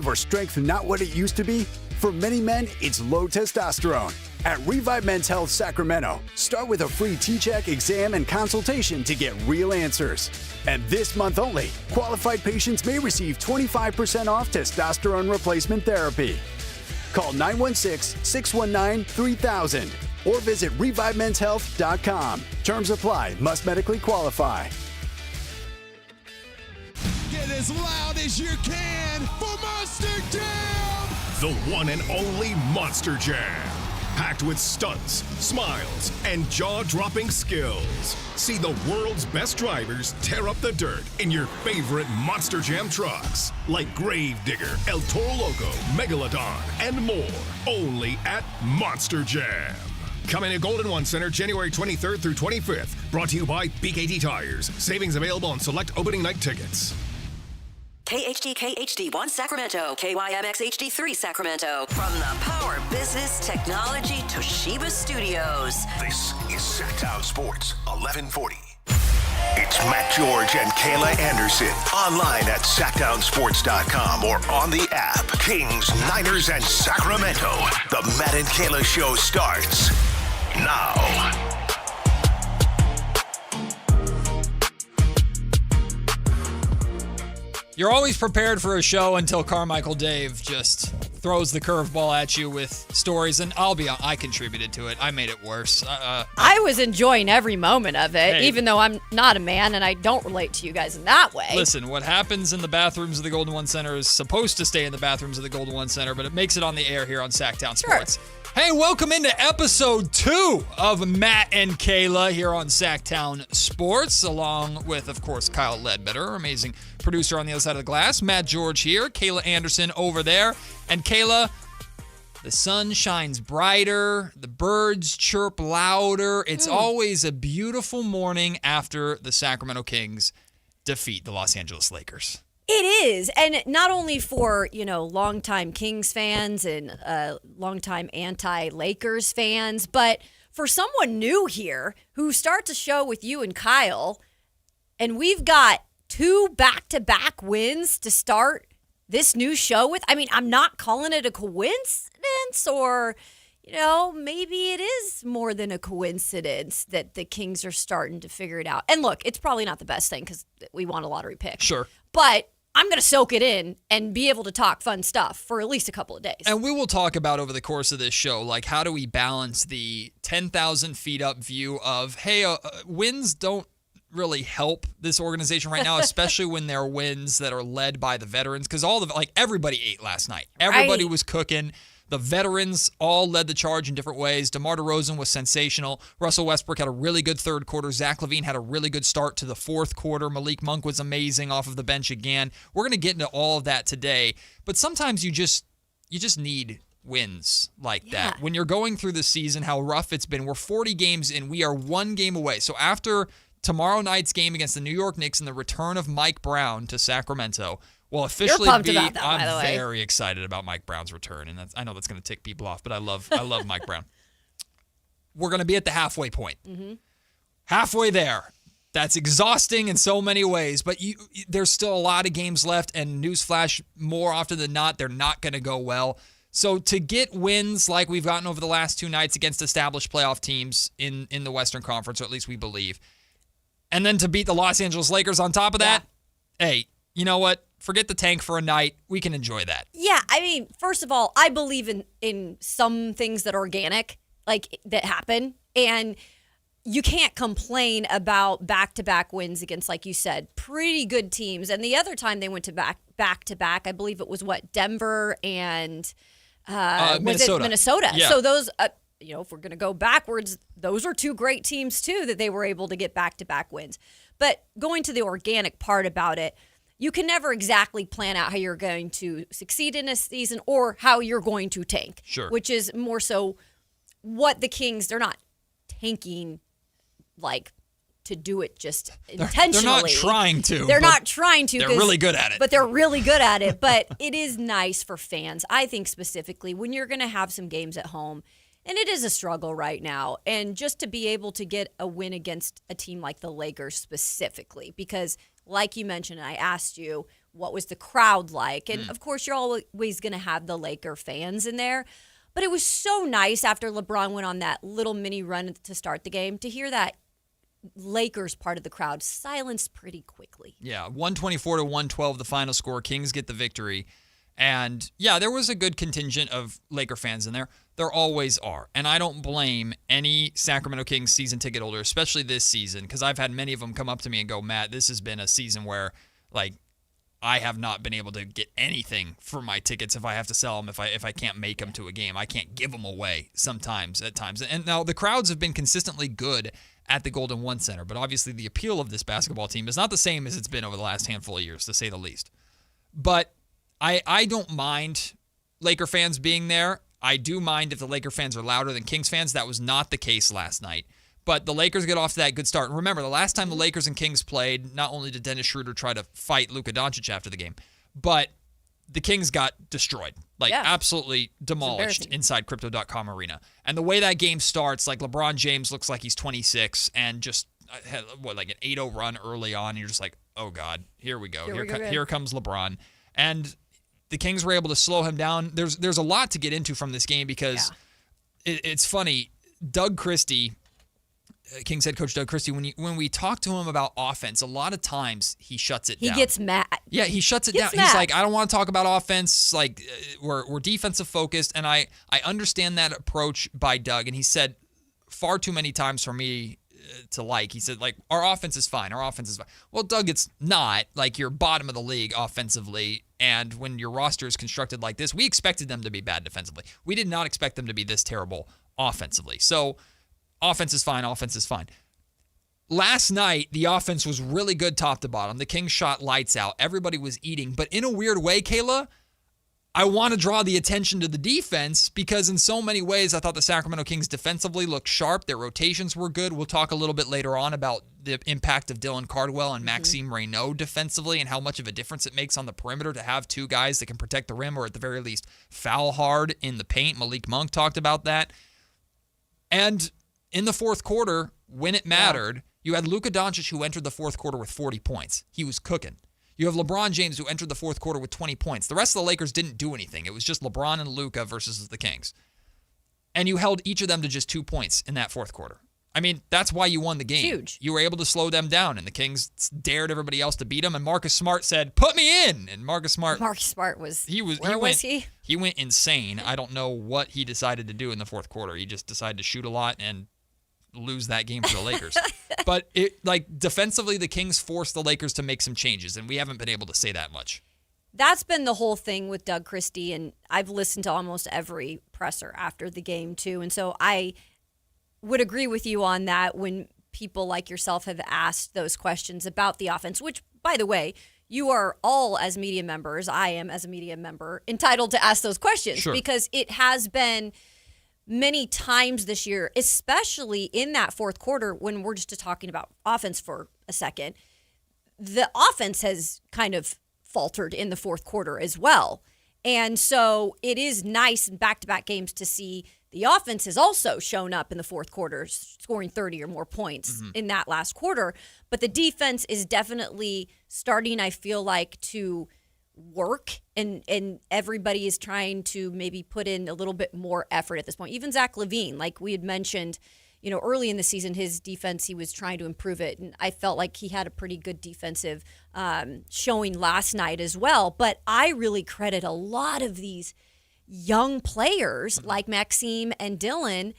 Or strength not what it used to be? For many men, it's low testosterone. At Revive Men's Health Sacramento, start with a free T-check, exam, and consultation to get real answers. And this month only, qualified patients may receive 25% off testosterone replacement therapy. Call 916-619-3000 or visit ReviveMen'sHealth.com. Terms apply. Must medically qualify. Get as loud as you can for Monster Jam! The one and only Monster Jam. Packed with stunts, smiles, and jaw-dropping skills. See the world's best drivers tear up the dirt in your favorite Monster Jam trucks. Like Gravedigger, El Toro Loco, Megalodon, and more. Only at Monster Jam. Coming to Golden One Center January 23rd through 25th. Brought to you by BKT Tires. Savings available on select opening night tickets. KHD1 Sacramento, KYMX HD3 Sacramento. From the Power Business Technology Toshiba Studios. This is Sactown Sports 1140. It's Matt George and Kayla Anderson. Online at SactownSports.com or on the app. Kings, Niners, and Sacramento. The Matt and Kayla Show starts now. You're always prepared for a show until Carmichael Dave just throws the curveball at you with stories, and I'll be honest, I contributed to it. I made it worse. I was enjoying every moment of it, Hey. even though I'm not a man and I don't relate to you guys in that way. Listen, what happens in the bathrooms of the Golden One Center is supposed to stay in the bathrooms of the Golden One Center, but it makes it on the air here on Sactown Sports. Hey, welcome into episode 2 of Matt and Kayla here on Sactown Sports, along with, of course, Kyle Ledbetter, amazing producer on the other side of the glass. Matt George here, Kayla Anderson over there. And Kayla, the sun shines brighter, the birds chirp louder. It's always a beautiful morning after the Sacramento Kings defeat the Los Angeles Lakers. It is. And not only for, longtime Kings fans and longtime anti-Lakers fans, but for someone new here who starts a show with you and Kyle, and we've got 2 back-to-back wins to start this new show with. I mean, I'm not calling it a coincidence, or, maybe it is more than a coincidence that the Kings are starting to figure it out. And look, it's probably not the best thing because we won a lottery pick. Sure. But I'm going to soak it in and be able to talk fun stuff for at least a couple of days. And we will talk about over the course of this show, like, how do we balance the 10,000 feet up view of, hey, wins don't really help this organization right now, especially when they're wins that are led by the veterans, because everybody ate last night. Everybody was cooking. The veterans all led the charge in different ways. DeMar DeRozan was sensational. Russell Westbrook had a really good third quarter. Zach LaVine had a really good start to the fourth quarter. Malik Monk was amazing off of the bench again. We're going to get into all of that today. But sometimes you just need wins like that. When you're going through the season, how rough it's been. We're 40 games in. We are 1 game away. So after tomorrow night's game against the New York Knicks and the return of Mike Brown to Sacramento will officially be. About that, I'm very excited about Mike Brown's return, and I know that's going to tick people off, but I love Mike Brown. We're going to be at the halfway point. Mm-hmm. Halfway there. That's exhausting in so many ways, but there's still a lot of games left, and newsflash, more often than not, they're not going to go well. So to get wins like we've gotten over the last 2 nights against established playoff teams in the Western Conference, or at least we believe, and then to beat the Los Angeles Lakers on top of that, hey, you know what? Forget the tank for a night. We can enjoy that. Yeah, I mean, first of all, I believe in some things that are organic, like that happen, and you can't complain about back-to-back wins against, like you said, pretty good teams. And the other time they went to back-to-back, I believe it was Denver and Minnesota. Minnesota. Yeah. So those, if we're going to go backwards, those are 2 great teams too that they were able to get back-to-back wins. But going to the organic part about it, you can never exactly plan out how you're going to succeed in a season or how you're going to tank. Sure. Which is more so what the Kings, they're not tanking like to do it just intentionally. They're not trying to. They're not trying to. They're really good at it. But they're really good at it. But it is nice for fans, I think specifically, when you're going to have some games at home. And it is a struggle right now. And just to be able to get a win against a team like the Lakers specifically, because like you mentioned, and I asked you, what was the crowd like? And, of course, you're always going to have the Laker fans in there. But it was so nice after LeBron went on that little mini run to start the game to hear that Lakers part of the crowd silenced pretty quickly. Yeah, 124-112 the final score. Kings get the victory. And, yeah, there was a good contingent of Laker fans in there. There always are. And I don't blame any Sacramento Kings season ticket holder, especially this season, because I've had many of them come up to me and go, Matt, this has been a season where, like, I have not been able to get anything for my tickets if I have to sell them, if I can't make them to a game. I can't give them away sometimes at times. And now the crowds have been consistently good at the Golden One Center, but obviously the appeal of this basketball team is not the same as it's been over the last handful of years, to say the least. But I don't mind Laker fans being there. I do mind if the Laker fans are louder than Kings fans. That was not the case last night. But the Lakers get off to that good start. And remember, the last time the Lakers and Kings played, not only did Dennis Schroeder try to fight Luka Doncic after the game, but the Kings got destroyed. Absolutely demolished inside Crypto.com arena. And the way that game starts, like LeBron James looks like he's 26 and just had, like an 8-0 run early on. And you're just like, oh, God, here we go. Here comes LeBron. And the Kings were able to slow him down. There's a lot to get into from this game because it's funny. Doug Christie, Kings head coach Doug Christie, when we talk to him about offense, a lot of times he shuts it down. He gets mad. Yeah, he shuts it down. He's like, I don't want to talk about offense. Like, we're defensive focused, and I understand that approach by Doug. And he said far too many times for me to like. He said, like, our offense is fine. Our offense is fine. Well, Doug, it's not. Like, you're bottom of the league offensively, and when your roster is constructed like this, we expected them to be bad defensively. We did not expect them to be this terrible offensively. So offense is fine. Offense is fine. Last night, the offense was really good top to bottom. The Kings shot lights out. Everybody was eating. But in a weird way, Kayla, I want to draw the attention to the defense because in so many ways, I thought the Sacramento Kings defensively looked sharp. Their rotations were good. We'll talk a little bit later on about the impact of Dylan Cardwell and Maxime Reynaud defensively and how much of a difference it makes on the perimeter to have two guys that can protect the rim or at the very least foul hard in the paint. Malik Monk talked about that. And in the fourth quarter, when it mattered, you had Luka Doncic who entered the fourth quarter with 40 points. He was cooking. You have LeBron James who entered the fourth quarter with 20 points. The rest of the Lakers didn't do anything. It was just LeBron and Luka versus the Kings. And you held each of them to just 2 points in that fourth quarter. I mean, that's why you won the game. Huge. You were able to slow them down, and the Kings dared everybody else to beat them, and Marcus Smart said, put me in! And Marcus Smart was... Where was he? He went insane. I don't know what he decided to do in the fourth quarter. He just decided to shoot a lot and lose that game for the Lakers. But defensively, the Kings forced the Lakers to make some changes, and we haven't been able to say that much. That's been the whole thing with Doug Christie, and I've listened to almost every presser after the game, too. And so I would agree with you on that when people like yourself have asked those questions about the offense, which, by the way, you are all, as media members, I am as a media member, entitled to ask those questions because it has been many times this year, especially in that fourth quarter when we're just talking about offense for a second, the offense has kind of faltered in the fourth quarter as well. And so it is nice in back-to-back games to see the offense has also shown up in the fourth quarter, scoring 30 or more points in that last quarter. But the defense is definitely starting, I feel like, to work, and everybody is trying to maybe put in a little bit more effort at this point. Even Zach LaVine, like we had mentioned, early in the season, his defense, he was trying to improve it, and I felt like he had a pretty good defensive showing last night as well. But I really credit a lot of these young players like Maxime and Dylan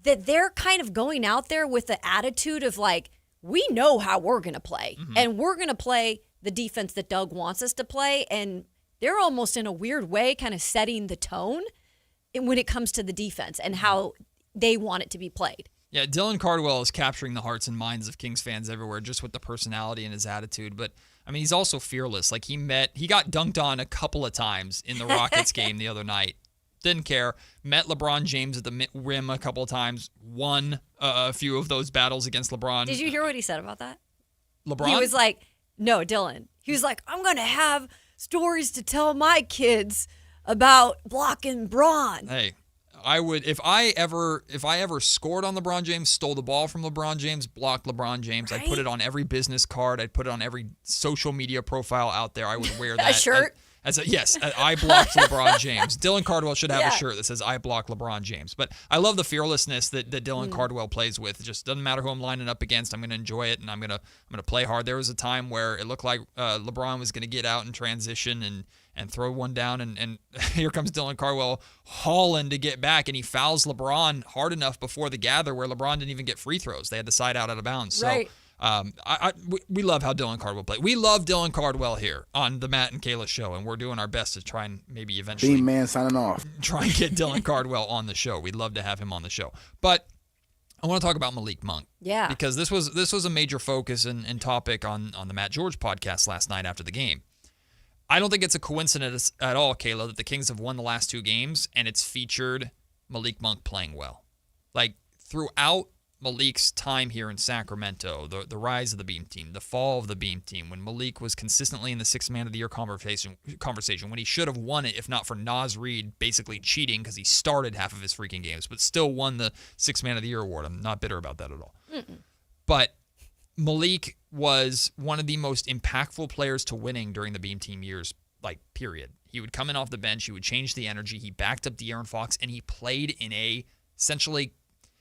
that they're kind of going out there with the attitude of like, we know how we're going to play, and we're going to play the defense that Doug wants us to play, and they're almost in a weird way kind of setting the tone when it comes to the defense and how they want it to be played. Yeah, Dylan Cardwell is capturing the hearts and minds of Kings fans everywhere just with the personality and his attitude. But, I mean, he's also fearless. Like, he got dunked on a couple of times in the Rockets game the other night. Didn't care. Met LeBron James at the rim a couple of times. Won a few of those battles against LeBron. Did you hear what he said about that? LeBron? He was like, no, Dylan. He was like, I'm going to have stories to tell my kids about blocking Braun. Hey, I would if I ever scored on LeBron James, stole the ball from LeBron James, blocked LeBron James, I'd put it on every business card, I'd put it on every social media profile out there. I would wear that. A shirt? Yes, I blocked LeBron James. Dylan Cardwell should have a shirt that says I block LeBron James. But I love the fearlessness that Dylan Cardwell plays with. It just doesn't matter who I'm lining up against. I'm going to enjoy it, and I'm gonna play hard. There was a time where it looked like LeBron was going to get out in transition and throw one down, and here comes Dylan Cardwell hauling to get back, and he fouls LeBron hard enough before the gather where LeBron didn't even get free throws. They had the side out of bounds. Right. So we love how Dylan Cardwell played. We love Dylan Cardwell here on the Matt and Kayla Show, and we're doing our best to try and maybe eventually Beam man signing off. Try and get Dylan Cardwell on the show. We'd love to have him on the show. But I want to talk about Malik Monk. Yeah. Because this was a major focus and topic on the Matt George podcast last night after the game. I don't think it's a coincidence at all, Kayla, that the Kings have won the last 2 games, and it's featured Malik Monk playing well. Like, throughout Malik's time here in Sacramento, the rise of the Beam team, the fall of the Beam team, when Malik was consistently in the 6th Man of the Year conversation, when he should have won it if not for Naz Reid basically cheating because he started half of his freaking games, but still won the 6th Man of the Year award. I'm not bitter about that at all. But Malik was one of the most impactful players to winning during the Beam team years, like, period. He would come in off the bench, he would change the energy, he backed up De'Aaron Fox, and he played in a essentially,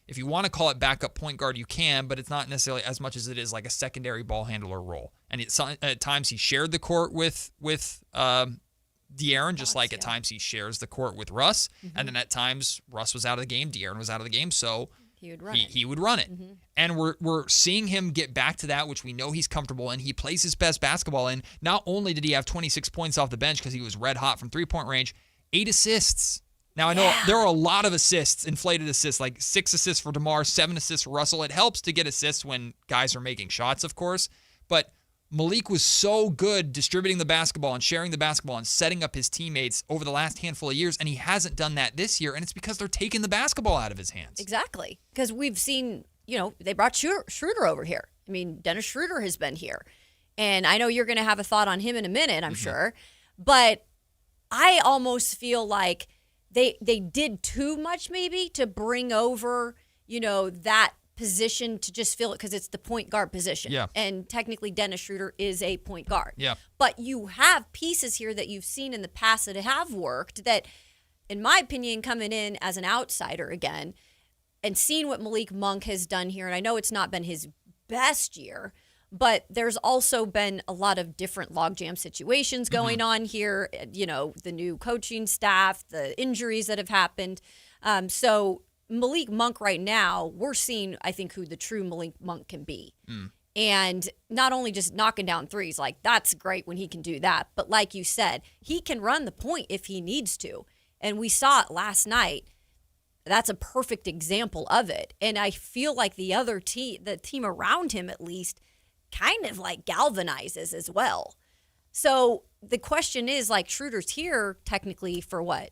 if you want to call it backup point guard, you can, but it's not necessarily as much as it is like a secondary ball handler role. And at times he shared the court with De'Aaron, just like at times he shares the court with Russ. And then at times Russ was out of the game, De'Aaron was out of the game, so he would run it. And we're seeing him get back to that, which we know he's comfortable, and he plays his best basketball. And not only did he have 26 points off the bench because he was red hot from 3-point range, 8 assists. Now, I know there are a lot of assists, inflated assists, like 6 assists for DeMar, 7 assists for Russell. It helps to get assists when guys are making shots, of course. But Malik was so good distributing the basketball and sharing the basketball and setting up his teammates over the last handful of years, and he hasn't done that this year, and it's because they're taking the basketball out of his hands. Exactly. Because we've seen, they brought Schroeder over here. I mean, Dennis Schroeder has been here. And I know you're going to have a thought on him in a minute, I'm sure. But I almost feel like they did too much maybe to bring over, that position to just fill it because it's the point guard position. Yeah. And technically Dennis Schroeder is a point guard. Yeah. But you have pieces here that you've seen in the past that have worked that, in my opinion, coming in as an outsider again and seeing what Malik Monk has done here, and I know it's not been his best year, but there's also been a lot of different logjam situations going on here, the new coaching staff, the injuries that have happened. So Malik Monk right now, we're seeing, I think, who the true Malik Monk can be. And not only just knocking down threes, like that's great when he can do that, but like you said, he can run the point if he needs to. And we saw it last night. That's a perfect example of it. And I feel like the other team, the team around him at least, kind of like galvanizes as well. So the question is, like, Schroeder's here technically for what?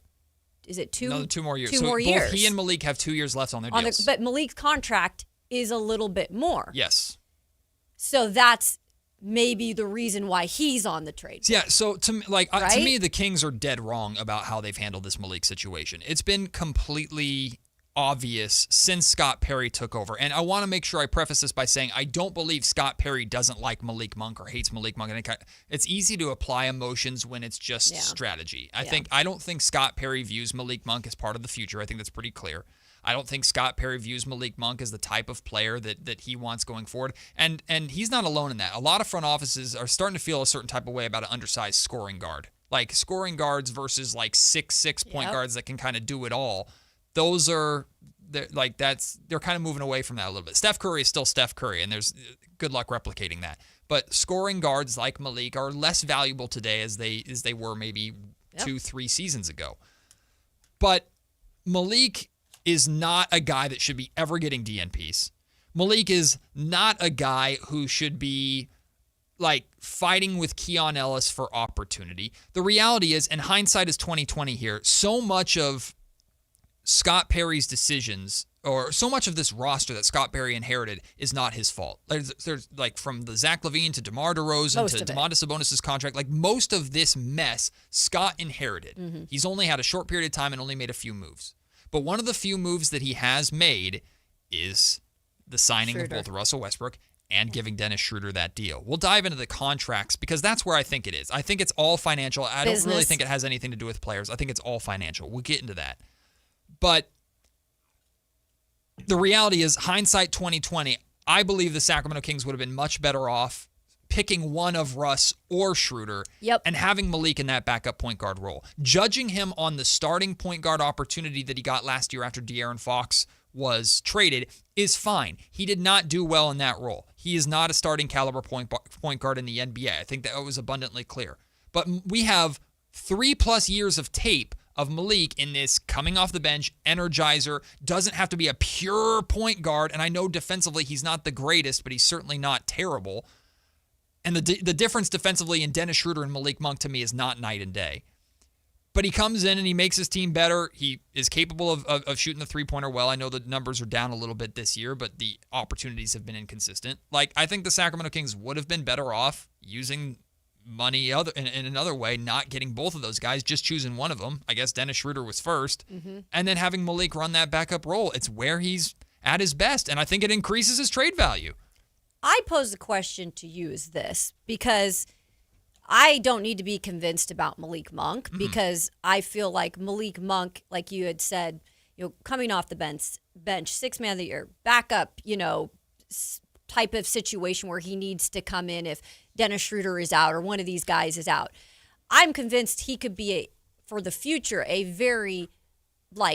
Is it 2 more years? 2 more years. Both he and Malik have 2 years left on their deals. But Malik's contract is a little bit more. Yes. So that's maybe the reason why he's on the trade. Yeah, so to me, the Kings are dead wrong about how they've handled this Malik situation. It's been completely obvious since Scott Perry took over. And I want to make sure I preface this by saying I don't believe Scott Perry doesn't like Malik Monk or hates Malik Monk. And it's easy to apply emotions when it's just strategy. I don't think Scott Perry views Malik Monk as part of the future. I think that's pretty clear. I don't think Scott Perry views Malik Monk as the type of player that he wants going forward. And he's not alone in that. A lot of front offices are starting to feel a certain type of way about an undersized scoring guard. Like scoring guards versus like 6'6" point guards that can kind of do it all. Those are they're kind of moving away from that a little bit. Steph Curry is still Steph Curry, and there's good luck replicating that. But scoring guards like Malik are less valuable today as they were maybe 2-3 seasons ago. But Malik is not a guy that should be ever getting DNPs. Malik is not a guy who should be like fighting with Keon Ellis for opportunity. The reality is, and hindsight is 20/20 here, so much of Scott Perry's decisions, or so much of this roster that Scott Perry inherited, is not his fault. There's like from the Zach LaVine to DeMar DeRozan to Domantas Sabonis' contract, like most of this mess Scott inherited. He's only had a short period of time and only made a few moves. But one of the few moves that he has made is the signing of both Russell Westbrook and giving Dennis Schroeder that deal. We'll dive into the contracts because that's where I think it is. I think it's all financial. I don't really think it has anything to do with players. I think it's all financial. We'll get into that. But the reality is, hindsight 2020, I believe the Sacramento Kings would have been much better off picking one of Russ or Schroeder and having Malik in that backup point guard role. Judging him on the starting point guard opportunity that he got last year after De'Aaron Fox was traded is fine. He did not do well in that role. He is not a starting caliber point guard in the NBA. I think that was abundantly clear. But we have 3+ years of tape of Malik in this coming off the bench, energizer, doesn't have to be a pure point guard. And I know defensively he's not the greatest, but he's certainly not terrible. And the difference defensively in Dennis Schroeder and Malik Monk to me is not night and day. But he comes in and he makes his team better. He is capable of shooting the three-pointer well. I know the numbers are down a little bit this year, but the opportunities have been inconsistent. Like, I think the Sacramento Kings would have been better off using money in another way, not getting both of those guys, just choosing one of them. I guess Dennis Schroeder was first. And then having Malik run that backup role. It's where he's at his best, and I think it increases his trade value. I pose the question to you is this, because I don't need to be convinced about Malik Monk, because I feel like Malik Monk, like you had said, coming off the bench, sixth man of the year, backup, type of situation where he needs to come in if Dennis Schroeder is out or one of these guys is out. I'm convinced he could be for the future, a very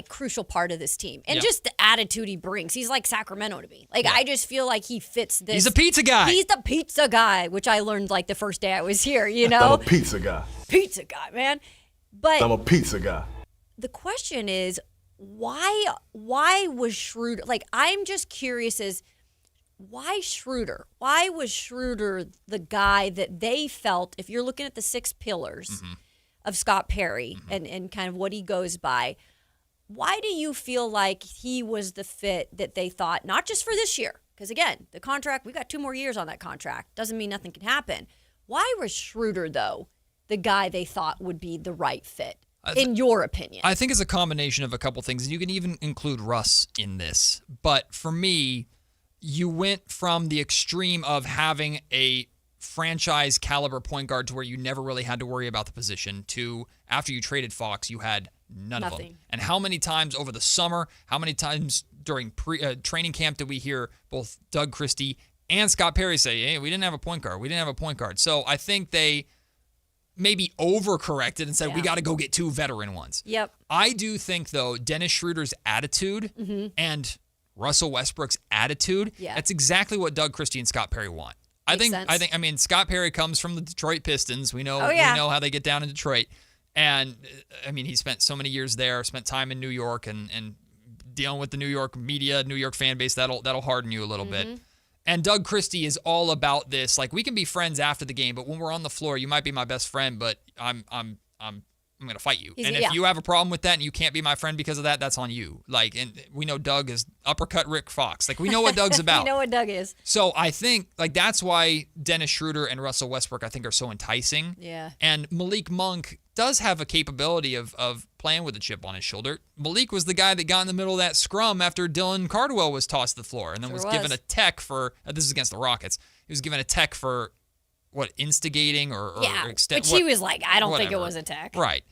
crucial part of this team. And just the attitude he brings. He's like Sacramento to me. I just feel like he fits this. He's a pizza guy. He's the pizza guy, which I learned the first day I was here, I'm a pizza guy. Pizza guy, man. But I'm a pizza guy. The question is, why was Schroeder, I'm just curious as why Schroeder? Why was Schroeder the guy that they felt, if you're looking at the 6 pillars of Scott Perry and kind of what he goes by, why do you feel like he was the fit that they thought, not just for this year, because again, the contract, we got 2 more years on that contract, doesn't mean nothing can happen. Why was Schroeder, though, the guy they thought would be the right fit, in your opinion? I think it's a combination of a couple things, and you can even include Russ in this. But for me, you went from the extreme of having a franchise caliber point guard to where you never really had to worry about the position to after you traded Fox, you had none of them. And how many times over the summer, how many times during training camp did we hear both Doug Christie and Scott Perry say, hey, we didn't have a point guard. We didn't have a point guard. So I think they maybe overcorrected and said, we got to go get 2 veteran ones. Yep. I do think, though, Dennis Schroeder's attitude and Russell Westbrook's attitude, that's exactly what Doug Christie and Scott Perry want. I think Scott Perry comes from the Detroit Pistons. We know we know how they get down in Detroit. And he spent so many years there, spent time in New York and dealing with the New York media, New York fan base, that'll harden you a little bit. And Doug Christie is all about this. We can be friends after the game, but when we're on the floor, you might be my best friend, but I'm going to fight you. And if you have a problem with that and you can't be my friend because of that, that's on you. And we know Doug is uppercut Rick Fox. We know what Doug's about. We know what Doug is. So I think that's why Dennis Schroeder and Russell Westbrook, I think, are so enticing. Yeah. And Malik Monk does have a capability of playing with a chip on his shoulder. Malik was the guy that got in the middle of that scrum after Dylan Cardwell was tossed to the floor and then was given a tech for, this is against the Rockets, he was given a tech for, instigating or extent. But he was I don't think it was a tech. Right.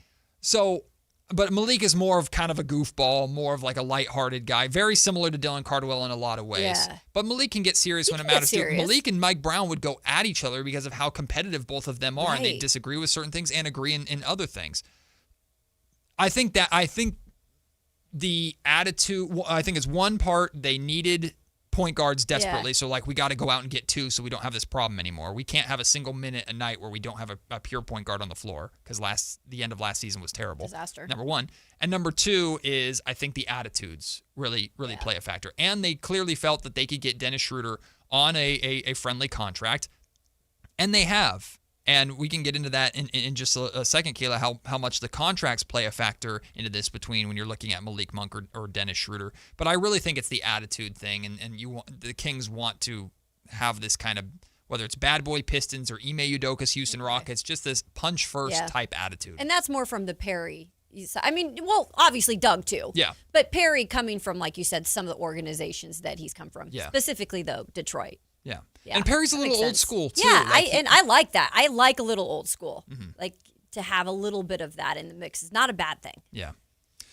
So, but Malik is more of kind of a goofball, more of a lighthearted guy, very similar to Dylan Cardwell in a lot of ways. Yeah. But Malik can get serious when it matters too. Malik and Mike Brown would go at each other because of how competitive both of them are, and they disagree with certain things and agree in other things. I think the attitude, I think it's one part they needed point guards desperately. So we got to go out and get 2 so we don't have this problem anymore. We can't have a single minute a night where we don't have a pure point guard on the floor because the end of last season was terrible. Disaster. Number 1. And number 2 is I think the attitudes really play a factor. And they clearly felt that they could get Dennis Schroeder on a friendly contract. And they have. And we can get into that in just a second, Kayla, how much the contracts play a factor into this between when you're looking at Malik Monk or Dennis Schroeder. But I really think it's the attitude thing, and the Kings want to have this kind of, whether it's Bad Boy Pistons or Ime Udoka's Houston Rockets, just this punch-first type attitude. And that's more from the Perry I mean, well, obviously Doug too. Yeah. But Perry coming from, like you said, some of the organizations that he's come from. Yeah. Specifically, though, Detroit. Yeah. Yeah, And Perry's a that little makes old sense. school, too. Yeah, Like, I like that. I like a little old school. Like, to have a little bit of that in the mix is not a bad thing. Yeah.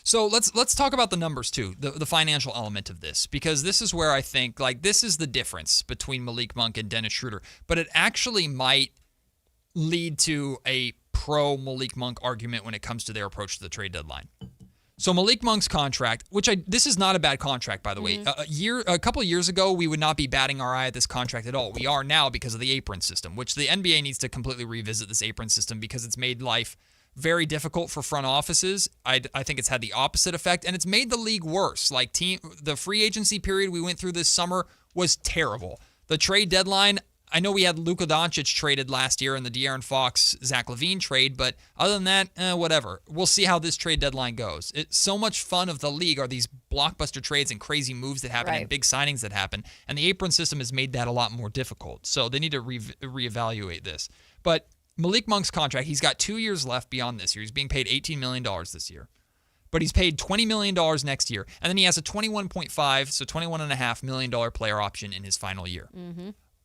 So let's talk about the numbers too, the financial element of this, because this is where I think like this is the difference between Malik Monk and Dennis Schroeder, but it actually might lead to a pro Malik Monk argument when it comes to their approach to the trade deadline. So Malik Monk's contract, this is not a bad contract, by the way. A couple of years ago, we would not be batting our eye at this contract at all. We are now because of the apron system, which the NBA needs to completely revisit this apron system because it's made life very difficult for front offices. I think it's had the opposite effect, and it's made the league worse. Like the free agency period we went through this summer was terrible. The trade deadline, I know we had Luka Doncic traded last year in the De'Aaron Fox, Zach LaVine trade, but other than that, whatever. We'll see how this trade deadline goes. It's so much fun of the league are these blockbuster trades and crazy moves that happen and big signings that happen, and the apron system has made that a lot more difficult. So they need to reevaluate this. But Malik Monk's contract, he's got 2 years left beyond this year. He's being paid $18 million this year. But he's paid $20 million next year, and then he has a $21.5, so $21.5 million player option in his final year.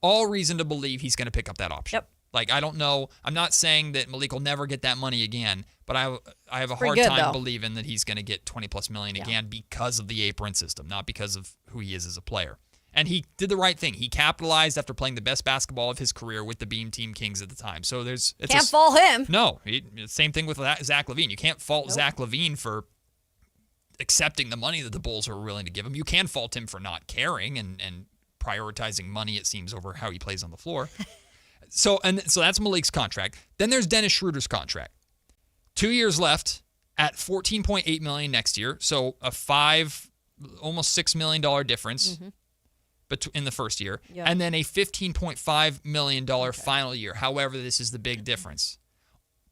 All reason to believe he's going to pick up that option. Yep. Like, I don't know. I'm not saying that Malik will never get that money again, but I have a hard good, time though. believing that he's going to get $20+ million again because of the apron system, not because of who he is as a player. And he did the right thing. He capitalized after playing the best basketball of his career with the Beam Team Kings at the time. So Can't fault him. No. Same thing with Zach LaVine. You can't fault Zach LaVine for accepting the money that the Bulls are willing to give him. You can fault him for not caring and prioritizing money, it seems, over how he plays on the floor. So that's Malik's contract. Then there's Dennis Schroeder's contract. 2 years left at $14.8 million next year. So a almost $6 million difference in the first year. Yeah. And then a $15.5 million final year. However, this is the big difference.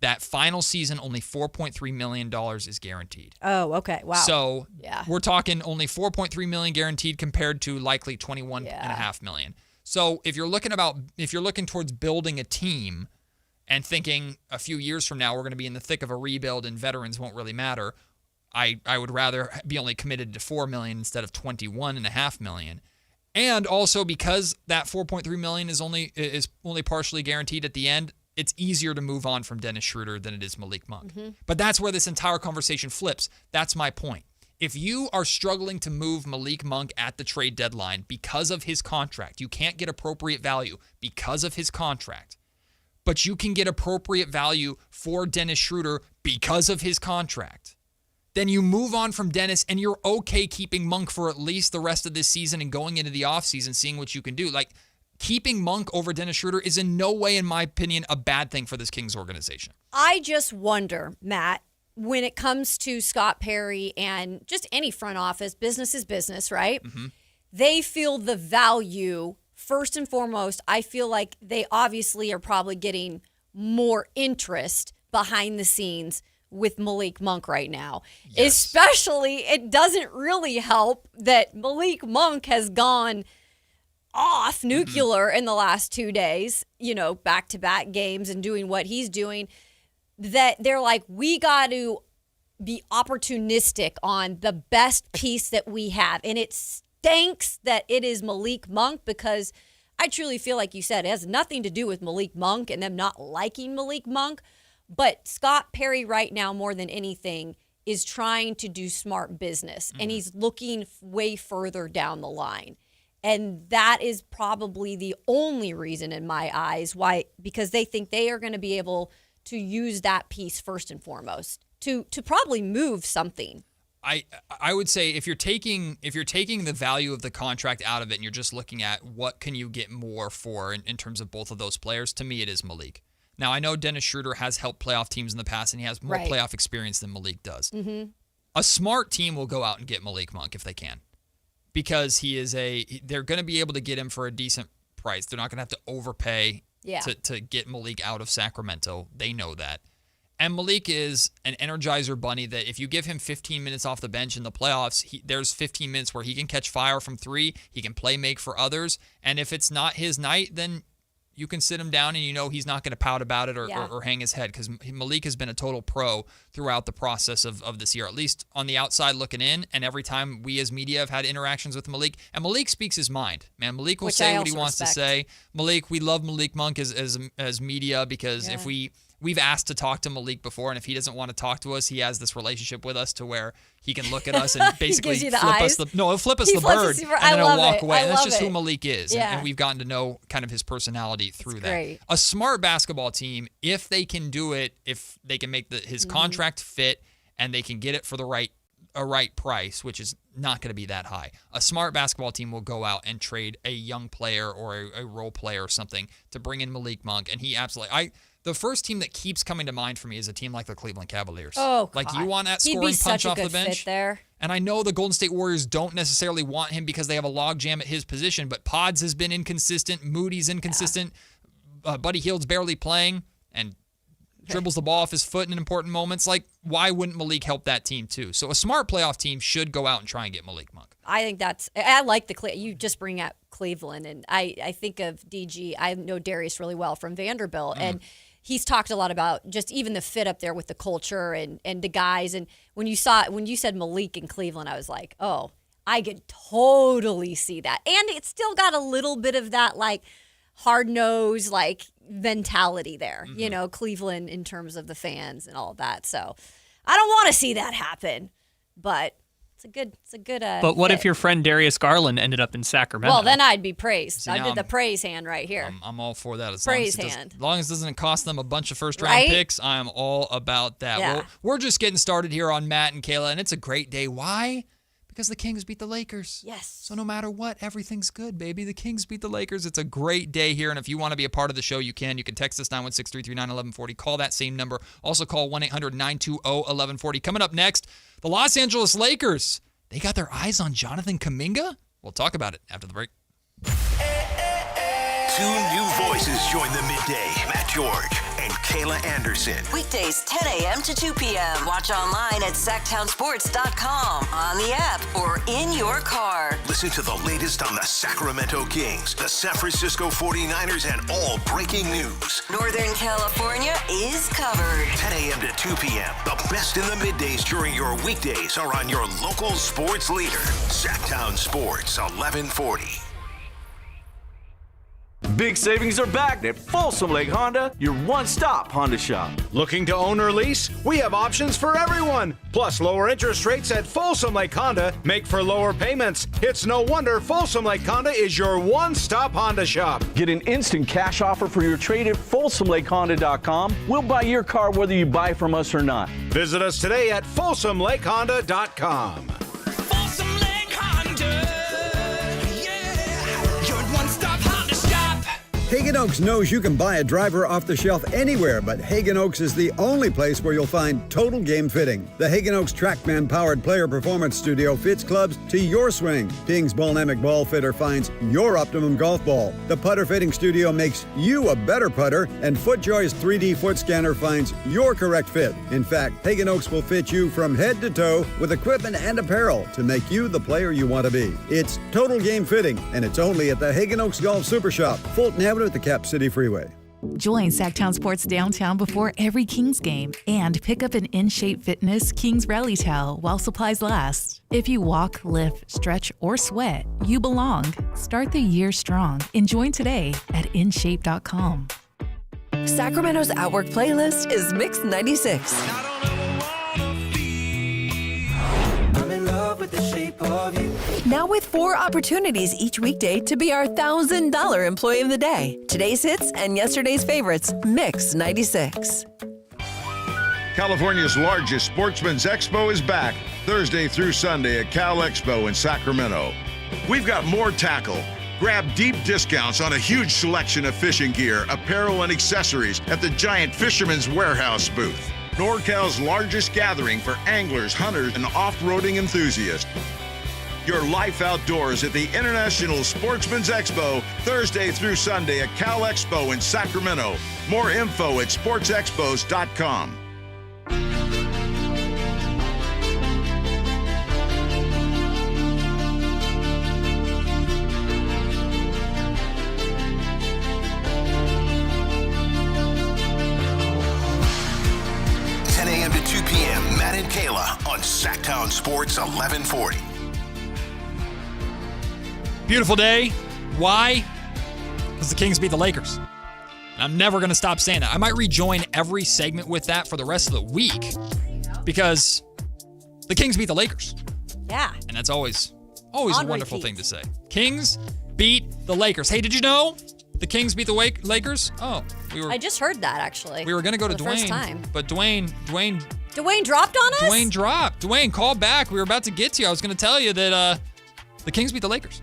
That final season, only $4.3 million is guaranteed. Oh, okay. Wow. So Yeah. we're talking only $4.3 million guaranteed compared to likely $21.5 million. So if you're looking towards building a team and thinking a few years from now we're going to be in the thick of a rebuild and veterans won't really matter, I would rather be only committed to $4 million instead of $21.5 million. And also because that $4.3 million is only partially guaranteed at the end, it's easier to move on from Dennis Schroeder than it is Malik Monk. But that's where this entire conversation flips. That's my point. If you are struggling to move Malik Monk at the trade deadline because of his contract, you can't get appropriate value because of his contract, but you can get appropriate value for Dennis Schroeder because of his contract, then you move on from Dennis and you're okay keeping Monk for at least the rest of this season and going into the offseason, seeing what you can do. Like, keeping Monk over Dennis Schroeder is in no way, in my opinion, a bad thing for this Kings organization. I just wonder, Matt, when it comes to Scott Perry and just any front office, business is business, right? They feel the value, first and foremost, I feel like they obviously are probably getting more interest behind the scenes with Malik Monk right now. Yes. Especially, it doesn't really help that Malik Monk has gone off nuclear in the last 2 days, back-to-back games and doing what he's doing, that they're like, we got to be opportunistic on the best piece that we have. And it stinks that it is Malik Monk because I truly feel like you said it has nothing to do with Malik Monk and them not liking Malik Monk. But Scott Perry right now, more than anything, is trying to do smart business. And he's looking way further down the line. And that is probably the only reason in my eyes why, because they think they are going to be able to use that piece first and foremost to probably move something. I would say if you're taking the value of the contract out of it and you're just looking at what can you get more for in terms of both of those players, to me it is Malik. Now I know Dennis Schroeder has helped playoff teams in the past and he has more playoff experience than Malik does. A smart team will go out and get Malik Monk if they can. Because they're going to be able to get him for a decent price. They're not going to have to overpay to get Malik out of Sacramento. They know that. And Malik is an energizer bunny that if you give him 15 minutes off the bench in the playoffs, there's 15 minutes where he can catch fire from three, he can play make for others, and if it's not his night, then you can sit him down and you know he's not going to pout about it or hang his head, because Malik has been a total pro throughout the process of this year, at least on the outside looking in. And every time we as media have had interactions with Malik, and Malik speaks his mind, man. Malik will say what he wants to say. Malik, we love Malik Monk as media, because if we've asked to talk to Malik before, and if he doesn't want to talk to us, he has this relationship with us to where he can look at us and basically he'll flip us the bird, and then he'll walk away. And that's just who Malik is. Yeah. And we've gotten to know kind of his personality through that. Great. A smart basketball team, if they can do it, if they can make his contract fit and they can get it for a right price, which is not going to be that high, a smart basketball team will go out and trade a young player or a role player or something to bring in Malik Monk. And he absolutely, the first team that keeps coming to mind for me is a team like the Cleveland Cavaliers. Oh, God. Like, you want that scoring punch off the bench? Fit there. And I know the Golden State Warriors don't necessarily want him because they have a logjam at his position, but Pods has been inconsistent. Moody's inconsistent. Buddy Hield's barely playing and dribbles the ball off his foot in important moments. Like, why wouldn't Malik help that team too? So a smart playoff team should go out and try and get Malik Monk. I think I like you just bring up Cleveland, and I think of DG. I know Darius really well from Vanderbilt, and he's talked a lot about just even the fit up there with the culture and the guys. And when you said Malik in Cleveland, I was like, oh, I could totally see that. And it's still got a little bit of that like hard-nosed like mentality there, Cleveland in terms of the fans and all of that. So I don't want to see that happen, but it's a good But what fit. if your friend Darius Garland ended up in Sacramento? Well, then I'd be praised. See, I did the praise hand right here. I'm all for that. As long as it doesn't cost them a bunch of first-round picks, I am all about that. Yeah. Well, we're just getting started here on Matt and Kayla, and it's a great day. Why? Because the Kings beat the Lakers. Yes. So no matter what, everything's good, baby. The Kings beat the Lakers. It's a great day here, and if you want to be a part of the show, you can. You can text us 916-339-1140. Call that same number. Also call 1-800-920-1140. Coming up next, the Los Angeles Lakers. They got their eyes on Jonathan Kuminga? We'll talk about it after the break. Two new voices join the midday. Matt George and Kayla Anderson. Weekdays 10 a.m. to 2 p.m. Watch online at Sactownsports.com, on the app, or in your car. Listen to the latest on the Sacramento Kings, the San Francisco 49ers, and all breaking news. Northern California is covered. 10 a.m. to 2 p.m. The best in the middays during your weekdays are on your local sports leader. Sactown Sports, 1140. Big savings are back at Folsom Lake Honda, your one-stop Honda shop. Looking to own or lease? We have options for everyone. Plus, lower interest rates at Folsom Lake Honda make for lower payments. It's no wonder Folsom Lake Honda is your one-stop Honda shop. Get an instant cash offer for your trade at FolsomLakeHonda.com. We'll buy your car whether you buy from us or not. Visit us today at FolsomLakeHonda.com. Folsom Lake Honda, yeah, your one-stop Honda shop. Hagen Oaks knows you can buy a driver off the shelf anywhere, but Hagen Oaks is the only place where you'll find total game fitting. The Hagen Oaks TrackMan-powered player performance studio fits clubs to your swing. Ping's Ballnamic Ball Fitter finds your optimum golf ball. The putter fitting studio makes you a better putter, and FootJoy's 3D foot scanner finds your correct fit. In fact, Hagen Oaks will fit you from head to toe with equipment and apparel to make you the player you want to be. It's total game fitting, and it's only at the Hagen Oaks Golf Super Shop, Fulton Avenue at the Cap City Freeway. Join Sactown Sports downtown before every Kings game and pick up an In Shape Fitness Kings Rally towel while supplies last. If you walk, lift, stretch, or sweat, you belong. Start the year strong and join today at InShape.com. Sacramento's Outwork playlist is Mix 96. Now with 4 opportunities each weekday to be our $1,000 Employee of the Day. Today's hits and yesterday's favorites, Mix 96. California's largest sportsman's expo is back Thursday through Sunday at Cal Expo in Sacramento. We've got more tackle. Grab deep discounts on a huge selection of fishing gear, apparel, and accessories at the giant Fisherman's Warehouse booth. NorCal's largest gathering for anglers, hunters, and off-roading enthusiasts. Your life outdoors at the International Sportsman's Expo, Thursday through Sunday at Cal Expo in Sacramento. More info at sportsexpos.com. Sactown Sports 1140. Beautiful day. Why? Because the Kings beat the Lakers. I'm never going to stop saying that. I might rejoin every segment with that for the rest of the week because the Kings beat the Lakers. Yeah. And that's always a wonderful thing to say. Kings beat the Lakers. Hey, did you know the Kings beat the Lakers? Oh, I just heard that, actually. We were going to go to First Dwayne, time. but Dwayne dropped on us? Dwayne dropped. Dwayne, call back. We were about to get to you. I was going to tell you that the Kings beat the Lakers.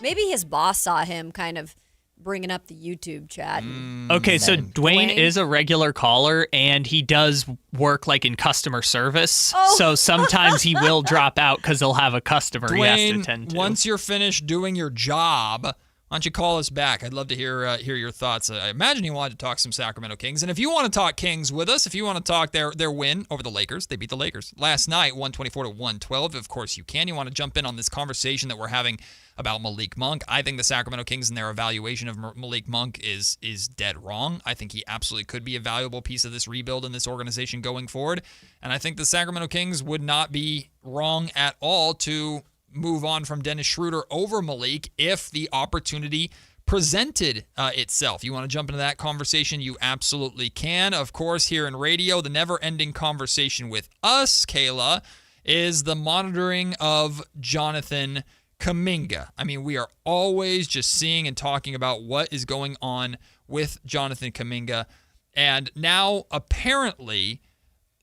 Maybe his boss saw him kind of bringing up the YouTube chat. Okay, so Dwayne is a regular caller, and he does work like in customer service. Oh. So sometimes he will drop out because he'll have a customer he has to Dwayne, attend to. once you're finished doing your job, why don't you call us back? I'd love to hear your thoughts. I imagine you wanted to talk some Sacramento Kings. And if you want to talk Kings with us, if you want to talk their win over the Lakers, they beat the Lakers last night, 124-112. Of course you can. You want to jump in on this conversation that we're having about Malik Monk. I think the Sacramento Kings and their evaluation of Malik Monk is dead wrong. I think he absolutely could be a valuable piece of this rebuild in this organization going forward. And I think the Sacramento Kings would not be wrong at all to move on from Dennis Schroeder over Malik if the opportunity presented itself. You want to jump into that conversation? You absolutely can. Of course, here in radio, the never-ending conversation with us, Kayla, is the monitoring of Jonathan Kuminga. I mean, we are always just seeing and talking about what is going on with Jonathan Kuminga. And now, apparently,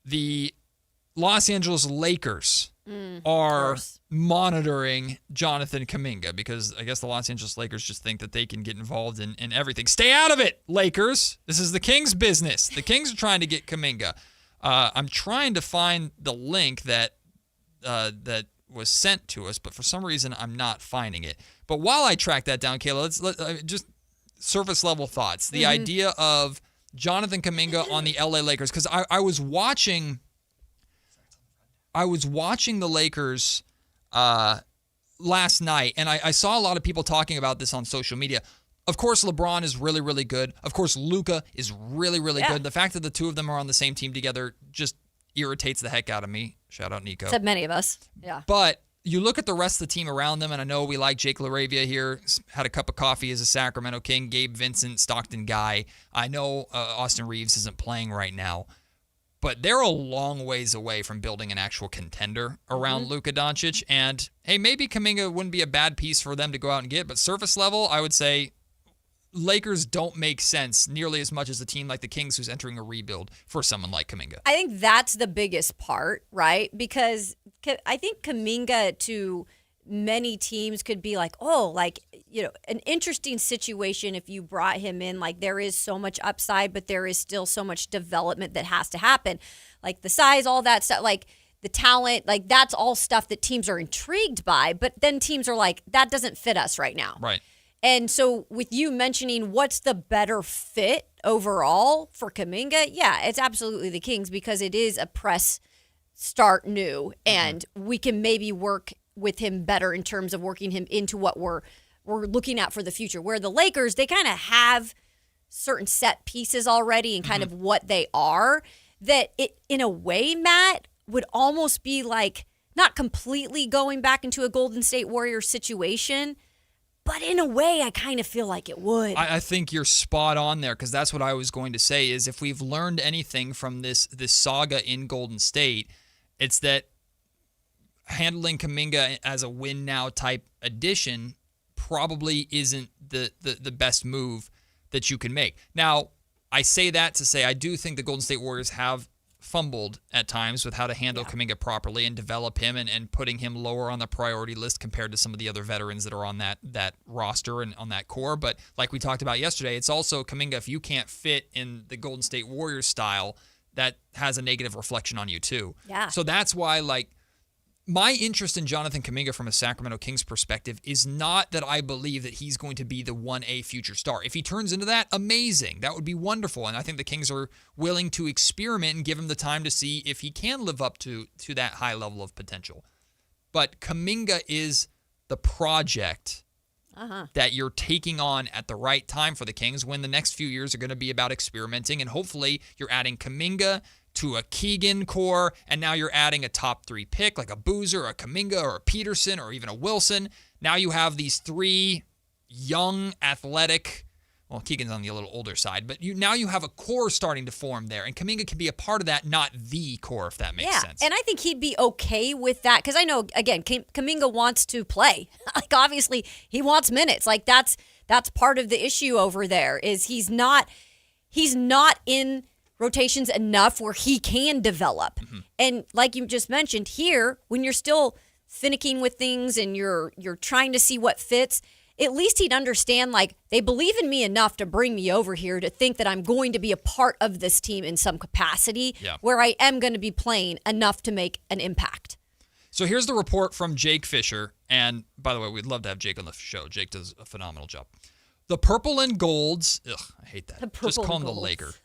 the Los Angeles Lakers are monitoring Jonathan Kuminga because I guess the Los Angeles Lakers just think that they can get involved in everything. Stay out of it, Lakers. This is the Kings' business. The Kings are trying to get Kuminga. I'm trying to find the link that was sent to us, but for some reason I'm not finding it. But while I track that down, Kayla, let's just surface level thoughts. The idea of Jonathan Kuminga on the LA Lakers, because I was watching the Lakers last night, and I saw a lot of people talking about this on social media. Of course, LeBron is really, really good. Of course, Luka is really, really good. The fact that the two of them are on the same team together just irritates the heck out of me. Shout out Nico. Said many of us. Yeah. But you look at the rest of the team around them, and I know we like Jake LaRavia here, had a cup of coffee as a Sacramento King, Gabe Vincent, Stockton guy. I know Austin Reeves isn't playing right now, but they're a long ways away from building an actual contender around Luka Doncic. And, hey, maybe Kuminga wouldn't be a bad piece for them to go out and get, but surface level, I would say Lakers don't make sense nearly as much as a team like the Kings who's entering a rebuild for someone like Kuminga. I think that's the biggest part, right? Because I think Kuminga to many teams could be like, an interesting situation if you brought him in. Like, there is so much upside, but there is still so much development that has to happen. Like the size, all that stuff, like the talent, like that's all stuff that teams are intrigued by. But then teams are like, that doesn't fit us right now. Right. And so with you mentioning what's the better fit overall for Kuminga, yeah, it's absolutely the Kings because it is a press start new, and we can maybe work with him better in terms of working him into what we're looking at for the future. Where the Lakers, they kind of have certain set pieces already and kind of what they are, that it, in a way, Matt, would almost be like not completely going back into a Golden State Warriors situation, but in a way, I kind of feel like it would. I think you're spot on there because that's what I was going to say is if we've learned anything from this saga in Golden State, it's that handling Kuminga as a win now type addition probably isn't the best move that you can make. Now, I say that to say I do think the Golden State Warriors have fumbled at times with how to handle Kuminga properly and develop him and putting him lower on the priority list compared to some of the other veterans that are on that roster and on that core. But like we talked about yesterday, it's also Kuminga, if you can't fit in the Golden State Warriors style, that has a negative reflection on you too. Yeah. So that's why, like, my interest in Jonathan Kuminga from a Sacramento Kings perspective is not that I believe that he's going to be the 1A future star. If he turns into that, amazing. That would be wonderful. And I think the Kings are willing to experiment and give him the time to see if he can live up to that high level of potential. But Kuminga is the project that you're taking on at the right time for the Kings when the next few years are going to be about experimenting. And hopefully you're adding Kuminga to a Keegan core, and now you're adding a top 3 pick like a Boozer, a Kuminga, or a Peterson, or even a Wilson. Now you have these 3 young, athletic, well, Keegan's on the a little older side, but now you have a core starting to form there, and Kuminga can be a part of that, not the core, if that makes sense. And I think he'd be okay with that, because I know, again, Kuminga wants to play. Like, obviously, he wants minutes. Like, that's part of the issue over there, is he's not in rotations enough where he can develop. Mm-hmm. And like you just mentioned here, when you're still finicking with things and you're trying to see what fits, at least he'd understand, like, they believe in me enough to bring me over here to think that I'm going to be a part of this team in some capacity where I am going to be playing enough to make an impact. So here's the report from Jake Fisher. And by the way, we'd love to have Jake on the show. Jake does a phenomenal job. The purple and golds, I hate that. Just call them the Lakers.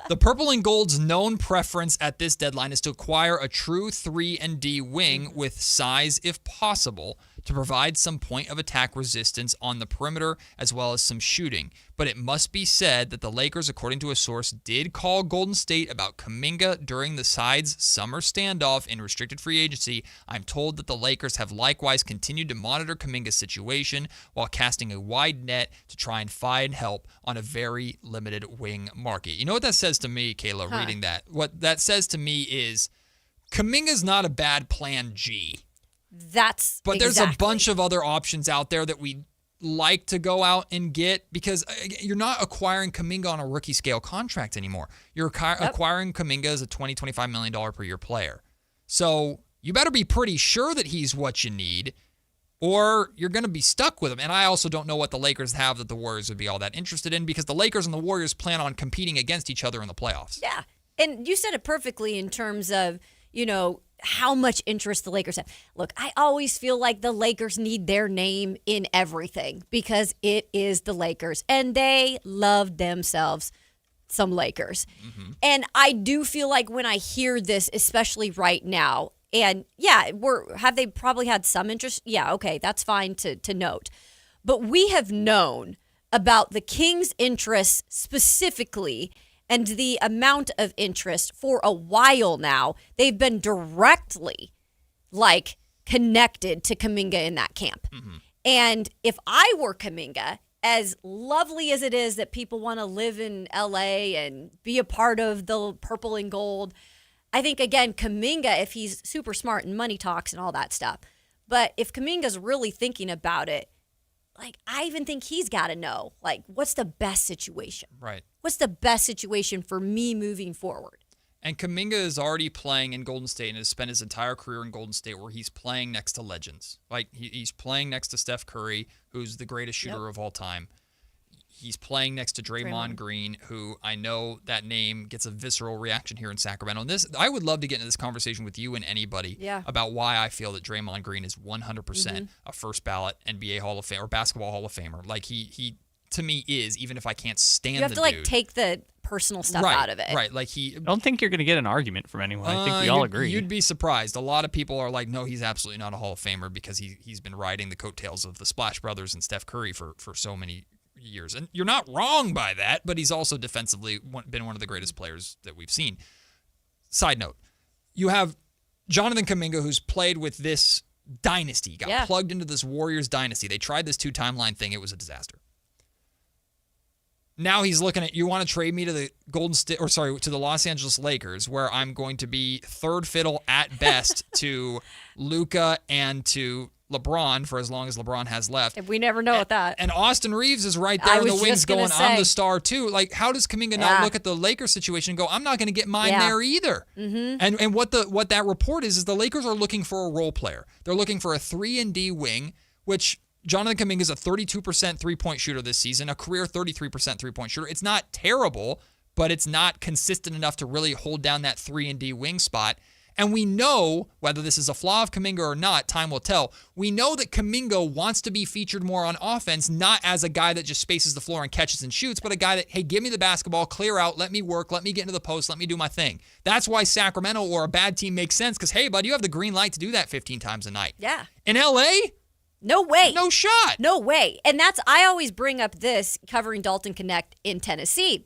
The purple and gold's known preference at this deadline is to acquire a true 3-and-D wing with size if possible to provide some point of attack resistance on the perimeter as well as some shooting. But it must be said that the Lakers, according to a source, did call Golden State about Kuminga during the side's summer standoff in restricted free agency. I'm told that the Lakers have likewise continued to monitor Kuminga's situation while casting a wide net to try and find help on a very limited wing market. You know what that says to me, Kayla, reading that? What that says to me is Kuminga's not a bad plan G. But there's a bunch of other options out there that we like to go out and get, because you're not acquiring Kuminga on a rookie scale contract anymore. You're acquiring Kuminga as a $20, $25 million per year player. So you better be pretty sure that he's what you need, or you're going to be stuck with him. And I also don't know what the Lakers have that the Warriors would be all that interested in, because the Lakers and the Warriors plan on competing against each other in the playoffs. Yeah. And you said it perfectly in terms of, how much interest the Lakers have. Look, I always feel like the Lakers need their name in everything because it is the Lakers, and they love themselves some Lakers. Mm-hmm. And I do feel like when I hear this, especially right now, and have they probably had some interest? Yeah, okay, that's fine to note. But we have known about the Kings' interests specifically and the amount of interest for a while now. They've been directly, connected to Kuminga in that camp. Mm-hmm. And if I were Kuminga, as lovely as it is that people want to live in L.A. and be a part of the purple and gold, I think, again, Kuminga, if he's super smart and money talks and all that stuff, but if Kuminga's really thinking about it, I even think he's got to know, what's the best situation? Right. What's the best situation for me moving forward? And Kuminga is already playing in Golden State and has spent his entire career in Golden State where he's playing next to legends. He's playing next to Steph Curry, who's the greatest shooter of all time. He's playing next to Draymond Green, who I know that name gets a visceral reaction here in Sacramento. And I would love to get into this conversation with you and anybody about why I feel that Draymond Green is 100% a first ballot NBA Hall of Fame or basketball Hall of Famer. He to me is, even if I can't stand the dude. You have to take the personal stuff out of it. Right. I don't think you're going to get an argument from anyone. I think we all agree. You'd be surprised. A lot of people are like, no, he's absolutely not a Hall of Famer because he's been riding the coattails of the Splash Brothers and Steph Curry for so many years. And you're not wrong by that, but he's also defensively been one of the greatest players that we've seen. Side note, you have Jonathan Kuminga, who's played with this dynasty, got plugged into this Warriors dynasty. They tried this 2-timeline thing. It was a disaster. Now he's looking at, you want to trade me to the to the Los Angeles Lakers, where I'm going to be third fiddle at best to Luka and to LeBron for as long as LeBron has left. If we never know what that. And Austin Reeves is right there in the wings going, I'm the star too. How does Kuminga not look at the Lakers situation and go, I'm not going to get mine there either? Mm-hmm. And what that report is the Lakers are looking for a role player. They're looking for a 3-and-D wing, which Jonathan Kuminga is a 32% three-point shooter this season, a career 33% three-point shooter. It's not terrible, but it's not consistent enough to really hold down that 3-and-D wing spot. And we know, whether this is a flaw of Kuminga or not, time will tell. We know that Kuminga wants to be featured more on offense, not as a guy that just spaces the floor and catches and shoots, but a guy that, hey, give me the basketball, clear out, let me work, let me get into the post, let me do my thing. That's why Sacramento or a bad team makes sense, because, hey, bud, you have the green light to do that 15 times a night. Yeah. In L.A., no way. No shot. No way. And I always bring up this Covering Dalton Connect in Tennessee.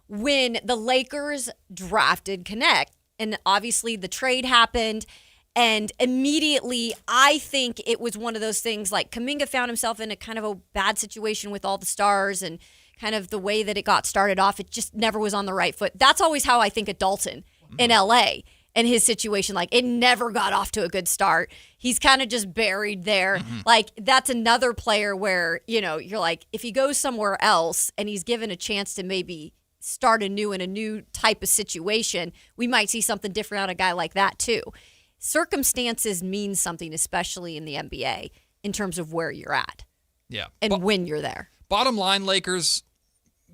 When the Lakers drafted Connect, and obviously the trade happened. And immediately, I think it was one of those things like Kuminga found himself in a kind of a bad situation with all the stars and kind of the way that it got started off. It just never was on the right foot. That's always how I think of Dalton in LA and his situation. Like, it never got off to a good start. He's kind of just buried there. Like, that's another player where, you're like, if he goes somewhere else and he's given a chance to maybe start anew in a new type of situation, we might see something different out of a guy like that too. Circumstances mean something, especially in the NBA, in terms of where you're at. Yeah. And when you're there. Bottom line, Lakers,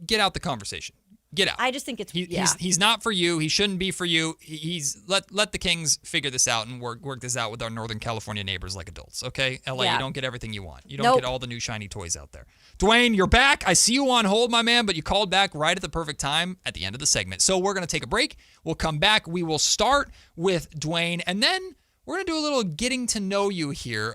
get out the conversation. Get out. I just think he's not for you. He shouldn't be for you. He's let the Kings figure this out and work this out with our Northern California neighbors like adults. Okay, LA, you don't get everything you want. You don't get all the new shiny toys out there. Dwayne, you're back. I see you on hold, my man, but you called back right at the perfect time at the end of the segment. So we're gonna take a break. We'll come back. We will start with Dwayne, and then we're going to do a little getting to know you here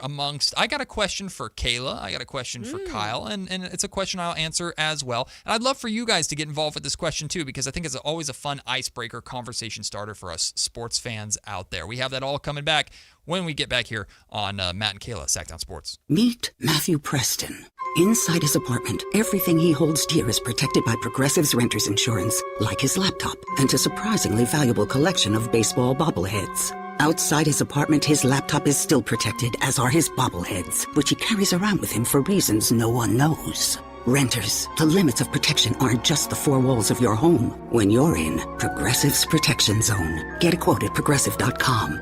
I got a question for Kayla. I got a question for Kyle, and it's a question I'll answer as well. And I'd love for you guys to get involved with this question too, because I think it's always a fun icebreaker conversation starter for us sports fans out there. We have that all coming back when we get back here on Matt and Kayla, Sactown Sports. Meet Matthew Preston. Inside his apartment, everything he holds dear is protected by Progressive's renter's insurance, like his laptop and a surprisingly valuable collection of baseball bobbleheads. Outside his apartment, his laptop is still protected, as are his bobbleheads, which he carries around with him for reasons no one knows. Renters, the limits of protection aren't just the four walls of your home. When you're in Progressive's Protection Zone. Get a quote at Progressive.com.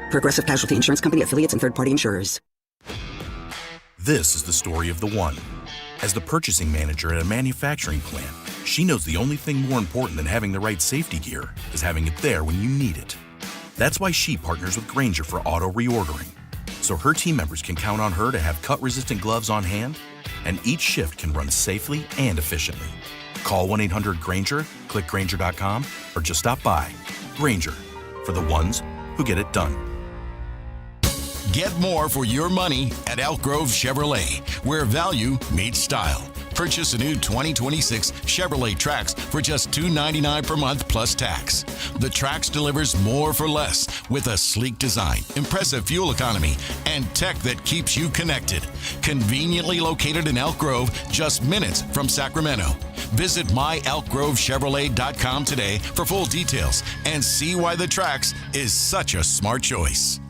Progressive Casualty Insurance Company, affiliates, and third-party insurers. This is the story of the one. As the purchasing manager at a manufacturing plant, she knows the only thing more important than having the right safety gear is having it there when you need it. That's why she partners with Grainger for auto reordering, so her team members can count on her to have cut-resistant gloves on hand, and each shift can run safely and efficiently. Call 1-800-GRAINGER, click Grainger.com, or just stop by. Grainger, for the ones who get it done. Get more for your money at Elk Grove Chevrolet, where value meets style. Purchase a new 2026 Chevrolet Trax for just $299 per month plus tax. The Trax delivers more for less with a sleek design, impressive fuel economy, and tech that keeps you connected. Conveniently located in Elk Grove, just minutes from Sacramento. Visit myelkgrovechevrolet.com today for full details and see why the Trax is such a smart choice.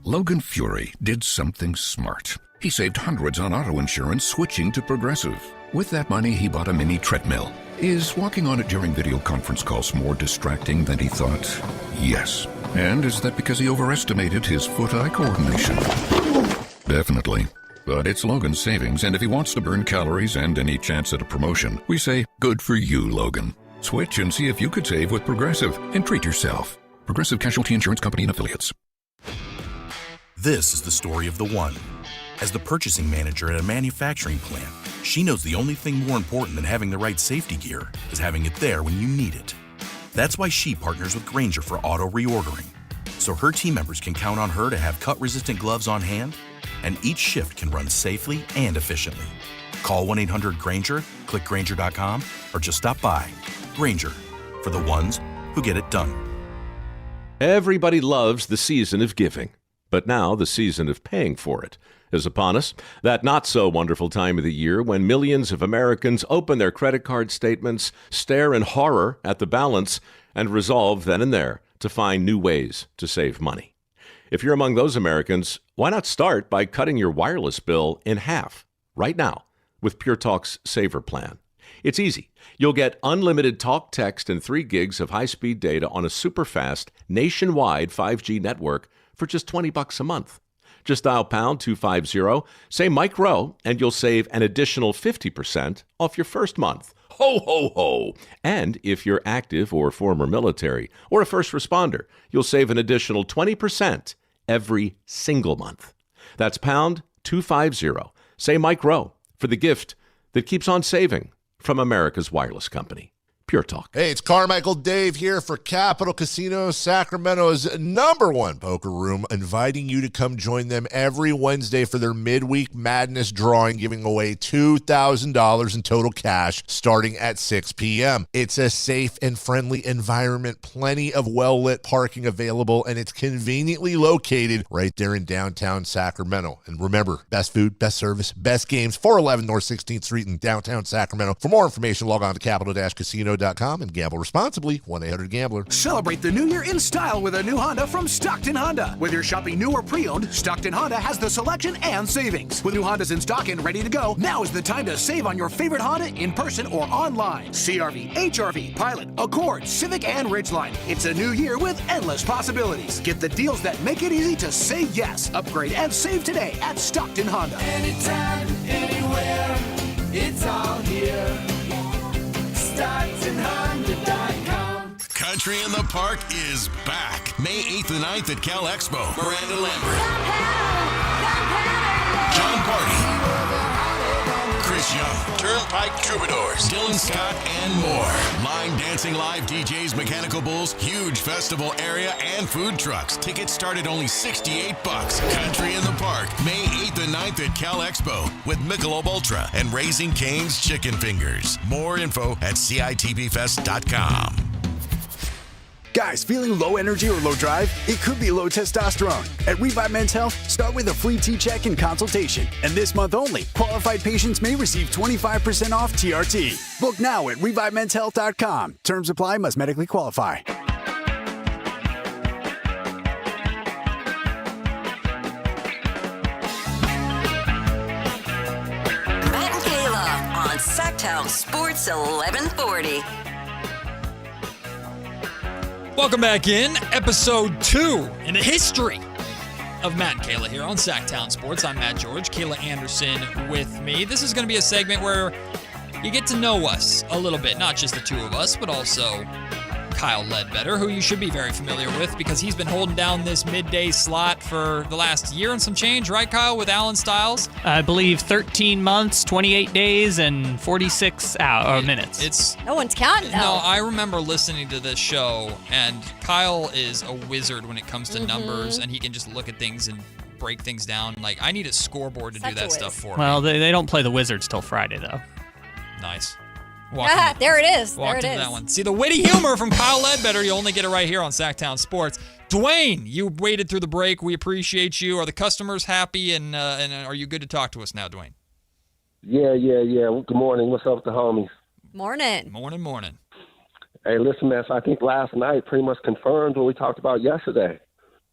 Logan Fury did something smart. He saved hundreds on auto insurance switching to Progressive. With that money, he bought a mini treadmill. Is walking on it during video conference calls more distracting than he thought? Yes. And is that because he overestimated his foot-eye coordination? Definitely. But it's Logan's savings, and if he wants to burn calories and any chance at a promotion, we say, good for you, Logan. Switch and see if you could save with Progressive and treat yourself. Progressive Casualty Insurance Company and Affiliates. This is the story of the one. As the purchasing manager at a manufacturing plant, she knows the only thing more important than having the right safety gear is having it there when you need it. That's why she partners with Grainger for auto reordering, so her team members can count on her to have cut-resistant gloves on hand, and each shift can run safely and efficiently. Call 1-800-GRAINGER, click Grainger.com, or just stop by. Grainger, for the ones who get it done. Everybody loves the season of giving, but now the season of paying for it is upon us. That not-so-wonderful time of the year when millions of Americans open their credit card statements, stare in horror at the balance, and resolve then and there to find new ways to save money. If you're among those Americans, why not start by cutting your wireless bill in half right now with Pure Talk's Saver Plan? It's easy. You'll get unlimited talk, text, and 3 gigs of high-speed data on a super-fast, nationwide 5G network for just $20 a month. Just dial pound 250, say Mike Rowe, and you'll save an additional 50% off your first month. Ho, ho, ho! And if you're active or former military or a first responder, you'll save an additional 20% every single month. That's pound 250. Say Mike Rowe for the gift that keeps on saving from America's wireless company. Pure Talk. Hey, it's Carmichael Dave here for Capital Casino, Sacramento's #1 poker room, inviting you to come join them every Wednesday for their midweek madness drawing, giving away $2,000 in total cash starting at 6 p.m. It's a safe and friendly environment, plenty of well-lit parking available, and it's conveniently located right there in downtown Sacramento. And remember, best food, best service, best games, 411 North 16th Street in downtown Sacramento. For more information, log on to capital-casino.com and gamble responsibly. 1-800-GAMBLER. Celebrate the new year in style with a new Honda from Stockton Honda. Whether you're shopping new or pre-owned, Stockton Honda has the selection and savings. With new Hondas in stock and ready to go, now is the time to save on your favorite Honda in person or online. CR-V, HR-V, Pilot, Accord, Civic, and Ridgeline. It's a new year with endless possibilities. Get the deals that make it easy to say yes. Upgrade and save today at Stockton Honda. Anytime, anywhere, it's all here. StocktonHonda.com. Country in the Park is back. May 8th and 9th at Cal Expo. Miranda Lambert. John Party. Chris Young. Turnpike Troubadours. Dylan Scott and more. Line dancing live DJs, Mechanical Bulls, huge festival area, and food trucks. Tickets start at only $68. Country in the Park. May 8th and 9th at Cal Expo with Michelob Ultra and Raising Cane's Chicken Fingers. More info at CITBFest.com. Guys, feeling low energy or low drive? It could be low testosterone. At Revive Men's Health, start with a free T-check and consultation. And this month only, qualified patients may receive 25% off TRT. Book now at ReviveMen'sHealth.com. Terms apply, must medically qualify. Matt and Kayla on Sactown Sports 1140. Welcome back in, episode 2 in the history of Matt and Kayla here on Sactown Sports. I'm Matt George, Kayla Anderson with me. This is going to be a segment where you get to know us a little bit, not just the two of us, but also Kyle Ledbetter, who you should be very familiar with because he's been holding down this midday slot for the last year and some change, right, Kyle, with Alan Stiles? I believe 13 months, 28 days, and 46 minutes. No one's counting, though. No, I remember listening to this show, and Kyle is a wizard when it comes to numbers, and he can just look at things and break things down. Like, I need a scoreboard to do that stuff for me. Well, they don't play the Wizards till Friday, though. Nice. There it is. Walked There it into is. that one. See, the witty humor from Kyle Ledbetter, you only get it right here on Sactown Sports. Dwayne, you waited through the break. We appreciate you. Are the customers happy, and are you good to talk to us now, Dwayne? Yeah. Good morning. What's up with the homies? Morning. Morning. Hey, listen, man, so I think last night pretty much confirmed what we talked about yesterday.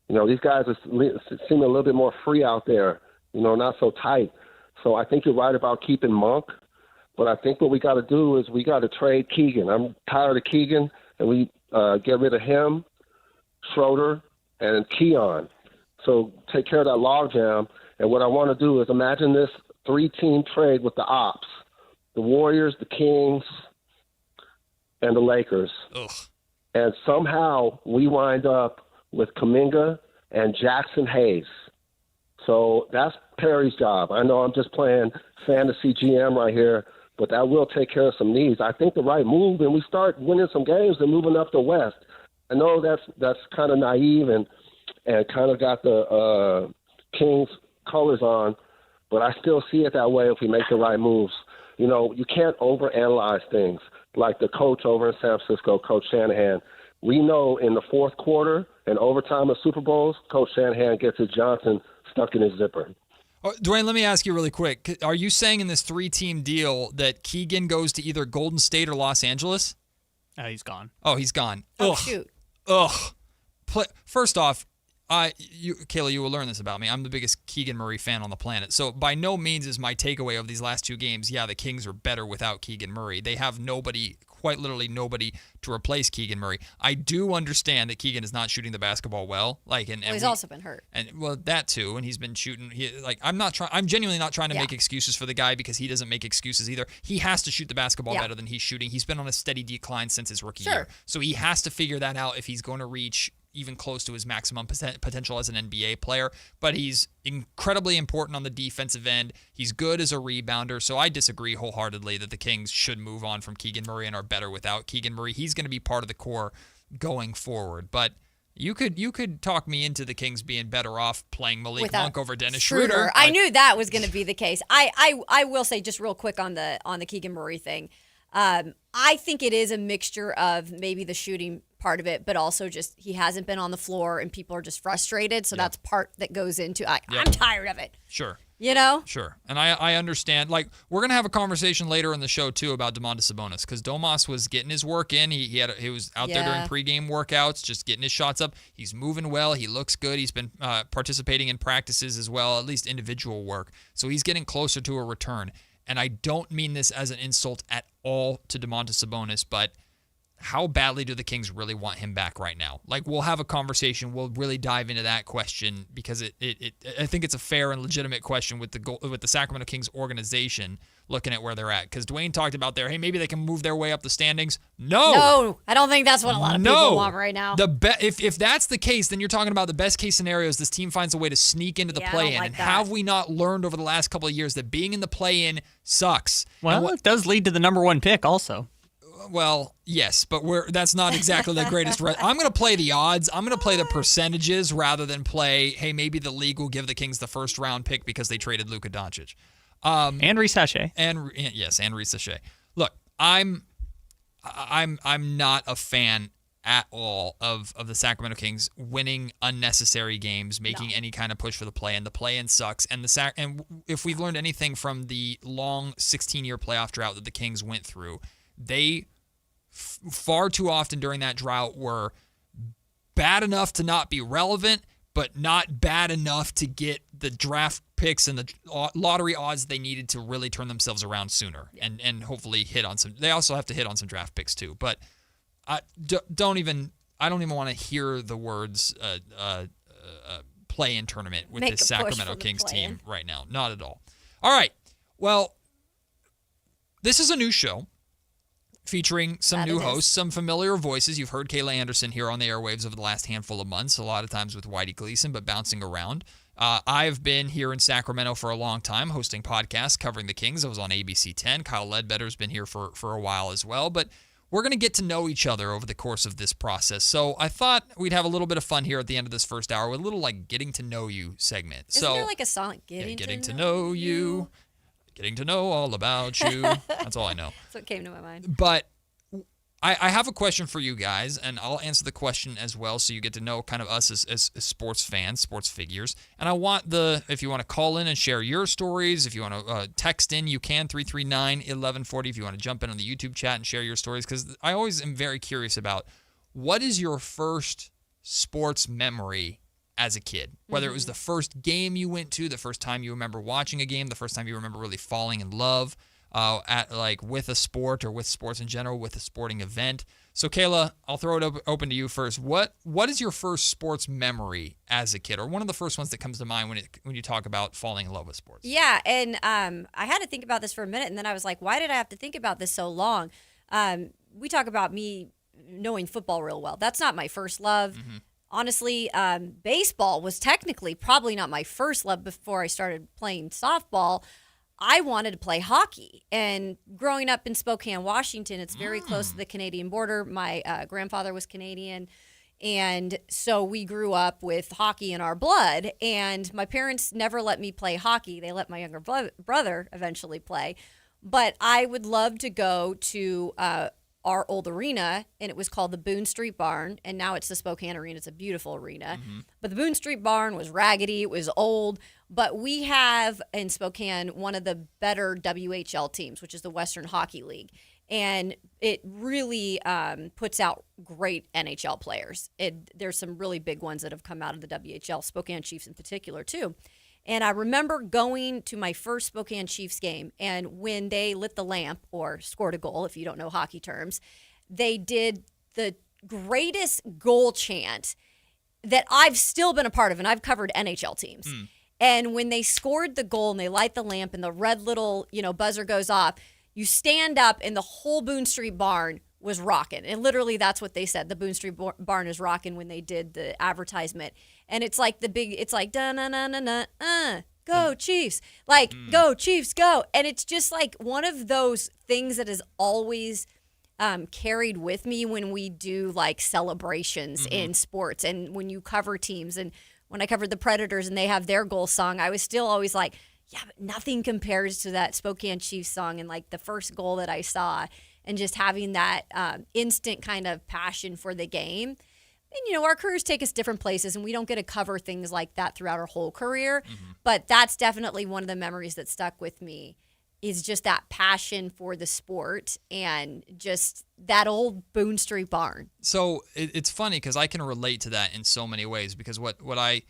You know, these guys seem a little bit more free out there, you know, not so tight. So I think you're right about keeping Monk. But I think what we got to do is we got to trade Keegan. I'm tired of Keegan, and we get rid of him, Schroeder, and Keon. So take care of that logjam. And what I want to do is imagine this 3-team trade with the Ops, the Warriors, the Kings, and the Lakers. Ugh. And somehow we wind up with Kuminga and Jackson Hayes. So that's Perry's job. I know I'm just playing fantasy GM right here, but that will take care of some needs. I think the right move, and we start winning some games and moving up the West. I know that's kind of naive and kind of got the Kings colors on, but I still see it that way if we make the right moves. You know, you can't overanalyze things like the coach over in San Francisco, Coach Shanahan. We know in the fourth quarter and overtime of Super Bowls, Coach Shanahan gets his Johnson stuck in his zipper. Oh, Dwayne, let me ask you really quick. Are you saying in this 3-team deal that Keegan goes to either Golden State or Los Angeles? He's gone. Oh, he's gone. Oh, Ugh. shoot. Ugh. First off, Kayla, you will learn this about me. I'm the biggest Keegan Murray fan on the planet. So by no means is my takeaway of these last 2 games, the Kings are better without Keegan Murray. They have nobody, quite literally nobody, to replace Keegan Murray. I do understand that Keegan is not shooting the basketball well. He's also been hurt. And that too, and he's been shooting. I'm genuinely not trying to make excuses for the guy because he doesn't make excuses either. He has to shoot the basketball better than he's shooting. He's been on a steady decline since his rookie year, so he has to figure that out if he's going to reach even close to his maximum potential as an NBA player, but he's incredibly important on the defensive end. He's good as a rebounder, so I disagree wholeheartedly that the Kings should move on from Keegan Murray and are better without Keegan Murray. He's going to be part of the core going forward, but you could talk me into the Kings being better off playing Malik Monk over Dennis Schroeder. I knew that was going to be the case. I will say just real quick on the Keegan Murray thing. I think it is a mixture of maybe the shooting part of it, but also just he hasn't been on the floor and people are just frustrated. So that's part that goes into I'm tired of it. Sure. You know? Sure. And I understand. Like, we're going to have a conversation later in the show, too, about Domantas Sabonis, because Domas was getting his work in. He was out there during pregame workouts, just getting his shots up. He's moving well. He looks good. He's been participating in practices as well, at least individual work. So he's getting closer to a return. And I don't mean this as an insult at all to Domantas Sabonis, but how badly do the Kings really want him back right now? Like, we'll have a conversation. We'll really dive into that question because I think it's a fair and legitimate question with the Sacramento Kings organization looking at where they're at. Because Dwayne talked about hey, maybe they can move their way up the standings. No, I don't think that's what a lot of people want right now. If that's the case, then you're talking about the best case scenario is this team finds a way to sneak into the play-in. And have we not learned over the last couple of years that being in the play-in sucks? Well, it does lead to the number 1 pick also. Well, yes, but that's not exactly the greatest. I'm going to play the odds. I'm going to play the percentages rather than play, hey, maybe the league will give the Kings the first round pick because they traded Luka Doncic. And Reece Sachet. And Reece Sachet. Look, I'm not a fan at all of the Sacramento Kings winning unnecessary games, making any kind of push for the play-in. The play-in sucks. And if we've learned anything from the long 16-year playoff drought that the Kings went through, they far too often during that drought were bad enough to not be relevant, but not bad enough to get the draft picks and the lottery odds they needed to really turn themselves around sooner and hopefully hit on some. They also have to hit on some draft picks too. But I don't even want to hear the words play-in tournament with this Sacramento Kings team right now. Not at all. All right. Well, this is a new show featuring some new hosts, some familiar voices. You've heard Kayla Anderson here on the airwaves over the last handful of months, a lot of times with Whitey Gleason, but bouncing around. I've been here in Sacramento for a long time, hosting podcasts covering the Kings. I was on ABC 10. Kyle Ledbetter's been here for a while as well, but we're going to get to know each other over the course of this process. So I thought we'd have a little bit of fun here at the end of this first hour with a little getting to know you segment. Isn't there like a song? Getting to know you. Getting to know all about you. That's all I know. That's what came to my mind. But I have a question for you guys, and I'll answer the question as well so you get to know kind of us as sports fans, sports figures. And I want if you want to call in and share your stories, if you want to text in, you can, 339-1140, if you want to jump in on the YouTube chat and share your stories, because I always am very curious about what is your first sports memory as a kid, whether it was the first game you went to, the first time you remember watching a game, the first time you remember really falling in love with a sport or with sports in general, with a sporting event. So Kayla, I'll throw it open to you first. What is your first sports memory as a kid, or one of the first ones that comes to mind when you talk about falling in love with sports? Yeah, and I had to think about this for a minute, and then I was like, why did I have to think about this so long? We talk about me knowing football real well. That's not my first love. Mm-hmm. Honestly, baseball was technically probably not my first love before I started playing softball. I wanted to play hockey. And growing up in Spokane, Washington, it's very close to the Canadian border. My grandfather was Canadian. And so we grew up with hockey in our blood. And my parents never let me play hockey. They let my younger brother eventually play. But I would love to go to our old arena, and it was called the Boone Street Barn, and now it's the Spokane Arena. It's a beautiful arena. Mm-hmm. But the Boone Street Barn was raggedy. It was old. But we have in Spokane one of the better WHL teams, which is the Western Hockey League. And it really puts out great NHL players. There's some really big ones that have come out of the WHL, Spokane Chiefs in particular, too. And I remember going to my first Spokane Chiefs game, and when they lit the lamp, or scored a goal, if you don't know hockey terms, they did the greatest goal chant that I've still been a part of, and I've covered NHL teams. Mm. And when they scored the goal and they light the lamp and the red little, buzzer goes off, you stand up and the whole Boone Street Barn was rocking. And literally that's what they said. The Boone Street Barn is rocking when they did the advertisement. And it's like it's like, da-na-na-na-na, go Chiefs. Like, go Chiefs, go. And it's just like one of those things that is always carried with me when we do like celebrations in sports and when you cover teams. And when I covered the Predators and they have their goal song, I was still always like, yeah, but nothing compares to that Spokane Chiefs song and like the first goal that I saw and just having that instant kind of passion for the game. And, our careers take us different places and we don't get to cover things like that throughout our whole career. But that's definitely one of the memories that stuck with me is just that passion for the sport and just that old Boone Street Barn. So it's funny because I can relate to that in so many ways because what I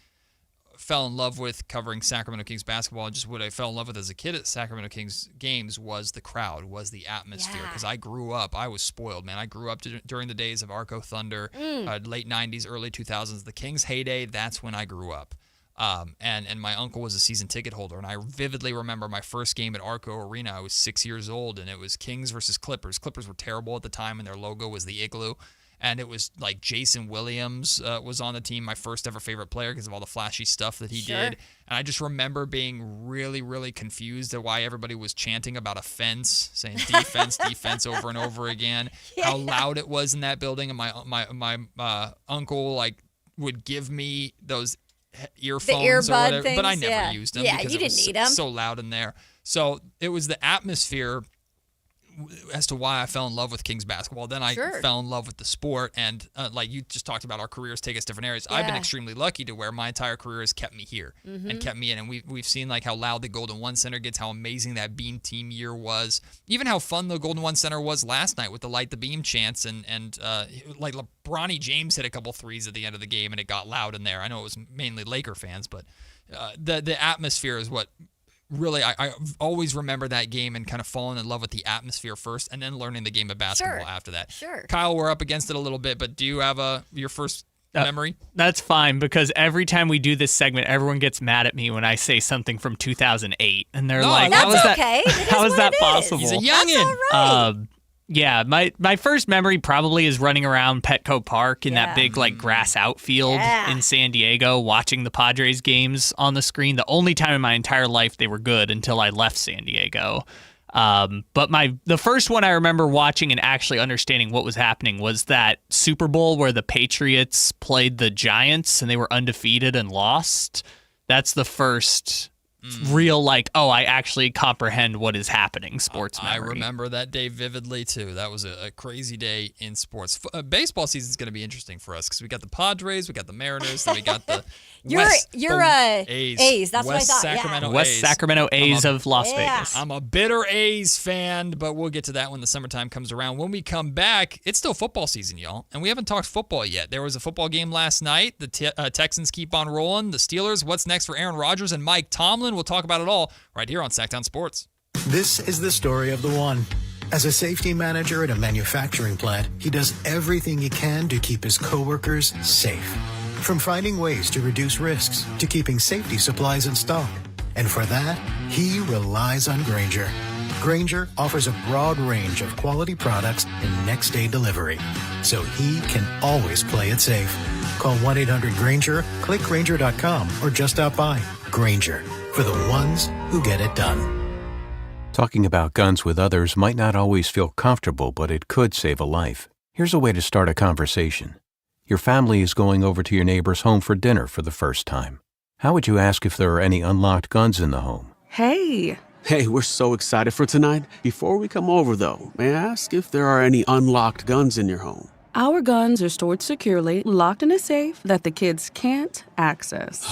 fell in love with covering Sacramento Kings basketball and just what I fell in love with as a kid at Sacramento Kings games was the crowd, was the atmosphere. Because I grew up, I was spoiled, man. I grew up during the days of Arco Thunder, late 90s, early 2000s. The Kings' heyday, that's when I grew up. And my uncle was a season ticket holder, and I vividly remember my first game at Arco Arena. I was 6 years old, and it was Kings versus Clippers. Clippers were terrible at the time, and their logo was the igloo. And it was like Jason Williams was on the team, my first ever favorite player because of all the flashy stuff that he did. And I just remember being really, really confused at why everybody was chanting about a fence, saying defense, defense over and over again. How loud it was in that building, and my uncle like would give me those earphones or whatever, things, but I never used them because you it was didn't need them. So loud in there. So it was the atmosphere as to why I fell in love with Kings basketball. Then I fell in love with the sport, and like you just talked about, our careers take us different areas. I've been extremely lucky to where my entire career has kept me here and kept me in, and we've seen like how loud the Golden One Center gets, how amazing that Beam Team year was, even how fun the Golden One Center was last night with the Light the Beam chants, and like LeBronny James hit a couple threes at the end of the game, and it got loud in there. I know it was mainly Laker fans, but the atmosphere is what really, I always remember that game and kind of falling in love with the atmosphere first and then learning the game of basketball after that. Kyle, we're up against it a little bit, but do you have your first memory? That's fine because every time we do this segment, everyone gets mad at me when I say something from 2008. And they're like, how is that possible? He's a youngin'. Right. Yeah, my first memory probably is running around Petco Park in that big like grass outfield in San Diego, watching the Padres games on the screen. The only time in my entire life they were good until I left San Diego. But the first one I remember watching and actually understanding what was happening was that Super Bowl where the Patriots played the Giants and they were undefeated and lost. That's the first real I actually comprehend what is happening sports memory. I remember that day vividly too. That was a crazy day in sports. Baseball season is going to be interesting for us because we got the Padres, we got the Mariners, then we got the A's. That's what I thought. Sacramento West A's. Sacramento A's of Las Vegas. I'm a bitter A's fan, but we'll get to that when the summertime comes around. When we come back, it's still football season, y'all, and we haven't talked football yet. There was a football game last night. The Texans keep on rolling. The Steelers, what's next for Aaron Rodgers and Mike Tomlin? We'll talk about it all right here on Sactown Sports. This is the story of the one. As a safety manager at a manufacturing plant, he does everything he can to keep his coworkers safe. From finding ways to reduce risks to keeping safety supplies in stock. And for that, he relies on Grainger. Grainger offers a broad range of quality products and next-day delivery, so he can always play it safe. Call 1-800-GRAINGER, click Grainger.com, or just stop by. Grainger, for the ones who get it done. Talking about guns with others might not always feel comfortable, but it could save a life. Here's a way to start a conversation. Your family is going over to your neighbor's home for dinner for the first time. How would you ask if there are any unlocked guns in the home? Hey, we're so excited for tonight. Before we come over, though, may I ask if there are any unlocked guns in your home? Our guns are stored securely, locked in a safe that the kids can't access.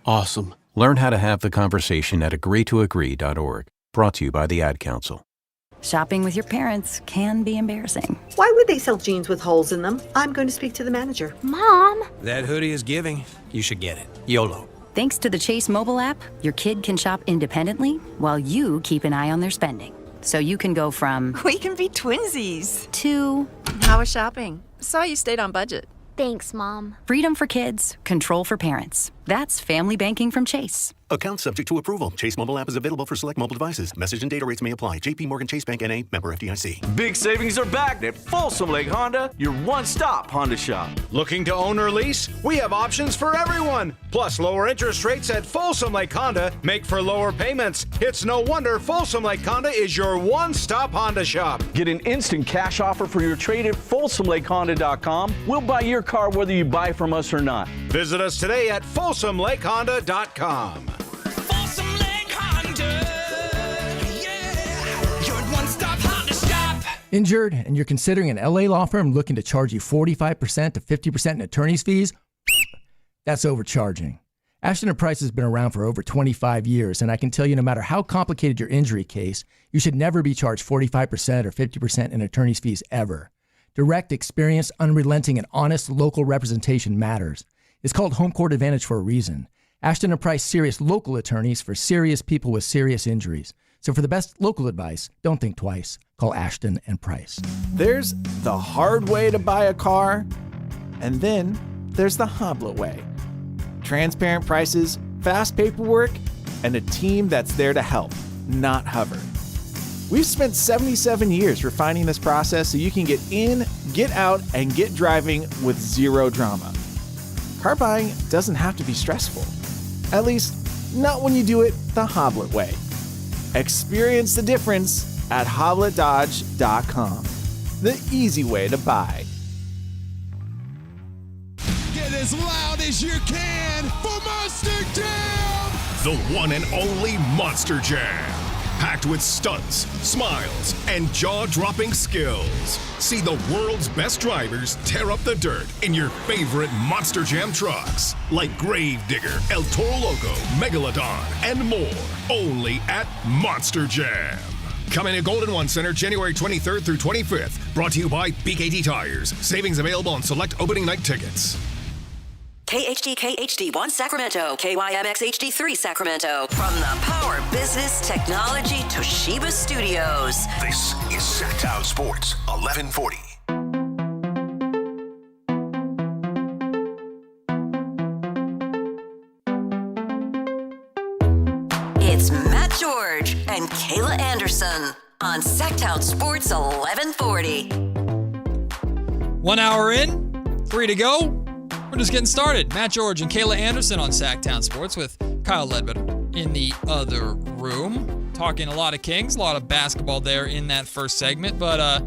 Awesome. Learn how to have the conversation at agreetoagree.org. Brought to you by the Ad Council. Shopping with your parents can be embarrassing. Why would they sell jeans with holes in them? I'm going to speak to the manager. Mom! That hoodie is giving. You should get it. YOLO. Thanks to the Chase mobile app, your kid can shop independently while you keep an eye on their spending. So you can go from... We can be twinsies. ...to... How was shopping? Saw you stayed on budget. Thanks, Mom. Freedom for kids, control for parents. That's family banking from Chase. Account subject to approval. Chase mobile app is available for select mobile devices. Message and data rates may apply. JP Morgan Chase Bank N.A. member FDIC. Big savings are back at Folsom Lake Honda, your one-stop Honda shop. Looking to own or lease? We have options for everyone. Plus, lower interest rates at Folsom Lake Honda make for lower payments. It's no wonder Folsom Lake Honda is your one-stop Honda shop. Get an instant cash offer for your trade at FolsomLakeHonda.com. We'll buy your car whether you buy from us or not. Visit us today at FolsomLakeHonda.com. Folsom Lake Honda, yeah, your one-stop Honda shop. Injured and you're considering an LA law firm looking to charge you 45% to 50% in attorney's fees? That's overcharging. Ashton & Price has been around for over 25 years, and I can tell you no matter how complicated your injury case, you should never be charged 45% or 50% in attorney's fees ever. Direct, experienced, unrelenting, and honest local representation matters. It's called Home Court Advantage for a reason. Ashton & Price serious local attorneys for serious people with serious injuries. So for the best local advice, don't think twice. Call Ashton & Price. There's the hard way to buy a car, and then there's the Hoblet way. Transparent prices, fast paperwork, and a team that's there to help, not hover. We've spent 77 years refining this process so you can get in, get out, and get driving with zero drama. Car buying doesn't have to be stressful. At least, not when you do it the Hoblet way. Experience the difference at HobletDodge.com. The easy way to buy. Get as loud as you can for Monster Jam! The one and only Monster Jam. Packed with stunts, smiles, and jaw-dropping skills. See the world's best drivers tear up the dirt in your favorite Monster Jam trucks. Like Gravedigger, El Toro Loco, Megalodon, and more. Only at Monster Jam. Coming to Golden One Center January 23rd through 25th. Brought to you by BKT Tires. Savings available on select opening night tickets. KHD HD1 Sacramento, KYMX HD3 Sacramento. From the Power Business Technology Toshiba Studios. This is Sactown Sports 1140. It's Matt George and Kayla Anderson on Sactown Sports 1140. 1 hour in, 3 to go. We're just getting started. Matt George and Kayla Anderson on Sactown Sports with Kyle Ledbetter in the other room. Talking a lot of Kings, a lot of basketball there in that first segment. But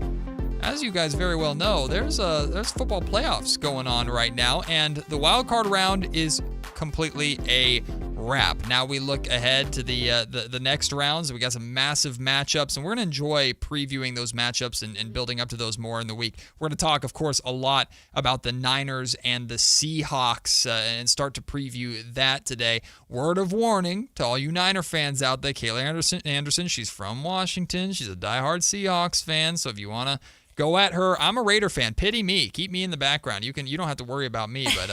as you guys very well know, there's football playoffs going on right now. And the wild card round is completely a wrap. Now we look ahead to the next rounds. We got some massive matchups, and we're going to enjoy previewing those matchups and building up to those more in the week. We're going to talk, of course, a lot about the Niners and the Seahawks and start to preview that today. Word of warning to all you Niner fans out there, Kayla Anderson, she's from Washington. She's a diehard Seahawks fan, so if you want to go at her. I'm a Raider fan. Pity me. Keep me in the background. You don't have to worry about me. But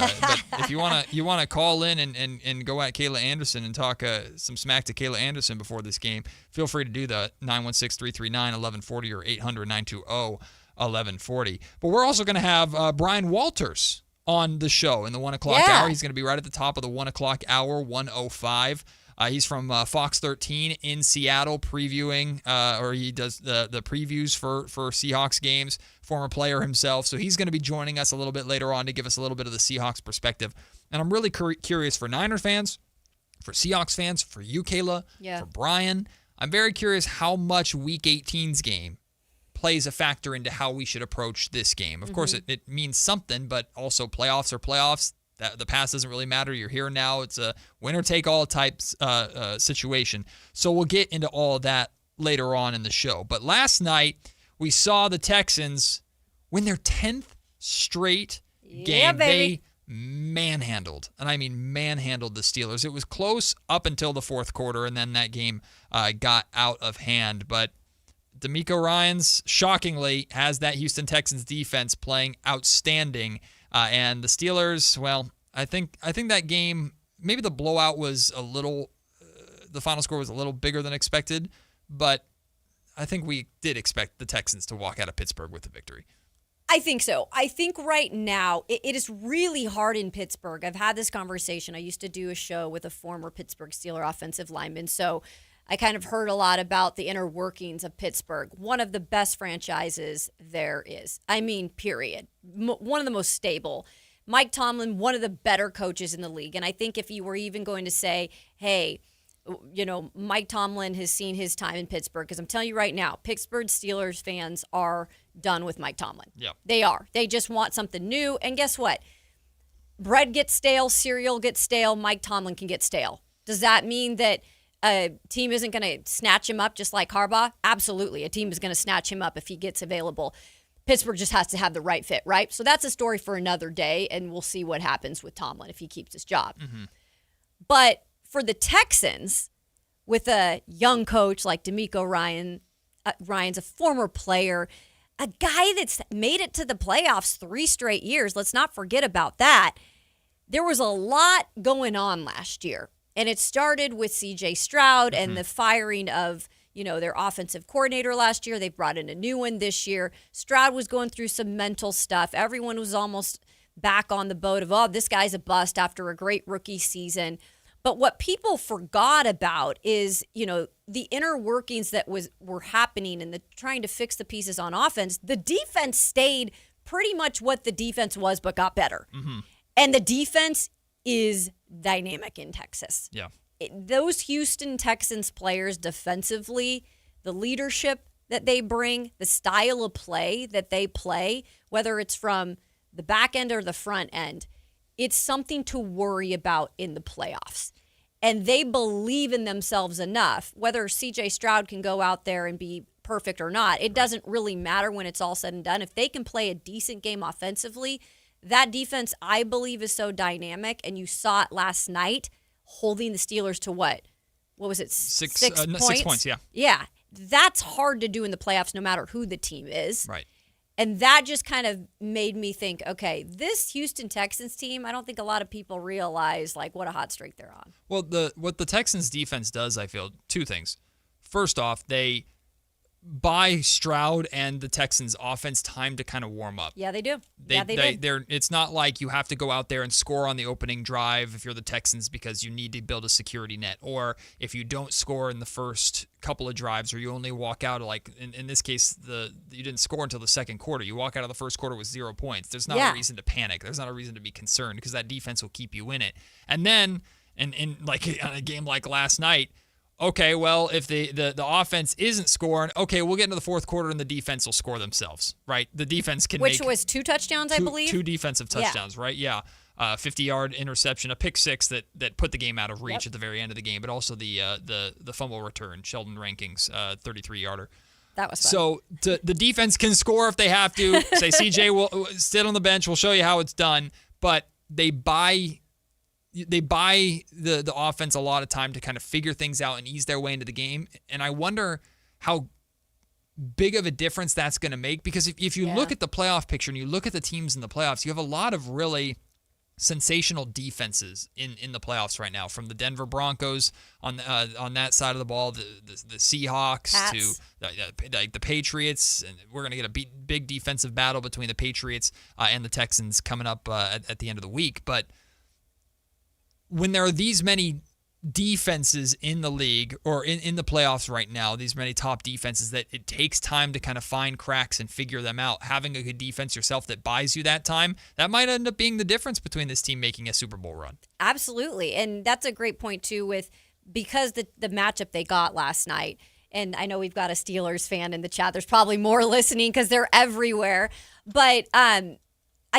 if you wanna call in and go at Kayla Anderson and talk some smack to Kayla Anderson before this game, feel free to do that. 916-339-1140 or 800-920-1140. But we're also gonna have Brian Walters on the show in the 1 o'clock hour. He's gonna be right at the top of the 1 o'clock hour, 1:05. He's from Fox 13 in Seattle previewing, or he does the previews for Seahawks games, former player himself. So he's going to be joining us a little bit later on to give us a little bit of the Seahawks perspective. And I'm really curious for Niner fans, for Seahawks fans, for you, Kayla, for Brian. I'm very curious how much Week 18's game plays a factor into how we should approach this game. Of course, it means something, but also playoffs are playoffs. The past doesn't really matter. You're here now. It's a winner-take-all type situation. So we'll get into all of that later on in the show. But last night, we saw the Texans win their 10th straight game. Yeah, baby. They manhandled, and I mean manhandled the Steelers. It was close up until the fourth quarter, and then that game got out of hand. But DeMeco Ryans, shockingly, has that Houston Texans defense playing outstanding. And the Steelers, well, I think that game, maybe the blowout was a little, the final score was a little bigger than expected, but I think we did expect the Texans to walk out of Pittsburgh with the victory. I think so. I think right now it is really hard in Pittsburgh. I've had this conversation. I used to do a show with a former Pittsburgh Steelers offensive lineman, so I kind of heard a lot about the inner workings of Pittsburgh. One of the best franchises there is. I mean, period. One of the most stable. Mike Tomlin, one of the better coaches in the league. And I think if you were even going to say, hey, Mike Tomlin has seen his time in Pittsburgh, because I'm telling you right now, Pittsburgh Steelers fans are done with Mike Tomlin. Yeah. They are. They just want something new. And guess what? Bread gets stale, cereal gets stale, Mike Tomlin can get stale. Does that mean that a team isn't going to snatch him up just like Harbaugh? Absolutely. A team is going to snatch him up if he gets available. Pittsburgh just has to have the right fit, right? So that's a story for another day, and we'll see what happens with Tomlin if he keeps his job. Mm-hmm. But for the Texans, with a young coach like DeMeco Ryan's a former player, a guy that's made it to the playoffs 3 straight years. Let's not forget about that. There was a lot going on last year, and it started with C.J. Stroud and the firing of their offensive coordinator last year. They brought in a new one this year. Stroud was going through some mental stuff. Everyone was almost back on the boat of, this guy's a bust after a great rookie season. But what people forgot about is, the inner workings that were happening and the trying to fix the pieces on offense. The defense stayed pretty much what the defense was, but got better. Mm-hmm. And the defense is dynamic in Texas. Yeah. Those Houston Texans players defensively, the leadership that they bring, the style of play that they play, whether it's from the back end or the front end, it's something to worry about in the playoffs. And they believe in themselves enough, whether C.J. Stroud can go out there and be perfect or not. It doesn't really matter when it's all said and done. If they can play a decent game offensively, that defense, I believe, is so dynamic. And you saw it last night, holding the Steelers to what? What was it? 6 points? 6 points, yeah. Yeah. That's hard to do in the playoffs no matter who the team is. Right. And that just kind of made me think, okay, this Houston Texans team, I don't think a lot of people realize what a hot streak they're on. Well, what the Texans defense does, I feel, 2 things. First off, they buy Stroud and the Texans offense time to kind of warm up. Yeah, they do. They do. It's not like you have to go out there and score on the opening drive if you're the Texans because you need to build a security net, or if you don't score in the first couple of drives, or you only walk out in this case, you didn't score until the second quarter. You walk out of the first quarter with 0 points. There's not a reason to panic. There's not a reason to be concerned because that defense will keep you in it. And then, in on a game like last night, okay, well, if the offense isn't scoring, okay, we'll get into the fourth quarter and the defense will score themselves, right? The defense can Which was 2 touchdowns, I believe? 2 defensive touchdowns, right? Yeah. 50-yard interception, a pick six that put the game out of reach at the very end of the game, but also the fumble return, Sheldon Rankings, 33-yarder. That was fun. So the defense can score if they have to. Say, CJ will sit on the bench, we'll show you how it's done, but they buy the offense a lot of time to kind of figure things out and ease their way into the game. And I wonder how big of a difference that's going to make, because if you look at the playoff picture and you look at the teams in the playoffs, you have a lot of really sensational defenses in the playoffs right now, from the Denver Broncos on that side of the ball, the Seahawks Pats. to the Patriots, and we're going to get a big defensive battle between the Patriots and the Texans coming up at the end of the week. But when there are these many defenses in the league or in the playoffs right now, these many top defenses, that it takes time to kind of find cracks and figure them out. Having a good defense yourself that buys you that time, that might end up being the difference between this team making a Super Bowl run. Absolutely. And that's a great point too, because the matchup they got last night. And I know we've got a Steelers fan in the chat. There's probably more listening because they're everywhere. But I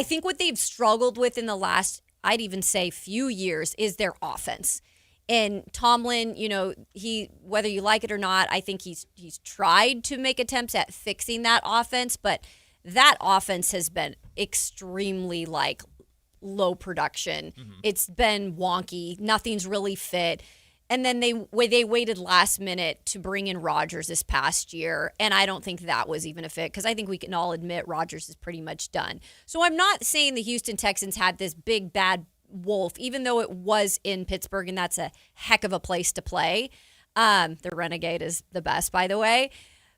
think what they've struggled with in the last, I'd even say, few years is their offense. And Tomlin, he, whether you like it or not, I think he's tried to make attempts at fixing that offense, but that offense has been extremely low production. Mm-hmm. It's been wonky. Nothing's really fit. And then they waited last minute to bring in Rodgers this past year, and I don't think that was even a fit, because I think we can all admit Rodgers is pretty much done. So I'm not saying the Houston Texans had this big bad wolf, even though it was in Pittsburgh, and that's a heck of a place to play. The Renegade is the best, by the way.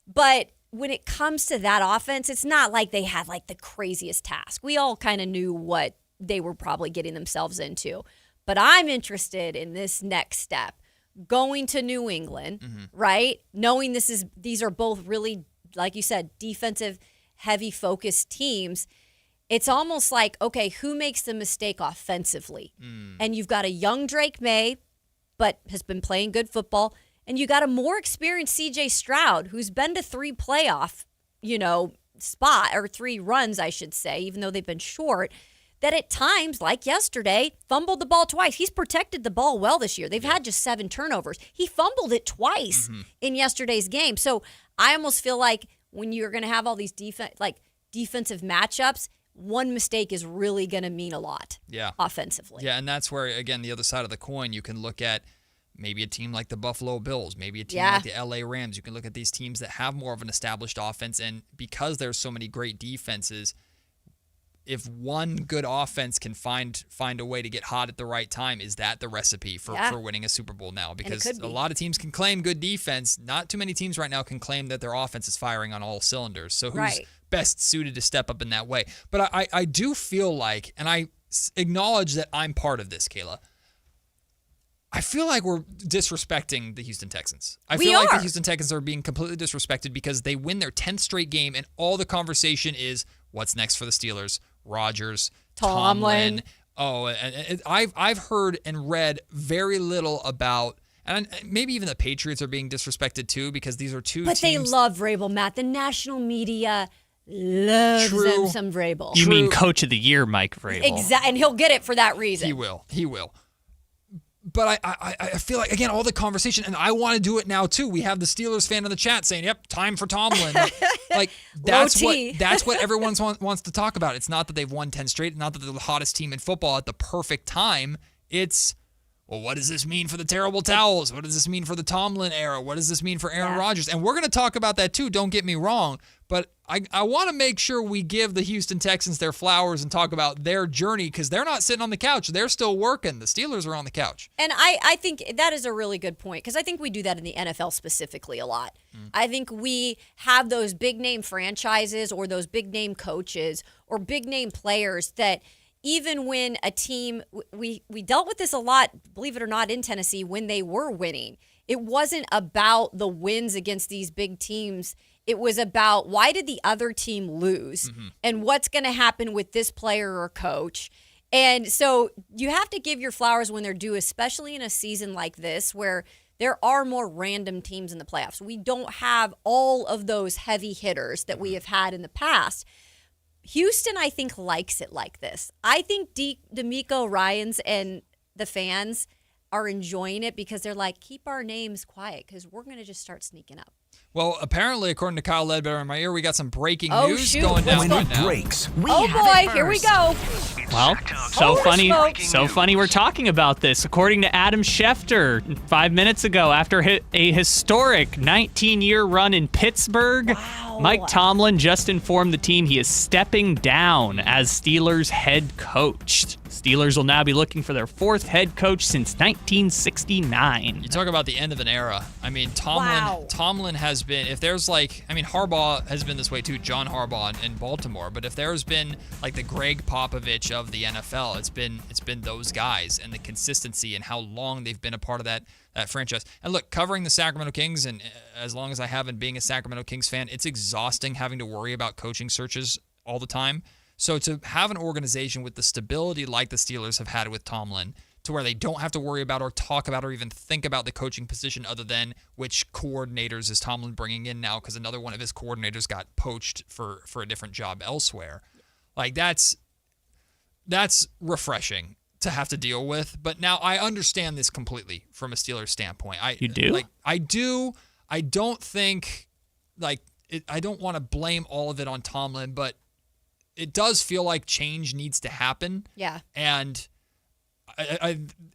But when it comes to that offense, it's not like they had like the craziest task. We all kind of knew what they were probably getting themselves into. But I'm interested in this next step, going to New England, right? Knowing these are both really, like you said, defensive, heavy focused teams. It's almost like, okay, who makes the mistake offensively? And you've got a young Drake May, but has been playing good football. And you got a more experienced C.J. Stroud, who's been to 3 playoff, spot, or 3 runs, I should say, even though they've been short, that at times, like yesterday, fumbled the ball twice. He's protected the ball well this year. They've had just 7 turnovers. He fumbled it twice in yesterday's game. So I almost feel like when you're going to have all these defensive matchups, one mistake is really going to mean a lot offensively. Yeah, and that's where, again, the other side of the coin, you can look at maybe a team like the Buffalo Bills, maybe a team like the LA Rams. You can look at these teams that have more of an established offense, and because there's so many great defenses, if one good offense can find a way to get hot at the right time, is that the recipe for winning a Super Bowl now? Because a lot of teams can claim good defense. Not too many teams right now can claim that their offense is firing on all cylinders. So who's best suited to step up in that way? But I do feel like, and I acknowledge that I'm part of this, Kayla, I feel like we're disrespecting the Houston Texans. I feel like the Houston Texans are being completely disrespected because they win their 10th straight game, and all the conversation is what's next for the Steelers. Rodgers, Tomlin. Oh, and I've heard and read very little about, and maybe even the Patriots are being disrespected too because these are two teams. But they love Vrabel, Matt. The national media loves them some Vrabel. You mean Coach of the Year, Mike Vrabel. Exactly, and he'll get it for that reason. He will. But I feel like, again, all the conversation, and I want to do it now too. We have the Steelers fan in the chat saying, yep, time for Tomlin. Like, that's what everyone wants to talk about. It's not that they've won 10 straight, not that they're the hottest team in football at the perfect time. It's, well, what does this mean for the terrible towels? What does this mean for the Tomlin era? What does this mean for Aaron Rodgers? And we're going to talk about that too, don't get me wrong. But I want to make sure we give the Houston Texans their flowers and talk about their journey because they're not sitting on the couch. They're still working. The Steelers are on the couch. And I think that is a really good point because I think we do that in the NFL specifically a lot. I think we have those big-name franchises or those big-name coaches or big-name players that even when a team, we dealt with this a lot, believe it or not, in Tennessee when they were winning. It wasn't about the wins against these big teams. It was about why did the other team lose and what's going to happen with this player or coach. And so you have to give your flowers when they're due, especially in a season like this where there are more random teams in the playoffs. We don't have all of those heavy hitters that we have had in the past. Houston, I think, likes it like this. I think D'Amico Ryans and the fans are enjoying it because they're like, keep our names quiet because we're going to just start sneaking up. Well, apparently, according to Kyle Ledbetter in my ear, we got some breaking news going down right now. Here we go. Well, so funny we're talking about this. According to Adam Schefter, 5 minutes ago, after a historic 19-year run in Pittsburgh, Mike Tomlin just informed the team he is stepping down as Steelers head coach. Steelers will now be looking for their 4th head coach since 1969. You talk about the end of an era. I mean, Tomlin has been, if there's Harbaugh has been this way too, John Harbaugh in Baltimore, but if there's been like the Greg Popovich of the NFL, it's been those guys and the consistency and how long they've been a part of that franchise. And look, covering the Sacramento Kings, and as long as I have been being a Sacramento Kings fan, it's exhausting having to worry about coaching searches all the time. So to have an organization with the stability like the Steelers have had with Tomlin, to where they don't have to worry about or talk about or even think about the coaching position other than which coordinators is Tomlin bringing in now because another one of his coordinators got poached for a different job elsewhere. Like, that's refreshing to have to deal with. But now I understand this completely from a Steelers standpoint. You do? I do. I don't think, I don't want to blame all of it on Tomlin, but it does feel like change needs to happen. Yeah. And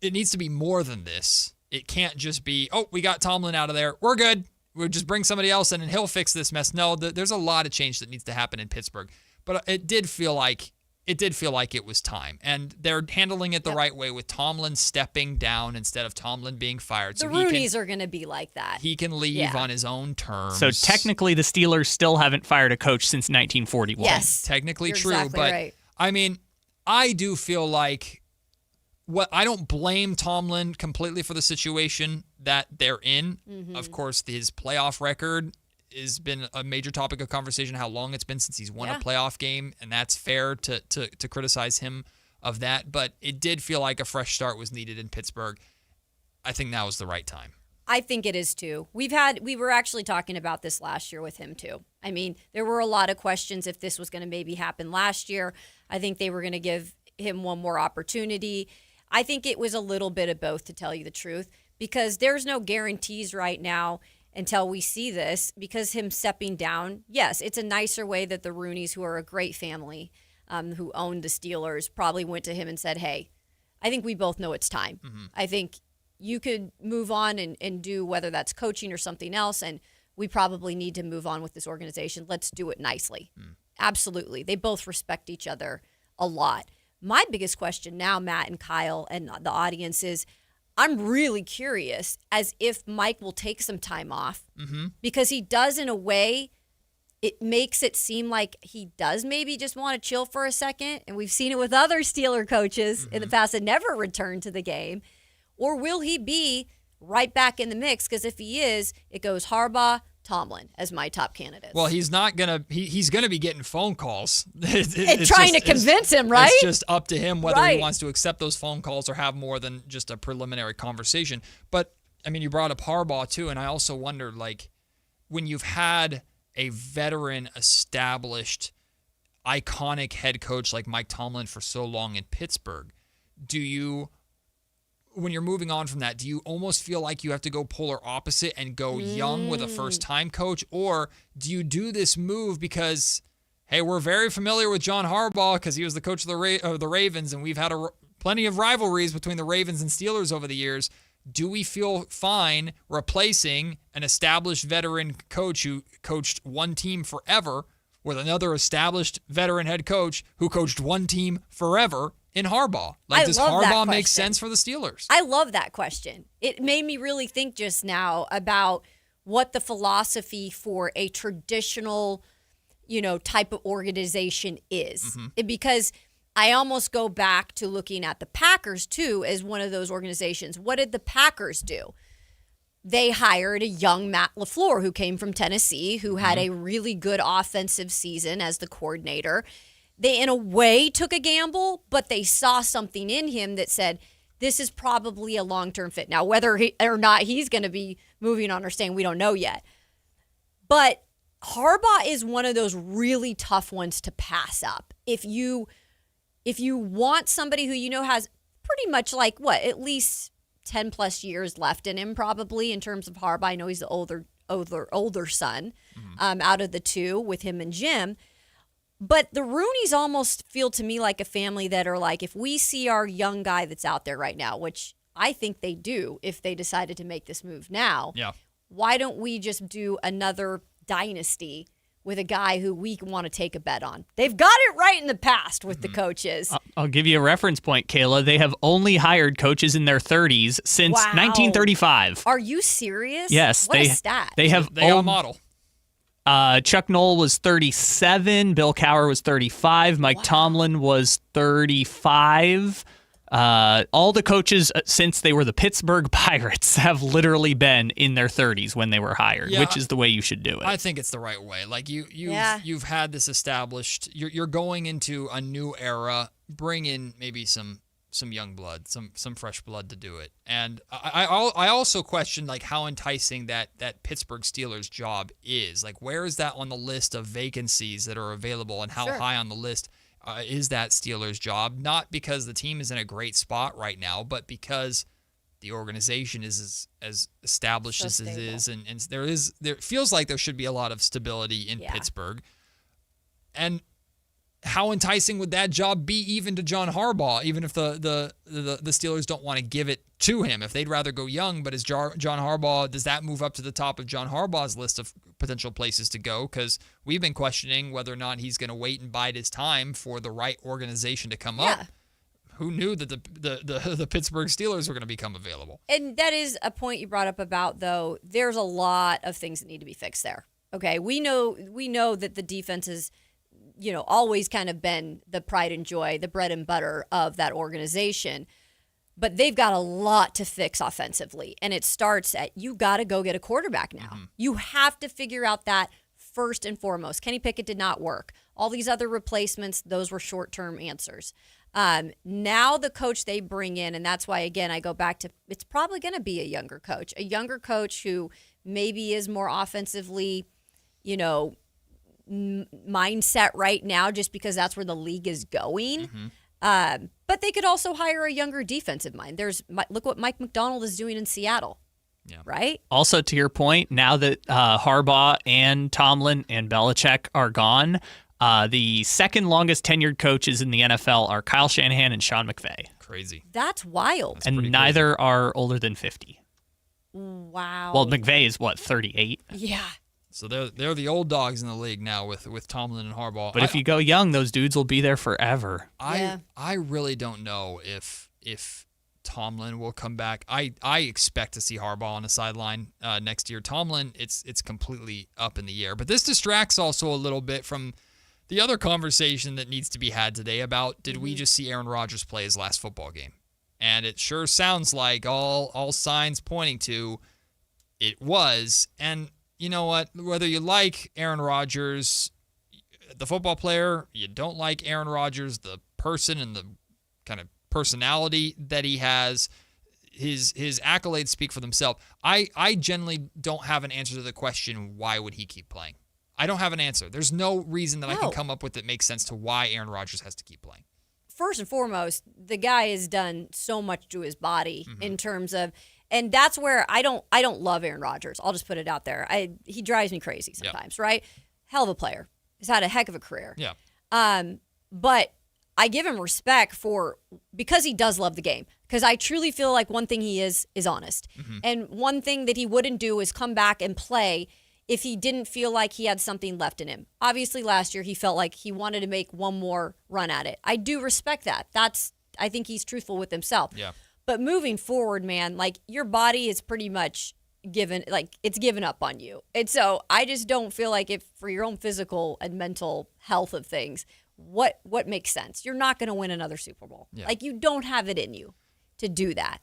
it needs to be more than this. It can't just be, we got Tomlin out of there. We're good. We'll just bring somebody else in and he'll fix this mess. No, there's a lot of change that needs to happen in Pittsburgh. But it did feel like it did feel like it was time. And they're handling it the right way with Tomlin stepping down instead of Tomlin being fired. The Roonies are going to be like that. He can leave on his own terms. So technically the Steelers still haven't fired a coach since 1941. Yes. Technically You're true. exactly But, right. I mean, I do feel like I don't blame Tomlin completely for the situation that they're in. Mm-hmm. Of course, his playoff record has been a major topic of conversation, how long it's been since he's won a playoff game, and that's fair to criticize him of that. But it did feel like a fresh start was needed in Pittsburgh. I think now is the right time. I think it is too. We were actually talking about this last year with him too. I mean, there were a lot of questions if this was going to maybe happen last year. I think they were going to give him one more opportunity. I think it was a little bit of both, to tell you the truth, because there's no guarantees right now until we see this, because him stepping down, yes, it's a nicer way that the Roonies, who are a great family, who owned the Steelers, probably went to him and said, hey, I think we both know it's time. Mm-hmm. I think you could move on and do, whether that's coaching or something else, and we probably need to move on with this organization. Let's do it nicely. Absolutely. They both respect each other a lot. My biggest question now, Matt and Kyle and the audience, is I'm really curious as if Mike will take some time off, because he does, in a way, it makes it seem like he does maybe just want to chill for a second. And we've seen it with other Steeler coaches in the past that never returned to the game. Or will he be right back in the mix? Because if he is, it goes Harbaugh, Tomlin as my top candidates. Well, he's not gonna. He's gonna be getting phone calls and trying to convince him, right? It's just up to him whether right. he wants to accept those phone calls or have more than just a preliminary conversation. But I mean, you brought up Harbaugh too, and I also wonder, like, when you've had a veteran, established, iconic head coach like Mike Tomlin for so long in Pittsburgh, when you're moving on from that, do you almost feel like you have to go polar opposite and go young with a first-time coach? Or do you do this move because, hey, we're very familiar with John Harbaugh because he was the coach of the Ravens, and we've had plenty of rivalries between the Ravens and Steelers over the years. Do we feel fine replacing an established veteran coach who coached one team forever with another established veteran head coach who coached one team forever in Harbaugh? Like, does Harbaugh make sense for the Steelers? I love that question. It made me really think just now about what the philosophy for a traditional, type of organization is. Because I almost go back to looking at the Packers, too, as one of those organizations. What did the Packers do? They hired a young Matt LaFleur, who came from Tennessee, who had a really good offensive season as the coordinator. They, in a way, took a gamble, but they saw something in him that said, this is probably a long-term fit. Now, whether or not he's going to be moving on or staying, we don't know yet. But Harbaugh is one of those really tough ones to pass up. If you want somebody who has pretty much at least 10 plus years left in him, probably, in terms of Harbaugh. I know he's the older son out of the two with him and Jim. But the Roonies almost feel to me like a family that are like, if we see our young guy that's out there right now, which I think they do if they decided to make this move now, why don't we just do another dynasty with a guy who we want to take a bet on? They've got it right in the past with the coaches. I'll give you a reference point, Kayla. They have only hired coaches in their 30s since 1935. Are you serious? Yes. What a stat. They have got a model. Chuck Noll was 37. Bill Cowher was 35. Mike Tomlin was 35. All the coaches since they were the Pittsburgh Pirates have literally been in their 30s when they were hired, which is the way you should do it. I think it's the right way. Like you've had this established. You're going into a new era. Bring in maybe some young blood, some fresh blood to do it. And I also question how enticing that Pittsburgh Steelers job is. Like, where is that on the list of vacancies that are available, and how high on the list is that Steelers job? Not because the team is in a great spot right now, but because the organization is as established as it is, and there feels like there should be a lot of stability in Pittsburgh. And how enticing would that job be even to John Harbaugh, even if the Steelers don't want to give it to him? If they'd rather go young, but is John Harbaugh, does that move up to the top of John Harbaugh's list of potential places to go? Because we've been questioning whether or not he's going to wait and bide his time for the right organization to come up. Who knew that the Pittsburgh Steelers were going to become available? And that is a point you brought up about, though, there's a lot of things that need to be fixed there. Okay, we know that the defense is, always kind of been the pride and joy, the bread and butter of that organization. But they've got a lot to fix offensively. And it starts at, you got to go get a quarterback now. Mm-hmm. You have to figure out that first and foremost. Kenny Pickett did not work. All these other replacements, those were short-term answers. Now the coach they bring in, and that's why, again, I go back to, it's probably going to be a younger coach who maybe is more offensively, mindset right now, just because that's where the league is going. Mm-hmm. But they could also hire a younger defensive mind. Look what Mike McDonald is doing in Seattle. Yeah. Right? Also, to your point, now that Harbaugh and Tomlin and Belichick are gone, the second longest tenured coaches in the NFL are Kyle Shanahan and Sean McVay. Crazy. That's wild. And neither are older than 50. Wow. Well, McVay is 38? Yeah. So they're the old dogs in the league now with Tomlin and Harbaugh. But if you go young, those dudes will be there forever. I really don't know if Tomlin will come back. I expect to see Harbaugh on the sideline next year. Tomlin, it's completely up in the air. But this distracts also a little bit from the other conversation that needs to be had today about, did we just see Aaron Rodgers play his last football game? And it sure sounds like all signs pointing to it was. And you know what? Whether you like Aaron Rodgers, the football player, you don't like Aaron Rodgers, the person and the kind of personality that he has, his accolades speak for themselves. I generally don't have an answer to the question, why would he keep playing? I don't have an answer. There's no reason that I can come up with that makes sense to why Aaron Rodgers has to keep playing. First and foremost, the guy has done so much to his body in terms of, and that's where I don't love Aaron Rodgers. I'll just put it out there. He drives me crazy sometimes, right? Hell of a player. He's had a heck of a career. Yeah. But I give him respect because he does love the game. Because I truly feel like one thing he is honest. Mm-hmm. And one thing that he wouldn't do is come back and play if he didn't feel like he had something left in him. Obviously, last year he felt like he wanted to make one more run at it. I do respect that. I think he's truthful with himself. Yeah. But moving forward, man, like, your body is pretty much given up on you. And so I just don't feel like, if for your own physical and mental health of things, what makes sense? You're not going to win another Super Bowl. Yeah. Like, you don't have it in you to do that.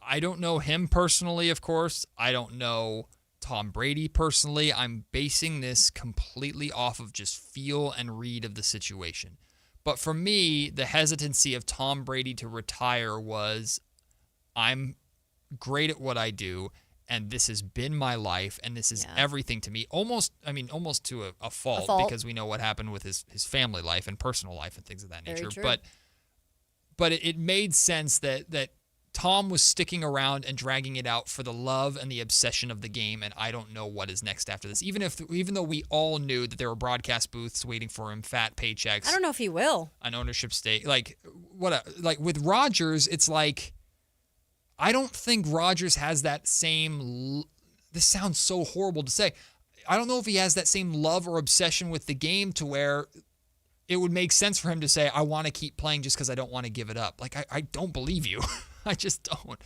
I don't know him personally, of course. I don't know Tom Brady personally. I'm basing this completely off of just feel and read of the situation. But for me, the hesitancy of Tom Brady to retire was, I'm great at what I do, and this has been my life, and this is everything to me. Almost to a fault, because we know what happened with his family life and personal life and things of that nature. But it made sense that Tom was sticking around and dragging it out for the love and the obsession of the game, and I don't know what is next after this. Even though we all knew that there were broadcast booths waiting for him, fat paychecks. I don't know if he will. An ownership stake. Like with Rodgers, it's like, I don't think Rodgers has that same, this sounds so horrible to say, I don't know if he has that same love or obsession with the game to where it would make sense for him to say, I want to keep playing just because I don't want to give it up. Like, I don't believe you. I just don't.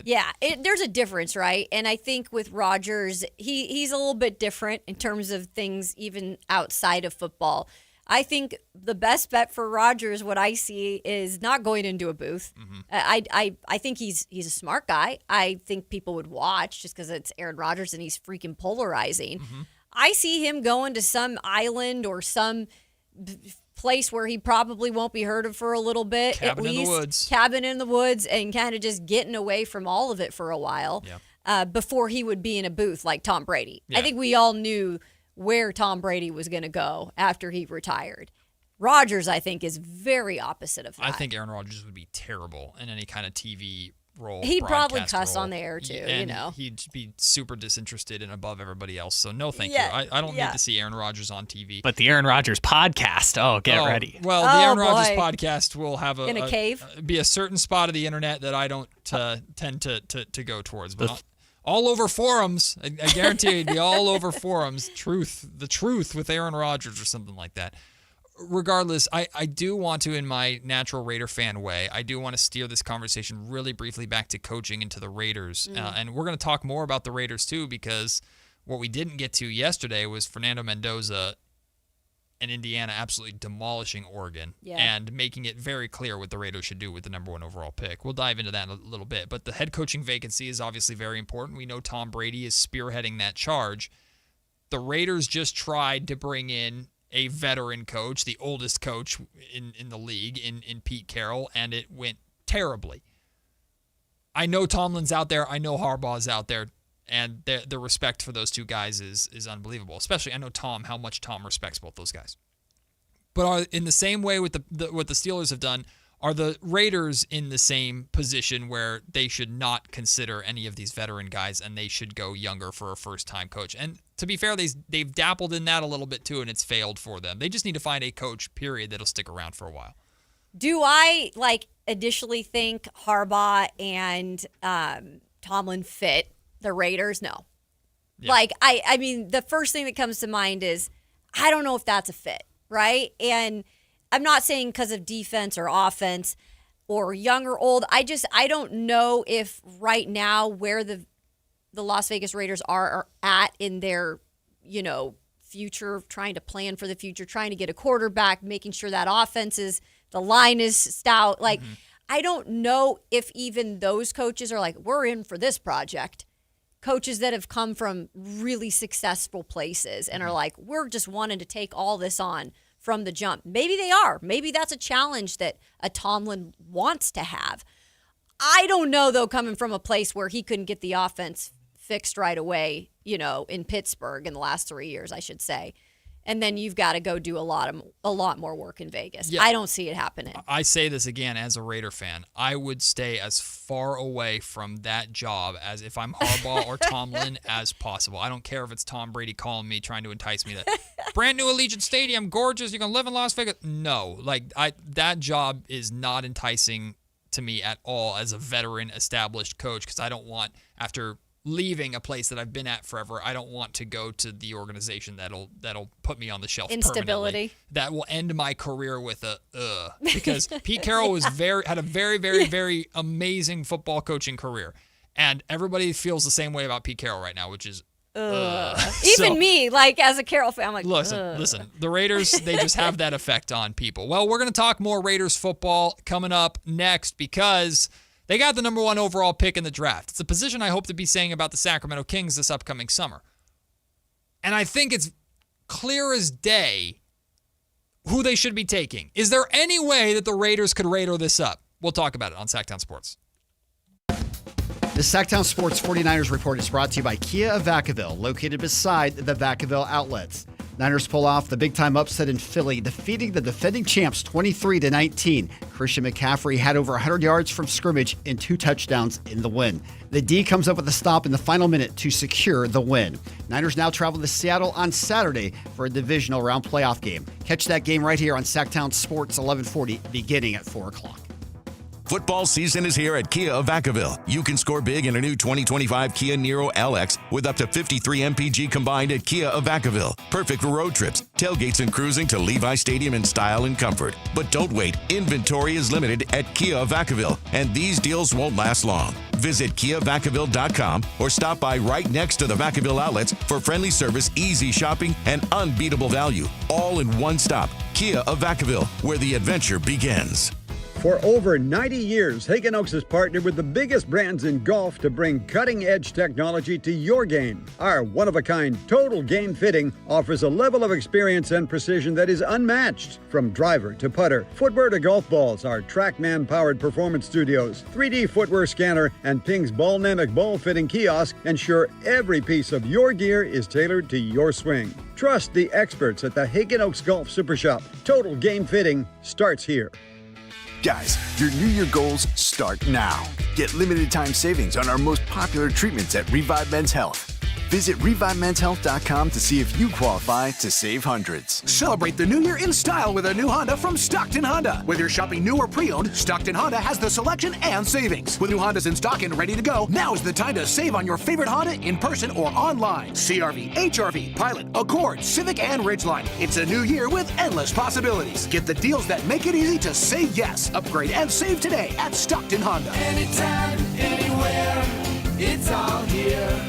There's a difference, right? And I think with Rodgers, he's a little bit different in terms of things even outside of football. I think the best bet for Rodgers, what I see, is not going into a booth. Mm-hmm. I think he's a smart guy. I think people would watch just because it's Aaron Rodgers and he's freaking polarizing. Mm-hmm. I see him going to some island or some place where he probably won't be heard of for a little bit. Cabin in the woods, and kind of just getting away from all of it for a while before he would be in a booth like Tom Brady. Yeah. I think we all knew where Tom Brady was going to go after he retired. Rodgers, I think, is very opposite of that. I think Aaron Rodgers would be terrible in any kind of TV role. He'd probably broadcast cuss role. on the air too, And you know. he'd be super disinterested and above everybody else. So no, thank you. I don't need to see Aaron Rodgers on TV. But the Aaron Rodgers podcast, get ready. Well, the Aaron Rodgers podcast will have in a cave, be a certain spot of the internet that I don't tend to go towards, but. All over forums. I guarantee you it'd be all over forums. The truth with Aaron Rodgers or something like that. Regardless, I do want to, in my natural Raider fan way, I do want to steer this conversation really briefly back to coaching and to the Raiders. And we're going to talk more about the Raiders too, because what we didn't get to yesterday was Fernando Mendoza and Indiana absolutely demolishing Oregon and making it very clear what the Raiders should do with the number 1 overall pick. We'll dive into that in a little bit. But the head coaching vacancy is obviously very important. We know Tom Brady is spearheading that charge. The Raiders just tried to bring in a veteran coach, the oldest coach in the league, in Pete Carroll, and it went terribly. I know Tomlin's out there. I know Harbaugh's out there. And the respect for those two guys is unbelievable. Especially, I know how much Tom respects both those guys. But in the same way with what the Steelers have done, are the Raiders in the same position where they should not consider any of these veteran guys and they should go younger for a first-time coach? And to be fair, they've dabbled in that a little bit too, and it's failed for them. They just need to find a coach, period, that'll stick around for a while. Do I additionally think Harbaugh and Tomlin fit the Raiders? No. Yeah. I mean, the first thing that comes to mind is I don't know if that's a fit, right? And I'm not saying because of defense or offense or young or old. I don't know if right now where the Las Vegas Raiders are at in their, future, trying to plan for the future, trying to get a quarterback, making sure that the line is stout. I don't know if even those coaches are we're in for this project. Coaches that have come from really successful places and are we're just wanting to take all this on from the jump. Maybe they are. Maybe that's a challenge that a Tomlin wants to have. I don't know, though, coming from a place where he couldn't get the offense fixed right away, in Pittsburgh in the last 3 years, I should say. And then you've got to go do a lot more work in Vegas. Yeah. I don't see it happening. I say this again as a Raider fan. I would stay as far away from that job as if I'm Harbaugh or Tomlin as possible. I don't care if it's Tom Brady calling me, trying to entice me to brand new Allegiant Stadium, gorgeous, you're going to live in Las Vegas. No, that job is not enticing to me at all as a veteran established coach, because I don't want, after leaving a place that I've been at forever, I don't want to go to the organization that'll put me on the shelf instability. That will end my career with because Pete Carroll had a very, very, very amazing football coaching career, and everybody feels the same way about Pete Carroll right now, which is even me, as a Carroll fan, I'm like, listen, the Raiders, they just have that effect on people. Well, we're going to talk more Raiders football coming up next, because they got the number 1 overall pick in the draft. It's a position I hope to be saying about the Sacramento Kings this upcoming summer. And I think it's clear as day who they should be taking. Is there any way that the Raiders could Raider this up? We'll talk about it on Sactown Sports. The Sactown Sports 49ers Report is brought to you by Kia of Vacaville, located beside the Vacaville outlets. Niners pull off the big-time upset in Philly, defeating the defending champs 23-19. Christian McCaffrey had over 100 yards from scrimmage and 2 touchdowns in the win. The D comes up with a stop in the final minute to secure the win. Niners now travel to Seattle on Saturday for a divisional round playoff game. Catch that game right here on Sactown Sports 1140, beginning at 4 o'clock. Football season is here at Kia of Vacaville. You can score big in a new 2025 Kia Niro LX with up to 53 MPG combined at Kia of Vacaville. Perfect for road trips, tailgates, and cruising to Levi Stadium in style and comfort. But don't wait. Inventory is limited at Kia of Vacaville, and these deals won't last long. Visit KiaVacaville.com or stop by right next to the Vacaville outlets for friendly service, easy shopping, and unbeatable value. All in one stop. Kia of Vacaville, where the adventure begins. For over 90 years, Hagen Oaks has partnered with the biggest brands in golf to bring cutting-edge technology to your game. Our one-of-a-kind total game fitting offers a level of experience and precision that is unmatched. From driver to putter, footwear to golf balls, our TrackMan-powered performance studios, 3D footwear scanner, and Ping's Ballnamic ball fitting kiosk ensure every piece of your gear is tailored to your swing. Trust the experts at the Hagen Oaks Golf Super Shop. Total game fitting starts here. Guys, your New Year goals start now. Get limited time savings on our most popular treatments at Revive Men's Health. Visit ReviveMen'sHealth.com to see if you qualify to save hundreds. Celebrate the new year in style with a new Honda from Stockton Honda. Whether you're shopping new or pre-owned, Stockton Honda has the selection and savings. With new Hondas in stock and ready to go, now is the time to save on your favorite Honda in person or online. CR-V, HR-V, Pilot, Accord, Civic, and Ridgeline. It's a new year with endless possibilities. Get the deals that make it easy to say yes. Upgrade and save today at Stockton Honda. Anytime, anywhere, it's all here.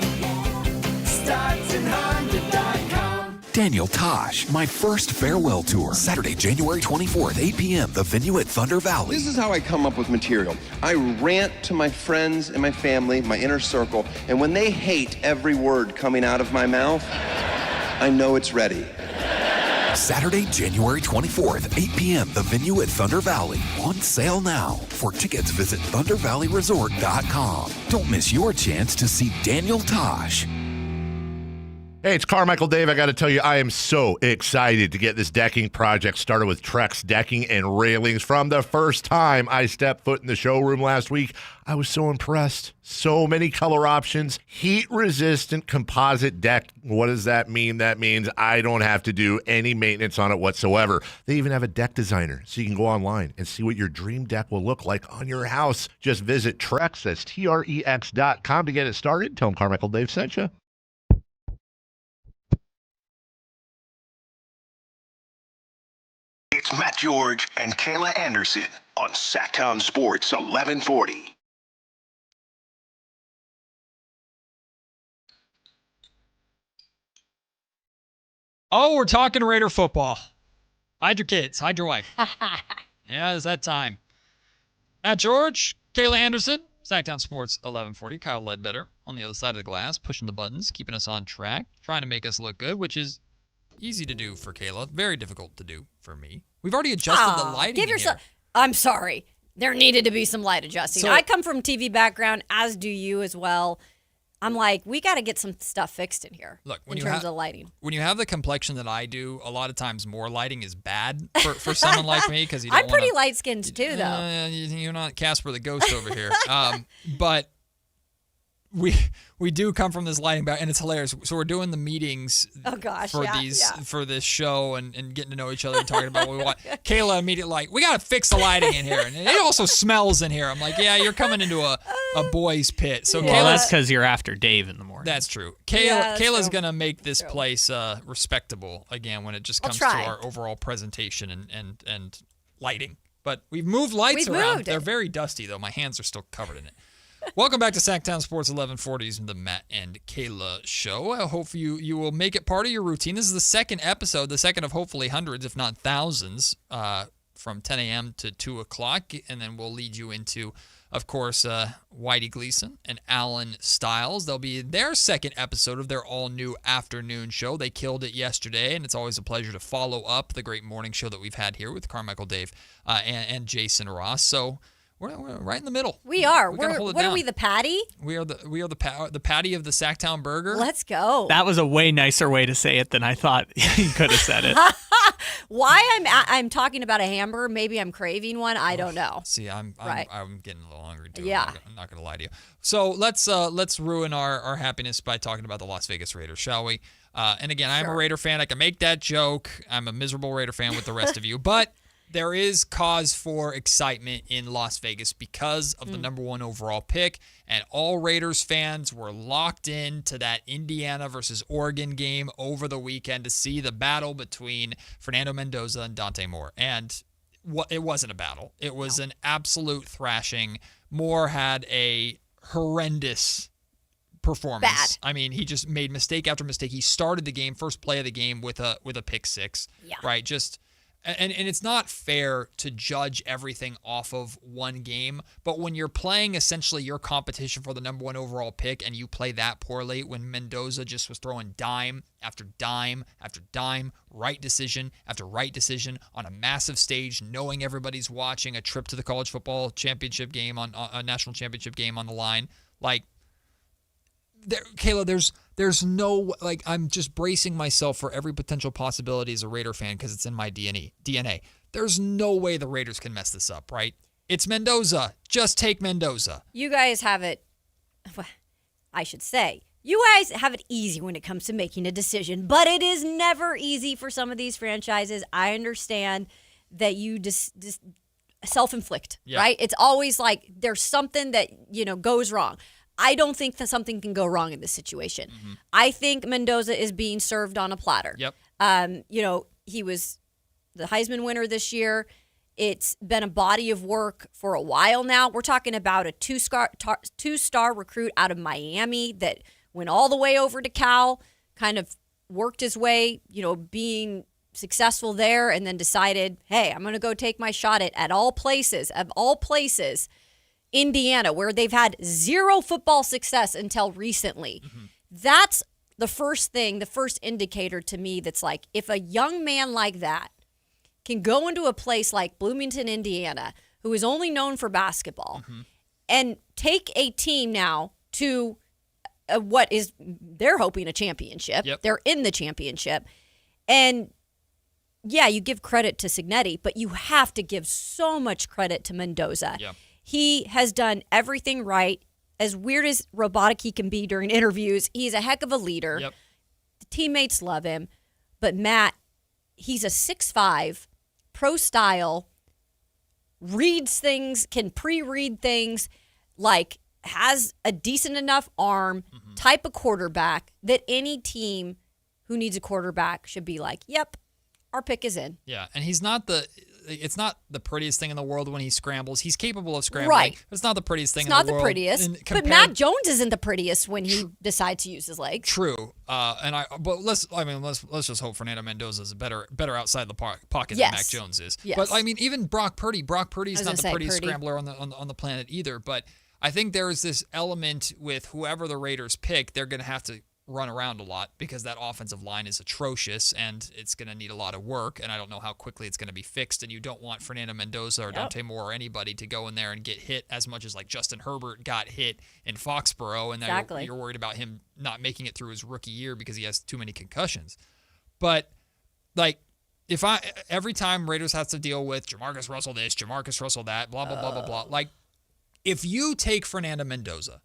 StocktonHonda.com. Daniel Tosh, my first farewell tour. Saturday, January 24th, 8 p.m., the venue at Thunder Valley. This is how I come up with material. I rant to my friends and my family, my inner circle, and when they hate every word coming out of my mouth, I know it's ready. Saturday, January 24th, 8 p.m., the venue at Thunder Valley. On sale now. For tickets, visit ThunderValleyResort.com. Don't miss your chance to see Daniel Tosh. Hey, it's Carmichael Dave. I got to tell you, I am so excited to get this decking project started with Trex Decking and Railings. From the first time I stepped foot in the showroom last week, I was so impressed. So many color options. Heat-resistant composite deck. What does that mean? That means I don't have to do any maintenance on it whatsoever. They even have a deck designer, so you can go online and see what your dream deck will look like on your house. Just visit Trex, that's Trex.com to get it started. Tell them Carmichael Dave sent you. It's Matt George and Kayla Anderson on Sactown Sports 1140. Oh, we're talking Raider football. Hide your kids. Hide your wife. Yeah, it's that time. Matt George, Kayla Anderson, Sactown Sports 1140. Kyle Ledbetter on the other side of the glass, pushing the buttons, keeping us on track, trying to make us look good, which is easy to do for Kayla, very difficult to do for me. We've already adjusted the lighting. Give yourself. I'm sorry. There needed to be some light adjusting. So, I come from TV background, as do you as well. I'm like, we got to get some stuff fixed in here. Look, in terms of lighting. When you have the complexion that I do, a lot of times more lighting is bad for someone like me because you don't I'm pretty light skinned too, though. You're not Casper the Ghost over here, but we do come from this lighting back, and it's hilarious. So we're doing the meetings for this show and getting to know each other and talking about what we want. Kayla immediately like, we got to fix the lighting in here, and it also smells in here. I'm like, yeah, you're coming into a boys pit. So well, that's because you're after Dave in the morning. That's true. Kayla's gonna make this place respectable again when it just comes to our overall presentation and lighting. But we've moved lights around. They're very dusty though. My hands are still covered in it. Welcome back to Sactown Sports 1140s and the Matt and Kayla Show. I hope you will make it part of your routine. This is the second episode, the second of hopefully hundreds, if not thousands, from 10 a.m. to 2 o'clock. And then we'll lead you into, of course, Whitey Gleason and Alan Stiles. They'll be their second episode of their all-new afternoon show. They killed it yesterday, and it's always a pleasure to follow up the great morning show that we've had here with Carmichael Dave and Jason Ross. So we're right in the middle. We are. What are we, the patty? We are the patty of the Sacktown burger. Let's go. That was a way nicer way to say it than I thought you could have said it. Why I'm talking about a hamburger? Maybe I'm craving one. I don't know. See, I'm getting a little hungry too. Yeah. I'm not gonna lie to you. So let's ruin our happiness by talking about the Las Vegas Raiders, shall we? And again, I'm a Raider fan. I can make that joke. I'm a miserable Raider fan with the rest of you, but there is cause for excitement in Las Vegas because of the number one overall pick, and all Raiders fans were locked into that Indiana versus Oregon game over the weekend to see the battle between Fernando Mendoza and Dante Moore. And it wasn't a battle. It was an absolute thrashing. Moore had a horrendous performance. Bad. I mean, he just made mistake after mistake. He started the game, first play of the game with a pick six. Yeah. Right? Just And it's not fair to judge everything off of one game, but when you're playing essentially your competition for the number one overall pick and you play that poorly, when Mendoza just was throwing dime after dime after dime, right decision after right decision on a massive stage, knowing everybody's watching, a trip to the college football championship game on a national championship game on the line, like, Kayla, there's no, like, I'm just bracing myself for every potential possibility as a Raider fan because it's in my DNA. there's no way the Raiders can mess this up, right? It's Mendoza. Just take Mendoza. You guys have it, I should say, you guys have it easy when it comes to making a decision, but it is never easy for some of these franchises. I understand that you just self-inflict, right? It's always like there's something that, goes wrong. I don't think that something can go wrong in this situation. Mm-hmm. I think Mendoza is being served on a platter. Yep. He was the Heisman winner this year. It's been a body of work for a while now. We're talking about a two-star recruit out of Miami that went all the way over to Cal, kind of worked his way, being successful there, and then decided, hey, I'm going to go take my shot at all places, Indiana, where they've had zero football success until recently. Mm-hmm. That's the first indicator to me that's like, if a young man like that can go into a place like Bloomington, Indiana, who is only known for basketball, and take a team now to what is, they're hoping a championship. Yep. They're in the championship. And yeah, you give credit to Cignetti, but you have to give so much credit to Mendoza. Yep. He has done everything right. As weird as robotic he can be during interviews, he's a heck of a leader. Yep. The teammates love him. But Matt, he's a 6'5", pro style, reads things, can pre-read things, like has a decent enough arm, type of quarterback that any team who needs a quarterback should be like, yep, our pick is in. Yeah, and it's not the prettiest thing in the world when he scrambles. He's capable of scrambling. Right. But it's not the prettiest thing in the world. It's not the prettiest. But Matt Jones isn't the prettiest when he decides to use his legs. True. But let's just hope Fernando Mendoza is better outside the pocket than Mac Jones is. Yes. But I mean, even Brock Purdy's not the prettiest scrambler on the planet either. But I think there is this element with whoever the Raiders pick, they're going to have to run around a lot because that offensive line is atrocious and it's going to need a lot of work, and I don't know how quickly it's going to be fixed, and you don't want Fernando Mendoza or Dante Moore or anybody to go in there and get hit as much as like Justin Herbert got hit in Foxborough, and then you're worried about him not making it through his rookie year because he has too many concussions. But like, every time Raiders has to deal with Jamarcus Russell this, Jamarcus Russell that, blah, blah, blah, blah, blah, like if you take Fernando Mendoza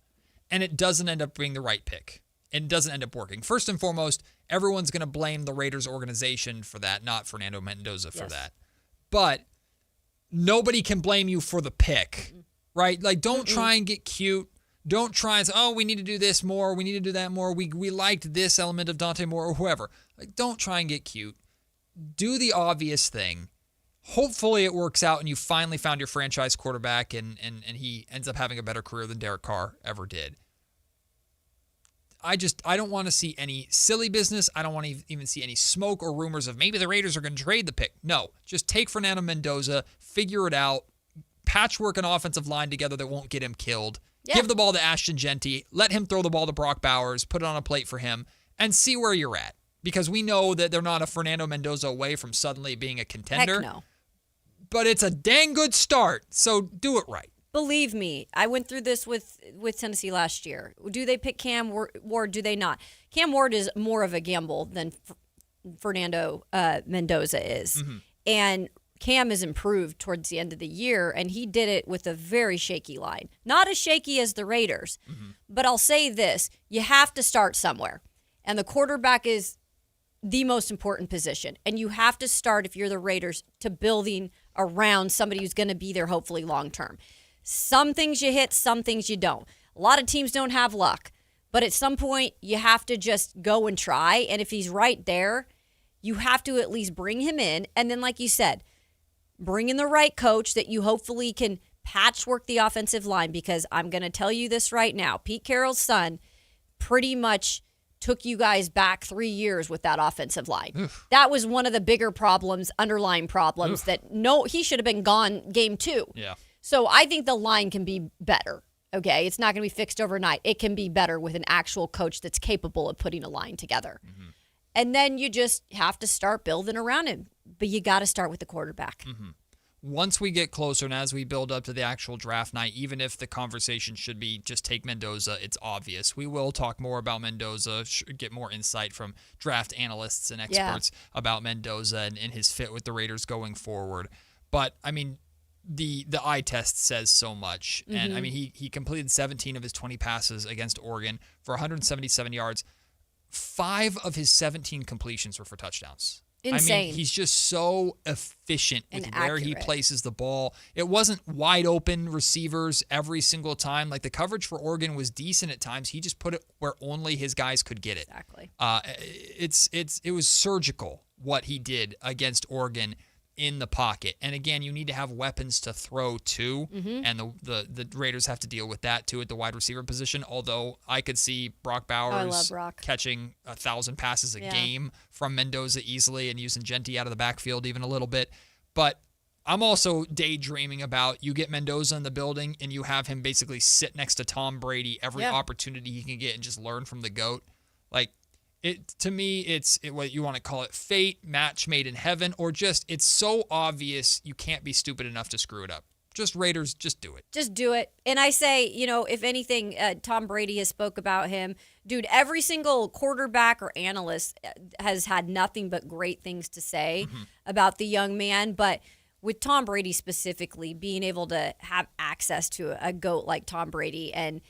and it doesn't end up being the right pick, and doesn't end up working. First and foremost, everyone's going to blame the Raiders organization for that, not Fernando Mendoza for that. But nobody can blame you for the pick, right? Like, don't try and get cute. Don't try and say, oh, we need to do this more. We need to do that more. We liked this element of Dante Moore or whoever. Like, don't try and get cute. Do the obvious thing. Hopefully it works out and you finally found your franchise quarterback and he ends up having a better career than Derek Carr ever did. I don't want to see any silly business. I don't want to even see any smoke or rumors of maybe the Raiders are going to trade the pick. No, just take Fernando Mendoza, figure it out, patchwork an offensive line together that won't get him killed. Yeah. Give the ball to Ashton Genty, let him throw the ball to Brock Bowers, put it on a plate for him, and see where you're at. Because we know that they're not a Fernando Mendoza away from suddenly being a contender. Heck no. But it's a dang good start, so do it right. Believe me, I went through this with Tennessee last year. Do they pick Cam Ward? Do they not? Cam Ward is more of a gamble than Fernando Mendoza is. Mm-hmm. And Cam has improved towards the end of the year, and he did it with a very shaky line. Not as shaky as the Raiders, but I'll say this. You have to start somewhere. And the quarterback is the most important position. And you have to start, if you're the Raiders, to building around somebody who's going to be there hopefully long term. Some things you hit, some things you don't. A lot of teams don't have luck. But at some point, you have to just go and try. And if he's right there, you have to at least bring him in. And then, like you said, bring in the right coach that you hopefully can patchwork the offensive line. Because I'm going to tell you this right now. Pete Carroll's son pretty much took you guys back 3 years with that offensive line. Oof. That was one of the bigger problems, underlying problems, that he should have been gone game 2. Yeah. So I think the line can be better, okay? It's not going to be fixed overnight. It can be better with an actual coach that's capable of putting a line together. Mm-hmm. And then you just have to start building around him. But you got to start with the quarterback. Mm-hmm. once we get closer and as we build up to the actual draft night, even if the conversation should be just take Mendoza, it's obvious. We will talk more about Mendoza, get more insight from draft analysts and experts about Mendoza and his fit with the Raiders going forward. But, I mean, the eye test says so much. Mm-hmm. And, I mean, he completed 17 of his 20 passes against Oregon for 177 yards. 5 of his 17 completions were for touchdowns. Insane. I mean, he's just so efficient with where he places the ball. It wasn't wide open receivers every single time. Like, the coverage for Oregon was decent at times. He just put it where only his guys could get it. Exactly. It was surgical what he did against Oregon in the pocket. And again, you need to have weapons to throw to, and the Raiders have to deal with that too at the wide receiver position. Although I could see Brock Bowers catching 1,000 passes a game from Mendoza easily and using Genty out of the backfield even a little bit. But I'm also daydreaming about you get Mendoza in the building and you have him basically sit next to Tom Brady every opportunity he can get and just learn from the GOAT. Like, to me, it's what you want to call it, fate, match made in heaven, or just it's so obvious you can't be stupid enough to screw it up. Just Raiders, just do it. Just do it. And I say, if anything, Tom Brady has spoke about him. Dude, every single quarterback or analyst has had nothing but great things to say about the young man. But with Tom Brady specifically, being able to have access to a GOAT like Tom Brady, and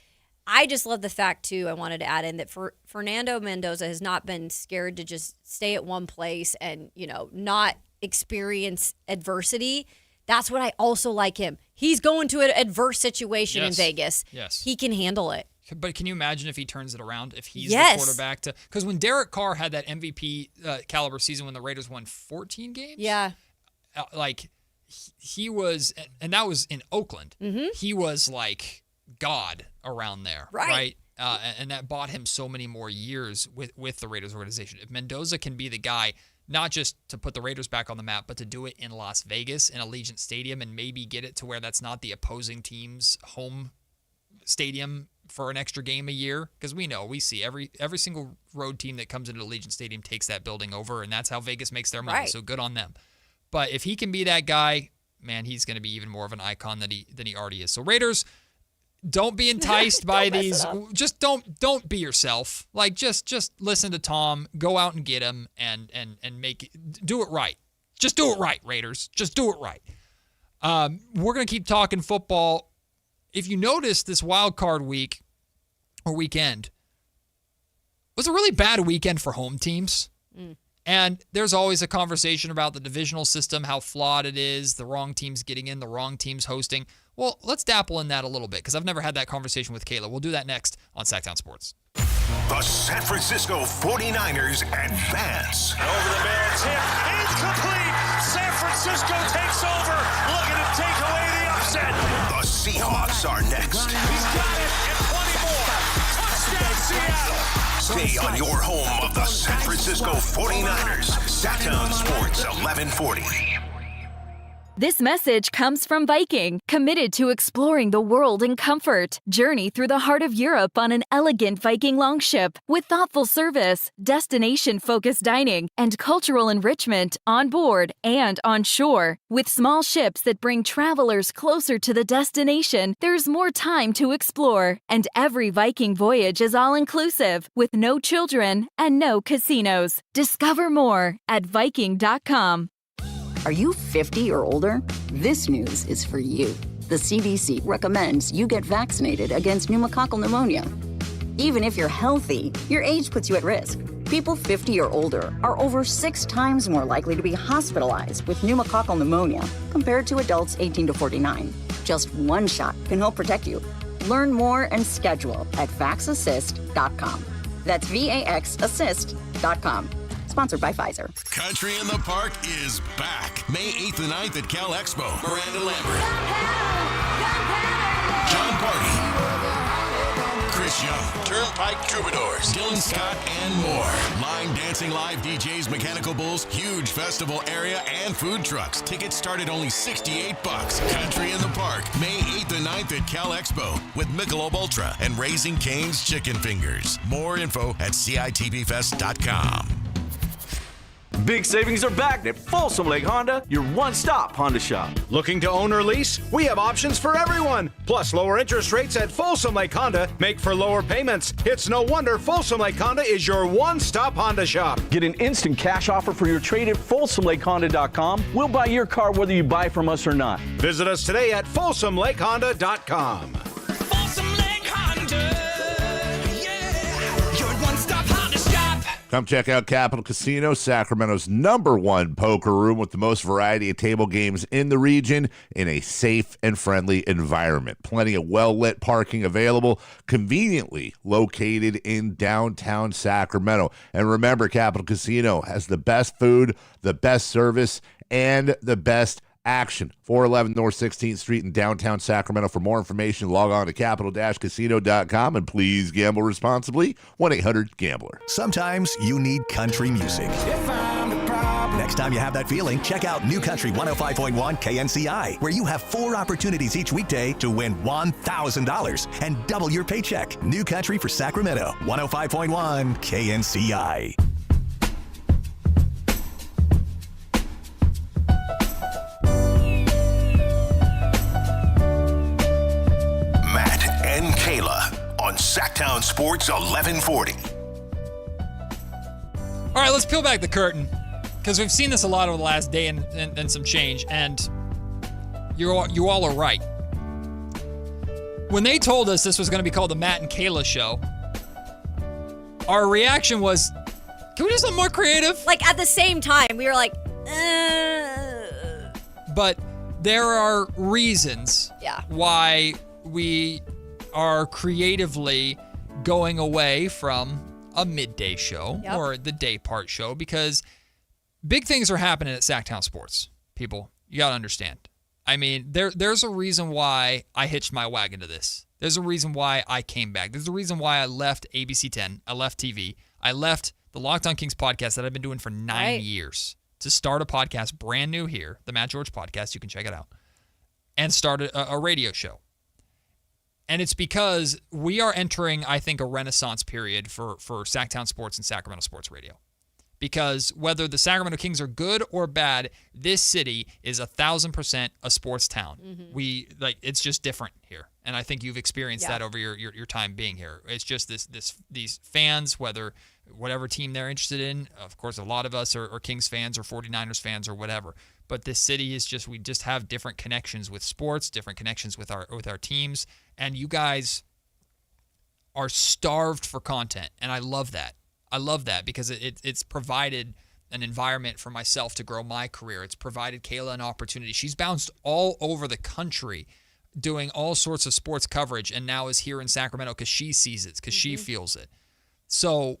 I just love the fact, too, I wanted to add in that Fernando Mendoza has not been scared to just stay at one place and, not experience adversity. That's what I also like him. He's going to an adverse situation in Vegas. Yes. He can handle it. But can you imagine if he turns it around, if he's the quarterback to – because when Derek Carr had that MVP caliber season when the Raiders won 14 games? Yeah. He was – and that was in Oakland. Mm-hmm. He was like – God around there, right? And that bought him so many more years with the Raiders organization. If Mendoza can be the guy, not just to put the Raiders back on the map, but to do it in Las Vegas, in Allegiant Stadium, and maybe get it to where that's not the opposing team's home stadium for an extra game a year, because we see every single road team that comes into Allegiant Stadium takes that building over, and that's how Vegas makes their money. Right. So good on them. But if he can be that guy, man, he's going to be even more of an icon than he already is. So Raiders, don't be enticed by these. Just don't be yourself. Like just listen to Tom. Go out and get him and make it. Do it right. Just do it right, Raiders. Just do it right. We're gonna keep talking football. If you notice, this wild card week or weekend was a really bad weekend for home teams. And there's always a conversation about the divisional system, how flawed it is, the wrong teams getting in, the wrong teams hosting. Well, let's dabble in that a little bit, because I've never had that conversation with Kayla. We'll do that next on Sactown Sports. The San Francisco 49ers advance. Over the middle, tip, incomplete. San Francisco takes over, looking to take away the upset. The Seahawks are next. He's got it, and plenty more. Touchdown, Seattle. Stay on your home of the San Francisco 49ers. Sactown Sports 1140. This message comes from Viking, committed to exploring the world in comfort. Journey through the heart of Europe on an elegant Viking longship with thoughtful service, destination-focused dining, and cultural enrichment on board and on shore. With small ships that bring travelers closer to the destination, there's more time to explore. And every Viking voyage is all-inclusive, with no children and no casinos. Discover more at Viking.com. Are you 50 or older? This news is for you. The CDC recommends you get vaccinated against pneumococcal pneumonia. Even if you're healthy, your age puts you at risk. People 50 or older are over 6 times more likely to be hospitalized with pneumococcal pneumonia compared to adults 18 to 49. Just one shot can help protect you. Learn more and schedule at vaxassist.com. That's VAXassist.com. Sponsored by Pfizer. Country in the Park is back. May 8th and 9th at Cal Expo. Miranda Lambert. John Party. Chris Young. Turnpike Troubadours. Dylan Scott and more. Line dancing, live DJs, Mechanical Bulls, huge festival area, and food trucks. Tickets start at only $68. Country in the Park. May 8th and 9th at Cal Expo with Michelob Ultra and Raising Cane's Chicken Fingers. More info at CITVFest.com. Big savings are back at Folsom Lake Honda, your one-stop Honda shop. Looking to own or lease? We have options for everyone. Plus, lower interest rates at Folsom Lake Honda make for lower payments. It's no wonder Folsom Lake Honda is your one-stop Honda shop. Get an instant cash offer for your trade at FolsomLakeHonda.com. We'll buy your car whether you buy from us or not. Visit us today at FolsomLakeHonda.com. Folsom Lake Honda, yeah, your one-stop Honda shop. Come check out Capital Casino, Sacramento's #1 poker room with the most variety of table games in the region in a safe and friendly environment. Plenty of well-lit parking available, conveniently located in downtown Sacramento. And remember, Capital Casino has the best food, the best service, and the best action. 411 North 16th Street in downtown Sacramento. For more information, log on to capital-casino.com and please gamble responsibly. 1-800-GAMBLER. Sometimes you need country music. Next time you have that feeling, check out New Country 105.1 KNCI, where you have 4 opportunities each weekday to win $1,000 and double your paycheck. New Country for Sacramento, 105.1 KNCI. Matt and Kayla on Sactown Sports 1140. All right, let's peel back the curtain, because we've seen this a lot over the last day and some change, and you all are right. When they told us this was going to be called the Matt and Kayla Show, our reaction was, can we do something more creative? Like, at the same time, we were like, But there are reasons why we are creatively going away from a midday show or the day part show, because big things are happening at Sactown Sports. People, you got to understand. I mean, there's a reason why I hitched my wagon to this. There's a reason why I came back. There's a reason why I left ABC 10. I left TV. I left the Locked On Kings podcast that I've been doing for 9 years to start a podcast brand new here, the Matt George podcast. You can check it out. And start a radio show. And it's because we are entering, I think, a renaissance period for Sactown Sports and Sacramento Sports Radio. Because whether the Sacramento Kings are good or bad, this city is 1,000% a sports town. Mm-hmm. It's just different here, and I think you've experienced that over your time being here. It's just these fans, whatever team they're interested in. Of course, a lot of us are Kings fans or 49ers fans or whatever. But this city is we just have different connections with sports, different connections with our teams, and you guys are starved for content, and I love that. I love that because it's provided an environment for myself to grow my career. It's provided Kayla an opportunity. She's bounced all over the country doing all sorts of sports coverage, and now is here in Sacramento because she sees it, because she feels it. So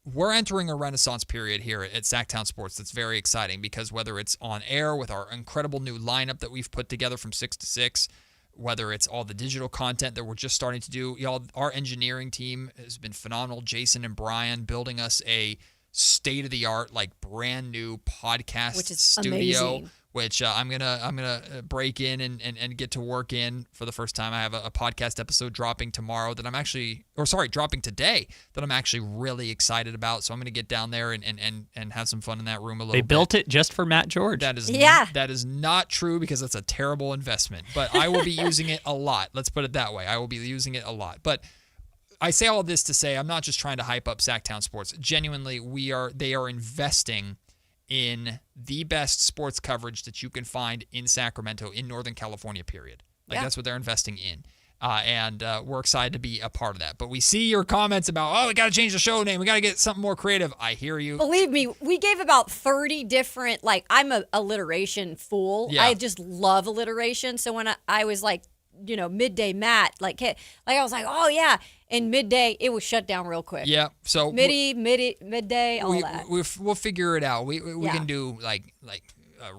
we're entering a renaissance period here at Sactown Sports that's very exciting, because whether it's on air with our incredible new lineup that we've put together from 6 to 6, whether it's all the digital content that we're just starting to do. Our engineering team has been phenomenal. Jason and Brian building us a state-of-the-art, brand new podcast studio, amazing. Which I'm gonna break in and get to work in for the first time. I have a podcast episode dropping tomorrow that dropping today that I'm actually really excited about. So I'm gonna get down there and have some fun in that room a little bit. They built it just for Matt George. That is not true, because that's a terrible investment. But I will be using it a lot. Let's put it that way. I will be using it a lot. But I say all this to say I'm not just trying to hype up Sactown Sports. Genuinely, they are investing in the best sports coverage that you can find in Sacramento, in Northern California, period. That's what they're investing in. And we're excited to be a part of that. But we see your comments about, we got to change the show name. We got to get something more creative. I hear you. Believe me, we gave about 30 different, I'm a alliteration fool. Yeah. I just love alliteration. So when I was midday Matt, I was like, oh yeah. And midday, it was shut down real quick. Yeah. So midday, all that. We'll figure it out. We can do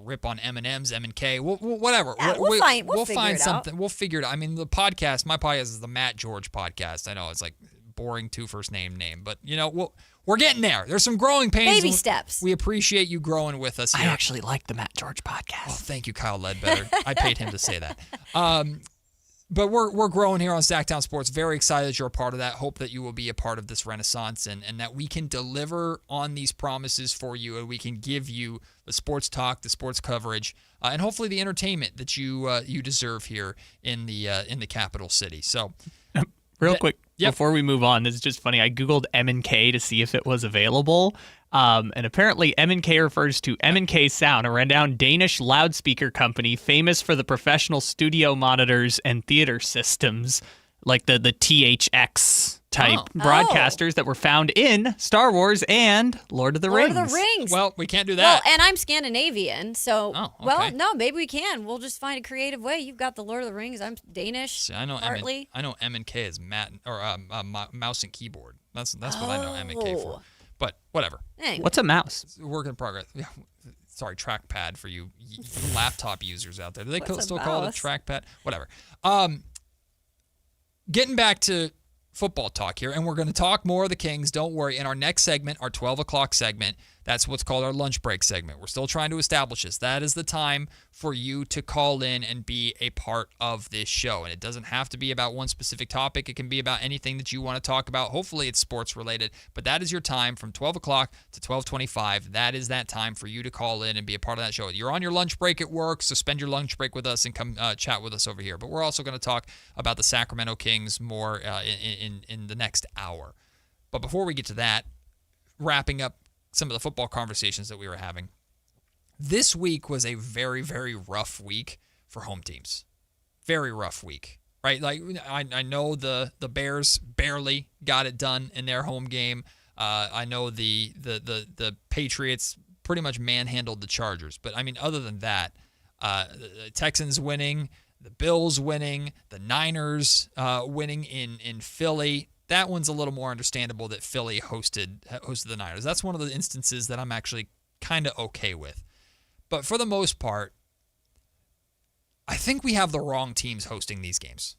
rip on M&M's, M&K, whatever. Yeah, we'll find something. Out. We'll figure it out. I mean, my podcast is the Matt George podcast. I know it's boring 2 first name, but we're getting there. There's some growing pains. Baby steps. We appreciate you growing with us here. I actually like the Matt George podcast. Oh, thank you, Kyle Ledbetter. I paid him to say that. But we're growing here on Sactown Sports. Very excited that you're a part of that. Hope that you will be a part of this renaissance and that we can deliver on these promises for you and we can give you the sports talk, the sports coverage, and hopefully the entertainment that you deserve here in the capital city. So, real quick, before we move on, this is just funny. I Googled M&K to see if it was available. And apparently M&K refers to M&K Sound, a renowned Danish loudspeaker company famous for the professional studio monitors and theater systems, like the THX type broadcasters that were found in Star Wars and Lord of the Rings. Lord of the Rings. Well, we can't do that. Well, and I'm Scandinavian, so okay. well, no, maybe we can. We'll just find a creative way. You've got the Lord of the Rings. I'm Danish. See, I know partly. I know M&K is mouse and keyboard. That's what I know M&K for. But whatever. Anyway. What's a mouse? It's a work in progress. Sorry, trackpad for you laptop users out there. Do they still call it a trackpad? Whatever. Getting back to football talk here, and we're going to talk more of the Kings. Don't worry. In our next segment, our 12 o'clock segment, that's what's called our lunch break segment. We're still trying to establish this. That is the time for you to call in and be a part of this show. And it doesn't have to be about one specific topic. It can be about anything that you want to talk about. Hopefully it's sports related. But that is your time from 12 o'clock to 12:25. That is that time for you to call in and be a part of that show. You're on your lunch break at work, so spend your lunch break with us and come chat with us over here. But we're also going to talk about the Sacramento Kings more in the next hour. But before we get to that, wrapping up some of the football conversations that we were having. This week was a very, very rough week for home teams. Very rough week, right? Like I know the Bears barely got it done in their home game. I know the Patriots pretty much manhandled the Chargers. But I mean, other than that, the Texans winning, the Bills winning, the Niners winning in Philly. That one's a little more understandable that Philly hosted the Niners. That's one of the instances that I'm actually kind of okay with. But for the most part, I think we have the wrong teams hosting these games.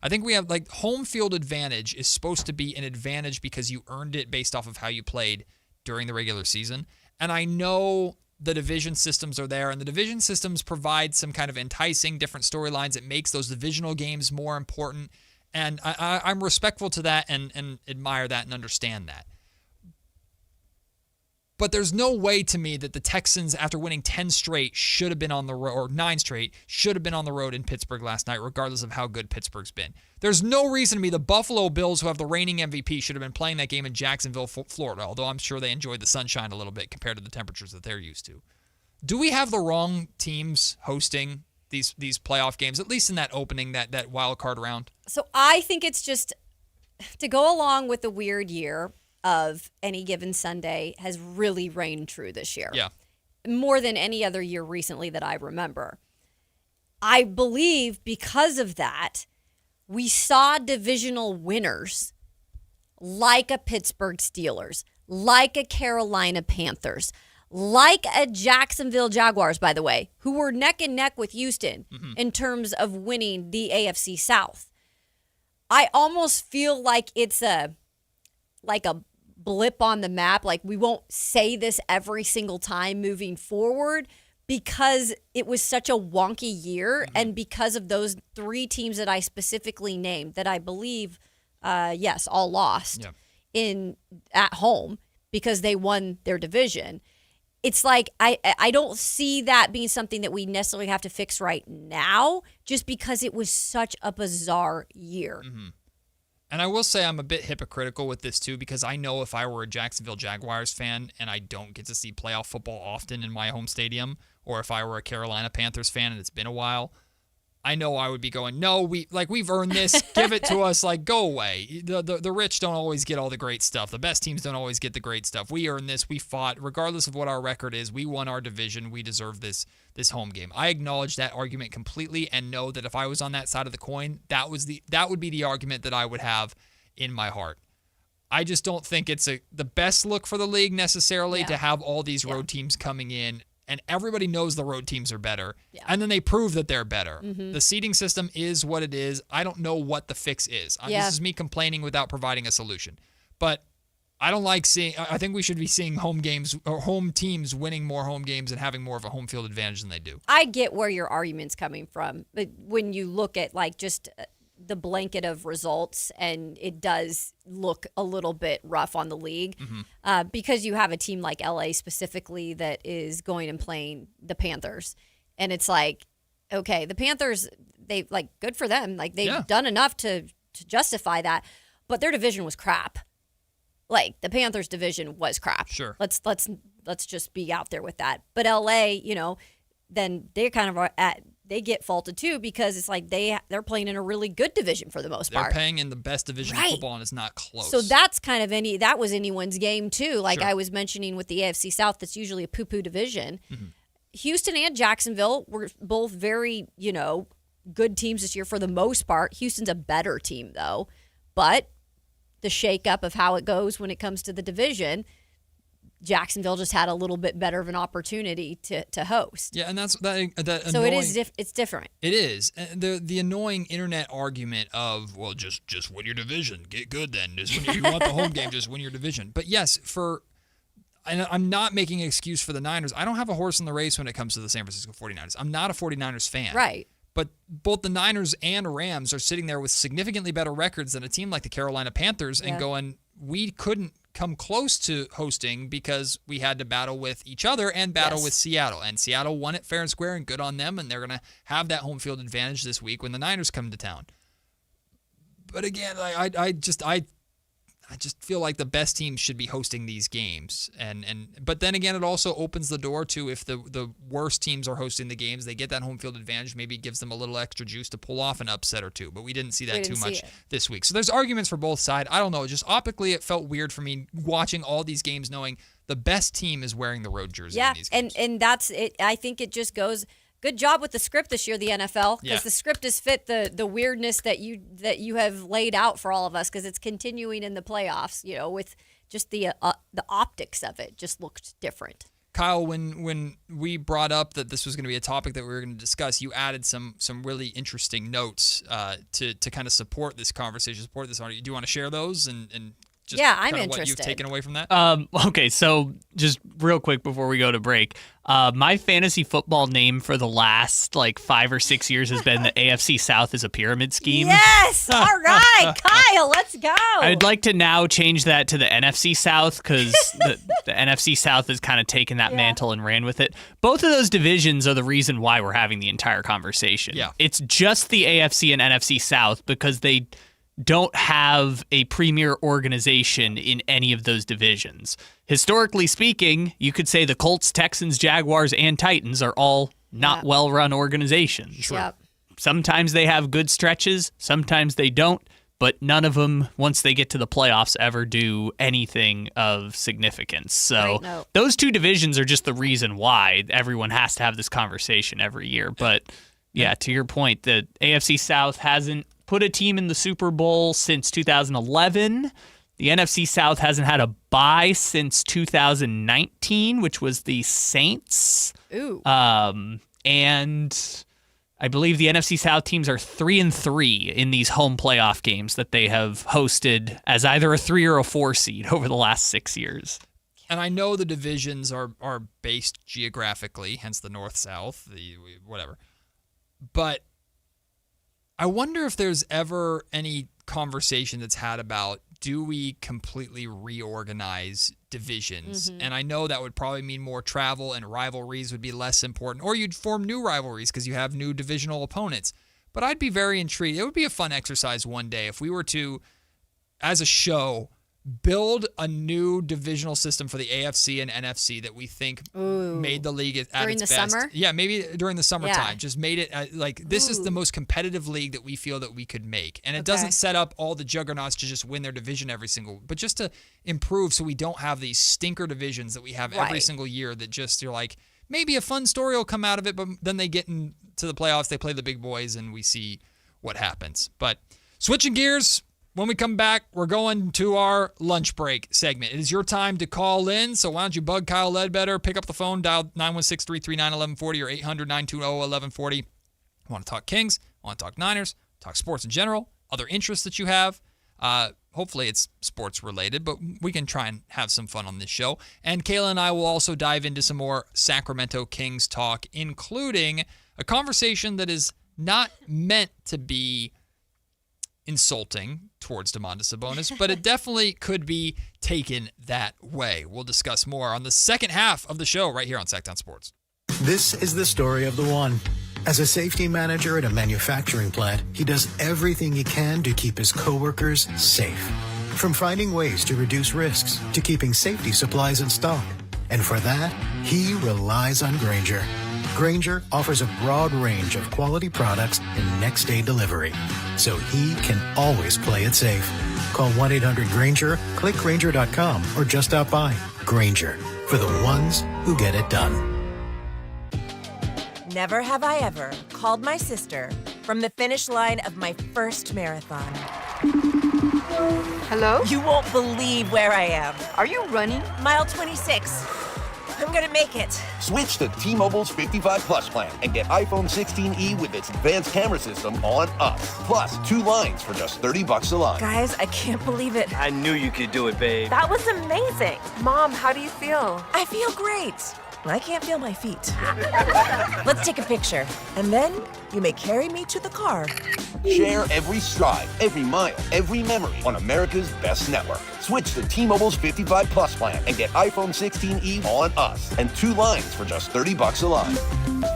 I think we have, home field advantage is supposed to be an advantage because you earned it based off of how you played during the regular season. And I know the division systems are there, and the division systems provide some kind of enticing different storylines. It makes those divisional games more important. And I'm respectful to that and admire that and understand that. But there's no way to me that the Texans, after winning 10 straight, should have been on the road, or 9 straight, should have been on the road in Pittsburgh last night, regardless of how good Pittsburgh's been. There's no reason to me the Buffalo Bills, who have the reigning MVP, should have been playing that game in Jacksonville, Florida, although I'm sure they enjoyed the sunshine a little bit compared to the temperatures that they're used to. Do we have the wrong teams hosting these playoff games, at least in that opening, that wild card round? So I think it's just to go along with the weird year of any given Sunday has really reigned true this year. Yeah. More than any other year recently that I remember. I believe because of that, we saw divisional winners like a Pittsburgh Steelers, like a Carolina Panthers, like a Jacksonville Jaguars, by the way, who were neck and neck with Houston in terms of winning the AFC South. I almost feel like it's a blip on the map. Like, we won't say this every single time moving forward because it was such a wonky year and because of those 3 teams that I specifically named that I believe, all lost at home because they won their division. It's like I don't see that being something that we necessarily have to fix right now just because it was such a bizarre year. Mm-hmm. And I will say I'm a bit hypocritical with this too, because I know if I were a Jacksonville Jaguars fan and I don't get to see playoff football often in my home stadium, or if I were a Carolina Panthers fan and it's been a while, I know I would be going, no, we've earned this. Give it to us. Go away. The rich don't always get all the great stuff. The best teams don't always get the great stuff. We earned this. We fought. Regardless of what our record is, we won our division. We deserve this home game. I acknowledge that argument completely and know that if I was on that side of the coin, that would be the argument that I would have in my heart. I just don't think it's the best look for the league necessarily to have all these road teams coming in. And everybody knows the road teams are better. Yeah. And then they prove that they're better. Mm-hmm. The seeding system is what it is. I don't know what the fix is. This is me complaining without providing a solution. But I don't like seeing. I think we should be seeing home games or home teams winning more home games and having more of a home field advantage than they do. I get where your argument's coming from, but when you look at like just the blanket of results, and it does look a little bit rough on the league because you have a team like LA specifically that is going and playing the Panthers, and it's like, okay, the Panthers, they like good for them, like they've done enough to justify that, but their division was crap. Like the Panthers division was crap. Sure. Let's just be out there with that. But LA, then they kind of they get faulted too because it's like they're playing in a really good division for the most part. They're playing in the best division of football, and it's not close. So that's kind of that was anyone's game too. Like I was mentioning with the AFC South, that's usually a poo-poo division. Mm-hmm. Houston and Jacksonville were both very, good teams this year for the most part. Houston's a better team though, but the shakeup of how it goes when it comes to the division, Jacksonville just had a little bit better of an opportunity to host. Yeah, and that's that. So annoying, it's different. It is. And the annoying internet argument of, well, just win your division, get good then. Just when you want the home game, just win your division. But yes, and I'm not making an excuse for the Niners. I don't have a horse in the race when it comes to the San Francisco 49ers. I'm not a 49ers fan. Right. But both the Niners and Rams are sitting there with significantly better records than a team like the Carolina Panthers and going, we couldn't come close to hosting because we had to battle with each other and battle with Seattle. And Seattle won it fair and square, and good on them, and they're going to have that home field advantage this week when the Niners come to town. But again, I just feel like the best teams should be hosting these games, but then again, it also opens the door to if the worst teams are hosting the games, they get that home field advantage. Maybe it gives them a little extra juice to pull off an upset or two. But we didn't see that too much this week. So there's arguments for both sides. I don't know. Just optically, it felt weird for me watching all these games, knowing the best team is wearing the road jersey. Yeah, in these games. and that's it. I think it just goes. Good job with the script this year, the NFL, because the script has fit the weirdness that you have laid out for all of us, because it's continuing in the playoffs. With just the optics of it just looked different. Kyle, when we brought up that this was going to be a topic that we were going to discuss, you added some really interesting notes to kind of support this conversation, support this audio. Do you want to share those and just I'm what interested. you've taken away from that? Okay, so just real quick before we go to break, my fantasy football name for the last 5 or 6 years has been the AFC South is a pyramid scheme. Yes! All right, Kyle, let's go. I'd like to now change that to the NFC South because the NFC South has kind of taken that mantle and ran with it. Both of those divisions are the reason why we're having the entire conversation. Yeah. It's just the AFC and NFC South because they don't have a premier organization in any of those divisions. Historically speaking, you could say the Colts, Texans, Jaguars, and Titans are all not well-run organizations. Sure. Yep. Sometimes they have good stretches, sometimes they don't, but none of them, once they get to the playoffs, ever do anything of significance. So those two divisions are just the reason why everyone has to have this conversation every year. But yeah, to your point, the AFC South hasn't put a team in the Super Bowl since 2011. The NFC South hasn't had a bye since 2019, which was the Saints. Ooh. And I believe the NFC South teams are 3-3 in these home playoff games that they have hosted as either a 3 or a 4 seed over the last 6 years. And I know the divisions are based geographically, hence the North-South, the whatever. But I wonder if there's ever any conversation that's had about, do we completely reorganize divisions? Mm-hmm. And I know that would probably mean more travel and rivalries would be less important, or you'd form new rivalries because you have new divisional opponents. But I'd be very intrigued. It would be a fun exercise one day if we were to, as a show, build a new divisional system for the AFC and NFC that we think made the league at during its the best. summer? Yeah, maybe during the summertime. Yeah. Just made it this is the most competitive league that we feel that we could make. And it doesn't set up all the juggernauts to just win their division every single, but just to improve so we don't have these stinker divisions that we have every single year that just you're like, maybe a fun story will come out of it, but then they get into the playoffs, they play the big boys, and we see what happens. But switching gears, when we come back, we're going to our lunch break segment. It is your time to call in, so why don't you bug Kyle Ledbetter, pick up the phone, dial 916-339-1140 or 800-920-1140. Want to talk Kings, want to talk Niners, talk sports in general, other interests that you have. Hopefully it's sports related, but we can try and have some fun on this show. And Kayla and I will also dive into some more Sacramento Kings talk, including a conversation that is not meant to be insulting towards Domantas Sabonis, but it definitely could be taken that way. We'll discuss more on the second half of the show right here on Sactown Sports. This is the story of the one. As a safety manager at a manufacturing plant, he does everything he can to keep his coworkers safe. From finding ways to reduce risks to keeping safety supplies in stock. And for that, he relies on Grainger. Grainger offers a broad range of quality products and next-day delivery, so he can always play it safe. Call 1-800-GRAINGER, click Grainger.com, or just stop by. Grainger, for the ones who get it done. Never have I ever called my sister from the finish line of my first marathon. Hello? You won't believe where I am. Are you running? Mile 26. I'm gonna make it. Switch to T-Mobile's 55 Plus plan and get iPhone 16e with its advanced camera system on us. Plus, 2 lines for just $30 a line. Guys, I can't believe it. I knew you could do it, babe. That was amazing. Mom, how do you feel? I feel great. I can't feel my feet. Let's take a picture, and then you may carry me to the car. Share every stride, every mile, every memory on America's best network. Switch to T-Mobile's 55 Plus plan and get iPhone 16e on us and 2 lines for just $30 a line.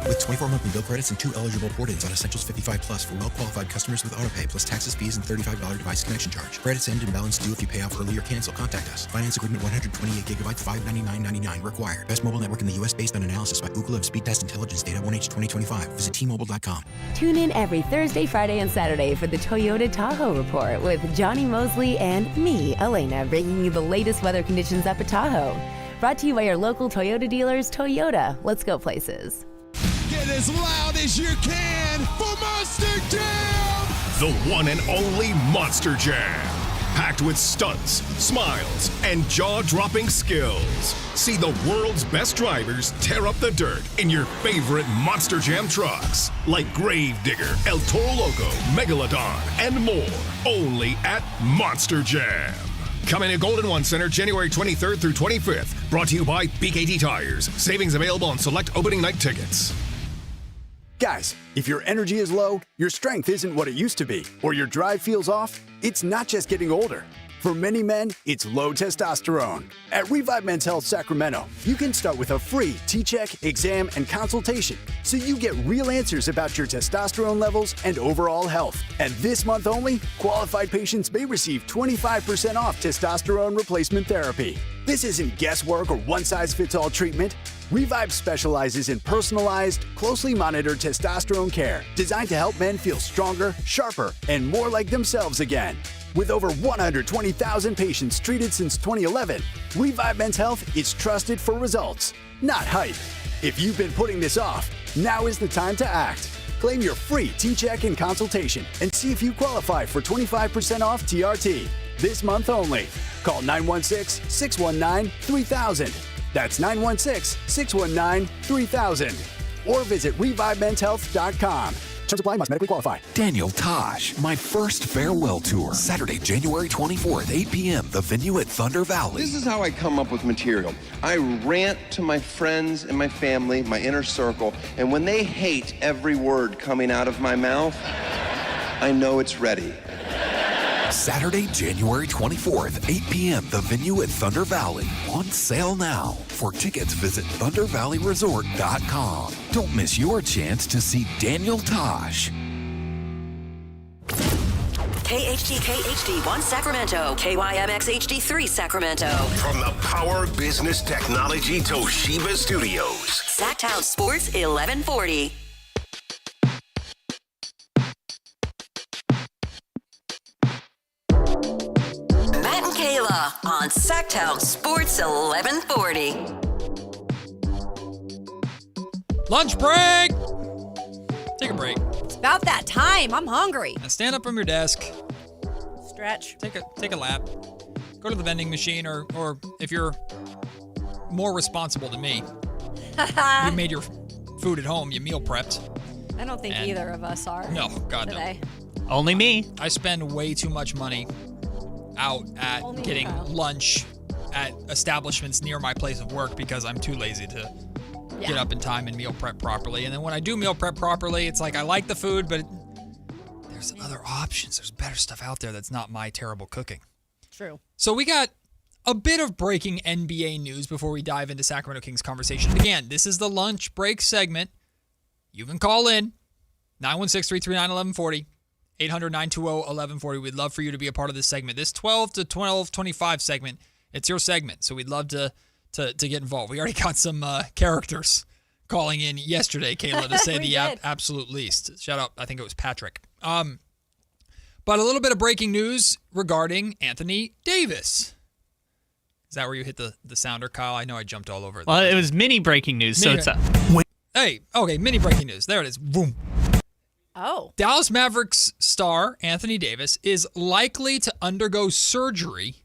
With 24 monthly bill credits and 2 eligible port-ins on Essentials 55 Plus for well-qualified customers with autopay plus taxes, fees, and $35 device connection charge. Credits end and balance due if you pay off early or cancel. Contact us. Finance agreement 128 gigabytes, $599.99 required. Best mobile network in the U.S. based on analysis by Ookla of Speed Test Intelligence Data 1H 2025. Visit T-Mobile.com. Tune in every Thursday, Friday, and Saturday for the Toyota Tahoe Report with Johnny Mosley and me, Elena, bringing you the latest weather conditions up at Tahoe. Brought to you by your local Toyota dealers. Toyota, let's go places. Get as loud as you can for Monster Jam! The one and only Monster Jam. Packed with stunts, smiles, and jaw-dropping skills. See the world's best drivers tear up the dirt in your favorite Monster Jam trucks. Like Gravedigger, El Toro Loco, Megalodon, and more. Only at Monster Jam. Coming to Golden One Center January 23rd through 25th. Brought to you by BKT Tires. Savings available on select opening night tickets. Guys, if your energy is low, your strength isn't what it used to be, or your drive feels off, it's not just getting older. For many men, it's low testosterone. At Revive Men's Health Sacramento, you can start with a free T-check, exam, and consultation, so you get real answers about your testosterone levels and overall health. And this month only, qualified patients may receive 25% off testosterone replacement therapy. This isn't guesswork or one-size-fits-all treatment. Revive specializes in personalized, closely monitored testosterone care designed to help men feel stronger, sharper, and more like themselves again. With over 120,000 patients treated since 2011, Revive Men's Health is trusted for results, not hype. If you've been putting this off, now is the time to act. Claim your free T-check and consultation and see if you qualify for 25% off TRT. This month only. Call 916-619-3000. That's 916-619-3000. Or visit ReviveMen'sHealth.com. Terms apply, must medically qualify. Daniel Tosh, My First Farewell Tour. Saturday, January 24th, 8 p.m. The venue at Thunder Valley. This is how I come up with material. I rant to my friends and my family, my inner circle, and when they hate every word coming out of my mouth, I know it's ready. Saturday, January 24th, 8 p.m. The venue at Thunder Valley. On sale now. For tickets, visit ThunderValleyResort.com. Don't miss your chance to see Daniel Tosh. KHD1 Sacramento, KYMX HD3 Sacramento. From the Power Business Technology Toshiba Studios. Sactown Sports 1140. Matt and Kayla on Sactown Sports 1140. Lunch break! Take a break. It's about that time. I'm hungry. Now stand up from your desk. Stretch. Take a lap. Go to the vending machine, or if you're more responsible than me, you made your food at home. You meal prepped. I don't think either of us are. No, God today. no. Only me. I spend way too much money out at getting lunch at establishments near my place of work because I'm too lazy to get up in time and meal prep properly. And then when I do meal prep properly, it's like I like the food, but there's other options. There's better stuff out there that's not my terrible cooking. True. So we got a bit of breaking NBA news before we dive into Sacramento Kings conversation. Again, this is the lunch break segment. You can call in 916-339-1140, 800-920-1140. We'd love for you to be a part of this segment. This 12 to 12:25 segment, it's your segment, so we'd love to get involved. We already got some characters calling in yesterday, Kayla, to say the absolute least. Shout out, I think it was Patrick. But a little bit of breaking news regarding Anthony Davis. Is that where you hit the sounder, Kyle? I know I jumped all over it. Well, it was mini breaking news, so it's Hey, okay, mini breaking news. There it is. Boom. Oh. Dallas Mavericks star Anthony Davis is likely to undergo surgery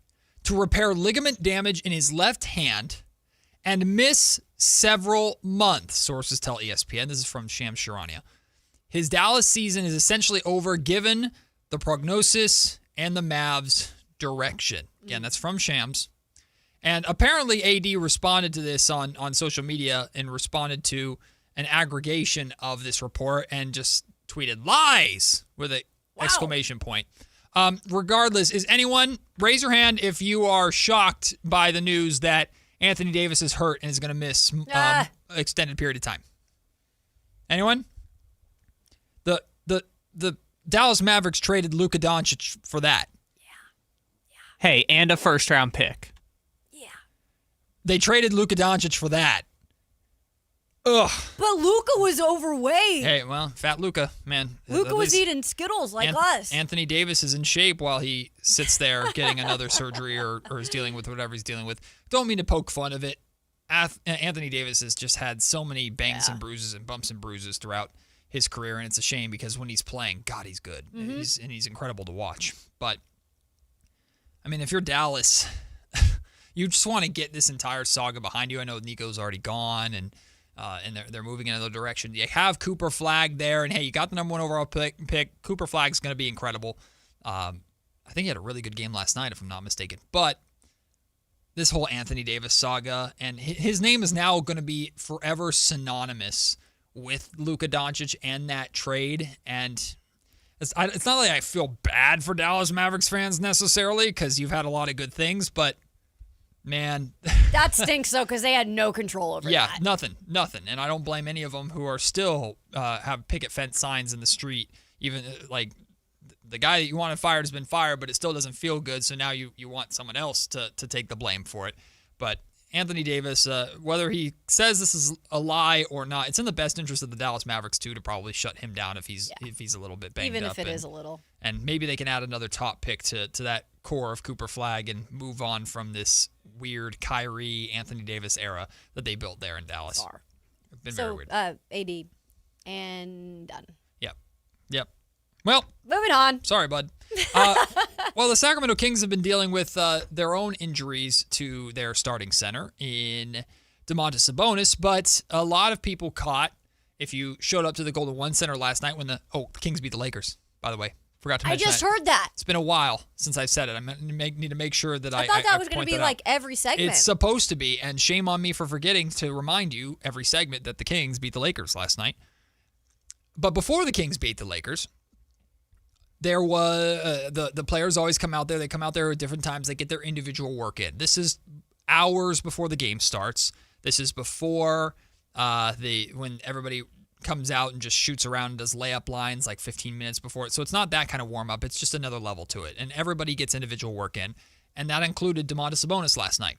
to repair ligament damage in his left hand and miss several months, sources tell ESPN. This is from Shams Charania. His Dallas season is essentially over given the prognosis and the Mavs' direction. Again, that's from Shams. And apparently AD responded to this on social media and responded to an aggregation of this report and just tweeted lies with an exclamation point. Regardless, is anyone, raise your hand if you are shocked by the news that Anthony Davis is hurt and is going to miss extended period of time. Anyone? The Dallas Mavericks traded Luka Doncic for that. Hey, and a first-round pick. They traded Luka Doncic for that. Ugh. But Luka was overweight. Hey, well, fat Luka, man. Luka was eating Skittles like us. Anthony Davis is in shape while he sits there getting another surgery or is dealing with whatever he's dealing with. Don't mean to poke fun of it. Anthony Davis has just had so many bangs and bruises and bumps and bruises throughout his career, and it's a shame because when he's playing, God, he's good. Mm-hmm. He's incredible to watch. But, I mean, if you're Dallas, you just want to get this entire saga behind you. I know Nico's already gone, and they're moving in another direction. You have Cooper Flagg there, and hey, you got the number 1 overall pick. Cooper Flagg's going to be incredible. I think he had a really good game last night, if I'm not mistaken. But this whole Anthony Davis saga, and his name is now going to be forever synonymous with Luka Doncic and that trade. And it's not like I feel bad for Dallas Mavericks fans necessarily, because you've had a lot of good things, but man. That stinks, though, because they had no control over that. Yeah, nothing. And I don't blame any of them who are still have picket fence signs in the street. Even like the guy that you wanted fired has been fired, but it still doesn't feel good. So now you want someone else to take the blame for it. But Anthony Davis, whether he says this is a lie or not, it's in the best interest of the Dallas Mavericks, too, to probably shut him down if he's a little bit banged up. Even if it is a little. And maybe they can add another top pick to that core of Cooper Flagg and move on from this weird Kyrie, Anthony Davis era that they built there in Dallas. It's been very weird. AD and done. Yep. Well, moving on. Sorry, bud. Well, the Sacramento Kings have been dealing with their own injuries to their starting center in Domantas Sabonis, but a lot of people caught, if you showed up to the Golden One Center last night when the Kings beat the Lakers, by the way. Forgot to mention I just heard that. It's been a while since I've said it. I need to make sure that I thought that was going to be like every segment. It's supposed to be, and shame on me for forgetting to remind you every segment that the Kings beat the Lakers last night. But before the Kings beat the Lakers, there was the players always come out there. They come out there at different times. They get their individual work in. This is hours before the game starts. This is before when everybody comes out and just shoots around and does layup lines like 15 minutes before it. So it's not that kind of warm-up. It's just another level to it. And everybody gets individual work in. And that included Domantas Sabonis last night.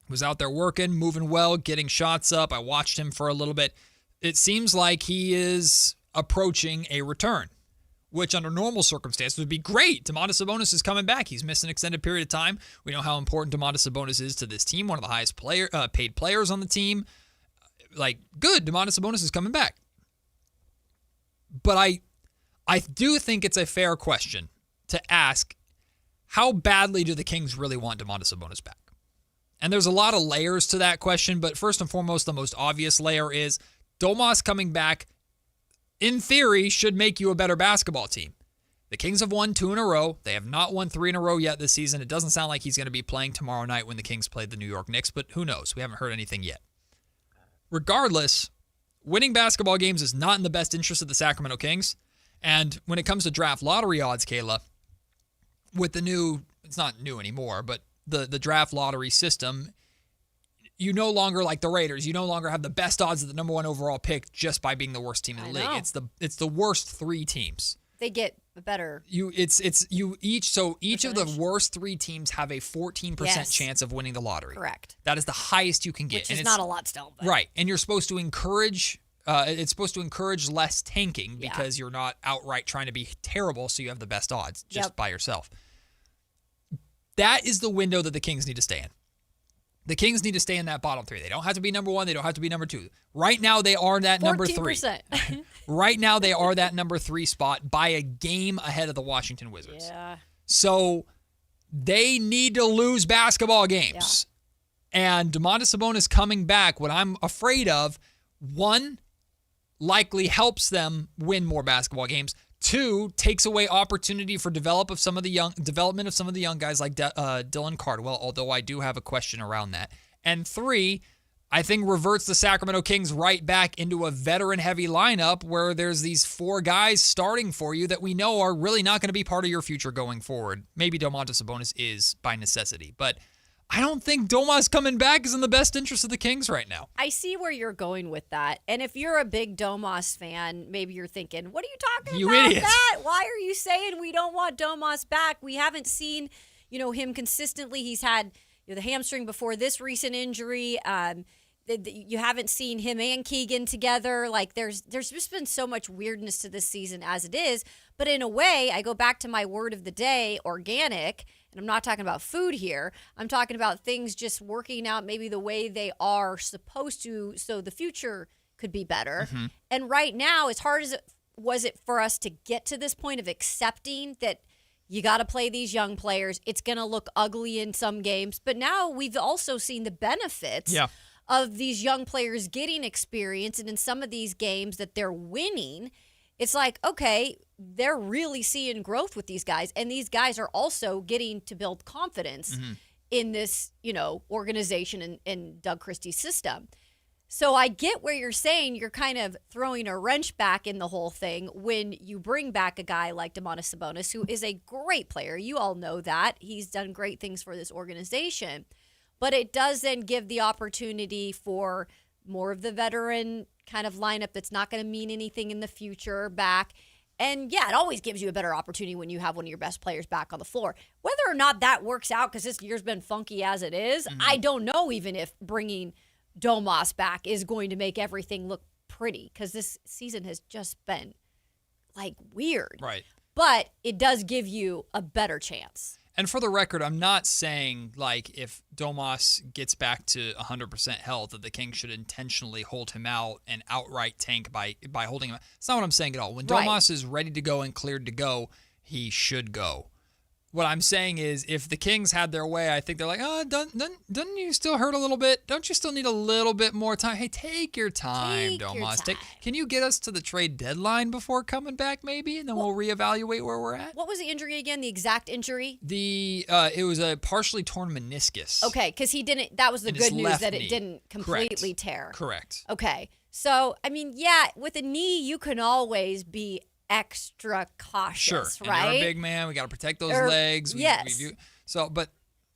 He was out there working, moving well, getting shots up. I watched him for a little bit. It seems like he is approaching a return, which under normal circumstances would be great. Domantas Sabonis is coming back. He's missed an extended period of time. We know how important Domantas Sabonis is to this team, one of the highest paid players on the team. Like, good, Domantas Sabonis is coming back. But I do think it's a fair question to ask, how badly do the Kings really want Domantas Sabonis back? And there's a lot of layers to that question, but first and foremost, the most obvious layer is Domas coming back, in theory, should make you a better basketball team. The Kings have won 2 in a row. They have not won 3 in a row yet this season. It doesn't sound like he's going to be playing tomorrow night when the Kings play the New York Knicks, but who knows? We haven't heard anything yet. Regardless, winning basketball games is not in the best interest of the Sacramento Kings. And when it comes to draft lottery odds, Kayla, with the new, it's not new anymore, but the draft lottery system, you no longer, like the Raiders, you no longer have the best odds of the number 1 overall pick just by being the worst team in the league. It's the worst 3 teams. They get better. Each of the worst 3 teams have a 14% chance of winning the lottery. Correct. That is the highest you can get. Which is not a lot still. But. Right. And you're supposed to encourage it's supposed to encourage less tanking because you're not outright trying to be terrible, so you have the best odds just by yourself. That is the window that the Kings need to stay in. The Kings need to stay in that bottom 3. They don't have to be number 1. They don't have to be number 2. Right now, they are that number 3. Right now, they are that number 3 spot by a game ahead of the Washington Wizards. Yeah. So they need to lose basketball games. Yeah. And Domantas Sabonis coming back, what I'm afraid of, 1, likely helps them win more basketball games. 2, takes away opportunity for development of some of the young guys like Dylan Cardwell, although I do have a question around that. And 3, I think reverts the Sacramento Kings right back into a veteran-heavy lineup where there's these 4 guys starting for you that we know are really not going to be part of your future going forward. Maybe Domantas Sabonis is by necessity, but I don't think Domas coming back is in the best interest of the Kings right now. I see where you're going with that. And if you're a big Domas fan, maybe you're thinking, what are you talking you about idiot. that? Why are you saying we don't want Domas back? We haven't seen, him consistently. He's had the hamstring before this recent injury. You haven't seen him and Keegan together. Like there's just been so much weirdness to this season as it is. But in a way, I go back to my word of the day, organic. And I'm not talking about food here. I'm talking about things just working out maybe the way they are supposed to so the future could be better. Mm-hmm. And right now, as hard as it was for us to get to this point of accepting that you got to play these young players, it's going to look ugly in some games. But now we've also seen the benefits of these young players getting experience. And in some of these games that they're winning, it's like, okay, they're really seeing growth with these guys. And these guys are also getting to build confidence in this, organization and Doug Christie's system. So I get where you're saying you're kind of throwing a wrench back in the whole thing when you bring back a guy like Domantas Sabonis, who is a great player. You all know that. He's done great things for this organization. But it does then give the opportunity for more of the veteran kind of lineup that's not going to mean anything in the future back. And yeah, it always gives you a better opportunity when you have one of your best players back on the floor. Whether or not that works out, because this year's been funky as it is, I don't know even if bringing Domas back is going to make everything look pretty, because this season has just been like weird. Right. But it does give you a better chance. And for the record, I'm not saying like if Domas gets back to 100% health that the Kings should intentionally hold him out and outright tank by holding him out. That's not what I'm saying at all. When Domas is ready to go and cleared to go, he should go. What I'm saying is if the Kings had their way, I think they're like, doesn't you still hurt a little bit? Don't you still need a little bit more time? Hey, take your time, Domas. Can you get us to the trade deadline before coming back maybe? And then we'll reevaluate where we're at. What was the injury again? The exact injury? It was a partially torn meniscus. Okay, because he didn't, that was the good news that it didn't completely tear. Correct. Okay. So, I mean, yeah, with a knee, you can always be extra cautious, right? And you're a big man. We got to protect those legs. But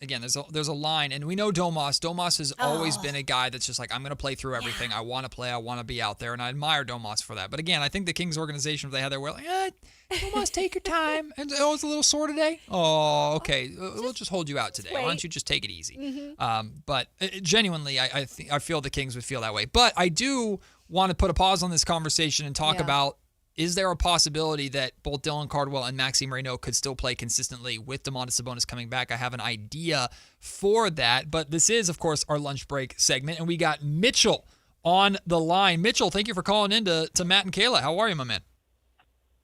again, there's a line, and we know Domas. Domas has always been a guy that's just like, I'm going to play through everything. I want to play. I want to be out there, and I admire Domas for that. But again, I think the Kings organization, if they had their way, like, Domas, take your time. And it's a little sore today. Oh, okay. We'll just hold you out today. Why don't you just take it easy? Mm-hmm. But genuinely, I feel the Kings would feel that way. But I do want to put a pause on this conversation and talk about, is there a possibility that both Dylan Cardwell and Maxime Reynaud could still play consistently with Domantas Sabonis coming back? I have an idea for that, but this is, of course, our lunch break segment, and we got Mitchell on the line. Mitchell, thank you for calling in to Matt and Kayla. How are you, my man?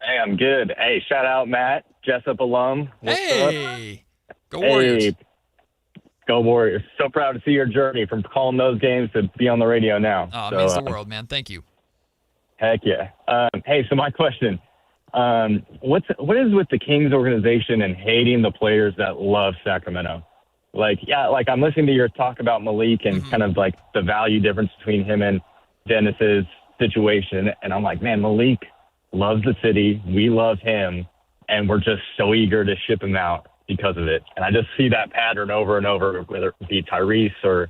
Hey, I'm good. Hey, shout out Matt, Jessup alum. What's up? Go Warriors. Hey, go Warriors. So proud to see your journey from calling those games to be on the radio now. It means the world, man. Thank you. Heck yeah. Hey, so my question, what is with the Kings organization and hating the players that love Sacramento? Like I'm listening to your talk about Malik and kind of like the value difference between him and Dennis's situation. And I'm like, man, Malik loves the city. We love him. And we're just so eager to ship him out because of it. And I just see that pattern over and over, whether it be Tyrese or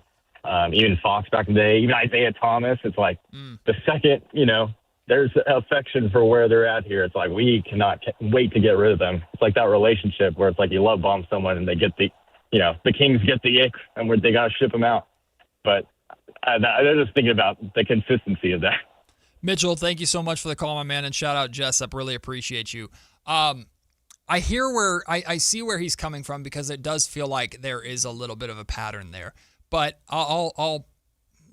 even Fox back in the day, even Isaiah Thomas. It's like the second, there's affection for where they're at here. It's like we cannot wait to get rid of them. It's like that relationship where it's like you love bomb someone and they get the Kings get the ick and where they got to ship them out. But I'm just thinking about the consistency of that. Mitchell, thank you so much for the call, my man, and shout out Jessup. Really appreciate you. I hear I see where he's coming from because it does feel like there is a little bit of a pattern there. But I'll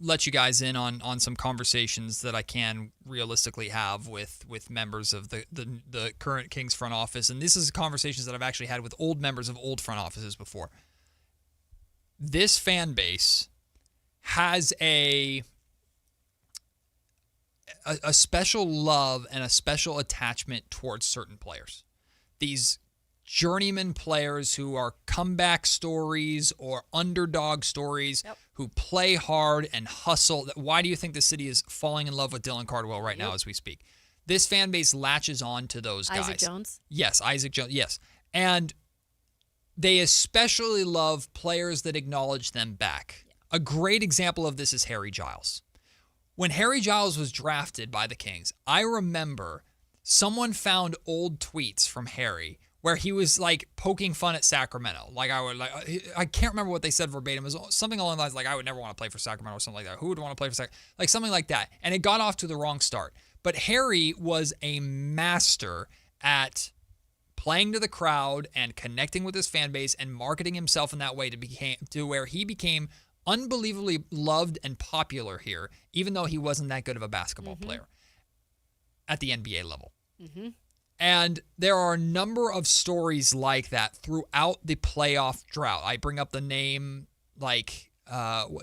let you guys in on some conversations that I can realistically have with members of the current Kings front office. And this is conversations that I've actually had with old members of old front offices before. This fan base has a special love and a special attachment towards certain players. These journeyman players who are comeback stories or underdog stories, who play hard and hustle. Why do you think the city is falling in love with Dylan Cardwell right now as we speak? This fan base latches on to those guys. Isaac Jones? Yes, Isaac Jones, yes. And they especially love players that acknowledge them back. A great example of this is Harry Giles. When Harry Giles was drafted by the Kings, I remember someone found old tweets from Harry where he was like poking fun at Sacramento. I can't remember what they said verbatim. It was something along the lines like, I would never want to play for Sacramento or something like that. Who would want to play for Sacramento? Like something like that. And it got off to the wrong start. But Harry was a master at playing to the crowd and connecting with his fan base and marketing himself in that way to where he became unbelievably loved and popular here, even though he wasn't that good of a basketball player at the NBA level. And there are a number of stories like that throughout the playoff drought. I bring up the name like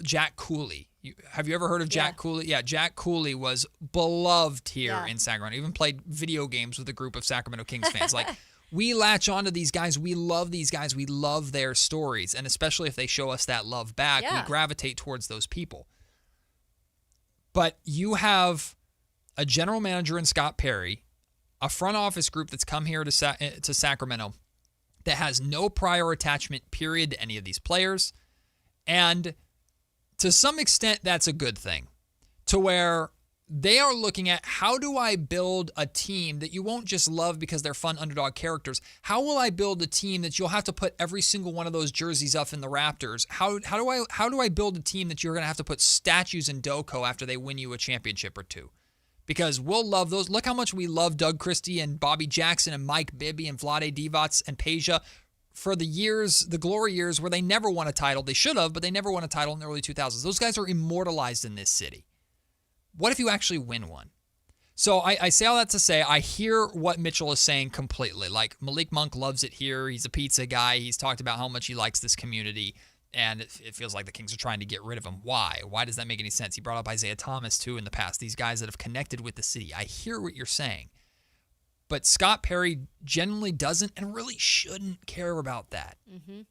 Jack Cooley. Have you ever heard of Jack Cooley? Yeah, Jack Cooley was beloved here in Sacramento. Even played video games with a group of Sacramento Kings fans. Like, we latch onto these guys. We love these guys. We love their stories. And especially if they show us that love back, we gravitate towards those people. But you have a general manager in Scott Perry, a front office group that's come here to Sacramento that has no prior attachment, period, to any of these players. And to some extent, that's a good thing. To where they are looking at, how do I build a team that you won't just love because they're fun underdog characters? How will I build a team that you'll have to put every single one of those jerseys up in the Raptors? How do I build a team that you're going to have to put statues in Doco after they win you a championship or two? Because we'll love those. Look how much we love Doug Christie and Bobby Jackson and Mike Bibby and Vlade Divac and Peja for the years, the glory years where they never won a title. They should have, but they never won a title in the early 2000s. Those guys are immortalized in this city. What if you actually win one? So I say all that to say, I hear what Mitchell is saying completely. Like, Malik Monk loves it here. He's a pizza guy. He's talked about how much he likes this community. And it feels like the Kings are trying to get rid of him. Why? Why does that make any sense? He brought up Isaiah Thomas, too, in the past. These guys that have connected with the city. I hear what you're saying. But Scott Perry generally doesn't and really shouldn't care about that.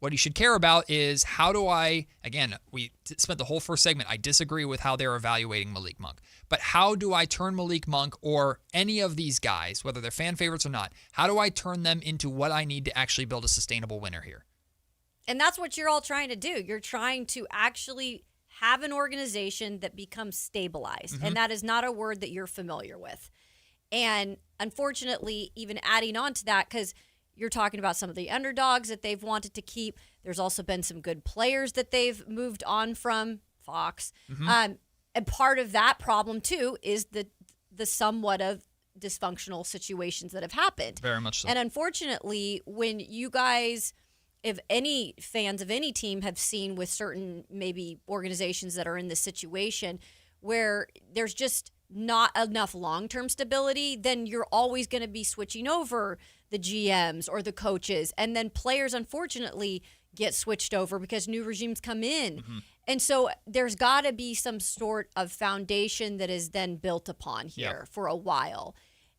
What he should care about is, how do I, again, we spent the whole first segment, I disagree with how they're evaluating Malik Monk. But how do I turn Malik Monk or any of these guys, whether they're fan favorites or not, how do I turn them into what I need to actually build a sustainable winner here? And that's what you're all trying to do. You're trying to actually have an organization that becomes stabilized. And that is not a word that you're familiar with. And unfortunately, even adding on to that, because you're talking about some of the underdogs that they've wanted to keep. There's also been some good players that they've moved on from, Fox. And part of that problem, too, is the somewhat of dysfunctional situations that have happened. Very much so. And unfortunately, when you guys, if any fans of any team have seen with certain maybe organizations that are in this situation where there's just not enough long-term stability, then you're always going to be switching over the GMs or the coaches. And then players, unfortunately, get switched over because new regimes come in. And so there's got to be some sort of foundation that is then built upon here for a while.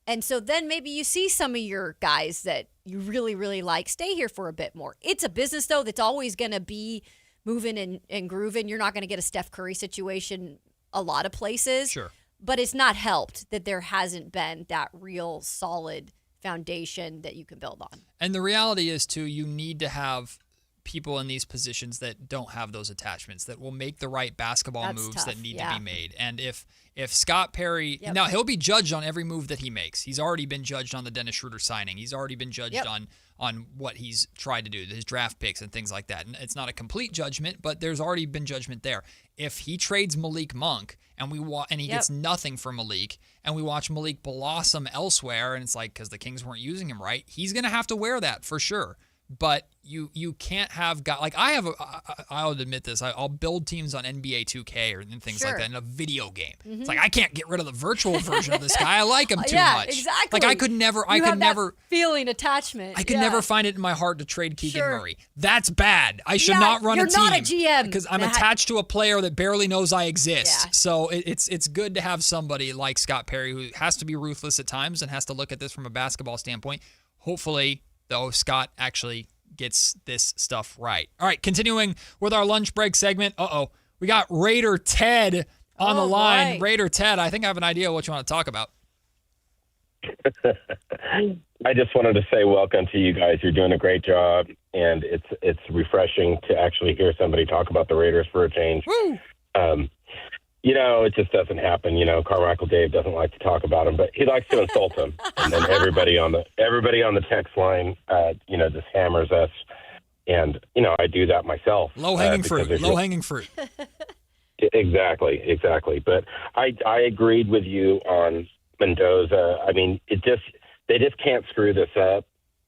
And so then maybe you see some of your guys that you really, really like stay here for a bit more. It's a business, though, that's always going to be moving and grooving. You're not going to get a Steph Curry situation a lot of places. Sure. But it's not helped that there hasn't been that real solid foundation that you can build on. And the reality is, too, you need to have people in these positions that don't have those attachments, that will make the right basketball moves that need to be made. And if Scott Perry, now he'll be judged on every move that he makes. He's already been judged on the Dennis Schroeder signing. He's already been judged on what he's tried to do, his draft picks and things like that. And it's not a complete judgment, but there's already been judgment there. If he trades Malik Monk and he gets nothing from Malik, and we watch Malik blossom elsewhere, and it's like because the Kings weren't using him right, he's going to have to wear that for sure. But you can't have guys like I'll admit this. I'll build teams on NBA 2K and things like that in a video game. It's like I can't get rid of the virtual version of this guy. I like him too much. Exactly. Like I could never feeling attachment. I could never find it in my heart to trade Keegan Murray. That's bad. I should not run a team. You're not a GM because I'm attached to a player that barely knows I exist. Yeah. So it's good to have somebody like Scott Perry who has to be ruthless at times and has to look at this from a basketball standpoint. Hopefully, though, Scott actually gets this stuff right. All right, continuing with our lunch break segment. We got Raider Ted on the line. Boy. Raider Ted, I think I have an idea what you want to talk about. I just wanted to say welcome to you guys. You're doing a great job, and it's refreshing to actually hear somebody talk about the Raiders for a change. Woo! It just doesn't happen. Carmichael Dave doesn't like to talk about him, but he likes to insult him. And then everybody on the text line, just hammers us. And, I do that myself. Low-hanging fruit. Exactly. But I agreed with you on Mendoza. I mean, they just can't screw this up.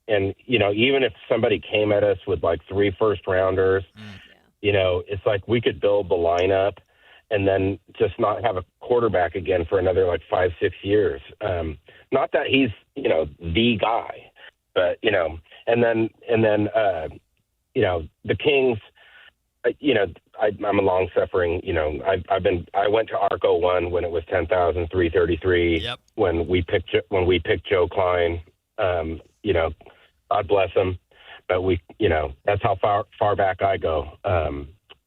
And, even if somebody came at us with like 3 first-rounders, it's like we could build the lineup and then just not have a quarterback again for another like 5-6 years. Not that he's, the guy, but, and then the Kings, I'm a long suffering, I went to ARC 01 when it was 10,333 when we picked Joe Klein, God bless him. But that's how far back I go.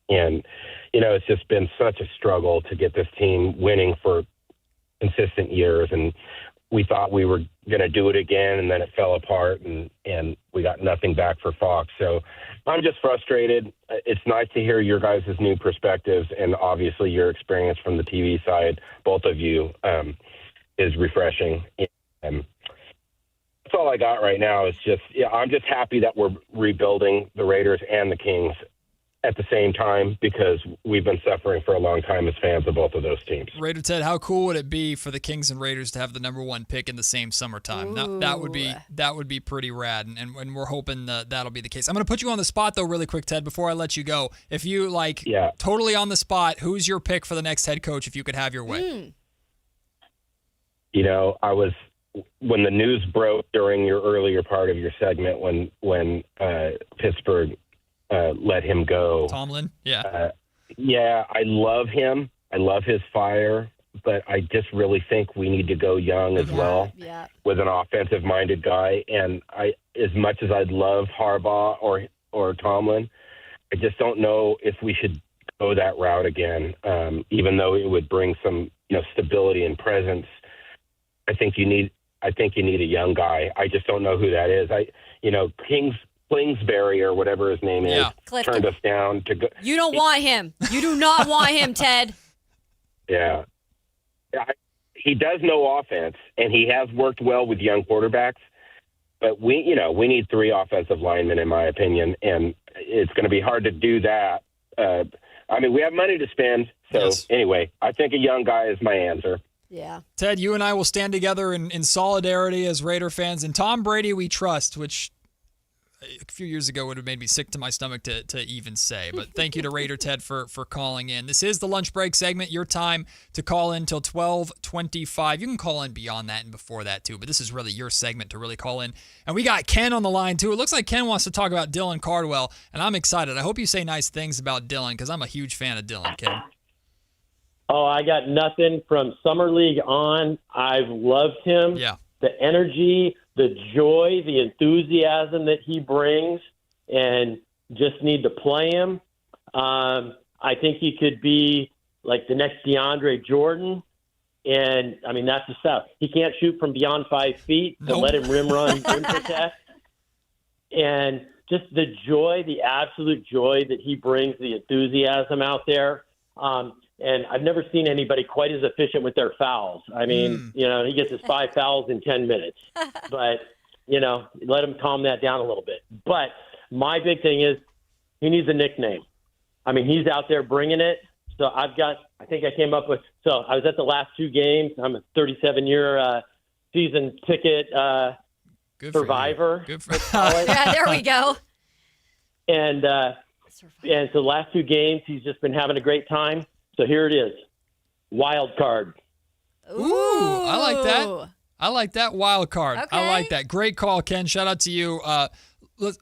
And, it's just been such a struggle to get this team winning for consistent years. And we thought we were going to do it again, and then it fell apart, and we got nothing back for Fox. So I'm just frustrated. It's nice to hear your guys' new perspectives, and obviously your experience from the TV side, both of you, is refreshing. And that's all I got right now. Is just, I'm just happy that we're rebuilding the Raiders and the Kings at the same time, because we've been suffering for a long time as fans of both of those teams. Raider Ted, how cool would it be for the Kings and Raiders to have the number 1 pick in the same summertime? Now, that would be pretty rad, and we're hoping that'll be the case. I'm going to put you on the spot, though, really quick, Ted, before I let you go. If you, totally on the spot, who's your pick for the next head coach if you could have your way? When the news broke during your earlier part of your segment, when Pittsburgh let him go. Tomlin? I love him. I love his fire, but I just really think we need to go young as well with an offensive-minded guy. And as much as I'd love Harbaugh or Tomlin, I just don't know if we should go that route again, even though it would bring some stability and presence. I think you need a young guy. I just don't know who that is. Kingsbury or whatever his name is turned us down to go. You don't want him. You do not want him, Ted. Yeah. He does know offense, and he has worked well with young quarterbacks, but we need 3 offensive linemen, in my opinion, and it's going to be hard to do that. We have money to spend, so anyway, I think a young guy is my answer. Yeah. Ted, you and I will stand together in solidarity as Raider fans, and Tom Brady we trust, which a few years ago would have made me sick to my stomach to even say. But thank you to Raider Ted for calling in. This is the lunch break segment. Your time to call in till 12:25. You can call in beyond that and before that too, but this is really your segment to really call in. And we got Ken on the line too. It looks like Ken wants to talk about Dylan Cardwell, and I'm excited. I hope you say nice things about Dylan, because I'm a huge fan of Dylan, Ken. Oh, I got nothing from Summer League on. I've loved him. Yeah. the energy, the joy, the enthusiasm that he brings, and just need to play him. I think he could be like the next DeAndre Jordan. And, I mean, that's the stuff. He can't shoot from beyond 5 feet, so let him rim run, rim protect. And just the joy, the absolute joy that he brings, the enthusiasm out there. And I've never seen anybody quite as efficient with their fouls. I mean, he gets his 5 fouls in 10 minutes. But, let him calm that down a little bit. But my big thing is he needs a nickname. I mean, he's out there bringing it. So I think I came up with, so I was at the last 2 games. I'm a 37-year season ticket survivor. Good for Yeah, there we go. And so the last 2 games, he's just been having a great time. So here it is. Wild card. Ooh, I like that. I like that wild card. Okay. I like that. Great call, Ken. Shout out to you. Look,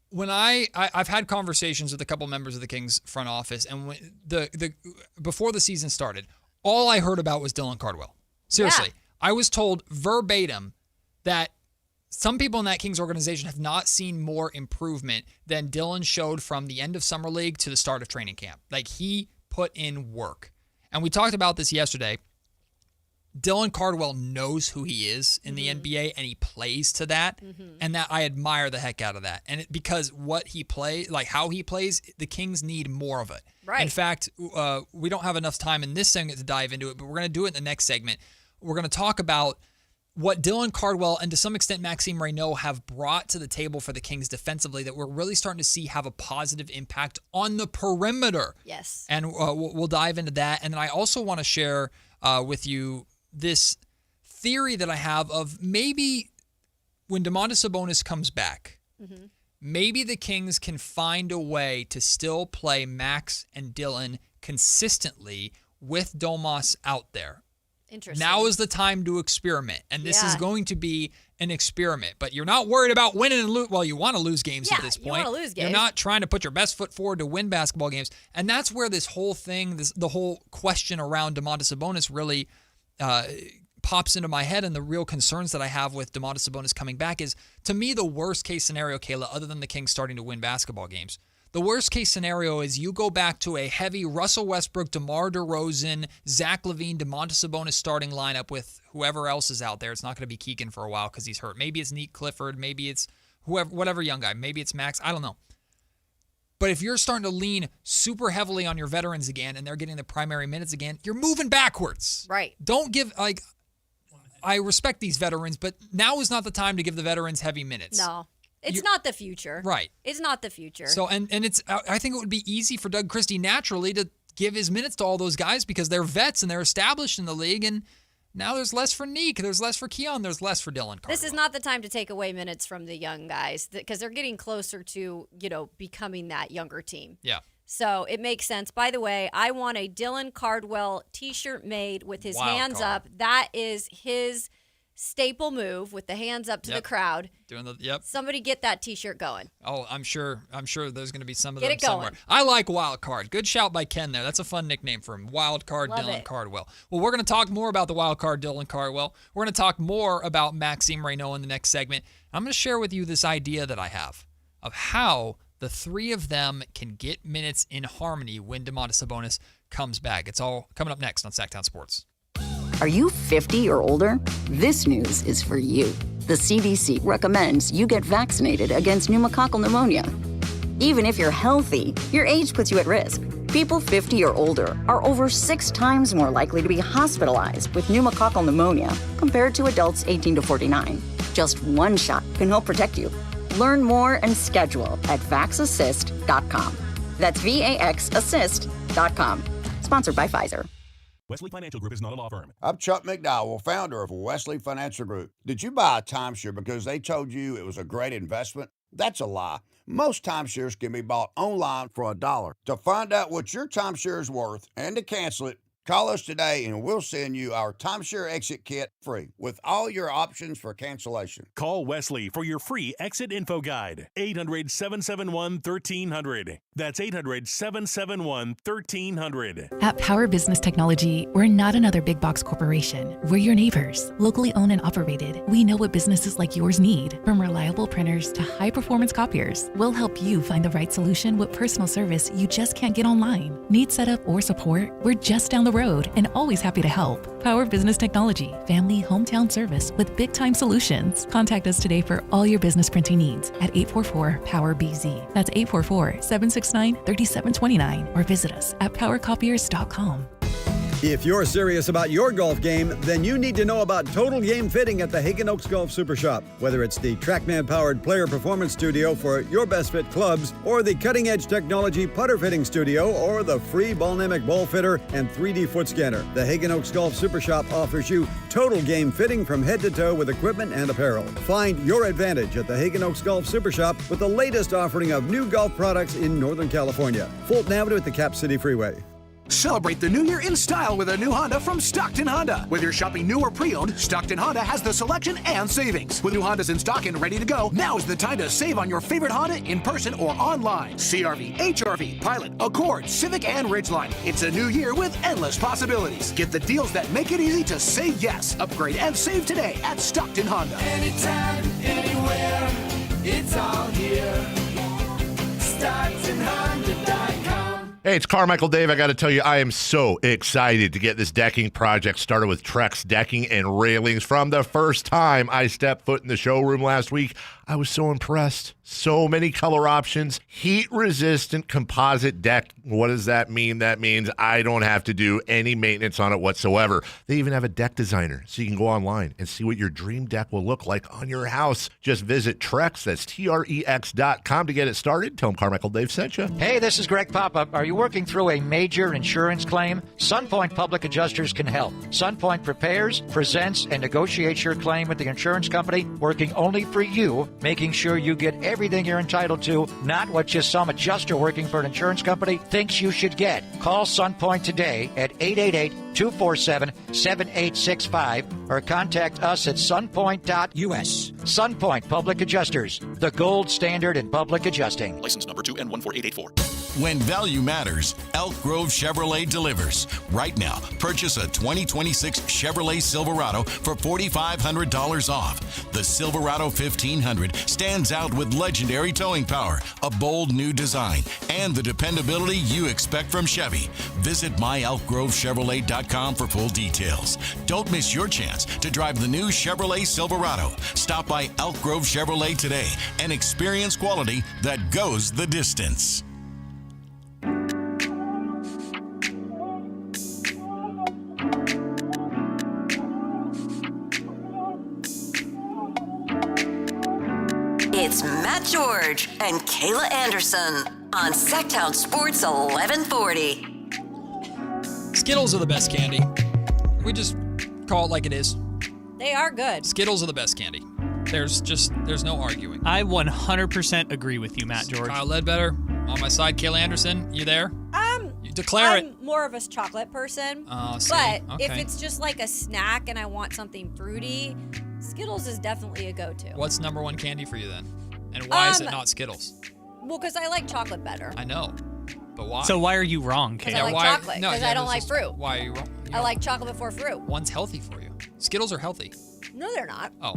when I've had conversations with a couple members of the Kings front office, and when before the season started, all I heard about was Dylan Cardwell. Seriously, I was told verbatim that some people in that Kings organization have not seen more improvement than Dylan showed from the end of summer league to the start of training camp. Like, he put in work, and we talked about this yesterday. Dylan Cardwell knows who he is in the NBA, and he plays to that, and that I admire the heck out of that. And because what he plays, like how he plays, the Kings need more of it. Right. In fact, we don't have enough time in this segment to dive into it, but we're going to do it in the next segment. We're going to talk about what Dylan Cardwell and to some extent Maxime Reynaud have brought to the table for the Kings defensively that we're really starting to see have a positive impact on the perimeter. Yes. And we'll dive into that. And then I also want to share with you this theory that I have of maybe when Domantas Sabonis comes back, maybe the Kings can find a way to still play Max and Dylan consistently with Domas out there. Interesting. Now is the time to experiment, and this is going to be an experiment. But you're not worried about winning and lose. Well, you want to lose games at this point. You want to lose games. You're not trying to put your best foot forward to win basketball games, and that's where this whole thing, the whole question around Domantas Sabonis really pops into my head, and the real concerns that I have with Domantas Sabonis coming back is, to me, the worst case scenario, Kayla, other than the Kings starting to win basketball games. The worst case scenario is you go back to a heavy Russell Westbrook, DeMar DeRozan, Zach LaVine, Domantas Sabonis starting lineup with whoever else is out there. It's not going to be Keegan for a while because he's hurt. Maybe it's Neek Clifford. Maybe it's whatever young guy. Maybe it's Max. I don't know. But if you're starting to lean super heavily on your veterans again and they're getting the primary minutes again, you're moving backwards. Right. Don't give, I respect these veterans, but now is not the time to give the veterans heavy minutes. No. It's not the future. Right. It's not the future. So, and it's, I think it would be easy for Doug Christie naturally to give his minutes to all those guys because they're vets and they're established in the league. And now there's less for Neek, there's less for Keon, there's less for Dylan Cardwell. This is not the time to take away minutes from the young guys because they're getting closer to, becoming that younger team. Yeah. So it makes sense. By the way, I want a Dylan Cardwell t-shirt made with his hands up. That is his staple move, with the hands up to the crowd. Somebody get that t-shirt going. Oh, I'm sure there's going to be some of Get them it going. somewhere. I like Wild Card. Good shout by Ken there. That's a fun nickname for him. Wild Card Love Dylan it. Cardwell. Well, we're going to talk more about the Wild Card Dylan Cardwell. We're going to talk more about Maxime Reynaud in the next segment. I'm going to share with you this idea that I have of how the three of them can get minutes in harmony when Domantas Sabonis comes back. It's all coming up next on Sactown Sports. Are you 50 or older? This news is for you. The CDC recommends you get vaccinated against pneumococcal pneumonia. Even if you're healthy, your age puts you at risk. People 50 or older are over 6 times more likely to be hospitalized with pneumococcal pneumonia compared to adults 18 to 49. Just one shot can help protect you. Learn more and schedule at vaxassist.com. That's VAXassist.com. Sponsored by Pfizer. Wesley Financial Group is not a law firm. I'm Chuck McDowell, founder of Wesley Financial Group. Did you buy a timeshare because they told you it was a great investment? That's a lie. Most timeshares can be bought online for $1. To find out what your timeshare is worth and to cancel it, Call us today and we'll send you our timeshare exit kit free with all your options for cancellation. Call Wesley for your free exit info guide. 800-771-1300. That's 800-771-1300. At Power Business Technology, we're not another big box corporation. We're your neighbors, locally owned and operated. We know what businesses like yours need, from reliable printers to high-performance copiers. We'll help you find the right solution with personal service you just can't get online. Need setup or support? We're just down the road and always happy to help. Power Business Technology, family hometown service with big-time solutions. Contact us today for all your business printing needs at 844-POWER-BZ. That's 844-769-3729 or visit us at powercopiers.com. If you're serious about your golf game, then you need to know about Total Game Fitting at the Hagen Oaks Golf Super Shop. Whether it's the TrackMan-powered player performance studio for your best fit clubs, or the cutting-edge technology putter fitting studio, or the free Ballnamic ball fitter and 3D foot scanner, the Hagen Oaks Golf Super Shop offers you total game fitting from head to toe with equipment and apparel. Find your advantage at the Hagen Oaks Golf Super Shop with the latest offering of new golf products in Northern California. Fulton Avenue at the Cap City Freeway. Celebrate the new year in style with a new Honda from Stockton Honda. Whether you're shopping new or pre-owned, Stockton Honda has the selection and savings. With new Hondas in stock and ready to go, now is the time to save on your favorite Honda in person or online. CR-V, HR-V, Pilot, Accord, Civic, and Ridgeline. It's a new year with endless possibilities. Get the deals that make it easy to say yes. Upgrade and save today at Stockton Honda. Anytime, anywhere, it's all here. StocktonHonda.com. Hey, it's Carmichael Dave. I got to tell you, I am so excited to get this decking project started with Trex Decking and Railings. From the first time I stepped foot in the showroom last week, I was so impressed. So many color options, heat-resistant composite deck. What does that mean? That means I don't have to do any maintenance on it whatsoever. They even have a deck designer, so you can go online and see what your dream deck will look like on your house. Just visit Trex, that's TREX.com to get it started. Tell them Carmichael Dave sent you. Hey, this is Greg Papa. Are you working through a major insurance claim? Sunpoint Public Adjusters can help. Sunpoint prepares, presents, and negotiates your claim with the insurance company, working only for you, making sure you get everything you're entitled to, not what just some adjuster working for an insurance company thinks you should get. Call Sunpoint today at 888-247-7865 or contact us at sunpoint.us. Sunpoint Public Adjusters, the gold standard in public adjusting. License number 2N14884. When value matters, Elk Grove Chevrolet delivers. Right now, purchase a 2026 Chevrolet Silverado for $4,500 off. The Silverado 1500 stands out with legendary towing power, a bold new design, and the dependability you expect from Chevy. Visit myelkgrovechevrolet.com for full details. Don't miss your chance to drive the new Chevrolet Silverado. Stop by Elk Grove Chevrolet today and experience quality that goes the distance. It's Matt George and Kayla Anderson on Sactown Sports 1140. Skittles are the best candy. We just call it like it is. They are good. Skittles are the best candy. There's no arguing. I 100% agree with you, Matt George. Kyle Ledbetter on my side. Kayla Anderson, you there? You declare it. I'm more of a chocolate person. Oh, see. But Okay. if it's just like a snack and I want something fruity, Skittles is definitely a go-to. What's number one candy for you then? And why is it not Skittles? Well, because I like chocolate better. I know, but why? So why are you wrong, Because Kayla? I like chocolate. Because I don't like fruit. Why are you wrong? I like chocolate before fruit. One's healthy for you. Skittles are healthy. No, they're not. Oh.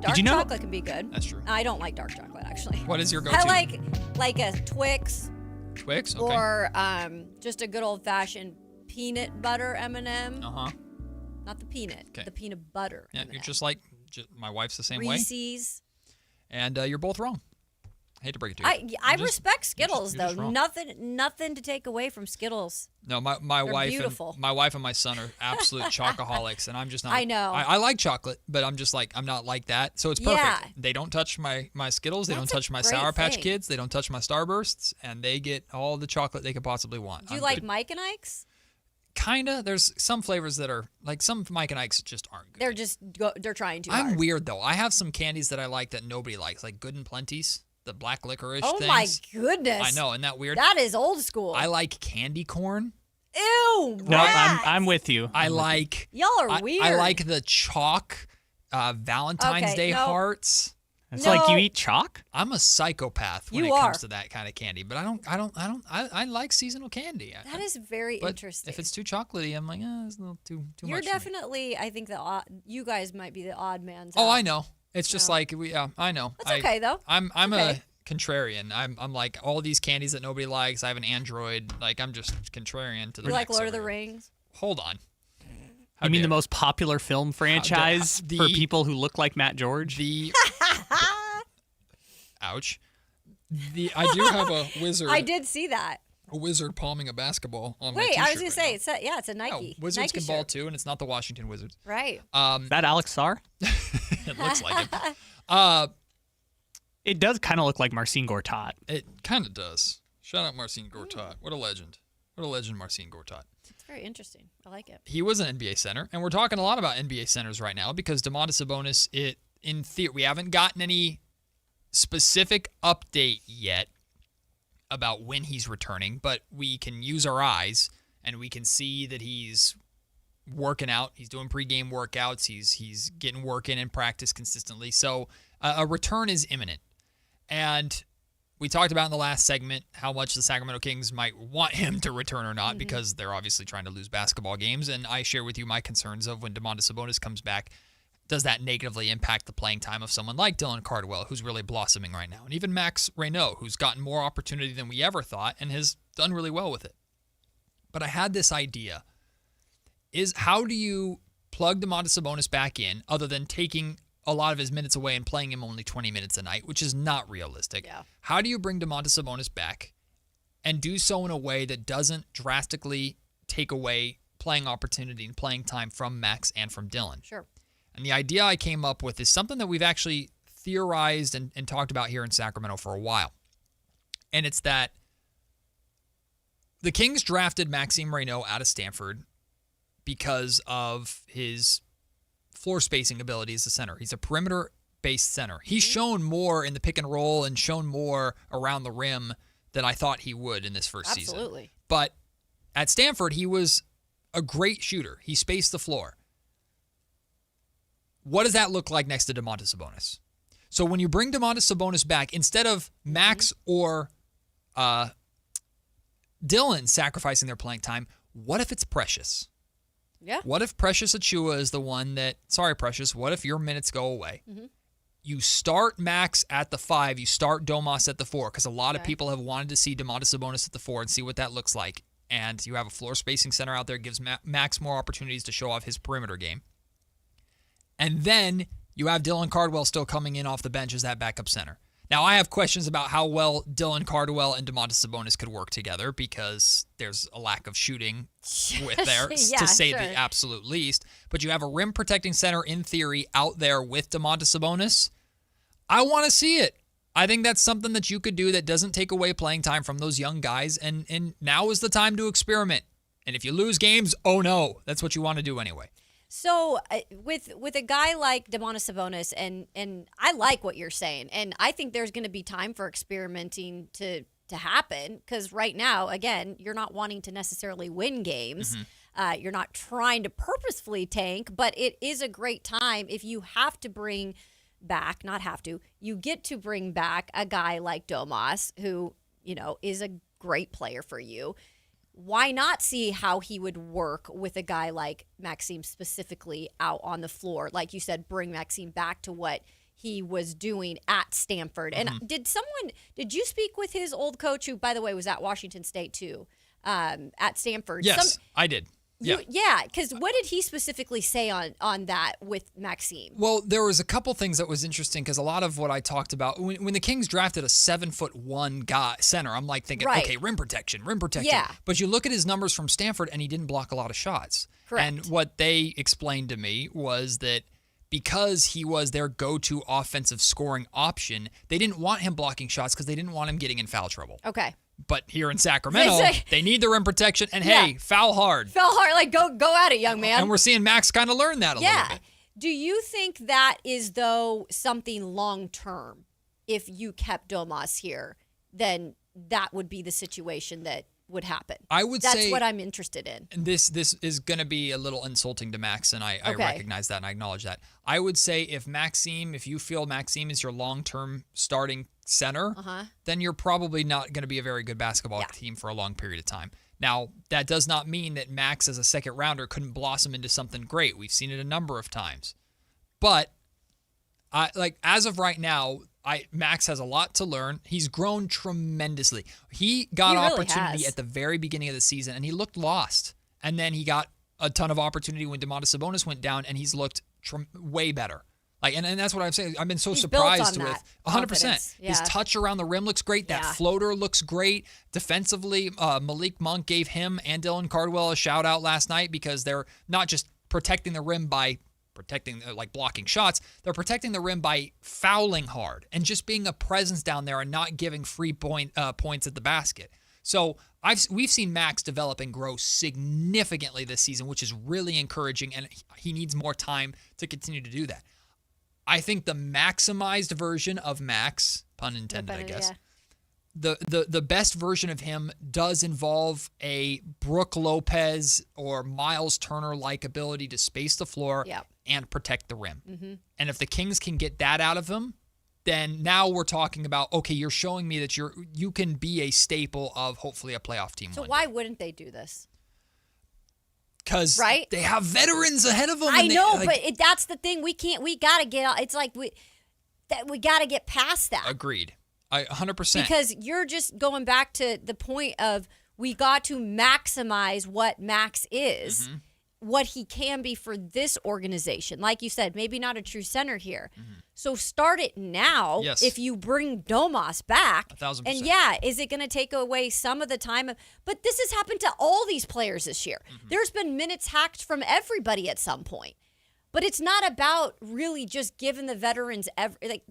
Dark you know? chocolate can be good. That's true. I don't like dark chocolate, actually. What is your go-to? I like a Twix. Twix? Okay. Or just a good old-fashioned peanut butter M&M. Uh-huh. Not the peanut. Okay. The peanut butter. Yeah, you're just like my wife's the same Reese's. way. And you're both wrong. I hate to break it to you. I respect Skittles you're just though. wrong. Nothing to take away from Skittles. No, my They're wife beautiful. and my wife and my son are absolute chocoholics, and I'm just not. I know. I like chocolate, but I'm just like I'm not like that. So it's perfect. Yeah. They don't touch my Skittles. They That's don't touch my great Sour Patch thing. Kids. They don't touch my Starbursts, and they get all the chocolate they could possibly want. Do you I'm like good. Mike and Ike's? Kinda. There's some flavors that are like some Mike and Ike's just aren't good. They're trying too I'm hard. weird though. I have some candies that I like that nobody likes, like Good and Plenty's, the black licorice Oh things. my goodness! I know, isn't that weird? That is old school. I like candy corn. Ew. No, I'm with you. I like. Y'all are weird. I like the chalk Valentine's Day hearts. It's like you eat chalk? I'm a psychopath when it comes to that kind of candy, but I like seasonal candy. That is very interesting. If it's too chocolatey, I'm like, it's a little too much. You're for me. definitely, I think you guys might be the odd man. Oh, I know. It's just like I know. That's okay though. I'm a contrarian. I'm like all these candies that nobody likes. I have an Android. Like I'm just contrarian to the. You like Lord of the Rings? Hold on. You mean the most popular film franchise for people who look like Matt George? Ouch. I do have a wizard. I did see that. A wizard palming a basketball on my Wait, t-shirt I was going to say, it's a Nike. No, Wizards Nike can ball too, and it's not the Washington Wizards. Right. Is that Alex Sarr? It looks like it. It does kind of look like Marcin Gortat. It kind of does. Shout out Marcin Gortat. What a legend. What a legend, Marcin Gortat. It's very interesting. I like it. He was an NBA center, and we're talking a lot about NBA centers right now because Domantas Sabonis, in theory, we haven't gotten any specific update yet about when he's returning, but we can use our eyes and we can see that he's working out. He's doing pregame workouts. He's getting work in and practice consistently. So a return is imminent. And we talked about in the last segment how much the Sacramento Kings might want him to return or not because they're obviously trying to lose basketball games. And I share with you my concerns of when Domantas Sabonis comes back, does that negatively impact the playing time of someone like Dylan Cardwell, who's really blossoming right now? And even Max Reynaud, who's gotten more opportunity than we ever thought and has done really well with it. But I had this idea. How do you plug Domantas Sabonis back in other than taking a lot of his minutes away and playing him only 20 minutes a night, which is not realistic? Yeah. How do you bring Domantas Sabonis back and do so in a way that doesn't drastically take away playing opportunity and playing time from Max and from Dylan? Sure. And the idea I came up with is something that we've actually theorized and talked about here in Sacramento for a while. And it's that the Kings drafted Maxime Reynaud out of Stanford because of his floor spacing ability as a center. He's a perimeter-based center. He's shown more in the pick and roll and shown more around the rim than I thought he would in this first season. Absolutely. But at Stanford, he was a great shooter. He spaced the floor. What does that look like next to Domantas Sabonis? So when you bring Domantas Sabonis back, instead of Max or Dylan sacrificing their playing time, what if it's Precious? Yeah. What if Precious Achiuwa is the one that, sorry, Precious, what if your minutes go away? You start Max at the 5, you start Domas at the 4, because a lot of people have wanted to see Domantas Sabonis at the 4 and see what that looks like. And you have a floor spacing center out there, gives Max more opportunities to show off his perimeter game. And then you have Dylan Cardwell still coming in off the bench as that backup center. Now, I have questions about how well Dylan Cardwell and Domantas Sabonis could work together because there's a lack of shooting with there, to say the absolute least. But you have a rim-protecting center, in theory, out there with Domantas Sabonis. I want to see it. I think that's something that you could do that doesn't take away playing time from those young guys, and now is the time to experiment. And if you lose games, oh no, that's what you want to do anyway. So with a guy like Domantas Sabonis, and I like what you're saying, and I think there's going to be time for experimenting to happen because right now, again, you're not wanting to necessarily win games. You're not trying to purposefully tank, but it is a great time if you have to bring back, not have to, you get to bring back a guy like Domas who, is a great player for you. Why not see how he would work with a guy like Maxime specifically out on the floor? Like you said, bring Maxime back to what he was doing at Stanford. And did you speak with his old coach, who, by the way, was at Washington State too, at Stanford? Yes, I did. Yeah, because what did he specifically say on that with Maxime? Well, there was a couple things that was interesting because a lot of what I talked about, when the Kings drafted a 7'1" guy center, I'm like thinking, okay, rim protection. Yeah. But you look at his numbers from Stanford and he didn't block a lot of shots. Correct. And what they explained to me was that because he was their go-to offensive scoring option, they didn't want him blocking shots because they didn't want him getting in foul trouble. Okay. But here in Sacramento, they need the rim protection. And hey, foul hard. Foul hard. Like, go at it, young man. And we're seeing Max kind of learn that a little bit. Do you think that is, though, something long-term? If you kept Domas here, then that would be the situation that would happen. I would That's say what I'm interested in. This is going to be a little insulting to Max, and I recognize that and I acknowledge that. I would say if you feel Maxime is your long-term starting center, then you're probably not going to be a very good basketball team for a long period of time. Now, that does not mean that Max as a second rounder couldn't blossom into something great. We've seen it a number of times. But as of right now, Max has a lot to learn. He's grown tremendously. He got opportunity at the very beginning of the season, and he looked lost. And then he got a ton of opportunity when Domantas Sabonis went down, and he's looked way better. And that's what I'm saying. I've been so surprised with 100%. Yeah. His touch around the rim looks great. That floater looks great. Defensively, Malik Monk gave him and Dylan Cardwell a shout out last night because they're not just protecting the rim by blocking shots. They're protecting the rim by fouling hard and just being a presence down there and not giving free points at the basket. So we've seen Max develop and grow significantly this season, which is really encouraging, and he needs more time to continue to do that. I think the maximized version of Max, pun intended, I guess, the best version of him does involve a Brooke Lopez or Miles Turner-like ability to space the floor and protect the rim. Mm-hmm. And if the Kings can get that out of him, then now we're talking about, okay, you're showing me that you can be a staple of hopefully a playoff team. So why wouldn't they do this? Because they have veterans ahead of them. I know, but that's the thing. We got to get. It's like we got to get past that. Agreed. 100%. Because you're just going back to the point of we got to maximize what Max is, what he can be for this organization. Like you said, maybe not a true center here. So start it now. Yes. If you bring Domas back. 1,000%. And is it going to take away some of the time? But this has happened to all these players this year. There's been minutes hacked from everybody at some point. But it's not about really just giving the veterans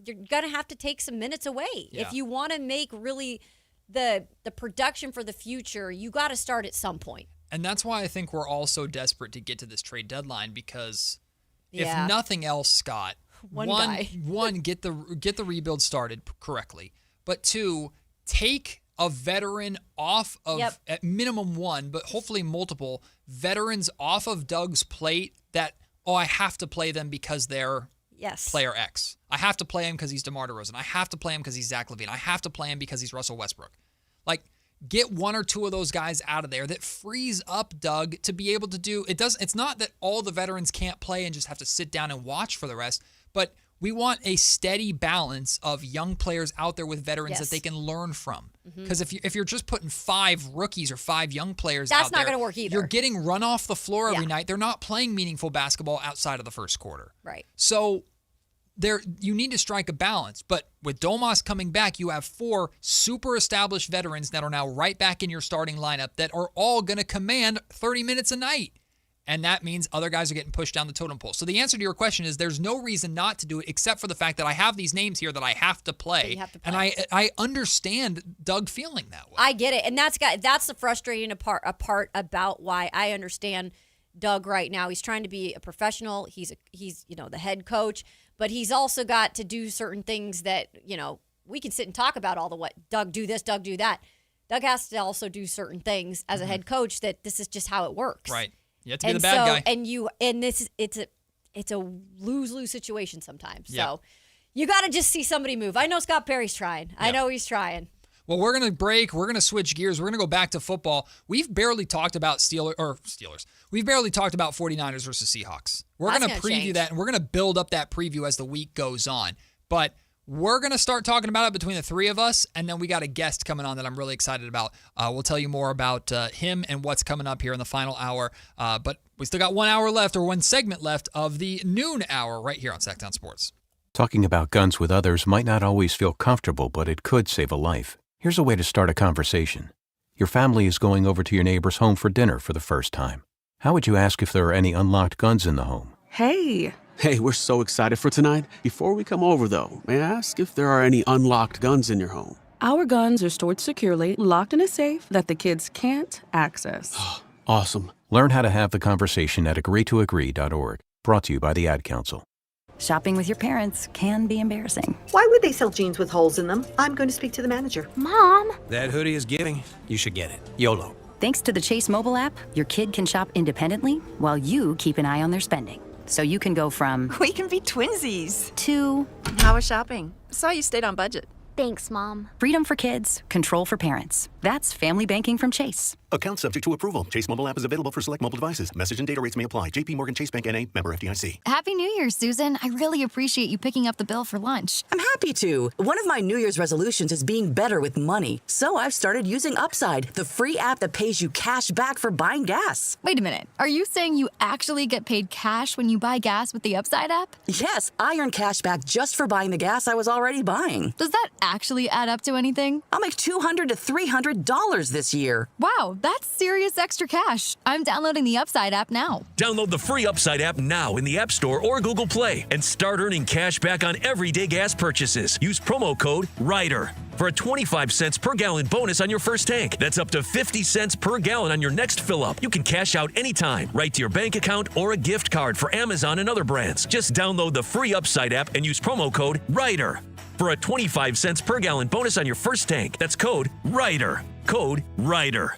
you're going to have to take some minutes away. Yeah. If you want to make really the production for the future, you got to start at some point. And that's why I think we're all so desperate to get to this trade deadline because if Yeah. nothing else, Scott, one, get the rebuild started correctly, but two, take a veteran off of at minimum one, but hopefully multiple veterans off of Doug's plate that I have to play them because they're player X. I have to play him because he's DeMar DeRozan. I have to play him because he's Zach LaVine. I have to play him because he's Russell Westbrook. Get one or two of those guys out of there that frees up Doug to be able to do it. It's not that all the veterans can't play and just have to sit down and watch for the rest, but we want a steady balance of young players out there with veterans that they can learn from. Because if you're just putting 5 rookies or 5 young players out there, that's not going to work either. You're getting run off the floor every night. They're not playing meaningful basketball outside of the first quarter. Right. So you need to strike a balance. But with Domas coming back, you have 4 super established veterans that are now right back in your starting lineup that are all going to command 30 minutes a night. And that means other guys are getting pushed down the totem pole. So the answer to your question is there's no reason not to do it except for the fact that I have these names here that I have to play. And I understand Doug feeling that way. I get it. And that's the frustrating part about why I understand Doug right now. He's trying to be a professional. He's the head coach, but he's also got to do certain things that, we can sit and talk about all the what Doug do this, Doug do that. Doug has to also do certain things as a head coach that this is just how it works. Right. You have to be the bad guy. It's a lose-lose situation sometimes. Yeah. So you got to just see somebody move. I know Scott Perry's trying. I know he's trying. Well, we're going to break. We're going to switch gears. We're going to go back to football. We've barely talked about Steelers. We've barely talked about 49ers versus Seahawks. We're going to preview that, and we're going to build up that preview as the week goes on. But we're going to start talking about it between the three of us, and then we got a guest coming on that I'm really excited about. We'll tell you more about him and what's coming up here in the final hour. But we still got 1 hour left, or one segment left of the noon hour right here on Sactown Sports. Talking about guns with others might not always feel comfortable, but it could save a life. Here's a way to start a conversation. Your family is going over to your neighbor's home for dinner for the first time. How would you ask if there are any unlocked guns in the home? Hey, we're so excited for tonight. Before we come over, though, may I ask if there are any unlocked guns in your home? Our guns are stored securely, locked in a safe that the kids can't access. Awesome. Learn how to have the conversation at agreetoagree.org. Brought to you by the Ad Council. Shopping with your parents can be embarrassing. Why would they sell jeans with holes in them? I'm going to speak to the manager. Mom! That hoodie is giving. You should get it. YOLO. Thanks to the Chase mobile app, your kid can shop independently while you keep an eye on their spending. So you can go from... We can be twinsies. ...to... How was shopping? Saw you stayed on budget. Thanks, Mom. Freedom for kids, control for parents. That's family banking from Chase. Account subject to approval. Chase mobile app is available for select mobile devices. Message and data rates may apply. JP Morgan Chase Bank N.A. member FDIC. Happy New Year, Susan. I really appreciate you picking up the bill for lunch. I'm happy to. One of my New Year's resolutions is being better with money. So I've started using Upside, the free app that pays you cash back for buying gas. Wait a minute. Are you saying you actually get paid cash when you buy gas with the Upside app? Yes, I earn cash back just for buying the gas I was already buying. Does that actually add up to anything? I'll make $200 to $300 this year. Wow, that's serious extra cash. I'm downloading the Upside app now. Download the free Upside app now in the App Store or Google Play and start earning cash back on everyday gas purchases. Use promo code RIDER for a 25 cents per gallon bonus on your first tank. That's up to 50 cents per gallon on your next fill up. You can cash out anytime, right to your bank account or a gift card for Amazon and other brands. Just download the free Upside app and use promo code RIDER for a 25 cents per gallon bonus on your first tank. That's code RIDER. Code RIDER.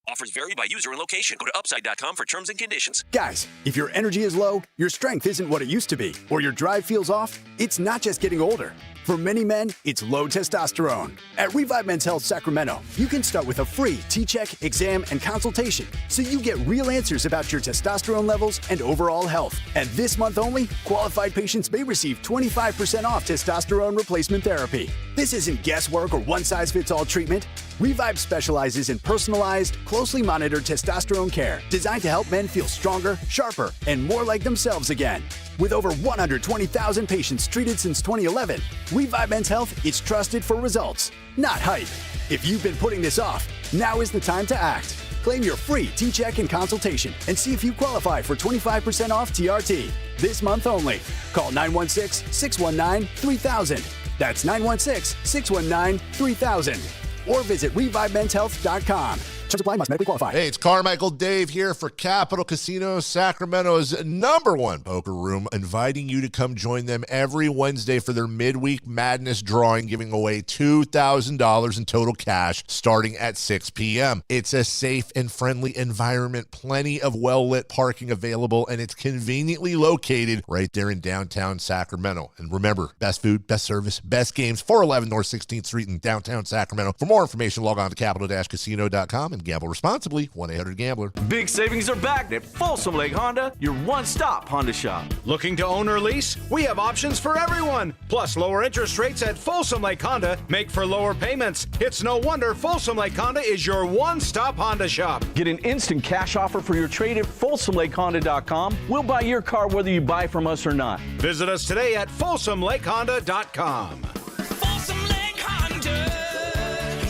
Offers vary by user and location. Go to upside.com for terms and conditions. Guys, if your energy is low, your strength isn't what it used to be, or your drive feels off, it's not just getting older. For many men, it's low testosterone. At Revive Men's Health Sacramento, you can start with a free T-check, exam, and consultation so you get real answers about your testosterone levels and overall health. And this month only, qualified patients may receive 25% off testosterone replacement therapy. This isn't guesswork or one-size-fits-all treatment. Revive specializes in personalized, closely monitored testosterone care designed to help men feel stronger, sharper, and more like themselves again. With over 120,000 patients treated since 2011, Revive Men's Health is trusted for results, not hype. If you've been putting this off, now is the time to act. Claim your free T-check and consultation and see if you qualify for 25% off TRT. This month only. Call 916-619-3000. That's 916-619-3000. Or visit ReviveMen'sHealth.com. Terms apply, must medically qualify. Hey, it's Carmichael Dave here for Capital Casino, Sacramento's #1 poker room, inviting you to come join them every Wednesday for their midweek madness drawing, giving away $2,000 in total cash starting at 6 p.m. It's a safe and friendly environment, plenty of well-lit parking available, and it's conveniently located right there in downtown Sacramento. And remember, best food, best service, best games, 411 North 16th Street in downtown Sacramento. For more information, log on to capital-casino.com and gamble responsibly. 1-800-GAMBLER. Big savings are back at Folsom Lake Honda, your one-stop Honda shop. Looking to own or lease? We have options for everyone. Plus, lower interest rates at Folsom Lake Honda make for lower payments. It's no wonder Folsom Lake Honda is your one-stop Honda shop. Get an instant cash offer for your trade at FolsomLakeHonda.com. We'll buy your car whether you buy from us or not. Visit us today at FolsomLakeHonda.com. Folsom Lake Honda,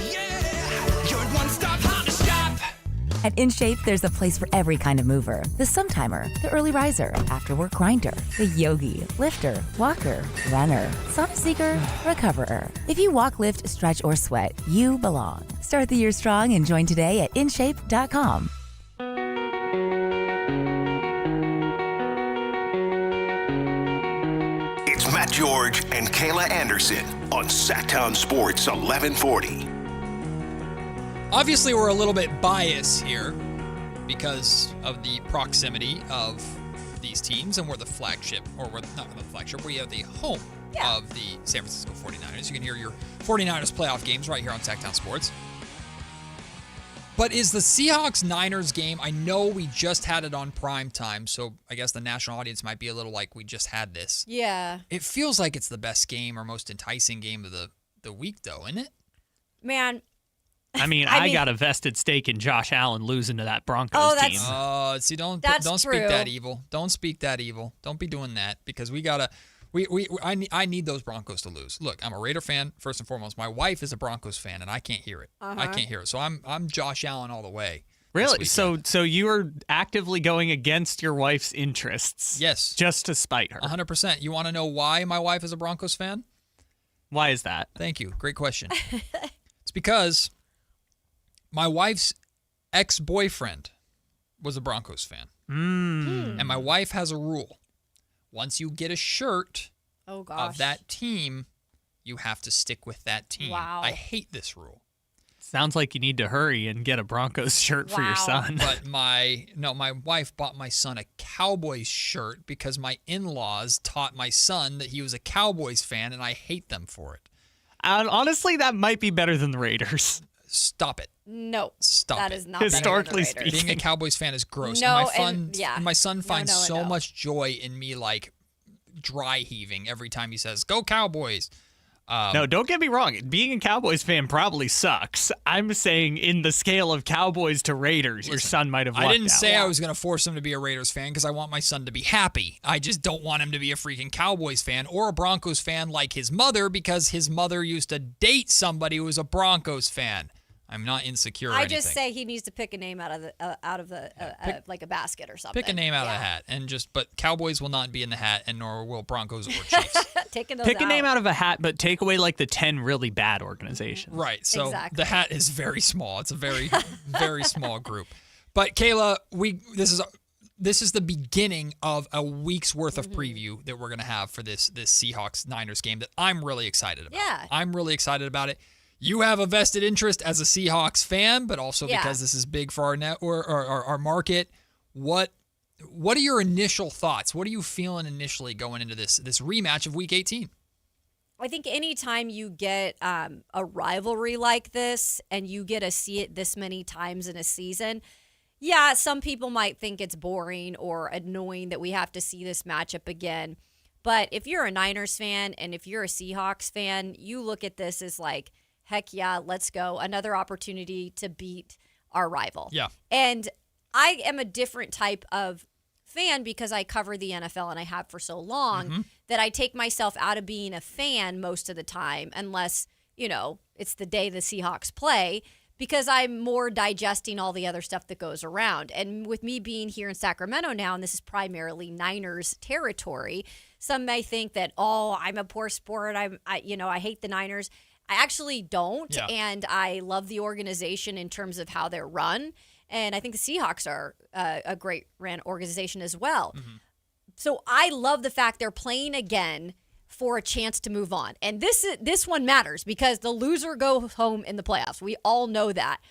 yeah, your one-stop Honda shop. At InShape, there's a place for every kind of mover. The Sometimer, the early riser, after-work grinder, the yogi, lifter, walker, runner, sun seeker, recoverer. If you walk, lift, stretch, or sweat, you belong. Start the year strong and join today at InShape.com. It's Matt George and Kayla Anderson on Sactown Sports 1140. Obviously, we're a little bit biased here because of the proximity of these teams, and we're the flagship, or we're not the flagship, we are the home of the San Francisco 49ers. You can hear your 49ers playoff games right here on Sactown Sports. But is the Seahawks-Niners game, I know we just had it on prime time, so I guess the national audience might be a little like, we just had this. Yeah. It feels like it's the best game or most enticing game of the week, though, isn't it? Man. I mean, I got a vested stake in Josh Allen losing to that Broncos team. Oh, see, don't speak that evil. Don't speak that evil. Don't be doing that, because I need those Broncos to lose. Look, I'm a Raider fan first and foremost. My wife is a Broncos fan, and I can't hear it. I can't hear it. So I'm Josh Allen all the way. Really? So you are actively going against your wife's interests? Yes. Just to spite her? 100%. You want to know why my wife is a Broncos fan? Why is that? Thank you. Great question. It's because my wife's ex-boyfriend was a Broncos fan. And my wife has a rule. once you get a shirt Oh gosh. of that team, you have to stick with that team. Wow. I hate this rule. Sounds like you need to hurry and get a Broncos shirt for your son. But my wife bought my son a Cowboys shirt because my in-laws taught my son that he was a Cowboys fan, and I hate them for it. Honestly, that might be better than the Raiders. Stop it. No. Stop that it. is not Historically better than the Raiders. Being a Cowboys fan is gross. No, and my son finds No. so much joy in me, like, dry heaving every time he says, "Go Cowboys." No, don't get me wrong. Being a Cowboys fan probably sucks. I'm saying in the scale of Cowboys to Raiders, your son might have lucked I didn't out. say I was going to force him to be a Raiders fan because I want my son to be happy. I just don't want him to be a freaking Cowboys fan or a Broncos fan like his mother because his mother used to date somebody who was a Broncos fan. I'm not insecure or I anything. just say he needs to pick a name out of the like a basket or something. Pick a name out of the hat, but Cowboys will not be in the hat, and nor will Broncos or Chiefs. Pick a name out of a hat, but take away like the 10 really bad organizations. Right. So Exactly. the hat is very small. It's a very, very small group. But Kayla, this is the beginning of a week's worth of preview that we're going to have for this Seahawks Niners game that I'm really excited about. Yeah. I'm really excited about it. You have a vested interest as a Seahawks fan, but also because this is big for our network or our market. What are your initial thoughts? What are you feeling initially going into this rematch of Week 18? I think anytime you get a rivalry like this and you get to see it this many times in a season, yeah, some people might think it's boring or annoying that we have to see this matchup again. But if you're a Niners fan and if you're a Seahawks fan, you look at this as like, heck yeah, let's go. Another opportunity to beat our rival. Yeah. And I am a different type of fan because I cover the NFL and I have for so long that I take myself out of being a fan most of the time unless, it's the day the Seahawks play because I'm more digesting all the other stuff that goes around. And with me being here in Sacramento now, and this is primarily Niners territory, some may think that, I'm a poor sport. I hate the Niners. I actually don't, and I love the organization in terms of how they're run, and I think the Seahawks are a great ran organization as well. So I love the fact they're playing again for a chance to move on, and this one matters because the loser goes home in the playoffs. We all know that.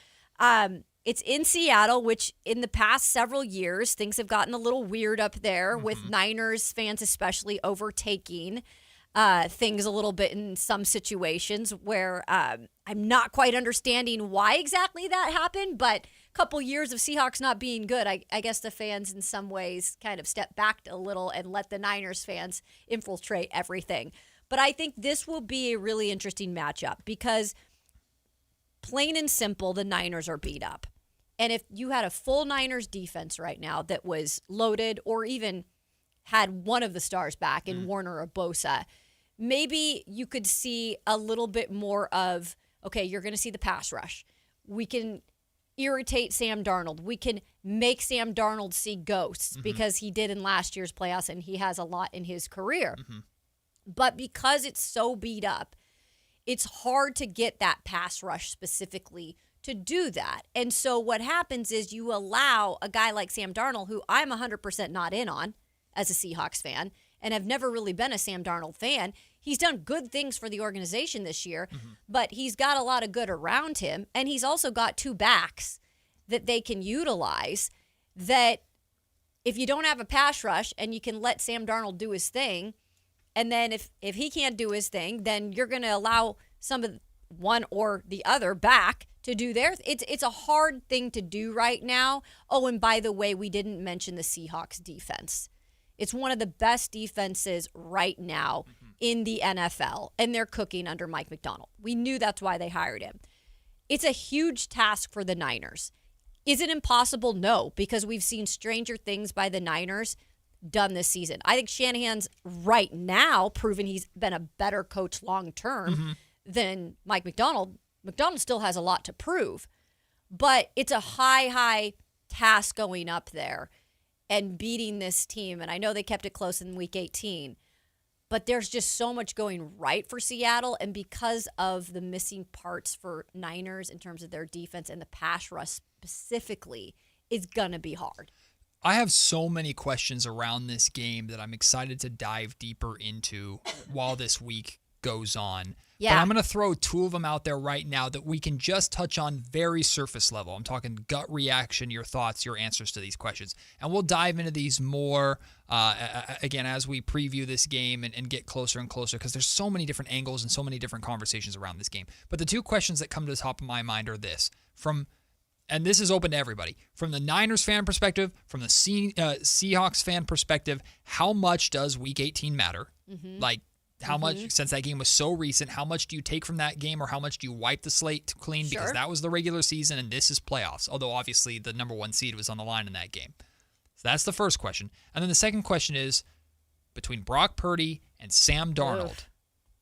It's in Seattle, which in the past several years, things have gotten a little weird up there with Niners fans especially overtaking things a little bit in some situations where I'm not quite understanding why exactly that happened, but a couple years of Seahawks not being good, I guess the fans in some ways kind of stepped back a little and let the Niners fans infiltrate everything. But I think this will be a really interesting matchup because plain and simple, the Niners are beat up. And if you had a full Niners defense right now that was loaded or even had one of the stars back in Warner or Bosa, maybe you could see a little bit more of, okay, you're going to see the pass rush. We can irritate Sam Darnold. We can make Sam Darnold see ghosts because he did in last year's playoffs and he has a lot in his career. But because it's so beat up, it's hard to get that pass rush specifically to do that. And so what happens is you allow a guy like Sam Darnold, who I'm 100% not in on as a Seahawks fan, and have never really been a Sam Darnold fan. He's done good things for the organization this year, but he's got a lot of good around him, and he's also got two backs that they can utilize that if you don't have a pass rush and you can let Sam Darnold do his thing, and then if he can't do his thing, then you're going to allow some of one or the other back to do their it's a hard thing to do right now. Oh, and by the way, we didn't mention the Seahawks defense. It's one of the best defenses right now in the NFL, and they're cooking under Mike Macdonald. We knew that's why they hired him. It's a huge task for the Niners. Is it impossible? No, because we've seen stranger things by the Niners done this season. I think Shanahan's right now proven he's been a better coach long-term than Mike Macdonald. Macdonald still has a lot to prove, but it's a high task going up there and beating this team. And I know they kept it close in Week 18, but there's just so much going right for Seattle. And because of the missing parts for Niners in terms of their defense and the pass rush specifically, is going to be hard. I have so many questions around this game that I'm excited to dive deeper into while this week goes on. Yeah. But I'm going to throw 2 of them out there right now that we can just touch on very surface level. I'm talking gut reaction, your thoughts, your answers to these questions. And we'll dive into these more, again, as we preview this game and get closer and closer, because there's so many different angles and so many different conversations around this game. But the 2 questions that come to the top of my mind are this. And this is open to everybody. From the Niners fan perspective, from the Seahawks fan perspective, how much does Week 18 matter? Like, how much, since that game was so recent, how much do you take from that game, or how much do you wipe the slate clean? Sure. Because that was the regular season and this is playoffs, although obviously the number 1 seed was on the line in that game. So that's the first question. And then the second question is, between Brock Purdy and Sam Darnold,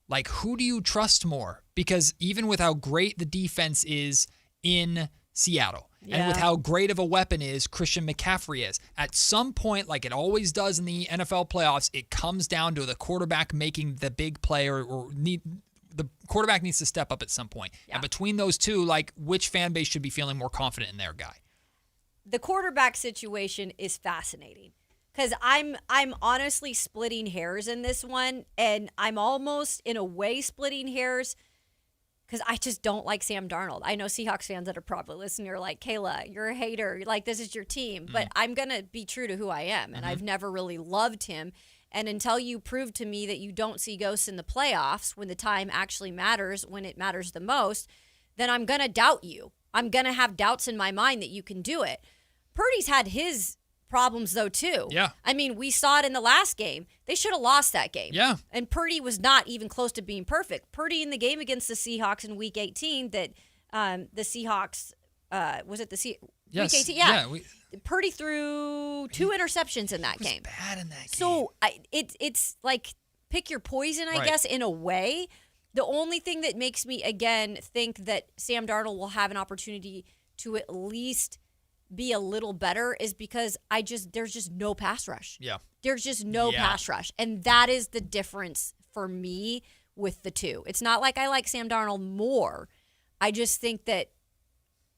like, who do you trust more? Because even with how great the defense is in Seattle, and with how great of a weapon is Christian McCaffrey is, at some point, like it always does in the NFL playoffs, it comes down to the quarterback making the big play, or the quarterback needs to step up at some point. And between those two, like, which fan base should be feeling more confident in their guy? The quarterback situation is fascinating, because I'm honestly splitting hairs in this one, and I'm almost in a way splitting hairs because I just don't like Sam Darnold. I know Seahawks fans that are probably listening are like, Kayla, you're a hater. Like, this is your team. But I'm going to be true to who I am, and I've never really loved him. And until you prove to me that you don't see ghosts in the playoffs when the time actually matters, when it matters the most, then I'm going to doubt you. I'm going to have doubts in my mind that you can do it. Purdy's had his problems, though, too. Yeah. I mean, we saw it in the last game. They should have lost that game. Yeah. And Purdy was not even close to being perfect. Purdy in the game against the Seahawks in Week 18 that the Seahawks, was it the Yes. Week 18? Yeah. Purdy threw 2 interceptions in that game. Bad in that game. So it's like pick your poison, I Right. guess, in a way. The only thing that makes me, again, think that Sam Darnold will have an opportunity to at least be a little better is because there's just no pass rush. Yeah. There's just no pass rush. And that is the difference for me with the two. It's not like I like Sam Darnold more. I just think that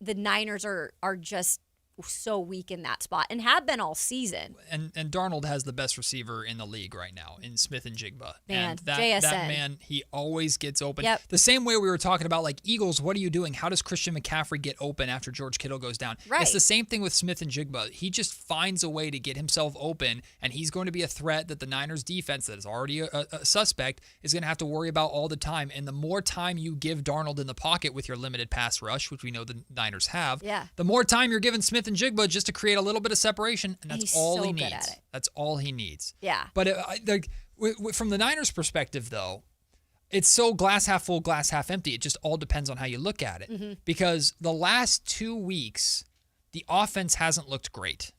the Niners are just so weak in that spot and have been all season. And Darnold has the best receiver in the league right now in Smith and Jigba. Man, and that JSN. man, he always gets open. Yep. The same way we were talking about, like, Eagles, what are you doing? How does Christian McCaffrey get open after George Kittle goes down? Right. It's the same thing with Smith and Jigba. He just finds a way to get himself open, and he's going to be a threat that the Niners defense, that is already a suspect, is going to have to worry about all the time. And the more time you give Darnold in the pocket with your limited pass rush, which we know the Niners have, the more time you're giving Smith and Jigba just to create a little bit of separation, and that's He's all so he good needs. at it. That's all he needs. Yeah. But from the Niners' perspective, though, it's so glass half full, glass half empty. It just all depends on how you look at it. Because the last 2 weeks, the offense hasn't looked great.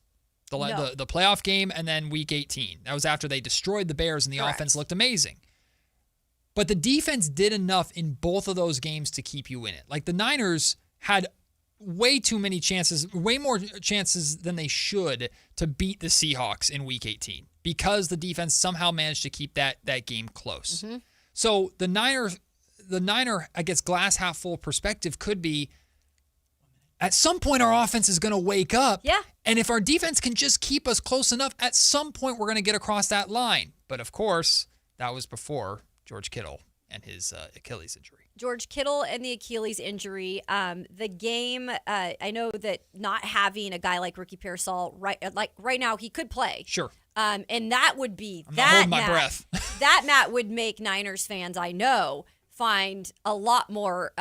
The playoff game and then Week 18. That was after they destroyed the Bears, and the offense looked amazing. But the defense did enough in both of those games to keep you in it. Like, the Niners had way too many chances, way more chances than they should to beat the Seahawks in Week 18 because the defense somehow managed to keep that game close. So the Niner, I guess, glass half full perspective could be, at some point our offense is going to wake up. Yeah. And if our defense can just keep us close enough, at some point we're going to get across that line. But of course, that was before George Kittle and his Achilles injury. George Kittle and the Achilles injury. The game, I know that not having a guy like Ricky Pearsall right now, he could play. Sure. And that would be I'm not holding my breath. That, Matt, would make Niners fans, I know, find a lot more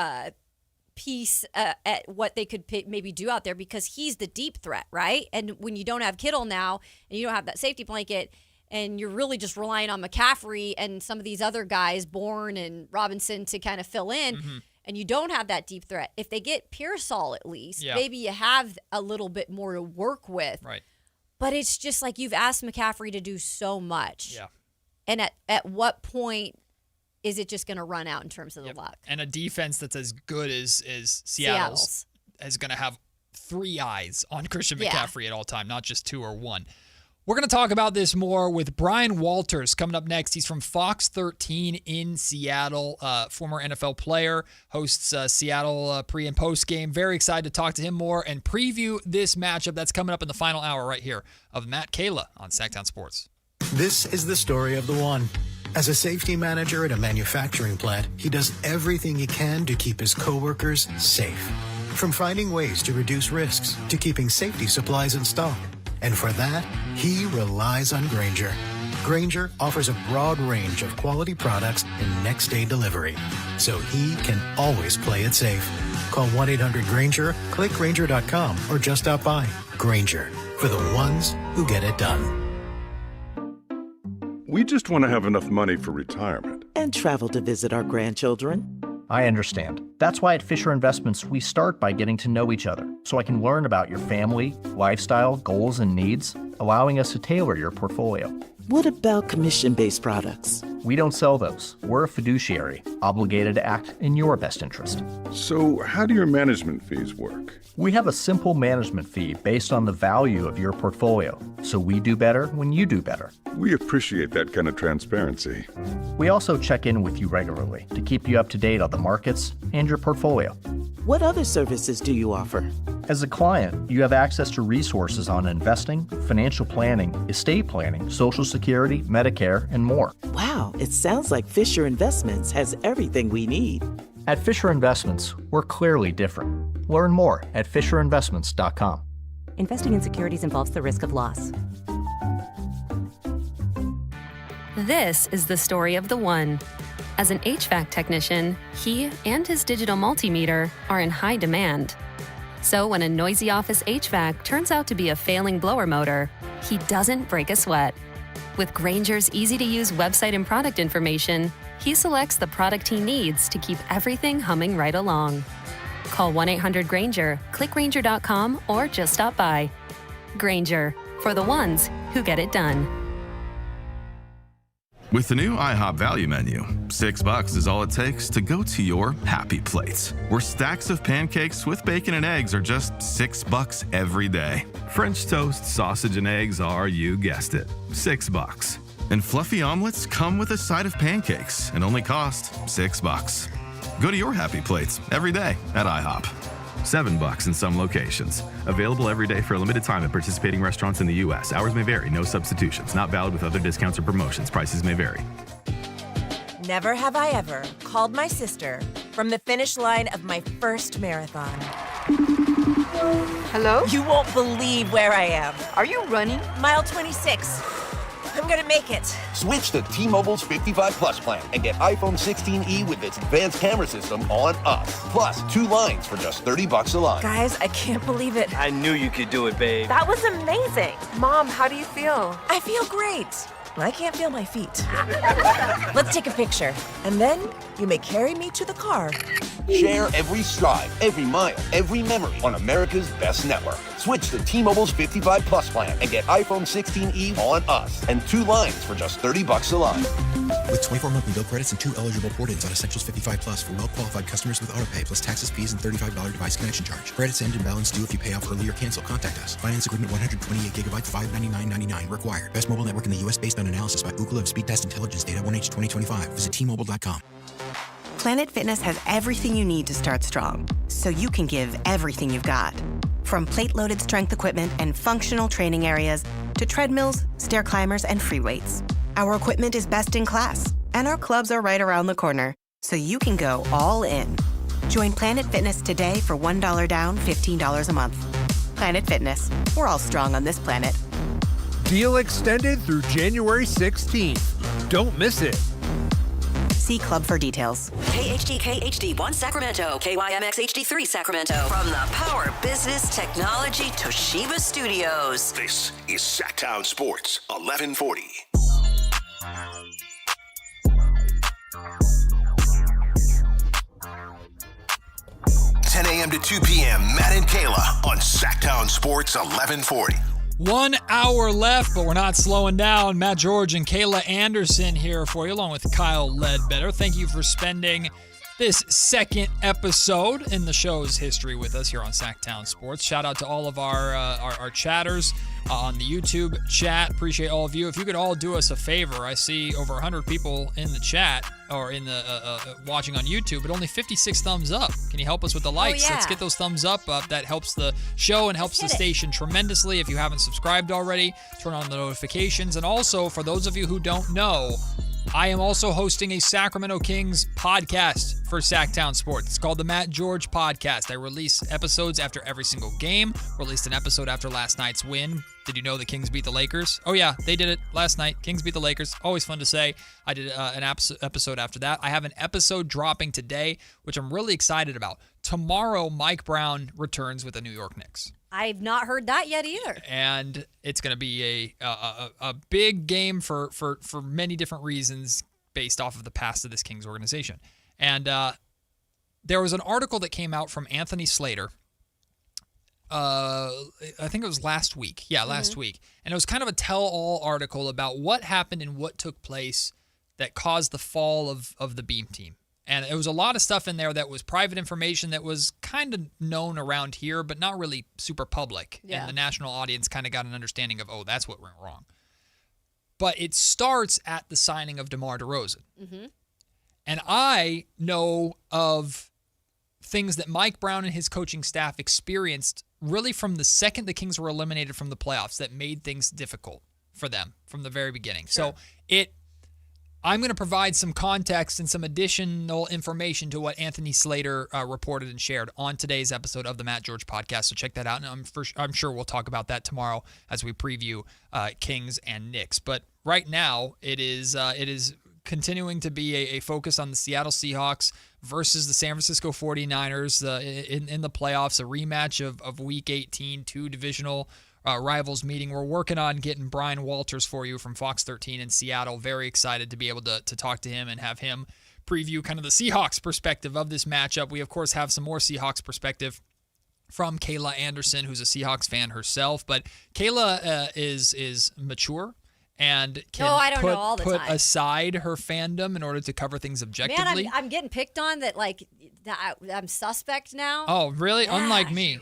peace at what they could maybe do out there, because he's the deep threat, right? And when you don't have Kittle now and you don't have that safety blanket, and you're really just relying on McCaffrey and some of these other guys, Bourne and Robinson, to kind of fill in, and you don't have that deep threat. If they get Pearsall at least, maybe you have a little bit more to work with. Right. But it's just like you've asked McCaffrey to do so much. Yeah. And at what point is it just going to run out in terms of the luck? And a defense that's as good as Seattle's is going to have 3 eyes on Christian McCaffrey at all time, not just 2 or 1. We're going to talk about this more with Brian Walters coming up next. He's from Fox 13 in Seattle, former NFL player, hosts Seattle pre- and post-game. Very excited to talk to him more and preview this matchup that's coming up in the final hour right here of Matt Kayla on Sactown Sports. This is the story of the one. As a safety manager at a manufacturing plant, he does everything he can to keep his coworkers safe. From finding ways to reduce risks to keeping safety supplies in stock. And for that, he relies on Grainger. Grainger offers a broad range of quality products and next-day delivery, so he can always play it safe. Call 1-800-GRAINGER, click Grainger.com, or just stop by. Grainger, for the ones who get it done. We just want to have enough money for retirement. And travel to visit our grandchildren. I understand. That's why at Fisher Investments, we start by getting to know each other, so I can learn about your family, lifestyle, goals, and needs, allowing us to tailor your portfolio. What about commission-based products? We don't sell those. We're a fiduciary, obligated to act in your best interest. So how do your management fees work? We have a simple management fee based on the value of your portfolio, so we do better when you do better. We appreciate that kind of transparency. We also check in with you regularly to keep you up to date on the markets and your portfolio. What other services do you offer? As a client, you have access to resources on investing, financial planning, estate planning, Social Security, Medicare, and more. Wow, it sounds like Fisher Investments has everything we need. At Fisher Investments, we're clearly different. Learn more at fisherinvestments.com. Investing in securities involves the risk of loss. This is the story of the one. As an HVAC technician, he and his digital multimeter are in high demand. So when a noisy office HVAC turns out to be a failing blower motor, he doesn't break a sweat. With Grainger's easy-to-use website and product information, he selects the product he needs to keep everything humming right along. Call 1-800-GRAINGER, click Grainger.com, or just stop by. Grainger, for the ones who get it done. With the new IHOP value menu, $6 is all it takes to go to your happy place, where stacks of pancakes with bacon and eggs are just $6 every day. French toast, sausage, and eggs are, you guessed it, $6. And fluffy omelets come with a side of pancakes and only cost $6. Go to your happy plates every day at IHOP. $7 in some locations. Available every day for a limited time at participating restaurants in the U.S. Hours may vary. No substitutions. Not valid with other discounts or promotions. Prices may vary. Never have I ever called my sister from the finish line of my first marathon. Hello? You won't believe where I am. Are you running? Mile 26. I'm gonna make it. Switch to T-Mobile's 55 Plus plan and get iPhone 16e with its advanced camera system on us. Plus, 2 lines for just $30 a line. Guys, I can't believe it. I knew you could do it, babe. That was amazing. Mom, how do you feel? I feel great. I can't feel my feet. Let's take a picture, and then you may carry me to the car. Share every stride, every mile, every memory on America's best network. Switch to T-Mobile's 55 Plus plan and get iPhone 16e on us and 2 lines for just $30 a line. With 24 monthly bill credits and 2 eligible port-ins on Essentials 55 Plus for well-qualified customers with autopay plus taxes, fees, and $35 device connection charge. Credits end and balance due if you pay off early or cancel. Contact us. Finance agreement 128 gigabytes, $599.99 required. Best mobile network in the U.S. based on analysis by Ookla of Speed Test Intelligence data 1H 2025. Visit T-Mobile.com. Planet Fitness has everything you need to start strong, so you can give everything you've got. From plate-loaded strength equipment and functional training areas to treadmills, stair climbers, and free weights. Our equipment is best in class, and our clubs are right around the corner, so you can go all in. Join Planet Fitness today for $1 down, $15 a month. Planet Fitness. We're all strong on this planet. Deal extended through January 16th. Don't miss it. See Club for details. KHD HD1 Sacramento, KYMX HD3 Sacramento. From the Power Business Technology Toshiba Studios. This is Sactown Sports 1140. 10 a.m. to 2 p.m. Matt and Kayla on Sactown Sports 1140. 1 hour left, but we're not slowing down. Matt George and Kayla Anderson here for you, along with Kyle Ledbetter. Thank you for spending this second episode in the show's history with us here on Sactown Sports. Shout out to all of our chatters on the YouTube chat. Appreciate all of you. If you could all do us a favor, I see over 100 people in the chat or in the watching on YouTube, but only 56 thumbs up. Can you help us with the likes? yeah. Let's get those thumbs up. That helps the show and helps the station tremendously. If you haven't subscribed already, turn on the notifications. And also, for those of you who don't know, I am also hosting a Sacramento Kings podcast for Sactown Sports. It's called the Matt George Podcast. I release episodes after every single game. Released an episode after last night's win. Did you know the Kings beat the Lakers? Oh yeah, they did it last night. Kings beat the Lakers. Always fun to say. I did an episode after that. I have an episode dropping today, which I'm really excited about. Tomorrow, Mike Brown returns with the New York Knicks. I've not heard that yet either. And it's going to be a big game for many different reasons based off of the past of this Kings organization. And there was an article that came out from Anthony Slater. I think it was last week. Yeah, last week. And it was kind of a tell-all article about what happened and what took place that caused the fall of the Beam team. And there was a lot of stuff in there that was private information that was kind of known around here, but not really super public. Yeah. And the national audience kind of got an understanding of, oh, that's what went wrong. But it starts at the signing of DeMar DeRozan. Mm-hmm. And I know of things that Mike Brown and his coaching staff experienced really from the second the Kings were eliminated from the playoffs that made things difficult for them from the very beginning. Sure. So I'm going to provide some context and some additional information to what Anthony Slater reported and shared on today's episode of the Matt George Podcast. So check that out, and I'm sure we'll talk about that tomorrow as we preview Kings and Knicks. But right now, it is continuing to be a focus on the Seattle Seahawks versus the San Francisco 49ers in the playoffs, a rematch of Week 18, two divisional rivals meeting. We're working on getting Brian Walters for you from Fox 13 in Seattle. Very excited to be able to talk to him and have him preview kind of the Seahawks perspective of this matchup. We, of course, have some more Seahawks perspective from Kayla Anderson, who's a Seahawks fan herself. But Kayla is mature and can put aside her fandom in order to cover things objectively. Man, I'm getting picked on that I'm suspect now. Oh, really? Yeah. Unlike me.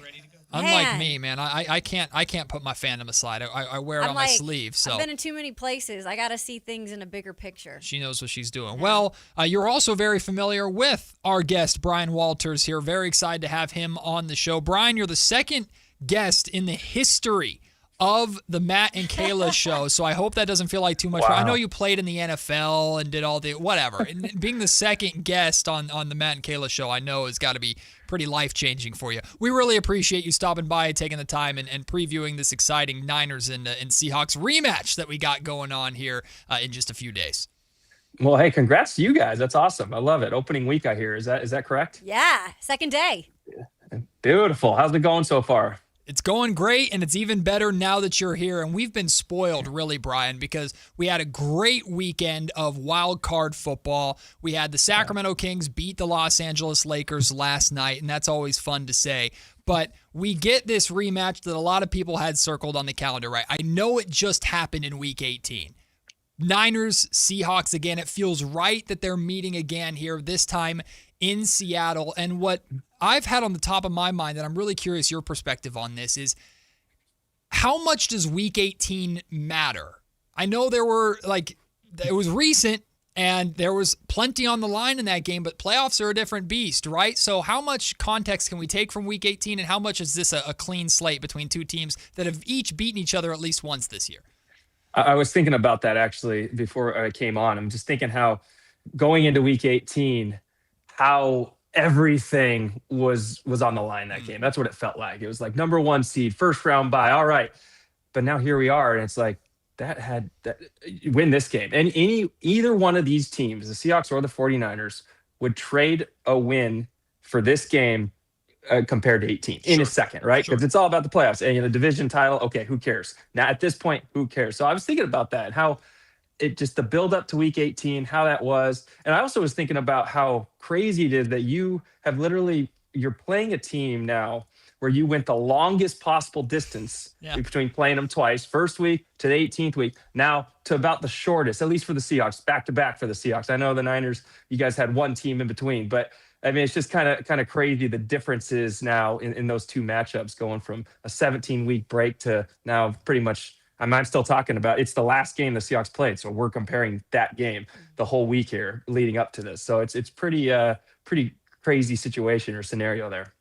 Unlike me, man, I can't put my fandom aside. I wear it on my sleeve. So I've been in too many places. I got to see things in a bigger picture. She knows what she's doing. Yeah. Well, you're also very familiar with our guest, Brian Walters, here. Very excited to have him on the show. Brian, you're the second guest in the history of the Matt and Kayla Show, so I hope that doesn't feel like too much. Wow. I know you played in the NFL and did all the whatever. And being the second guest on the Matt and Kayla Show, I know has got to be pretty life-changing for you. We really appreciate you stopping by and taking the time and previewing this exciting Niners and Seahawks rematch that we got going on here in just a few days. Well, hey, congrats to you guys. That's awesome. I love it. Opening week, I hear. Is that correct? Yeah, second day. Beautiful. How's it going so far? It's going great, and it's even better now that you're here. And we've been spoiled, really, Brian, because we had a great weekend of wild card football. We had the Sacramento Kings beat the Los Angeles Lakers last night, and that's always fun to say. But we get this rematch that a lot of people had circled on the calendar, right? I know it just happened in Week 18. Niners, Seahawks again. It feels right that they're meeting again here, this time in Seattle. And what I've had on the top of my mind, and I'm really curious your perspective on this, is how much does Week 18 matter? I know there were, it was recent, and there was plenty on the line in that game, but playoffs are a different beast, right? So how much context can we take from Week 18, and how much is this a clean slate between two teams that have each beaten each other at least once this year? I was thinking about that, actually, before I came on. I'm just thinking how going into Week 18, how everything was on the line that game. That's what it felt like. It was like number one seed, first round bye. All right. But now here we are, and it's like win this game. And either one of these teams, the Seahawks or the 49ers, would trade a win for this game compared to 18 in a second, right? Because it's all about the playoffs and the division title. Okay, who cares? Now at this point, who cares? So I was thinking about that and how it just the build up to Week 18, how that was. And I also was thinking about how crazy it is that you're playing a team now where you went the longest possible distance between playing them twice, first week to the 18th week, now to about the shortest, at least for the Seahawks, back to back for the Seahawks. I know the Niners, you guys had one team in between, but I mean, it's just kind of crazy the differences now in those two matchups, going from a 17-week break to now pretty much. I'm still talking about it's the last game the Seahawks played, so we're comparing that game the whole week here leading up to this. So it's pretty crazy situation or scenario there.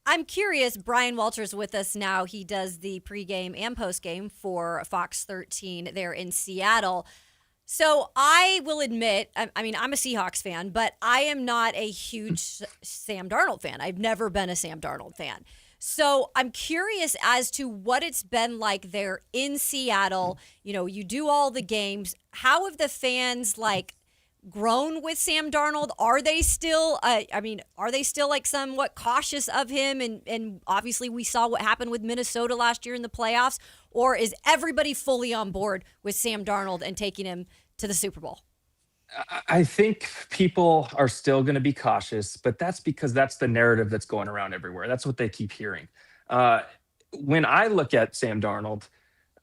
I'm curious. Brian Walters with us now. He does the pregame and postgame for Fox 13 there in Seattle. So I will admit, I mean, I'm a Seahawks fan, but I am not a huge Sam Darnold fan. I've never been a Sam Darnold fan. So I'm curious as to what it's been like there in Seattle. You know, you do all the games. How have the fans grown with Sam Darnold? Are they still, are they still somewhat cautious of him? And obviously we saw what happened with Minnesota last year in the playoffs. Or is everybody fully on board with Sam Darnold and taking him to the Super Bowl? I think people are still going to be cautious, but that's because that's the narrative that's going around everywhere. That's what they keep hearing. When I look at Sam Darnold,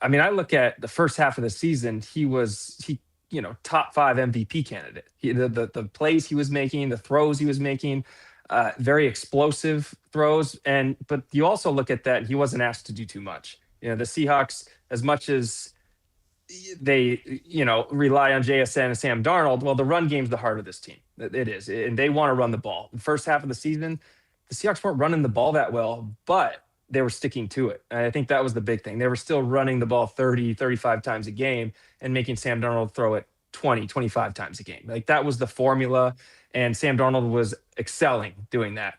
I mean, I look at the first half of the season, he top 5 MVP candidate. The plays he was making, the throws he was making, very explosive throws. But you also look at that, he wasn't asked to do too much. The Seahawks, as much as they, rely on JSN and Sam Darnold, well, the run game's the heart of this team. It is. And they want to run the ball. The first half of the season, the Seahawks weren't running the ball that well, but they were sticking to it. And I think that was the big thing. They were still running the ball 30, 35 times a game and making Sam Darnold throw it 20, 25 times a game. That was the formula. And Sam Darnold was excelling doing that.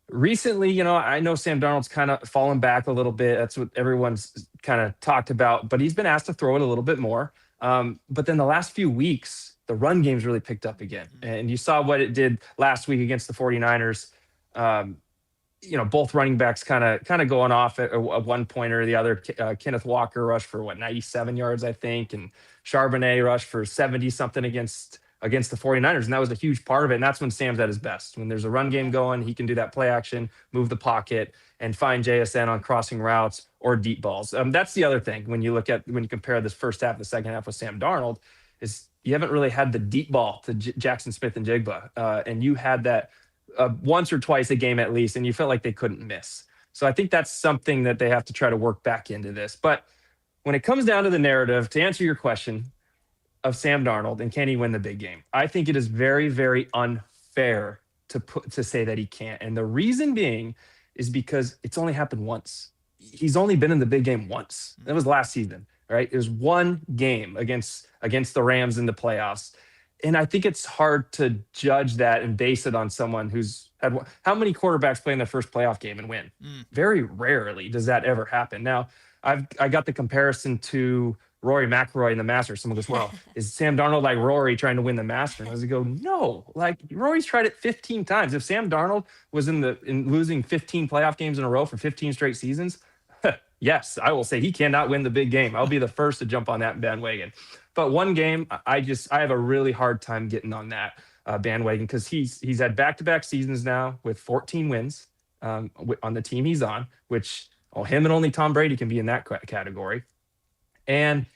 Recently, I know Sam Darnold's kind of fallen back a little bit. That's what everyone's kind of talked about, but he's been asked to throw it a little bit more. But then the last few weeks, the run game's really picked up again. And you saw what it did last week against the 49ers. Both running backs kind of going off at one point or the other. Kenneth Walker rushed for 97 yards, I think, and Charbonnet rushed for 70 something against the 49ers. And that was a huge part of it. And that's when Sam's at his best. When there's a run game going, he can do that play action, move the pocket, and find JSN on crossing routes or deep balls. That's the other thing when you compare this first half, the second half with Sam Darnold, is you haven't really had the deep ball to Jackson Smith and Jigba. And you had that once or twice a game at least, and you felt like they couldn't miss. So I think that's something that they have to try to work back into this. But when it comes down to the narrative, to answer your question of Sam Darnold and can he win the big game, I think it is very, very unfair to say that he can't. And the reason being is because it's only happened once. He's only been in the big game once. That was last season, right? It was one game against the Rams in the playoffs. And I think it's hard to judge that and base it on someone who's had how many quarterbacks play in their first playoff game and win? Very rarely does that ever happen. Now, I got the comparison to Rory McIlroy in the Masters. Someone goes, well, is Sam Darnold like Rory trying to win the Masters? And I go, no, Rory's tried it 15 times. If Sam Darnold was in losing 15 playoff games in a row for 15 straight seasons, yes, I will say he cannot win the big game. I'll be the first to jump on that bandwagon. But one game, I have a really hard time getting on that bandwagon because he's had back-to-back seasons now with 14 wins on the team he's on, which him and only Tom Brady can be in that category. And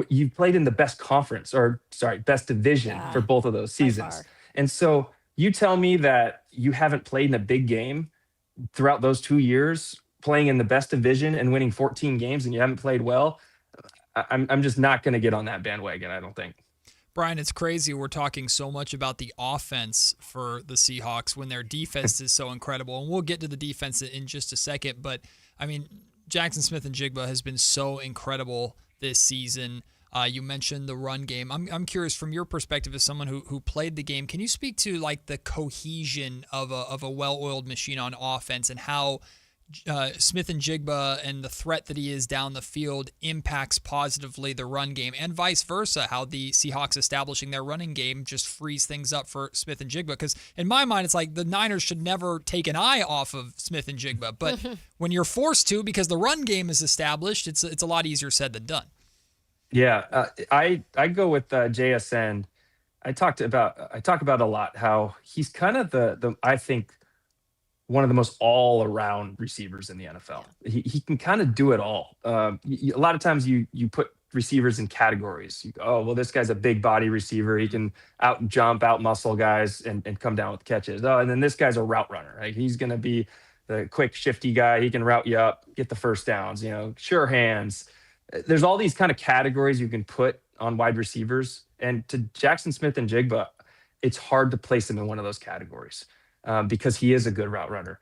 you've played in the best best division for both of those seasons. And so you tell me that you haven't played in a big game throughout those 2 years, playing in the best division and winning 14 games, and you haven't played well. I'm just not going to get on that bandwagon, I don't think. Brian, it's crazy. We're talking so much about the offense for the Seahawks when their defense is so incredible. And we'll get to the defense in just a second. But, I mean, Jackson Smith and Jigba has been so incredible this season. You mentioned the run game. I'm curious, from your perspective as someone who played the game, can you speak to the cohesion of a well-oiled machine on offense and how Smith and Jigba and the threat that he is down the field impacts positively the run game, and vice versa, how the Seahawks establishing their running game just frees things up for Smith and Jigba? Because in my mind, it's like the Niners should never take an eye off of Smith and Jigba, but when you're forced to because the run game is established, it's a lot easier said than done. Yeah, I go with JSN. I talk about a lot how he's kind of the I think one of the most all-around receivers in the NFL. He can kind of do it all. A lot of times you put receivers in categories. You go, oh, well, this guy's a big body receiver. He can out jump, out muscle guys and come down with catches. Oh, and then this guy's a route runner. Right? He's going to be the quick, shifty guy. He can route you up, get the first downs, sure hands. There's all these kind of categories you can put on wide receivers. And to Jackson Smith and Jigba, it's hard to place him in one of those categories because he is a good route runner.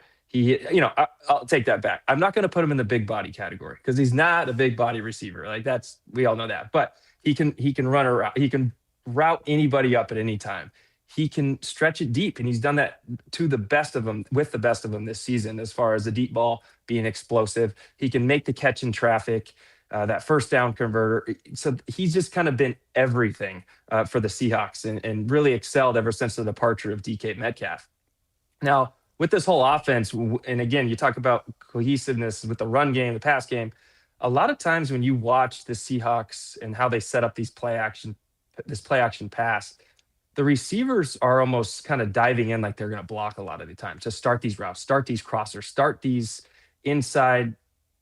I'll take that back. I'm not going to put him in the big body category because he's not a big body receiver. Like we all know that. But he can run around. He can route anybody up at any time. He can stretch it deep, and he's done that to the best of them, with the best of them this season. As far as the deep ball being explosive, he can make the catch in traffic. That first down converter. So he's just kind of been everything for the Seahawks and really excelled ever since the departure of DK Metcalf. Now, with this whole offense, and again, you talk about cohesiveness with the run game, the pass game, a lot of times when you watch the Seahawks and how they set up this play action pass, the receivers are almost kind of diving in like they're going to block a lot of the time to start these routes, start these crossers, start these inside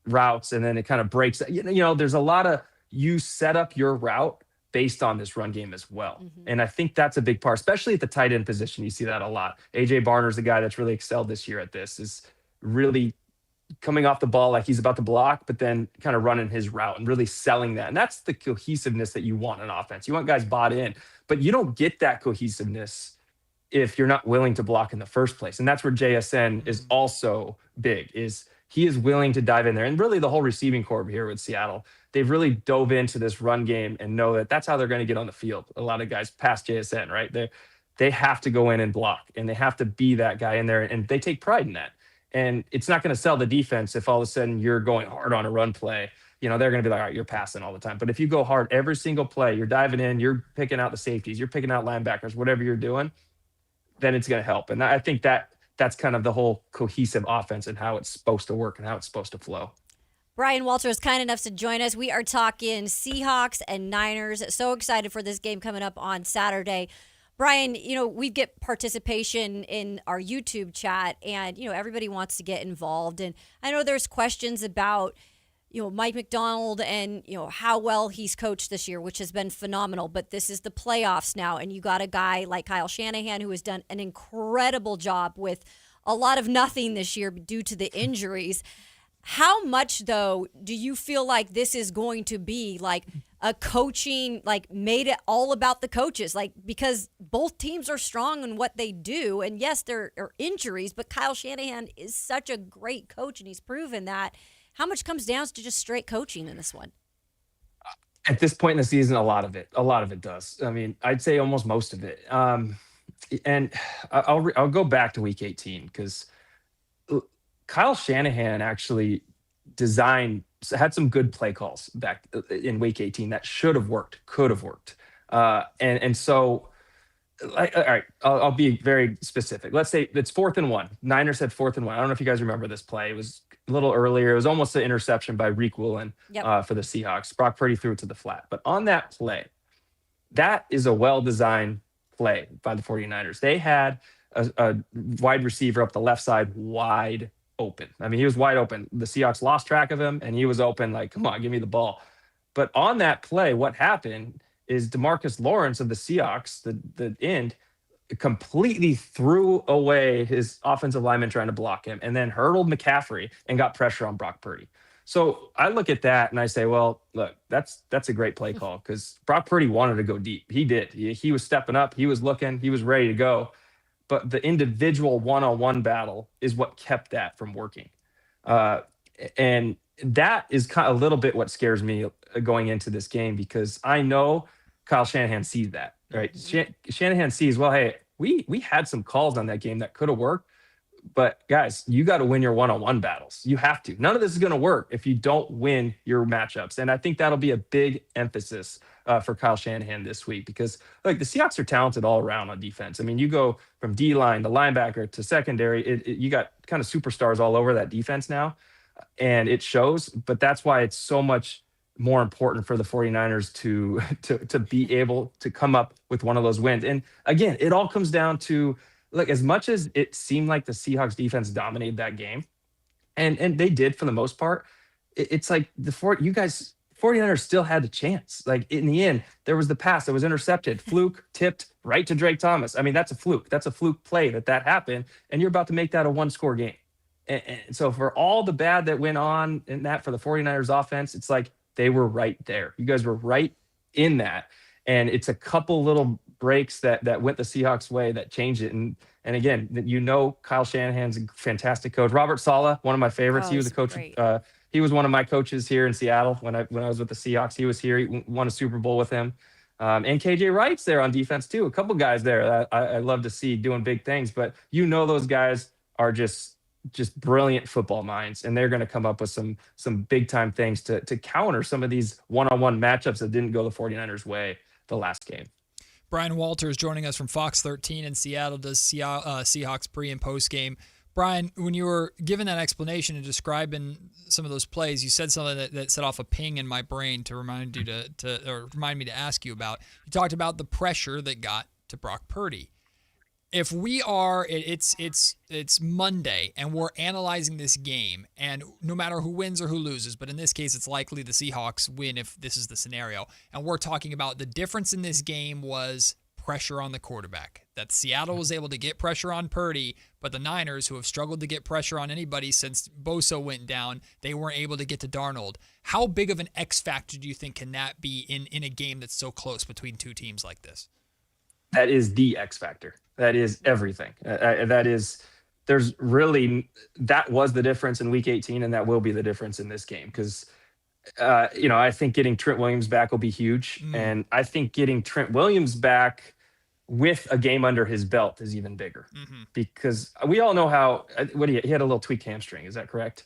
routes, and then it kind of breaks. There's a lot of you set up your route based on this run game as well. And I think that's a big part, especially at the tight end position. You see that a lot. AJ Barner's the guy that's really excelled this year at this, is really coming off the ball like he's about to block, but then kind of running his route and really selling that. And that's the cohesiveness that you want in offense. You want guys bought in, but you don't get that cohesiveness if you're not willing to block in the first place. And that's where JSN is also big, is he is willing to dive in there. And really the whole receiving corps here with Seattle, they've really dove into this run game and know that that's how they're going to get on the field. A lot of guys past JSN, right? They have to go in and block, and they have to be that guy in there, and they take pride in that. And it's not going to sell the defense if all of a sudden you're going hard on a run play. They're going to be like, all right, you're passing all the time. But if you go hard every single play, you're diving in, you're picking out the safeties, you're picking out linebackers, whatever you're doing, then it's going to help. And I think that's kind of the whole cohesive offense and how it's supposed to work and how it's supposed to flow. Brian Walter is kind enough to join us. We are talking Seahawks and Niners. So excited for this game coming up on Saturday. Brian, we get participation in our YouTube chat, and, everybody wants to get involved. And I know there's questions about, Mike McDonald and, how well he's coached this year, which has been phenomenal. But this is the playoffs now, and you got a guy like Kyle Shanahan who has done an incredible job with a lot of nothing this year due to the injuries. How much, though, do you feel like this is going to be like a coaching, like made it all about the coaches? Like, because both teams are strong in what they do. And yes, there are injuries, but Kyle Shanahan is such a great coach, and he's proven that. How much comes down to just straight coaching in this one? At this point in the season, a lot of it does. I mean, I'd say almost most of it. And I'll go back to week 18 because Kyle Shanahan actually had some good play calls back in week 18 that should have worked, could have worked. And so, all right, I'll be very specific. Let's say it's 4th and 1. Niners had 4th and 1. I don't know if you guys remember this play. It was a little earlier. It was almost an interception by Reek Woolen for the Seahawks. Brock Purdy threw it to the flat. But on that play, that is a well-designed play by the 49ers. They had a wide receiver up the left side wide open. I mean, he was wide open. The Seahawks lost track of him, and he was open like, come on, give me the ball. But on that play, what happened is DeMarcus Lawrence of the Seahawks, the end, completely threw away his offensive lineman trying to block him and then hurdled McCaffrey and got pressure on Brock Purdy. So I look at that and I say, well, look, that's a great play call because Brock Purdy wanted to go deep. He did. He was stepping up. He was looking. He was ready to go. But the individual one-on-one battle is what kept that from working. And that is kind of a little bit what scares me going into this game because I know Kyle Shanahan sees that, right? Shanahan sees, well, hey, we had some calls on that game that could have worked, but guys, you got to win your one-on-one battles. You have to. None of this is going to work if you don't win your matchups. And I think that'll be a big emphasis for Kyle Shanahan this week because like the Seahawks are talented all around on defense. I mean, you go from D-line to linebacker to secondary, you got kind of superstars all over that defense now, and it shows, but that's why it's so much more important for the 49ers to be able to come up with one of those wins. And again, it all comes down to, like, as much as it seemed like the Seahawks defense dominated that game, and they did for the most part, it's like you guys 49ers still had a chance. Like in the end, there was the pass that was intercepted, fluke, tipped right to Drake Thomas. I mean, that's a fluke. That's a fluke play that happened, and you're about to make that a one-score game. And so for all the bad that went on in that for the 49ers offense, it's like they were right there. You guys were right in that. And it's a couple little breaks that went the Seahawks way that changed it. And again, Kyle Shanahan's a fantastic coach. Robert Saleh, one of my favorites. He was a coach. He was one of my coaches here in Seattle when I was with the Seahawks. He was here. He won a Super Bowl with him. And KJ Wright's there on defense too. A couple guys there that I love to see doing big things. But those guys are just brilliant football minds, and they're going to come up with some big time things to counter some of these one-on-one matchups that didn't go the 49ers way the last game. Brian Walters joining us from Fox 13 in Seattle, does Seahawks pre and post game. Brian, when you were giving that explanation and describing some of those plays, you said something that set off a ping in my brain to remind me to ask you about. You talked about the pressure that got to Brock Purdy. If we are, it's Monday and we're analyzing this game, and no matter who wins or who loses, but in this case, it's likely the Seahawks win if this is the scenario. And we're talking about the difference in this game was pressure on the quarterback. That Seattle was able to get pressure on Purdy, but the Niners, who have struggled to get pressure on anybody since Bosa went down, they weren't able to get to Darnold. How big of an X factor do you think can that be in a game that's so close between two teams like this? That is the X factor. That is everything. That was the difference in Week 18, and that will be the difference in this game because, I think getting Trent Williams back will be huge, and I think getting Trent Williams back with a game under his belt is even bigger because we all know how. He had a little tweaked hamstring. Is that correct?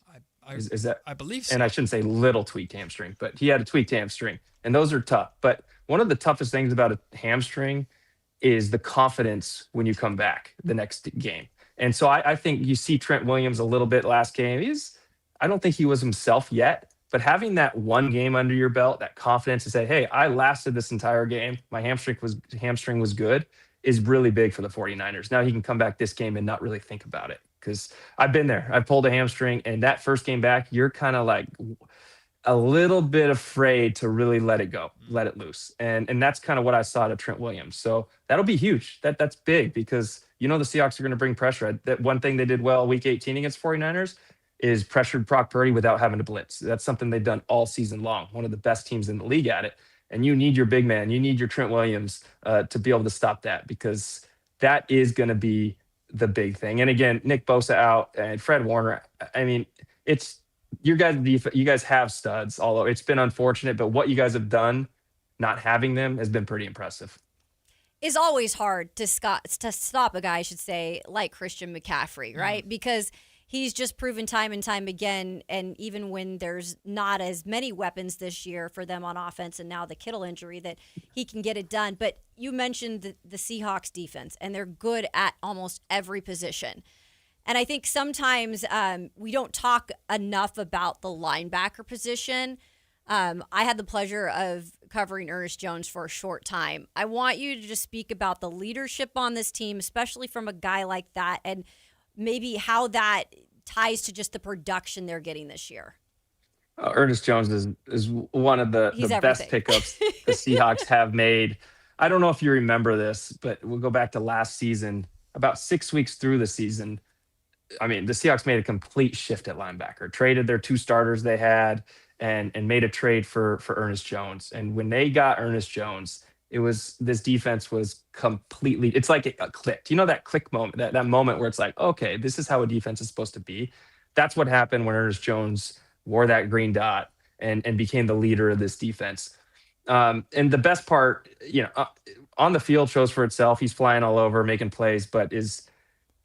Is that? I believe so. And I shouldn't say little tweaked hamstring, but he had a tweaked hamstring, and those are tough. But one of the toughest things about a hamstring is the confidence when you come back the next game. And so I think you see Trent Williams a little bit last game. I don't think he was himself yet, but having that one game under your belt, that confidence to say, hey, I lasted this entire game. My hamstring was good is really big for the 49ers. Now he can come back this game and not really think about it because I've been there. I pulled a hamstring, and that first game back, you're kind of like a little bit afraid to really let it go, let it loose. And that's kind of what I saw to Trent Williams. So that'll be huge. That's big because the Seahawks are going to bring pressure. That one thing they did well Week 18 against 49ers is pressured Brock Purdy without having to blitz. That's something they've done all season long. One of the best teams in the league at it. And you need your big man. You need your Trent Williams to be able to stop that because that is going to be the big thing. And again, Nick Bosa out and Fred Warner. I mean, you guys have studs, although it's been unfortunate, but what you guys have done, not having them, has been pretty impressive. It's always hard to stop a guy, I should say, like Christian McCaffrey, right? Because he's just proven time and time again, and even when there's not as many weapons this year for them on offense and now the Kittle injury, that he can get it done. But you mentioned the Seahawks defense, and they're good at almost every position. And I think sometimes we don't talk enough about the linebacker position. I had the pleasure of covering Ernest Jones for a short time. I want you to just speak about the leadership on this team, especially from a guy like that, and maybe how that ties to just the production they're getting this year. Ernest Jones is one of the best pickups the Seahawks have made. I don't know if you remember this, but we'll go back to last season. About 6 weeks through the season, the Seahawks made a complete shift at linebacker, traded their two starters they had, and made a trade for Ernest Jones. And when they got Ernest Jones, this defense was completely, it's like it clicked. That click moment, that moment where it's like, okay, this is how a defense is supposed to be. That's what happened when Ernest Jones wore that green dot and became the leader of this defense. And the best part, on the field shows for itself. He's flying all over, making plays, but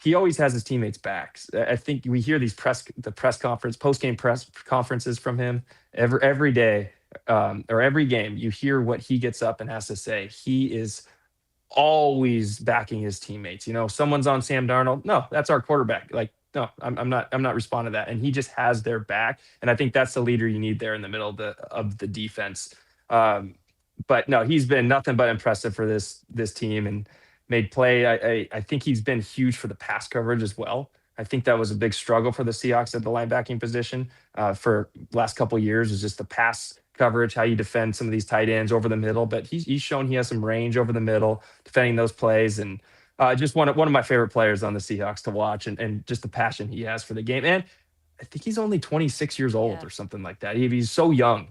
he always has his teammates' backs. I think we hear these post-game press conferences from him every day or every game. You hear what he gets up and has to say. He is always backing his teammates. Someone's on Sam Darnold. No, that's our quarterback. No, I'm not responding to that. And he just has their back. And I think that's the leader you need there in the middle of the defense. But no, he's been nothing but impressive for this team and made play. I think he's been huge for the pass coverage as well. I think that was a big struggle for the Seahawks at the linebacking position for last couple of years, is just the pass coverage, how you defend some of these tight ends over the middle. But he's shown he has some range over the middle, defending those plays, and just one of my favorite players on the Seahawks to watch, and just the passion he has for the game. And I think he's only 26 years old or something like that. He's so young,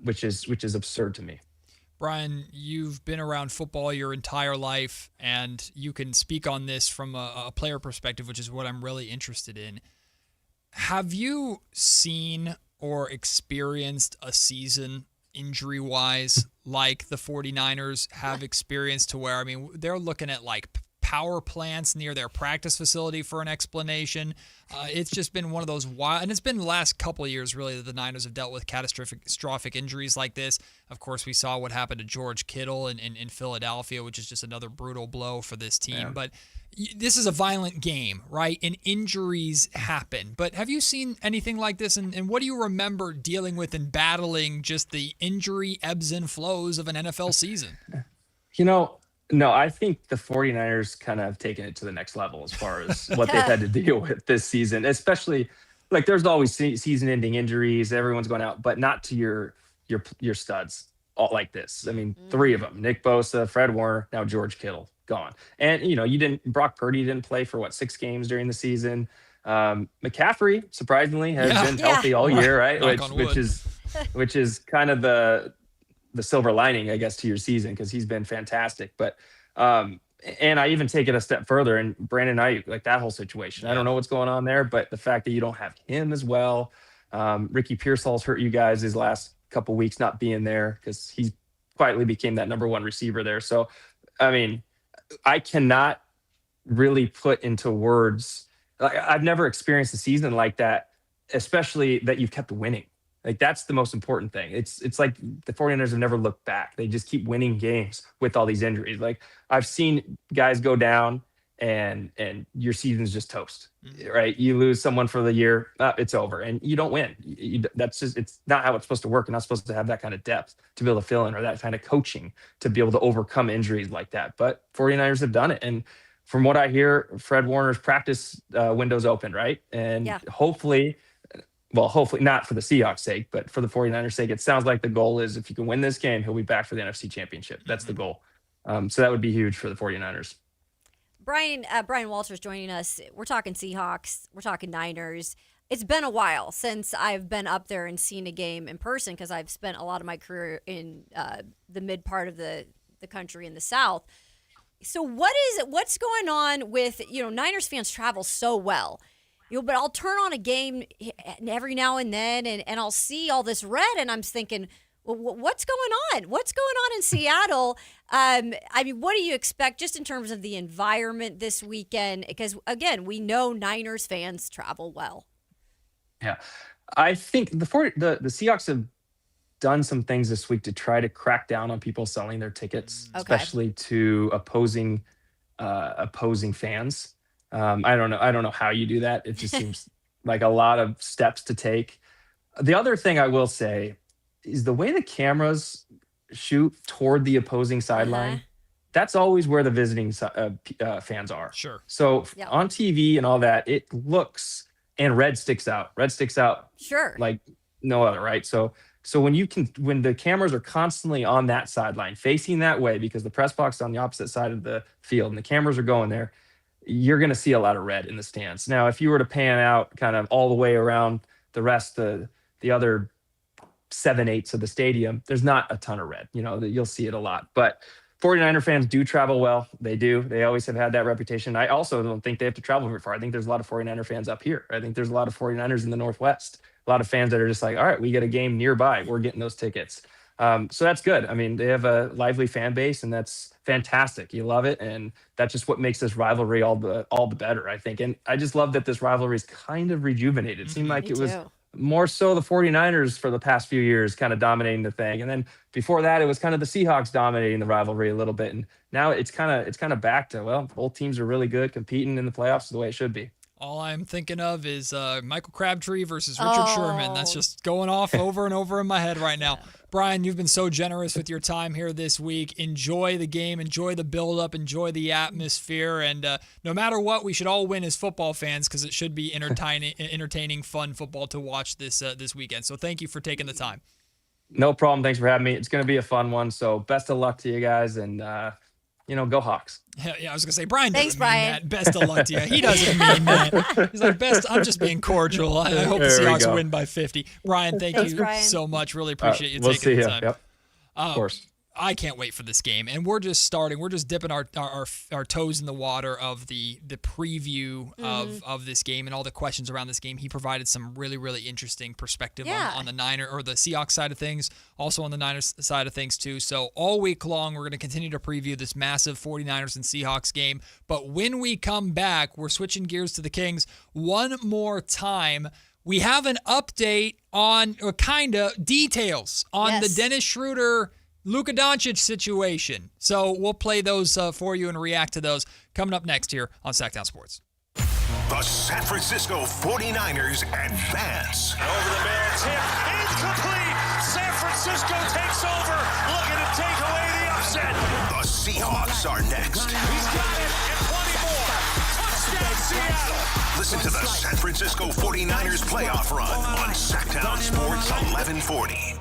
which is absurd to me. Brian, you've been around football your entire life, and you can speak on this from a player perspective, which is what I'm really interested in. Have you seen or experienced a season injury-wise like the 49ers have experienced, to where, I mean, they're looking at like power plants near their practice facility for an explanation? It's just been one of those wild, and it's been the last couple of years really that the Niners have dealt with catastrophic injuries like this. Of course, we saw what happened to George Kittle in Philadelphia, which is just another brutal blow for this team. Yeah. But this is a violent game, right? And injuries happen. But have you seen anything like this? And what do you remember dealing with and battling just the injury ebbs and flows of an NFL season? No, I think the 49ers kind of have taken it to the next level as far as what they've had to deal with this season, especially like there's always season-ending injuries. Everyone's going out, but not to your studs all like this. I mean, 3 of them: Nick Bosa, Fred Warner, now George Kittle gone. And Brock Purdy didn't play for 6 games during the season. McCaffrey surprisingly has been healthy all year, right? Which is kind of the silver lining, I guess, to your season, because he's been fantastic. But and I even take it a step further, and Brandon Ayuk, like that whole situation. I don't know what's going on there, but the fact that you don't have him as well. Ricky Pearsall's hurt you guys his last couple weeks not being there, because he quietly became that number 1 receiver there. So, I mean, I cannot really put into words. I've never experienced a season like that, especially that you've kept winning. Like, that's the most important thing. It's like the 49ers have never looked back. They just keep winning games with all these injuries. Like, I've seen guys go down and your season's just toast, right? You lose someone for the year, it's over, and you don't win. It's not how it's supposed to work. You're not supposed to have that kind of depth to be able to fill in, or that kind of coaching to be able to overcome injuries like that. But 49ers have done it. And from what I hear, Fred Warner's practice window's open, right? And hopefully not for the Seahawks' sake, but for the 49ers' sake, it sounds like the goal is, if you can win this game, he'll be back for the NFC Championship. That's the goal. So that would be huge for the 49ers. Brian Walters joining us. We're talking Seahawks. We're talking Niners. It's been a while since I've been up there and seen a game in person, because I've spent a lot of my career in the mid part of the country in the South. So what's going on with, Niners fans travel so well. But I'll turn on a game every now and then, and I'll see all this red, and I'm thinking, well, what's going on? What's going on in Seattle? I mean, what do you expect just in terms of the environment this weekend? Because, again, we know Niners fans travel well. Yeah. I think the Seahawks have done some things this week to try to crack down on people selling their tickets, especially to opposing fans. I don't know how you do that. It just seems like a lot of steps to take. The other thing I will say is the way the cameras shoot toward the opposing sideline. That's always where the visiting fans are. Sure. So on TV and all that, it looks, and red sticks out. Red sticks out. Sure. Like no other, right? So when the cameras are constantly on that sideline, facing that way, because the press box is on the opposite side of the field and the cameras are going there, you're going to see a lot of red in the stands. Now, if you were to pan out kind of all the way around the rest of the other 7/8 of the stadium, there's not a ton of red. You'll see it a lot. But 49er fans do travel well. They do. They always have had that reputation. I also don't think they have to travel very far. I think there's a lot of 49er fans up here. I think there's a lot of 49ers in the Northwest. A lot of fans that are just like, all right, we get a game nearby, we're getting those tickets. So that's good. I mean, they have a lively fan base, and that's fantastic. You love it, and that's just what makes this rivalry all the better, I think. And I just love that this rivalry is kind of rejuvenated. It seemed like it was more so the 49ers for the past few years kind of dominating the thing, and then before that it was kind of the Seahawks dominating the rivalry a little bit, and now it's kind of back to, well, both teams are really good, competing in the playoffs the way it should be. All I'm thinking of is Michael Crabtree versus Richard Sherman. That's just going off over and over in my head right now. Brian, you've been so generous with your time here this week. Enjoy the game. Enjoy the build-up. Enjoy the atmosphere. And no matter what, we should all win as football fans, because it should be entertaining, fun football to watch this weekend. So thank you for taking the time. No problem. Thanks for having me. It's going to be a fun one. So best of luck to you guys, and go Hawks. Yeah, I was gonna say Brian. Thanks, doesn't mean Brian. that. Best of luck to you. He doesn't mean that. He's like, best. I'm just being cordial. I hope the There we Seahawks go. win by 50. Brian, thank Thanks, you Brian. so much. Really appreciate you We'll taking see the you. time. Yep. Of course. I can't wait for this game, and we're just starting. We're just dipping our toes in the water of the preview of this game and all the questions around this game. He provided some really, really interesting perspective on the Niner or the Seahawks side of things, also on the Niners side of things too. So all week long, we're going to continue to preview this massive 49ers and Seahawks game. But when we come back, we're switching gears to the Kings one more time. We have an update on details on the Dennis Schroeder Luka Doncic situation. So we'll play those for you and react to those coming up next here on Sactown Sports. The San Francisco 49ers advance. Over the man's hip. Incomplete. San Francisco takes over. Looking to take away the upset. The Seahawks are next. He's got it. And 20 more. Touchdown Seattle. Listen to the San Francisco 49ers playoff run on Sactown Sports 1140.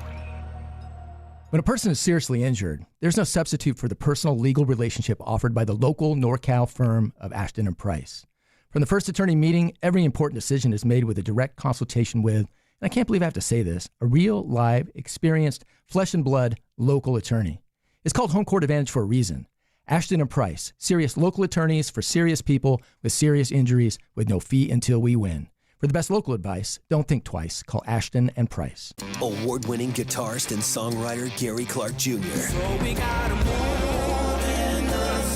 When a person is seriously injured, there's no substitute for the personal legal relationship offered by the local NorCal firm of Ashton & Price. From the first attorney meeting, every important decision is made with a direct consultation with, and I can't believe I have to say this, a real, live, experienced, flesh and blood local attorney. It's called Home Court Advantage for a reason. Ashton & Price, serious local attorneys for serious people with serious injuries with no fee until we win. For the best local advice, don't think twice. Call Ashton & Price. Award-winning guitarist and songwriter Gary Clark Jr.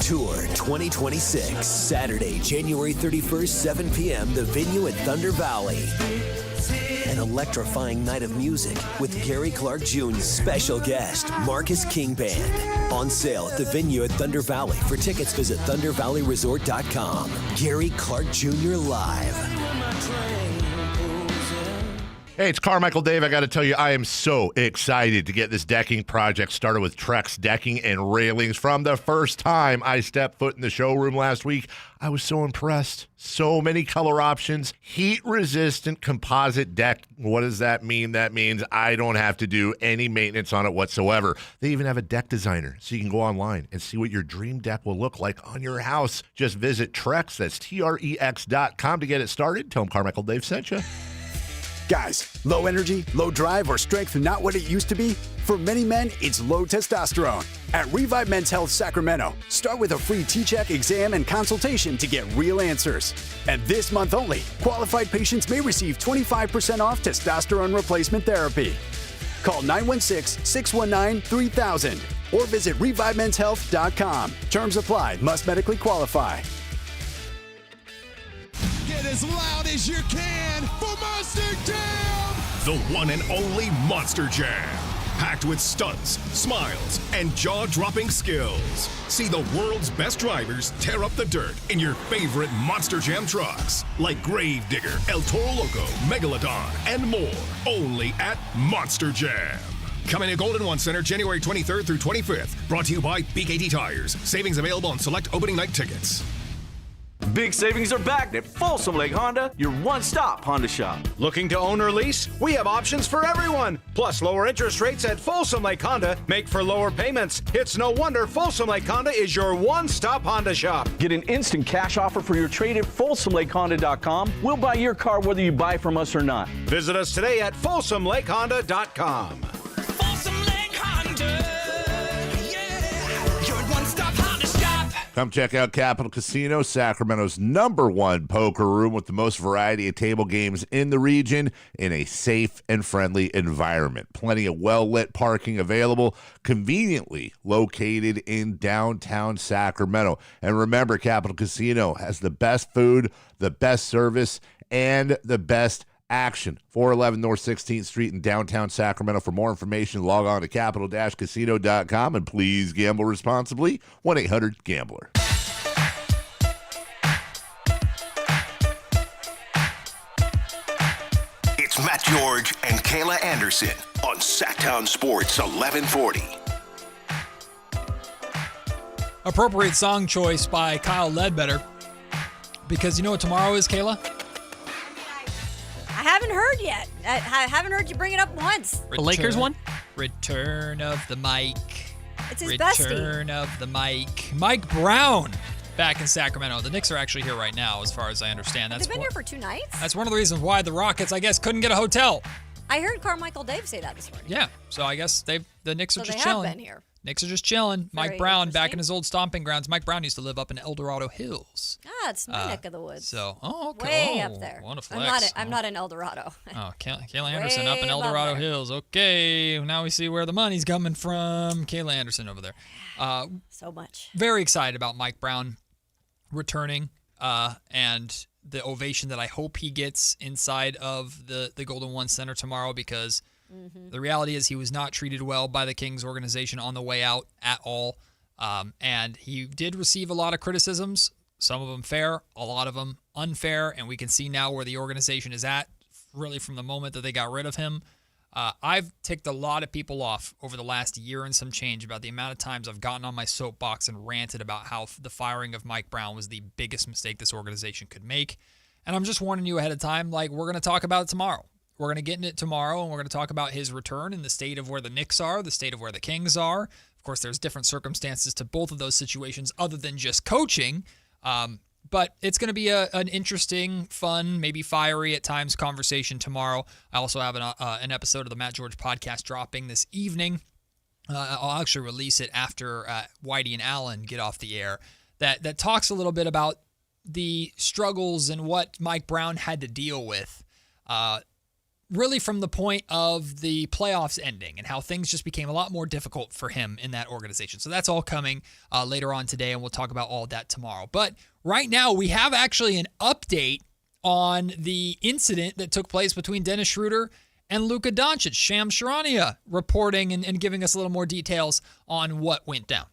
Tour 2026, Saturday, January 31st, 7 p.m., the venue at Thunder Valley. An electrifying night of music with Gary Clark Jr.'s special guest, Marcus King Band. On sale at the venue at Thunder Valley. For tickets, visit thundervalleyresort.com. Gary Clark Jr. Live. Hey, it's Carmichael Dave. I got to tell you, I am so excited to get this decking project started with Trex Decking and Railings. From the first time I stepped foot in the showroom last week, I was so impressed. So many color options, heat-resistant composite deck. What does that mean? That means I don't have to do any maintenance on it whatsoever. They even have a deck designer, so you can go online and see what your dream deck will look like on your house. Just visit Trex, that's Trex.com to get it started. Tell them Carmichael Dave sent you. Guys, low energy, low drive, or strength not what it used to be? For many men, it's low testosterone. At Revive Men's Health Sacramento, start with a free T-check, exam, and consultation to get real answers. And this month only, qualified patients may receive 25% off testosterone replacement therapy. Call 916-619-3000 or visit ReviveMen'sHealth.com. Terms apply. Must medically qualify. Get as loud as you can for Monster Jam! The one and only Monster Jam. Packed with stunts, smiles, and jaw-dropping skills. See the world's best drivers tear up the dirt in your favorite Monster Jam trucks. Like Gravedigger, El Toro Loco, Megalodon, and more. Only at Monster Jam. Coming to Golden One Center January 23rd through 25th. Brought to you by BKT Tires. Savings available on select opening night tickets. Big savings are back at Folsom Lake Honda, your one-stop Honda shop. Looking to own or lease? We have options for everyone. Plus, lower interest rates at Folsom Lake Honda make for lower payments. It's no wonder Folsom Lake Honda is your one-stop Honda shop. Get an instant cash offer for your trade at FolsomLakeHonda.com. We'll buy your car whether you buy from us or not. Visit us today at FolsomLakeHonda.com. Folsom Lake Honda. Yeah. Your one-stop Honda shop. Come check out Capital Casino, Sacramento's #1 poker room with the most variety of table games in the region in a safe and friendly environment. Plenty of well-lit parking available, conveniently located in downtown Sacramento. And remember, Capital Casino has the best food, the best service, and the best action. 411 North 16th Street in downtown Sacramento. For more information, log on to capital-casino.com and please gamble responsibly. 1-800-GAMBLER. It's Matt George and Kayla Anderson on Sactown Sports 1140. Appropriate song choice by Kyle Ledbetter. Because you know what tomorrow is, Kayla? I haven't heard yet. I haven't heard you bring it up once. The Lakers one? Return of the mic. It's his Return bestie. of the mic. Mike Brown back in Sacramento. The Knicks are actually here right now, as far as I understand. They've been here for 2 nights? That's one of the reasons why the Rockets, I guess, couldn't get a hotel. I heard Carmichael Dave say that this morning. Yeah, so I guess the Knicks are So just they chilling. have been here. Knicks are just chilling. Mike Very Brown back in his old stomping grounds. Mike Brown used to live up in El Dorado Hills. Ah, it's my neck of the woods. So, okay. Way Oh, up there. what a flex. I'm not in El Dorado. Oh, Kayla Anderson up in El above Dorado there. Hills. Okay, now we see where the money's coming from. Kayla Anderson over there. So much. Very excited about Mike Brown returning and the ovation that I hope he gets inside of the Golden One Center tomorrow, because the reality is he was not treated well by the Kings organization on the way out at all. And he did receive a lot of criticisms, some of them fair, a lot of them unfair, and we can see now where the organization is at, really from the moment that they got rid of him. I've ticked a lot of people off over the last year and some change about the amount of times I've gotten on my soapbox and ranted about how the firing of Mike Brown was the biggest mistake this organization could make. And I'm just warning you ahead of time, like, we're going to talk about it tomorrow. We're going to get in it tomorrow, and we're going to talk about his return and the state of where the Knicks are, the state of where the Kings are. Of course, there's different circumstances to both of those situations other than just coaching. But it's going to be an interesting, fun, maybe fiery at times conversation tomorrow. I also have an episode of the Matt George podcast dropping this evening. I'll actually release it after Whitey and Allen get off the air. That talks a little bit about the struggles and what Mike Brown had to deal with. Really from the point of the playoffs ending and how things just became a lot more difficult for him in that organization. So that's all coming later on today, and we'll talk about all of that tomorrow. But right now, we have actually an update on the incident that took place between Dennis Schroeder and Luka Doncic. Shams Charania reporting and giving us a little more details on what went down.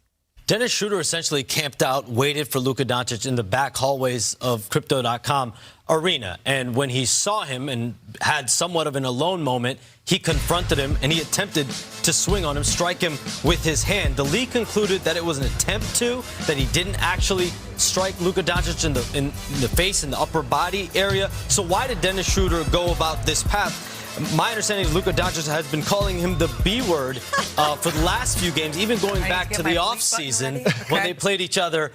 Dennis Schroeder essentially camped out, waited for Luka Doncic in the back hallways of Crypto.com arena. And when he saw him and had somewhat of an alone moment, he confronted him and he attempted to swing on him, strike him with his hand. The league concluded that it was an attempt to, that he didn't actually strike Luka Doncic in the face, in the upper body area. So why did Dennis Schroeder go about this path? My understanding is Luka Doncic has been calling him the B word for the last few games, even going back to the offseason when they played each other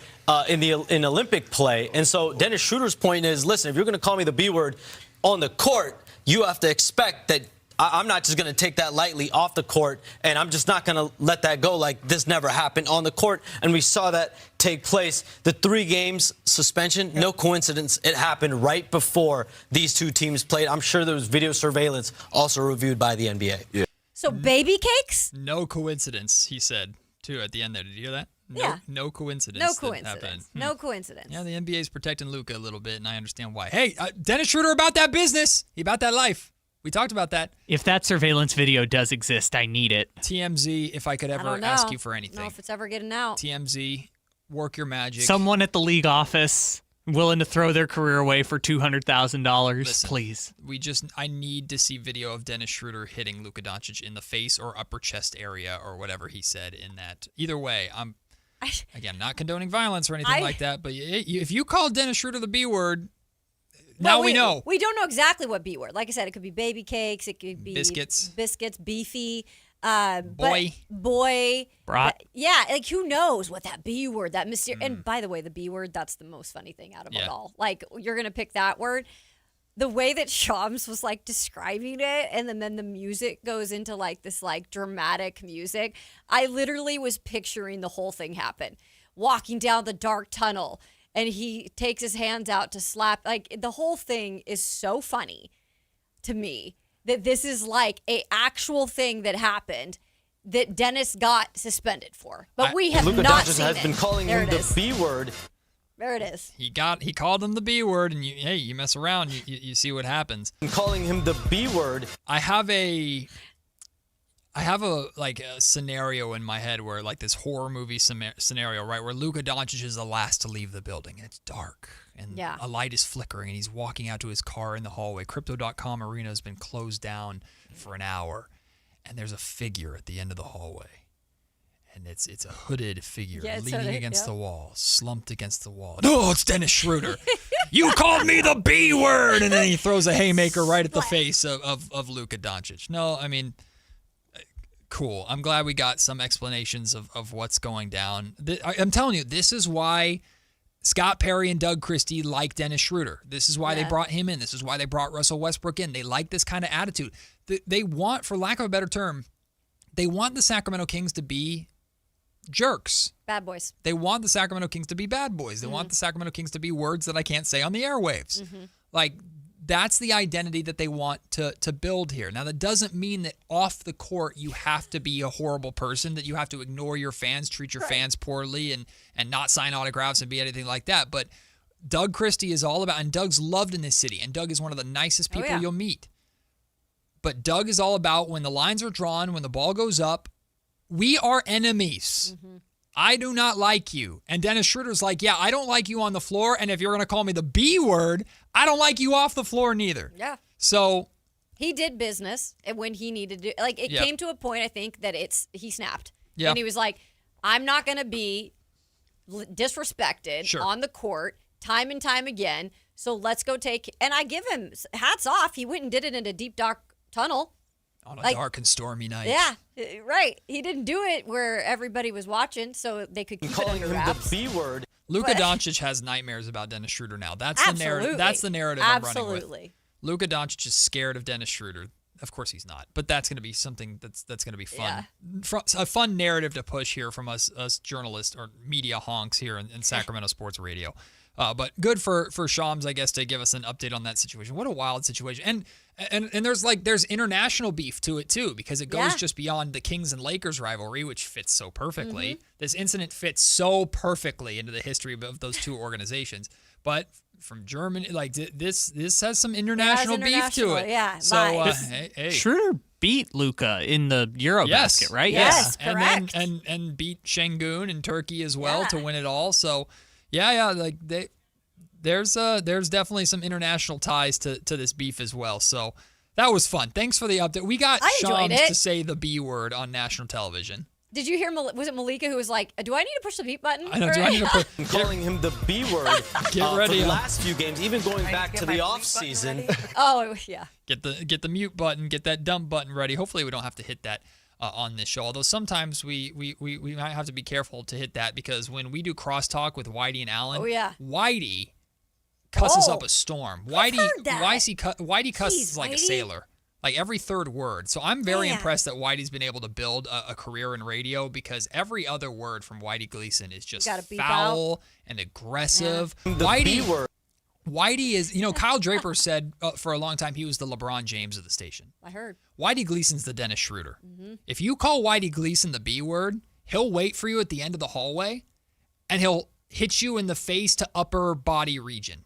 in Olympic play. And so Dennis Schroeder's point is, listen, if you're going to call me the B word on the court, you have to expect that I'm not just going to take that lightly off the court, and I'm just not going to let that go like this never happened on the court. And we saw that take place. The 3 games suspension, no coincidence. It happened right before these two teams played. I'm sure there was video surveillance also reviewed by the NBA. Yeah. So baby cakes? No coincidence, he said, too, at the end there. Did you hear that? Yeah. No coincidence. No that coincidence. happened. No coincidence. Yeah, the NBA's protecting Luka a little bit, and I understand why. Hey, Dennis Schroeder about that business. He about that life. We talked about that. If that surveillance video does exist, I need it. TMZ, if I could I ever don't know. ask you for I anything. don't know if it's ever getting out. TMZ, work your magic. Someone at the league office willing to throw their career away for $200,000, Listen, please. I need to see video of Dennis Schroeder hitting Luka Doncic in the face or upper chest area or whatever he said in that. Either way, I'm, again, not condoning violence or anything like that, but if you call Dennis Schroeder the B word, now we know. We don't know exactly what B word. Like I said, it could be baby cakes. It could be biscuits, beefy. Boy. Brat. Yeah, like who knows what that B word, that mysterious. And by the way, the B word, that's the most funny thing out of it all. Like, you're going to pick that word. The way that Shams was like describing it, and then the music goes into like this like dramatic music. I literally was picturing the whole thing happen. Walking down the dark tunnel, and he takes his hands out to slap. Like, the whole thing is so funny to me that this is like a actual thing that happened that Dennis got suspended for. But we have Luka not Doncic seen has it. been calling There him it the is. B word. There it is. He called him the B word, and you mess around, you see what happens. Calling him the B word. I have a scenario in my head where like this horror movie scenario, right, where Luka Doncic is the last to leave the building and it's dark and a light is flickering and he's walking out to his car in the hallway. Crypto.com arena has been closed down for an hour and there's a figure at the end of the hallway. And it's a hooded figure leaning against the wall, slumped against the wall. No, it's Dennis Schroeder. You called me the B word, and then he throws a haymaker right at the face of Luka Doncic. No, I mean, Cool. I'm glad we got some explanations of what's going down. I'm telling you, this is why Scott Perry and Doug Christie like Dennis Schroeder. This is why they brought him in. This is why they brought Russell Westbrook in. They like this kind of attitude. They want, for lack of a better term, they want the Sacramento Kings to be jerks. Bad boys. They want the Sacramento Kings to be bad boys. They want the Sacramento Kings to be words that I can't say on the airwaves. Like, that's the identity that they want to build here. Now, that doesn't mean that off the court you have to be a horrible person, that you have to ignore your fans, treat your fans poorly, and not sign autographs and be anything like that. But Doug Christie is all about, and Doug's loved in this city, and Doug is one of the nicest people you'll meet. But Doug is all about when the lines are drawn, when the ball goes up, we are enemies. I do not like you. And Dennis Schroeder's like, yeah, I don't like you on the floor. And if you're going to call me the B word, I don't like you off the floor neither. Yeah. So he did business when he needed to. Like, it came to a point, I think, that he snapped. And he was like, I'm not going to be disrespected on the court time and time again. So let's go take. And I give him hats off. He went and did it in a deep, dark tunnel. On a dark and stormy night. Yeah, right. He didn't do it where everybody was watching, so they could keep it under wraps. The B word. Luka Doncic has nightmares about Dennis Schroeder now. That's the narrative. That's the narrative I'm running with. Luka Doncic is scared of Dennis Schroeder. Of course he's not, but that's going to be something that's going to be fun. A fun narrative to push here from us journalists or media honks here in Sacramento Sports Radio. But good for Shams, I guess, to give us an update on that situation. What a wild situation. And there's international beef to it too, because it goes just beyond the Kings and Lakers rivalry, which fits so perfectly. This incident fits so perfectly into the history of those two organizations. But from Germany, like this has some international beef to it. Yeah. So hey. Schroeder beat Luka in the Eurobasket, right? Yes, yeah. correct. And beat Şengün in Turkey as well to win it all. So like there's definitely some international ties to this beef as well. So that was fun. Thanks for the update. We got Shams to say the B word on national television. Did you hear, was it Malika who was like, do I need to push the beat button? I know, do I need to push? I'm calling him the B word Get ready. for the last few games, even going back to the off season. Oh, yeah. Get the mute button, get that dump button ready. Hopefully we don't have to hit that on this show. Although sometimes we might have to be careful to hit that, because when we do crosstalk with Whitey and Allen, Whitey cusses up a storm. Whitey cusses like a sailor, like every third word. So I'm very impressed that Whitey's been able to build a career in radio, because every other word from Whitey Gleason is just foul and aggressive. Whitey is, Kyle Draper said for a long time he was the LeBron James of the station. I heard. Whitey Gleason's the Dennis Schroeder. If you call Whitey Gleason the B word, he'll wait for you at the end of the hallway, and he'll hit you in the face to upper body region,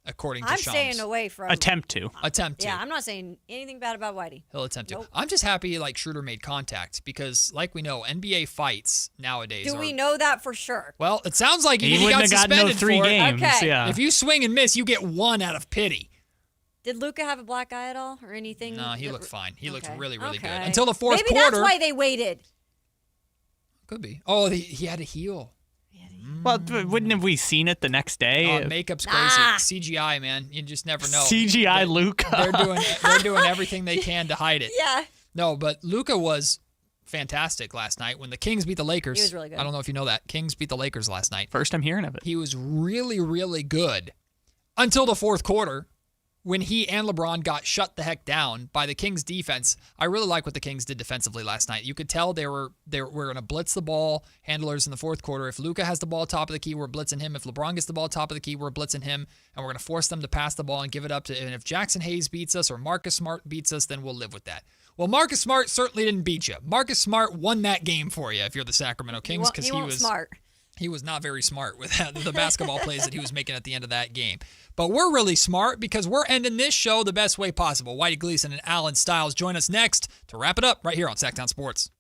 according to Shams. I'm staying away from. Attempt to. Yeah, I'm not saying anything bad about Whitey. He'll attempt to. I'm just happy Schroeder made contact, because like we know, NBA fights nowadays. Do we know that for sure? Well, it sounds like he got wouldn't have gotten no 3 games. Okay. Yeah. If you swing and miss, you get 1 out of pity. Did Luka have a black eye at all or anything? No, he looked fine. He looked really, really good. Okay. Until the fourth Maybe quarter. Maybe that's why they waited. Could be. Oh, he had a heel. Well, wouldn't have we seen it the next day? Makeup's crazy. CGI, man. You just never know. CGI Luka. They're doing everything they can to hide it. Yeah. No, but Luka was fantastic last night when the Kings beat the Lakers. He was really good. I don't know if you know that. Kings beat the Lakers last night. First time hearing of it. He was really, really good until the fourth quarter, when he and LeBron got shut the heck down by the Kings defense. I really like what the Kings did defensively last night. You could tell they were going to blitz the ball handlers in the fourth quarter. If Luka has the ball top of the key, we're blitzing him. If LeBron gets the ball top of the key, we're blitzing him, and we're going to force them to pass the ball and give it up to. And if Jackson Hayes beats us or Marcus Smart beats us, then we'll live with that. Well, Marcus Smart certainly didn't beat you. Marcus Smart won that game for you if you're the Sacramento Kings, because he was smart. He was not very smart with the basketball plays that he was making at the end of that game. But we're really smart, because we're ending this show the best way possible. Whitey Gleason and Alan Stiles join us next to wrap it up right here on Sactown Sports.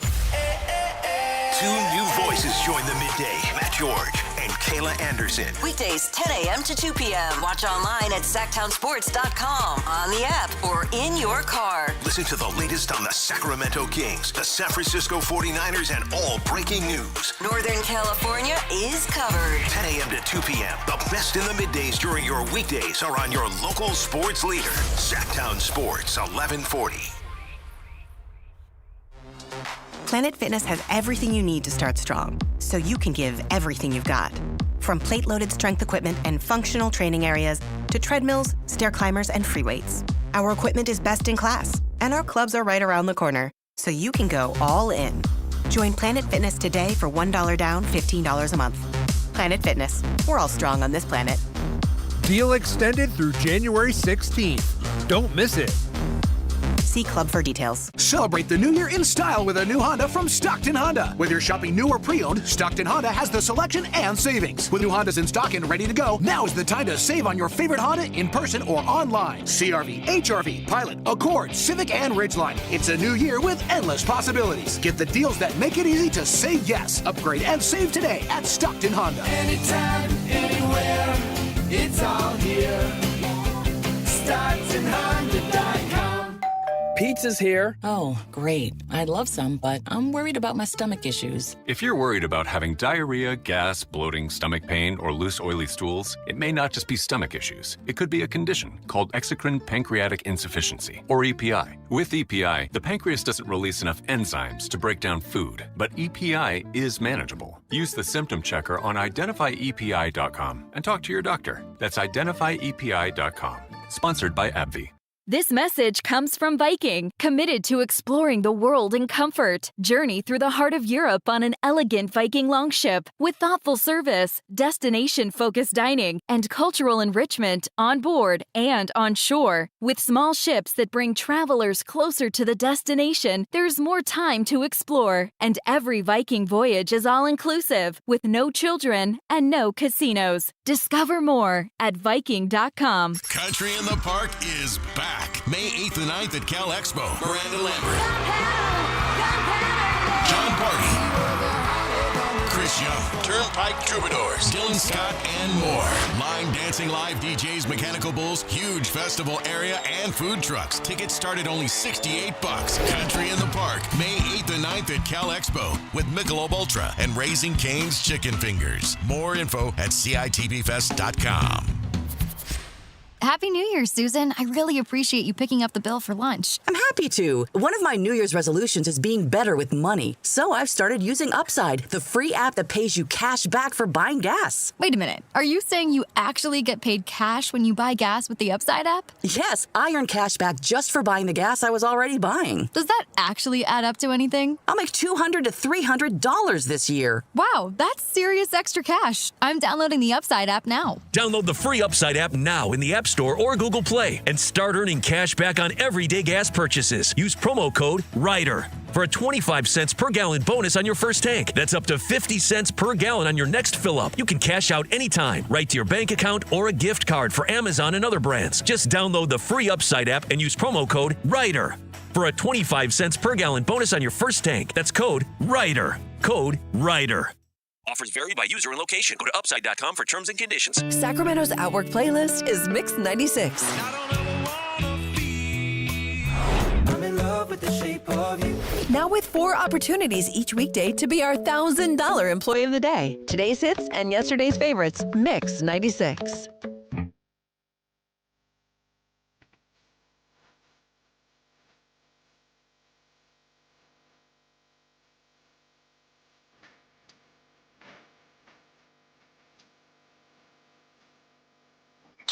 2 new voices join the midday. Matt George and Kayla Anderson. Weekdays 10 a.m. to 2 p.m. Watch online at SactownSports.com, on the app, or in your car. Listen to the latest on the Sacramento Kings, the San Francisco 49ers, and all breaking news. Northern California is covered. 10 a.m. to 2 p.m. The best in the middays during your weekdays are on your local sports leader, Sactown Sports 1140. Planet Fitness has everything you need to start strong, so you can give everything you've got. From plate-loaded strength equipment and functional training areas to treadmills, stair climbers, and free weights. Our equipment is best in class, and our clubs are right around the corner, so you can go all in. Join Planet Fitness today for $1 down, $15 a month. Planet Fitness. We're all strong on this planet. Deal extended through January 16th. Don't miss it. See club for details. Celebrate the new year in style with a new Honda from Stockton Honda. Whether you're shopping new or pre-owned, Stockton Honda has the selection and savings. With new Hondas in stock and ready to go, now is the time to save on your favorite Honda in person or online. CR-V, HR-V, Pilot, Accord, Civic, and Ridgeline. It's a new year with endless possibilities. Get the deals that make it easy to say yes. Upgrade and save today at Stockton Honda. Anytime, anywhere, it's all here. StocktonHonda.com. Pizza's here. Oh, great. I'd love some, but I'm worried about my stomach issues. If you're worried about having diarrhea, gas, bloating, stomach pain, or loose, oily stools, it may not just be stomach issues. It could be a condition called exocrine pancreatic insufficiency, or EPI. With EPI, the pancreas doesn't release enough enzymes to break down food, but EPI is manageable. Use the symptom checker on identifyepi.com and talk to your doctor. That's identifyepi.com. Sponsored by AbbVie. This message comes from Viking, committed to exploring the world in comfort. Journey through the heart of Europe on an elegant Viking longship with thoughtful service, destination-focused dining, and cultural enrichment on board and on shore. With small ships that bring travelers closer to the destination, there's more time to explore. And every Viking voyage is all-inclusive, with no children and no casinos. Discover more at Viking.com. Country in the Park is back. May 8th and 9th at Cal Expo. Miranda Lambert. John Party. Chris Young. Turnpike Troubadours. Dylan Scott and more. Line dancing live DJs, Mechanical Bulls, huge festival area, and food trucks. Tickets start at only $68. Country in the Park. May 8th and 9th at Cal Expo with Michelob Ultra and Raising Cane's Chicken Fingers. More info at CITVFest.com. Happy New Year, Susan. I really appreciate you picking up the bill for lunch. I'm happy to. One of my New Year's resolutions is being better with money. So I've started using Upside, the free app that pays you cash back for buying gas. Wait a minute. Are you saying you actually get paid cash when you buy gas with the Upside app? Yes, I earn cash back just for buying the gas I was already buying. Does that actually add up to anything? I'll make $200 to $300 this year. Wow, that's serious extra cash. I'm downloading the Upside app now. Download the free Upside app now in the App Store or Google Play and start earning cash back on everyday gas purchases. Use promo code RIDER for a 25 cents per gallon bonus on your first tank. That's up to 50 cents per gallon on your next fill up. You can cash out anytime, right to your bank account or a gift card for Amazon and other brands. Just download the free Upside app and use promo code RIDER for a 25 cents per gallon bonus on your first tank. That's code RIDER. Code RIDER. Offers vary by user and location. Go to upside.com for terms and conditions. Sacramento's Outwork playlist is Mix 96. I'm in love with the shape of you. Now with 4 opportunities each weekday to be our $1,000 Employee of the Day. Today's hits and yesterday's favorites. Mix 96.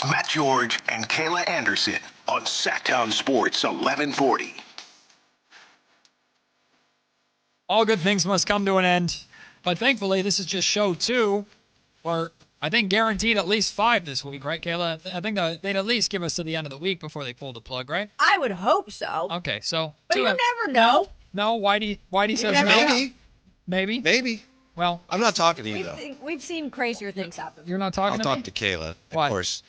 Matt George and Kayla Anderson on Sactown Sports 1140. All good things must come to an end. But thankfully, this is just show 2, or I think guaranteed at least 5 this week, right, Kayla? I think they'd at least give us to the end of the week before they pull the plug, right? I would hope so. Okay, so... But you never know. No, Whitey says maybe. Maybe? Maybe. Well... I'm not talking to you, though. We've seen crazier things happen. You're not talking to me? I'll talk to Kayla, Why? of course.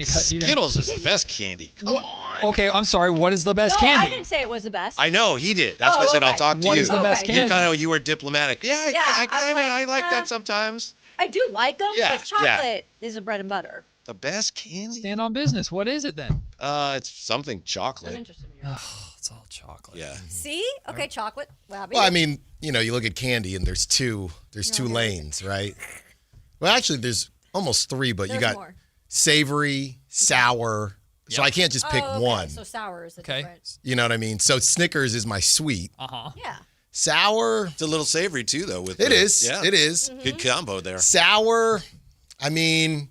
Skittles is the best candy. Come on. Okay, I'm sorry. What is the best No, candy? I didn't say it was the best. I know, he did. That's why I said I'll talk to What you. is the best candy? You were diplomatic. Yeah, I like that sometimes. I do like them, Yeah, but chocolate is a bread and butter. The best candy? Stand on business. What is it then? It's something chocolate. It's all chocolate. Yeah. See? Okay, chocolate. Well, I mean, you look at candy and there's two lanes, right? Well, actually, there's almost 3, but you There's got more. savory, sour. So I can't just pick Oh, okay. one. So sour is the difference. You know what I mean? So Snickers is my sweet. Uh-huh. Yeah. Sour. It's a little savory too, though. It is. It is. Good combo there. Sour. I mean,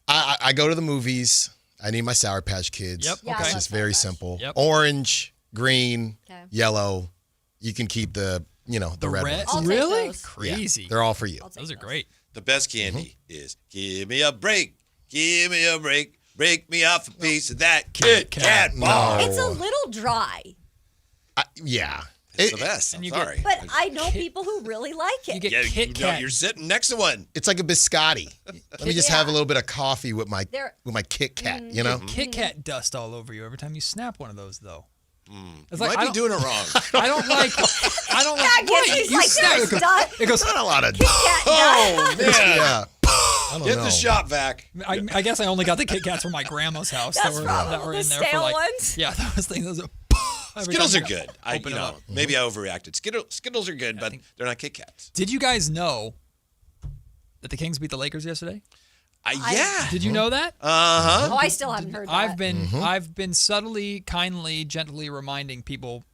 I go to the movies. I need my Sour Patch Kids. Yep. Yeah, It's just very simple. Yep. Orange, green, Okay. yellow. You can keep the red ones. I'll take Really? those. Crazy. Yeah, they're all for you. Those are great. The best candy is give me a break. Give me a break. Break me off a piece of that Kit Kat bar. No. It's a little dry, Yeah. It's the best. I'm sorry. but I know people who really like it. You get Yeah, Kit Kat. you're sitting next to one. It's like a biscotti. Let me just have a little bit of coffee with my Kit Kat, you know? Kit Kat dust all over you every time you snap one of those, though. It's You like, might be doing it wrong. I don't like. Yeah, What? he's You like, snap- there's dust. It goes. Not a lot of. Kit Kat Oh, dust. man. Yeah. I don't Get know. the shop vac. I guess I only got the Kit Kats from my grandma's house That's that probably were the in there for stale like. ones. Yeah, those things. Those are. Every Skittles are time I good. I open it up. maybe I overreacted. Skittles are good, but they're not Kit Kats. Did you guys know that the Kings beat the Lakers yesterday? Yeah. Did you know that? Uh-huh. Oh, I still haven't heard that. I've been subtly, kindly, gently reminding people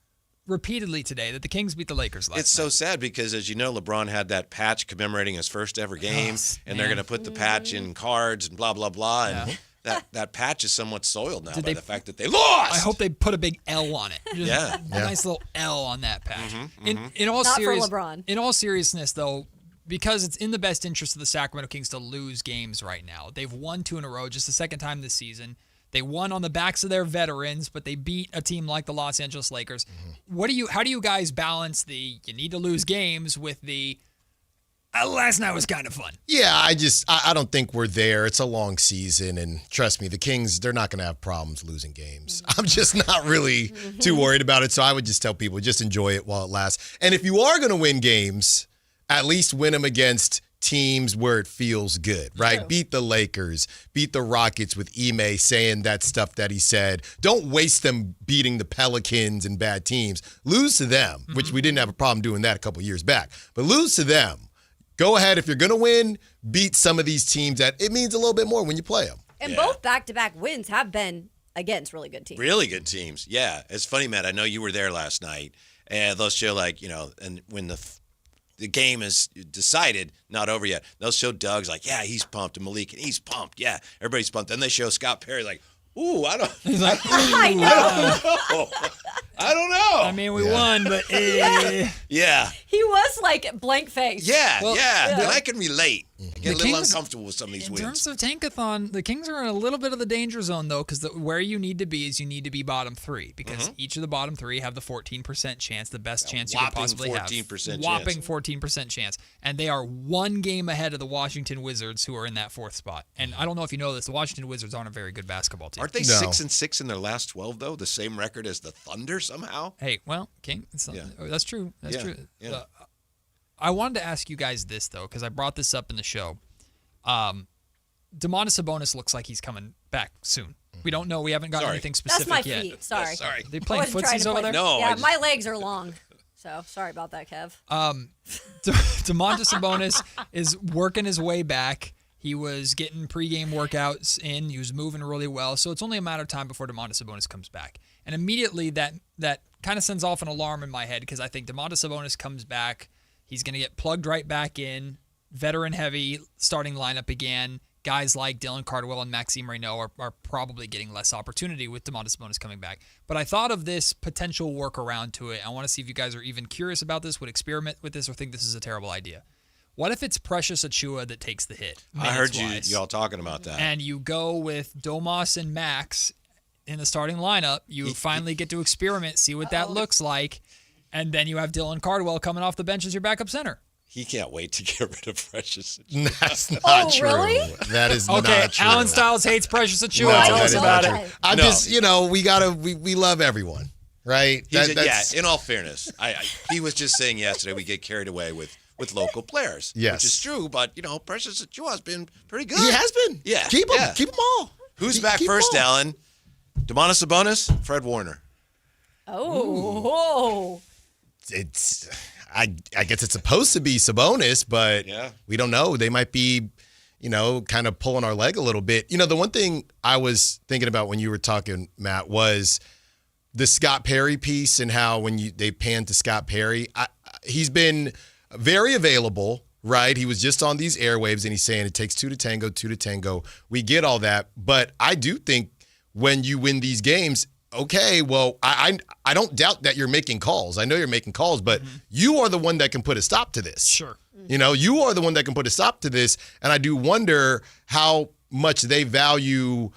repeatedly today that the Kings beat the Lakers last It's so sad because, as you know, LeBron had that patch commemorating his first ever game, and they're going to put the patch in cards and blah, blah, blah. And that patch is somewhat soiled now by the fact that they lost. I hope they put a big L on it. Just Yeah. a nice little L on that patch. Mm-hmm, In all Not for serious, LeBron. In all seriousness, though, because it's in the best interest of the Sacramento Kings to lose games right now. They've won 2 in a row, just the second time this season. They won on the backs of their veterans, but they beat a team like the Los Angeles Lakers. How do you guys balance the you need to lose games with the last night was kind of fun? Yeah, I don't think we're there. It's a long season, and trust me, the Kings, they're not going to have problems losing games. I'm just not really too worried about it, so I would just tell people, just enjoy it while it lasts. And if you are going to win games, at least win them against teams where it feels good, right? Beat the Lakers, beat the Rockets with Ime saying that stuff that he said. Don't waste them beating the Pelicans and bad teams. Lose to them, which we didn't have a problem doing that a couple years back, but lose to them. Go ahead. If you're going to win, beat some of these teams that it means a little bit more when you play them. And both back-to-back wins have been against really good teams. Really good teams. Yeah. It's funny, Matt. I know you were there last night, and they'll show, like, and when the game is decided, not over yet, they'll show Doug's like, yeah, he's pumped, and Malik, and he's pumped. Yeah, everybody's pumped. Then they show Scott Perry like, ooh, I don't He's like, I know. I don't know. I mean, we won, but Yeah. He was like blank face. Yeah, Well, yeah. And I can relate. I get a The little Kings- uncomfortable with some of these in wins. terms of tankathon, the Kings are in a little bit of the danger zone, though, because where you need to be is you need to be bottom 3, because each of the bottom 3 have the 14% chance, the best chance you could whopping possibly 14% have. Whopping 14% chance. And they are 1 game ahead of the Washington Wizards, who are in that 4th spot. And I don't know if you know this, the Washington Wizards aren't a very good basketball team. Aren't they 6-6 in their last 12, though? The same record as the Thunder somehow? Hey, well, King, that's true. That's Yeah, true. yeah. I wanted to ask you guys this, though, because I brought this up in the show. Domantas Sabonis looks like he's coming back soon. We don't know. We haven't gotten anything specific That's my yet. feet. Sorry. Sorry. They playing I wasn't trying footsies to over play- there? No, Yeah, my legs are long. So sorry about that, Kev. Domantas Sabonis is working his way back. He was getting pregame workouts in. He was moving really well. So it's only a matter of time before Domantas Sabonis comes back. And immediately that kind of sends off an alarm in my head, because I think Domantas Sabonis comes back. He's going to get plugged right back in. Veteran heavy starting lineup again. Guys like Dylan Cardwell and Maxime Reynaud are probably getting less opportunity with Domantas Sabonis coming back. But I thought of this potential workaround to it. I want to see if you guys are even curious about this, would experiment with this, or think this is a terrible idea. What if it's Precious Achiuwa that takes the hit? I heard minutes-wise, y'all talking about that. and you go with Domas and Max in the starting lineup. You finally get to experiment, see what that looks like, and then you have Dylan Cardwell coming off the bench as your backup center. He can't wait to get rid of Precious. That's not true. Really? That is Okay, not true. Alan Stiles hates Precious Achiuwa. No, Tell that us is about not it. true. I'm No. just, we love everyone, right? In all fairness, he was just saying yesterday we get carried away with local players. Yes. Which is true, but, Precious Achiuwa has been pretty good. He has been. Yeah. Keep him. Yeah. Keep them all. Who's back Keep 'em first, all. Alan? Domantas Sabonis, Fred Warner. Oh. I guess it's supposed to be Sabonis, but we don't know. They might be, kind of pulling our leg a little bit. The one thing I was thinking about when you were talking, Matt, was the Scott Perry piece, and how when they panned to Scott Perry, he's been very available, right? He was just on these airwaves, and he's saying it takes two to tango. We get all that. But I do think when you win these games, okay, well, I don't doubt that you're making calls. I know you're making calls, but you are the one that can put a stop to this. Sure. You are the one that can put a stop to this. And I do wonder how much they value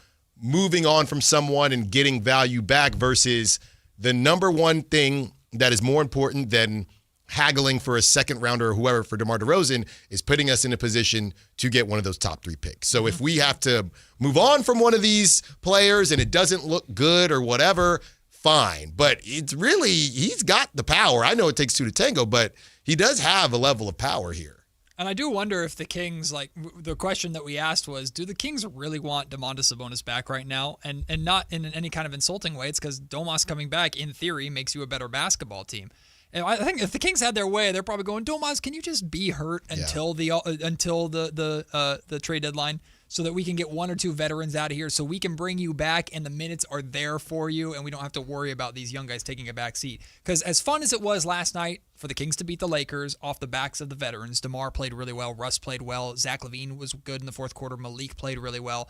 moving on from someone and getting value back versus the number one thing that is more important than haggling for a second rounder or whoever for DeMar DeRozan is putting us in a position to get one of those top 3 picks. So if we have to move on from one of these players and it doesn't look good or whatever, fine. But it's really, he's got the power. I know it takes 2 to tango, but he does have a level of power here. And I do wonder if the Kings, like the question that we asked was, do the Kings really want Domantas Sabonis back right now? And not in any kind of insulting way. It's because Domas coming back, in theory, makes you a better basketball team. And I think if the Kings had their way, they're probably going, Domas, can you just be hurt until the trade deadline so that we can get 1 or 2 veterans out of here so we can bring you back and the minutes are there for you and we don't have to worry about these young guys taking a back seat. Because as fun as it was last night for the Kings to beat the Lakers off the backs of the veterans, DeMar played really well, Russ played well, Zach LaVine was good in the fourth quarter, Malik played really well.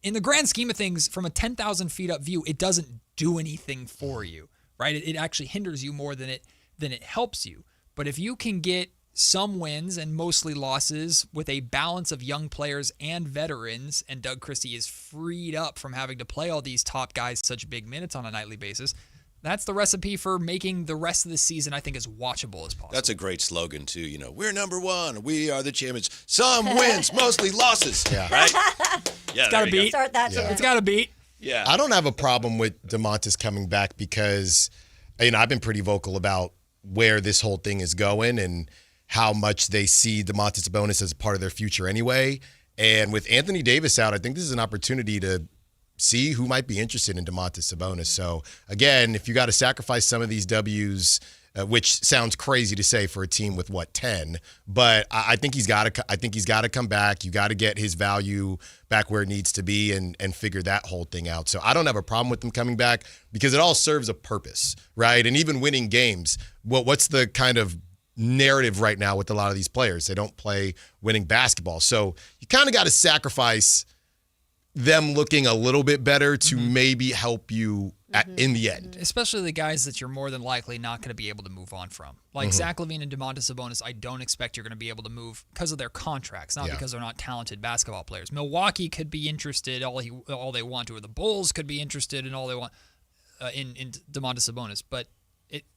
In the grand scheme of things, from a 10,000 feet up view, it doesn't do anything for you, right? It actually hinders you more than it helps you. But if you can get some wins and mostly losses with a balance of young players and veterans, and Doug Christie is freed up from having to play all these top guys such big minutes on a nightly basis, that's the recipe for making the rest of the season, I think, as watchable as possible. That's a great slogan, too. We're number one. We are the champions. Some wins, mostly losses. Yeah. Right? Yeah, it's got to beat. Start that. Yeah. It's got to beat. Yeah. I don't have a problem with Domantas coming back because, I've been pretty vocal about where this whole thing is going and how much they see Domantas Sabonis as a part of their future anyway. And with Anthony Davis out, I think this is an opportunity to see who might be interested in Domantas Sabonis. So, again, if you got to sacrifice some of these W's, which sounds crazy to say for a team with 10, but I think he's got to come back. You got to get his value back where it needs to be and figure that whole thing out. So I don't have a problem with him coming back because it all serves a purpose, right? And even winning games, what's the kind of narrative right now with a lot of these players? They don't play winning basketball. So you kind of got to sacrifice them looking a little bit better to maybe help you in the end. Especially the guys that you're more than likely not going to be able to move on from. Like Zach LaVine and Domantas Sabonis, I don't expect you're going to be able to move because of their contracts, not because they're not talented basketball players. Milwaukee could be interested all they want to, or the Bulls could be interested in all they want in Domantas Sabonis. But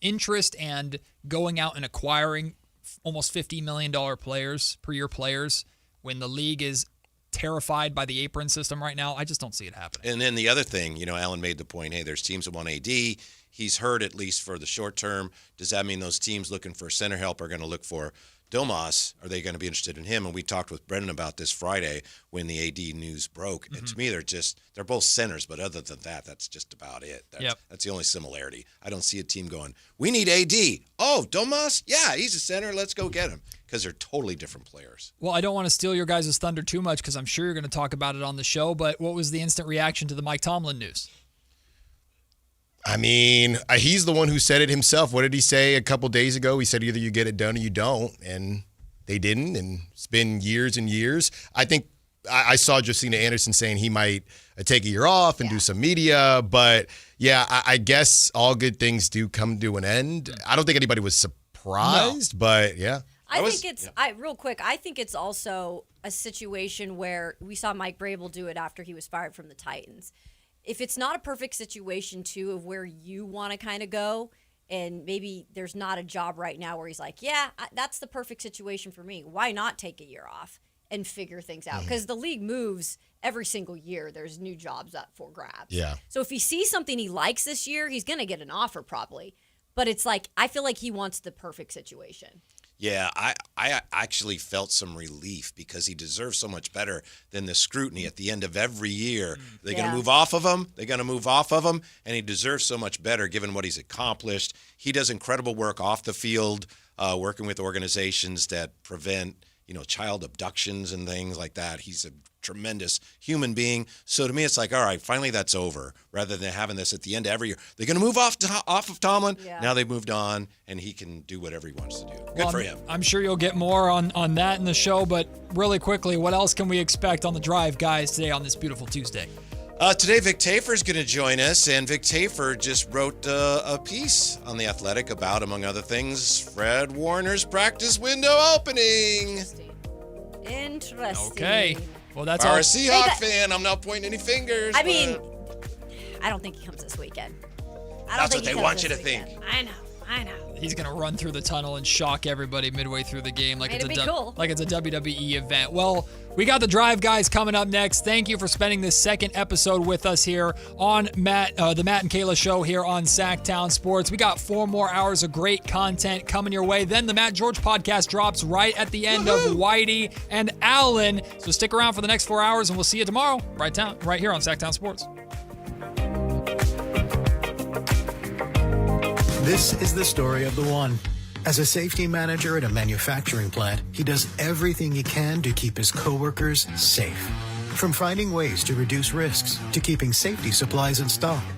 interest and going out and acquiring almost $50 million per year players when the league is terrified by the apron system right now, I just don't see it happening. And then the other thing, Alan made the point, hey, there's teams that want AD. He's hurt at least for the short term. Does that mean those teams looking for center help are going to look for Domas? Are they going to be interested in him? And we talked with Brendan about this Friday when the AD news broke. And to me, they're both centers, but other than that, that's just about it. That's the only similarity. I don't see a team going, we need AD. Oh, Domas? Yeah, he's a center. Let's go get him. Because they're totally different players. Well, I don't want to steal your guys' thunder too much because I'm sure you're going to talk about it on the show, but what was the instant reaction to the Mike Tomlin news? He's the one who said it himself. What did he say a couple days ago? He said either you get it done or you don't, and they didn't, and it's been years and years. I think I saw Josina Anderson saying he might take a year off and do some media, but I guess all good things do come to an end. I don't think anybody was surprised, but yeah. I think it's also a situation where we saw Mike Vrabel do it after he was fired from the Titans. If it's not a perfect situation, too, of where you want to kind of go, and maybe there's not a job right now where he's like, that's the perfect situation for me. Why not take a year off and figure things out? Because the league moves every single year. There's new jobs up for grabs. Yeah. So if he sees something he likes this year, he's going to get an offer probably. But it's like, I feel like he wants the perfect situation. Yeah, I actually felt some relief because he deserves so much better than the scrutiny at the end of every year. They're going to move off of him. They're going to move off of him. And he deserves so much better given what he's accomplished. He does incredible work off the field, working with organizations that prevent child abductions and things like that. He's a tremendous human being. So to me, it's like, all right, finally that's over. Rather than having this at the end of every year, they're going to move off of Tomlin. Yeah. Now they've moved on, and he can do whatever he wants to do. Good for him. I'm sure you'll get more on that in the show, but really quickly, what else can we expect on the drive, guys, today on this beautiful Tuesday? Today, Vic Tafer's going to join us, and Vic Tafer just wrote a piece on The Athletic about, among other things, Fred Warner's practice window opening. Interesting. Okay. Well, that's our Seahawks fan. I'm not pointing any fingers. I mean, I don't think he comes this weekend. That's what they want you to think. I know. He's going to run through the tunnel and shock everybody midway through the game like it's a WWE event. Well, we got the drive, guys, coming up next. Thank you for spending this second episode with us here on the Matt and Kayla Show here on Sactown Sports. We got 4 more hours of great content coming your way. Then the Matt George podcast drops right at the end of Whitey and Allen. So stick around for the next 4 hours, and we'll see you tomorrow right here on Sactown Sports. This is the story of the one. As a safety manager at a manufacturing plant, he does everything he can to keep his coworkers safe. From finding ways to reduce risks to keeping safety supplies in stock,